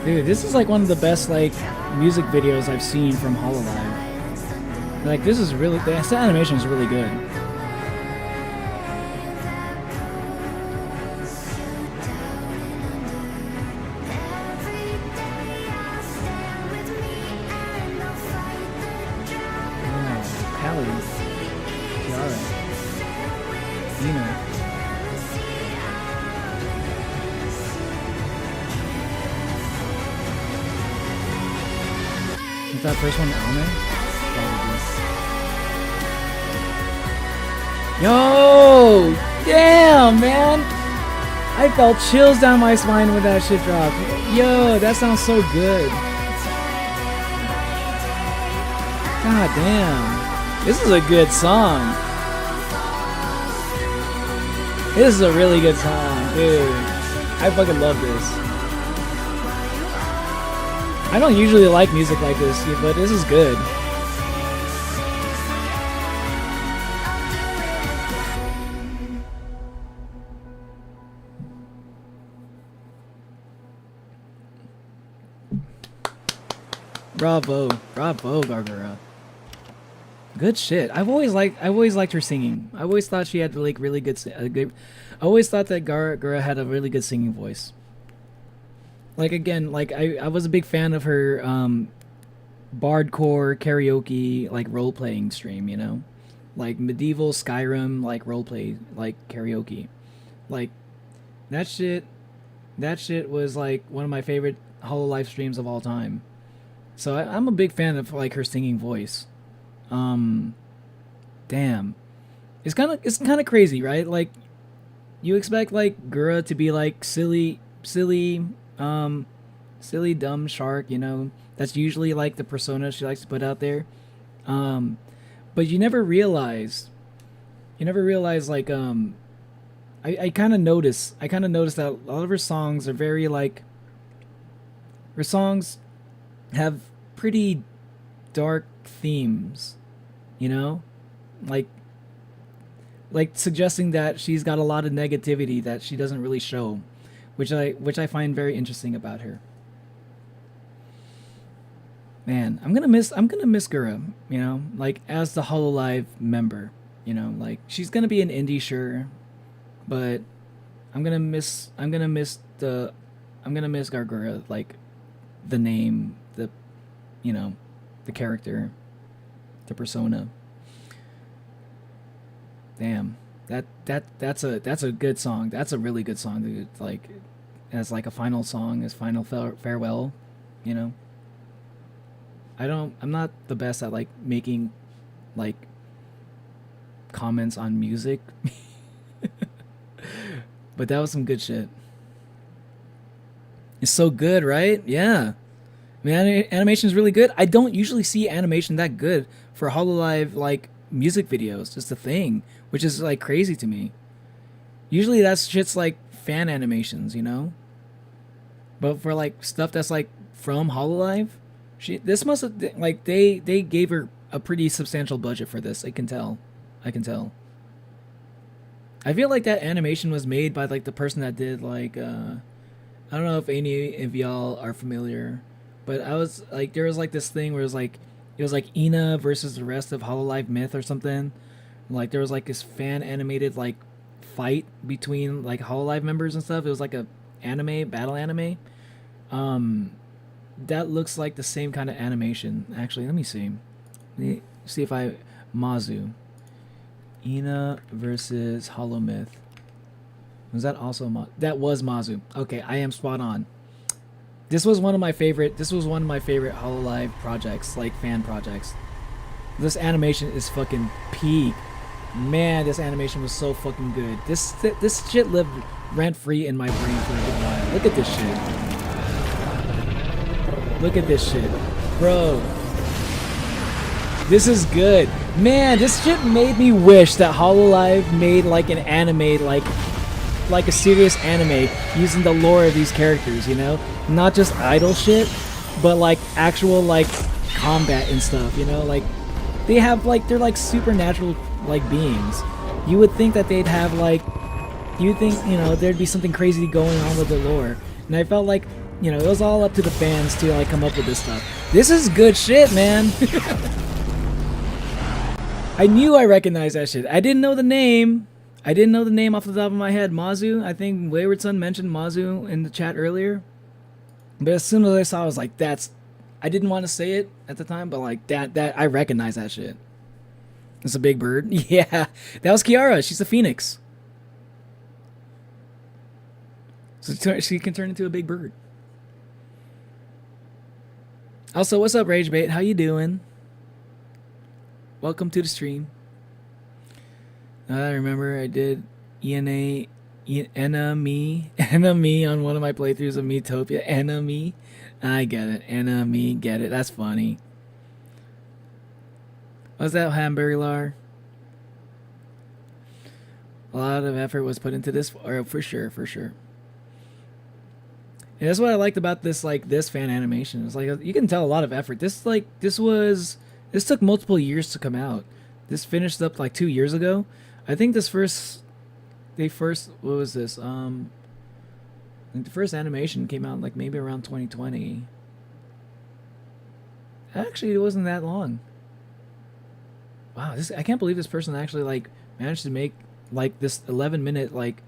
Dude, this is like one of the best like music videos I've seen from Hololive. Like this is really, the animation is really good. Is that first one Alme? Yo! Damn, man! I felt chills down my spine when that shit dropped. Yo, that sounds so good. God damn. This is a good song. This is a really good song, dude. I fucking love this. I don't usually like music like this, but this is good. Bravo, bravo, Gargura. Good shit. I've always liked her singing. I always thought she had like really good. I always thought that Gargura had a really good singing voice. Like again, like I was a big fan of her bardcore karaoke like role playing stream. You know, like medieval Skyrim like role play like karaoke, like that shit. That shit was like one of my favorite Hololive streams of all time. So I'm a big fan of like her singing voice. Damn, it's kind of crazy, right? Like you expect like Gura to be like silly dumb shark, you know. That's usually like the persona she likes to put out there. But you never realize like I kind of notice that a lot of her songs are very like her songs have pretty dark themes, you know, like suggesting that she's got a lot of negativity that she doesn't really show, which I find very interesting about her. Man, I'm gonna miss Gura, you know, like as the Hololive member, you know, like she's gonna be an indie, sure, but I'm gonna miss Gargura, like the name, the, you know, the character, the persona. Damn, that's a good song. That's a really good song, dude. Like as like a final song, as final farewell, you know. I'm not the best at like making like comments on music, but that was some good shit. It's so good, right? Yeah. I mean, animation is really good. I don't usually see animation that good for Hololive like music videos. Just a thing, which is like crazy to me. Usually that's shit's like fan animations, you know. But for like stuff that's like from Hololive, this must have like they gave her a pretty substantial budget for this. I can tell. I feel like that animation was made by like the person that did like I don't know if any of y'all are familiar, but I was like there was like this thing where it was like Ina versus the rest of Hololive Myth or something. Like there was like this fan animated like fight between like Hololive members and stuff. It was like a battle anime. That looks like the same kind of animation. Actually, let me see if Mazu. Ina versus Holomyth. Was that also that was Mazu? Okay, I am spot on. This was one of my favorite Hololive projects, like fan projects. This animation is fucking peak. Man, this animation was so fucking good. This shit lived rent free in my brain for a good while. Look at this shit. Look at this shit, bro. This is good. Man, this shit made me wish that Hololive made like an anime, like a serious anime using the lore of these characters, you know? Not just idle shit, but like actual like combat and stuff, you know? Like they have like they're like supernatural like beings. You would think that they'd have like you think, you know, there'd be something crazy going on with the lore. And I felt like, you know, it was all up to the fans to like come up with this stuff. This is good shit, man. I knew I recognized that shit. I didn't know the name. I didn't know the name off the top of my head. Mazu. I think Wayward Son mentioned Mazu in the chat earlier. But as soon as I saw it, I was like, that's... I didn't want to say it at the time, but like that I recognize that shit. It's a big bird. Yeah. That was Kiara. She's a phoenix. So she can turn into a big bird. Also, what's up, Ragebait? How you doing? Welcome to the stream. I remember I did enemy on one of my playthroughs of Miitopia. Enemy. I get it. Enemy. Get it. That's funny. What's that, Hamburger Lar? A lot of effort was put into this, or for sure, for sure. And that's what I liked about this, like this fan animation. It's like you can tell a lot of effort. This took multiple years to come out. This finished up like 2 years ago. I think what was this? I think the first animation came out like maybe around 2020. Actually, it wasn't that long. Wow, I can't believe this person actually like managed to make like this 11-minute like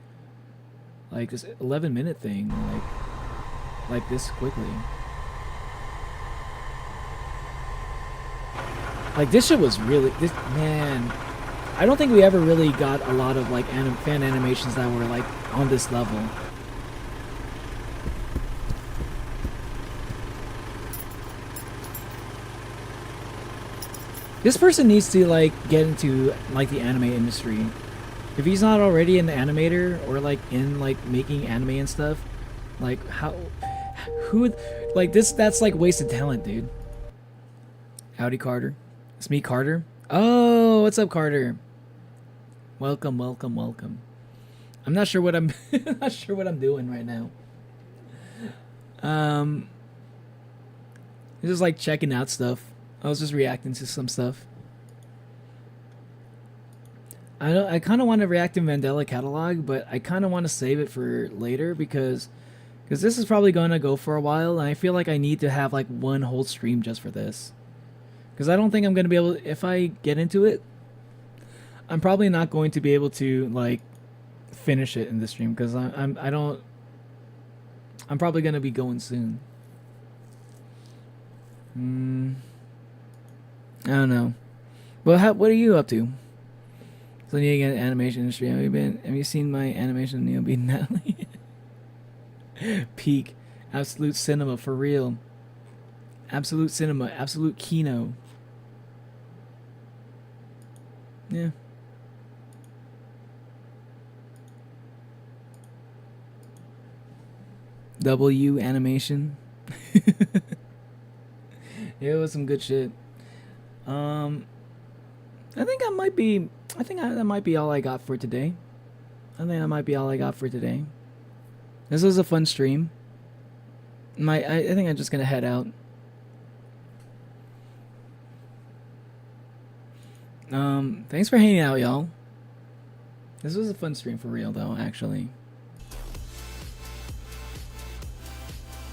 this 11-minute thing like this quickly. Like this shit was really man. I don't think we ever really got a lot of like fan animations that were like on this level. This person needs to like get into like the anime industry. If he's not already an animator or like in like making anime and stuff, like who like that's like wasted talent, dude. Howdy, Carter. It's me, Carter. Oh, what's up, Carter? Welcome, welcome, welcome. I'm not sure what I'm not sure what I'm doing right now. Just like checking out stuff. I was just reacting to some stuff. I kind of want to react to Mandela Catalog, but I kind of want to save it for later because this is probably going to go for a while, and I feel like I need to have like one whole stream just for this. Because I don't think I'm going to be able, if I get into it, I'm probably not going to be able to like finish it in this stream because I'm probably going to be going soon. I don't know. Well, what are you up to? So you get animation industry. Have you seen my animation Neo beat Natalie? Peak. Absolute cinema for real. Absolute cinema. Absolute kino. Yeah. W animation. Yeah, it was some good shit. I think that might be all I got for today. I think that might be all I got for today. This was a fun stream. I think I'm just gonna head out. Thanks for hanging out, y'all. This was a fun stream for real, though, actually.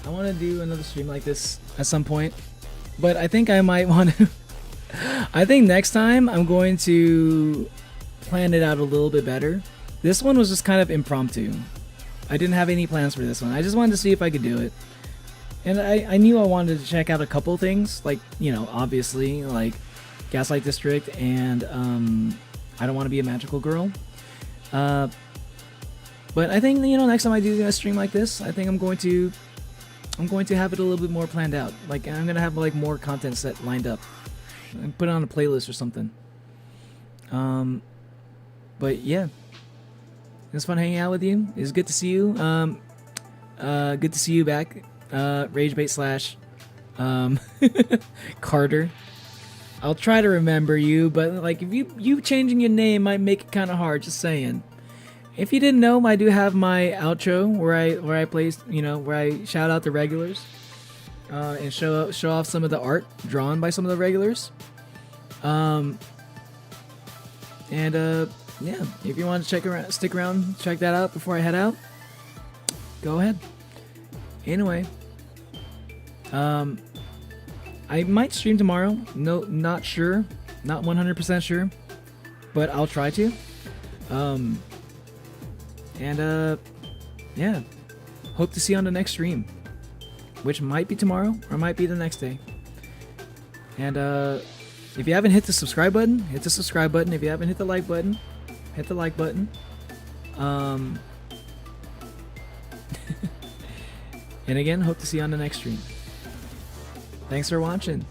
I want to do another stream like this at some point, but I think I might want to... I think next time I'm going to plan it out a little bit better. This one was just kind of impromptu. I didn't have any plans for this one. I just wanted to see if I could do it. And I knew I wanted to check out a couple things, like, you know, obviously, like Gaslight District and I Don't Want to Be a Magical Girl. But I think, you know, next time I do a stream like this, I think I'm going to have it a little bit more planned out. Like, I'm going to have like more content set lined up. And put it on a playlist or something. But yeah, it was fun hanging out with you. It was good to see you. Good to see you back. Ragebait / Carter. I'll try to remember you, but like if you changing your name might make it kind of hard. Just saying. If you didn't know, I do have my outro where I place, you know, where I shout out the regulars. And show off some of the art drawn by some of the regulars. Yeah, if you want to stick around, check that out before I head out. Go ahead. Anyway, I might stream tomorrow. No, not sure, not 100% sure, but I'll try to. Yeah, hope to see you on the next stream. Which might be tomorrow or might be the next day. And if you haven't hit the subscribe button, hit the subscribe button. If you haven't hit the like button, hit the like button. And again, hope to see you on the next stream. Thanks for watching.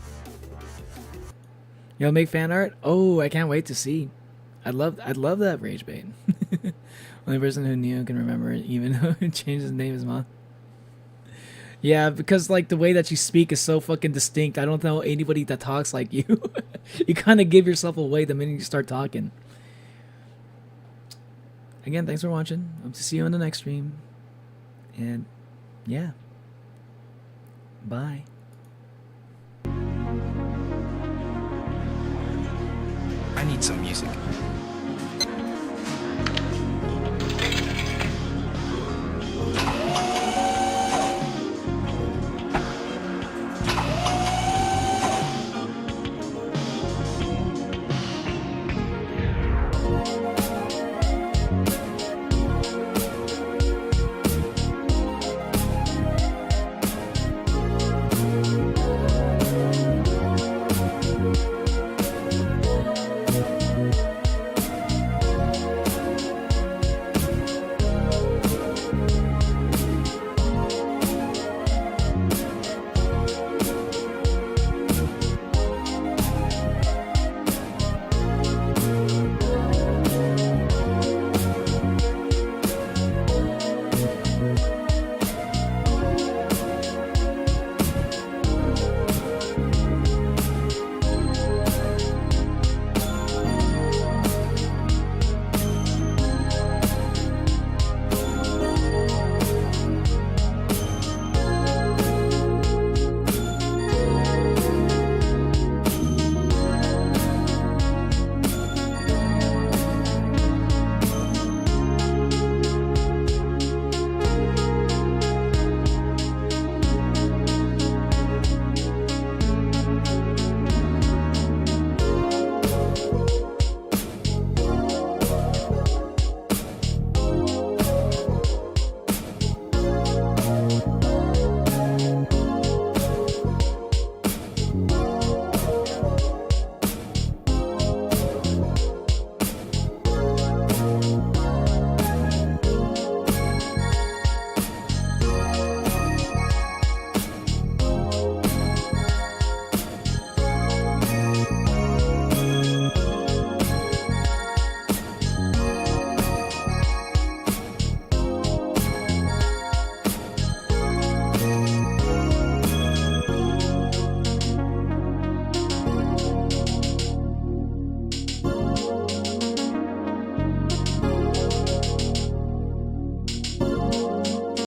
You'll make fan art? Oh, I can't wait to see. I'd love that rage bait. Only person who Neo can remember it, even though he changed his name is Ma. Yeah, because like the way that you speak is so fucking distinct. I don't know anybody that talks like you. You kind of give yourself away the minute you start talking. Again, thanks for watching. Hope to see you on the next stream. And yeah. Bye. I need some music.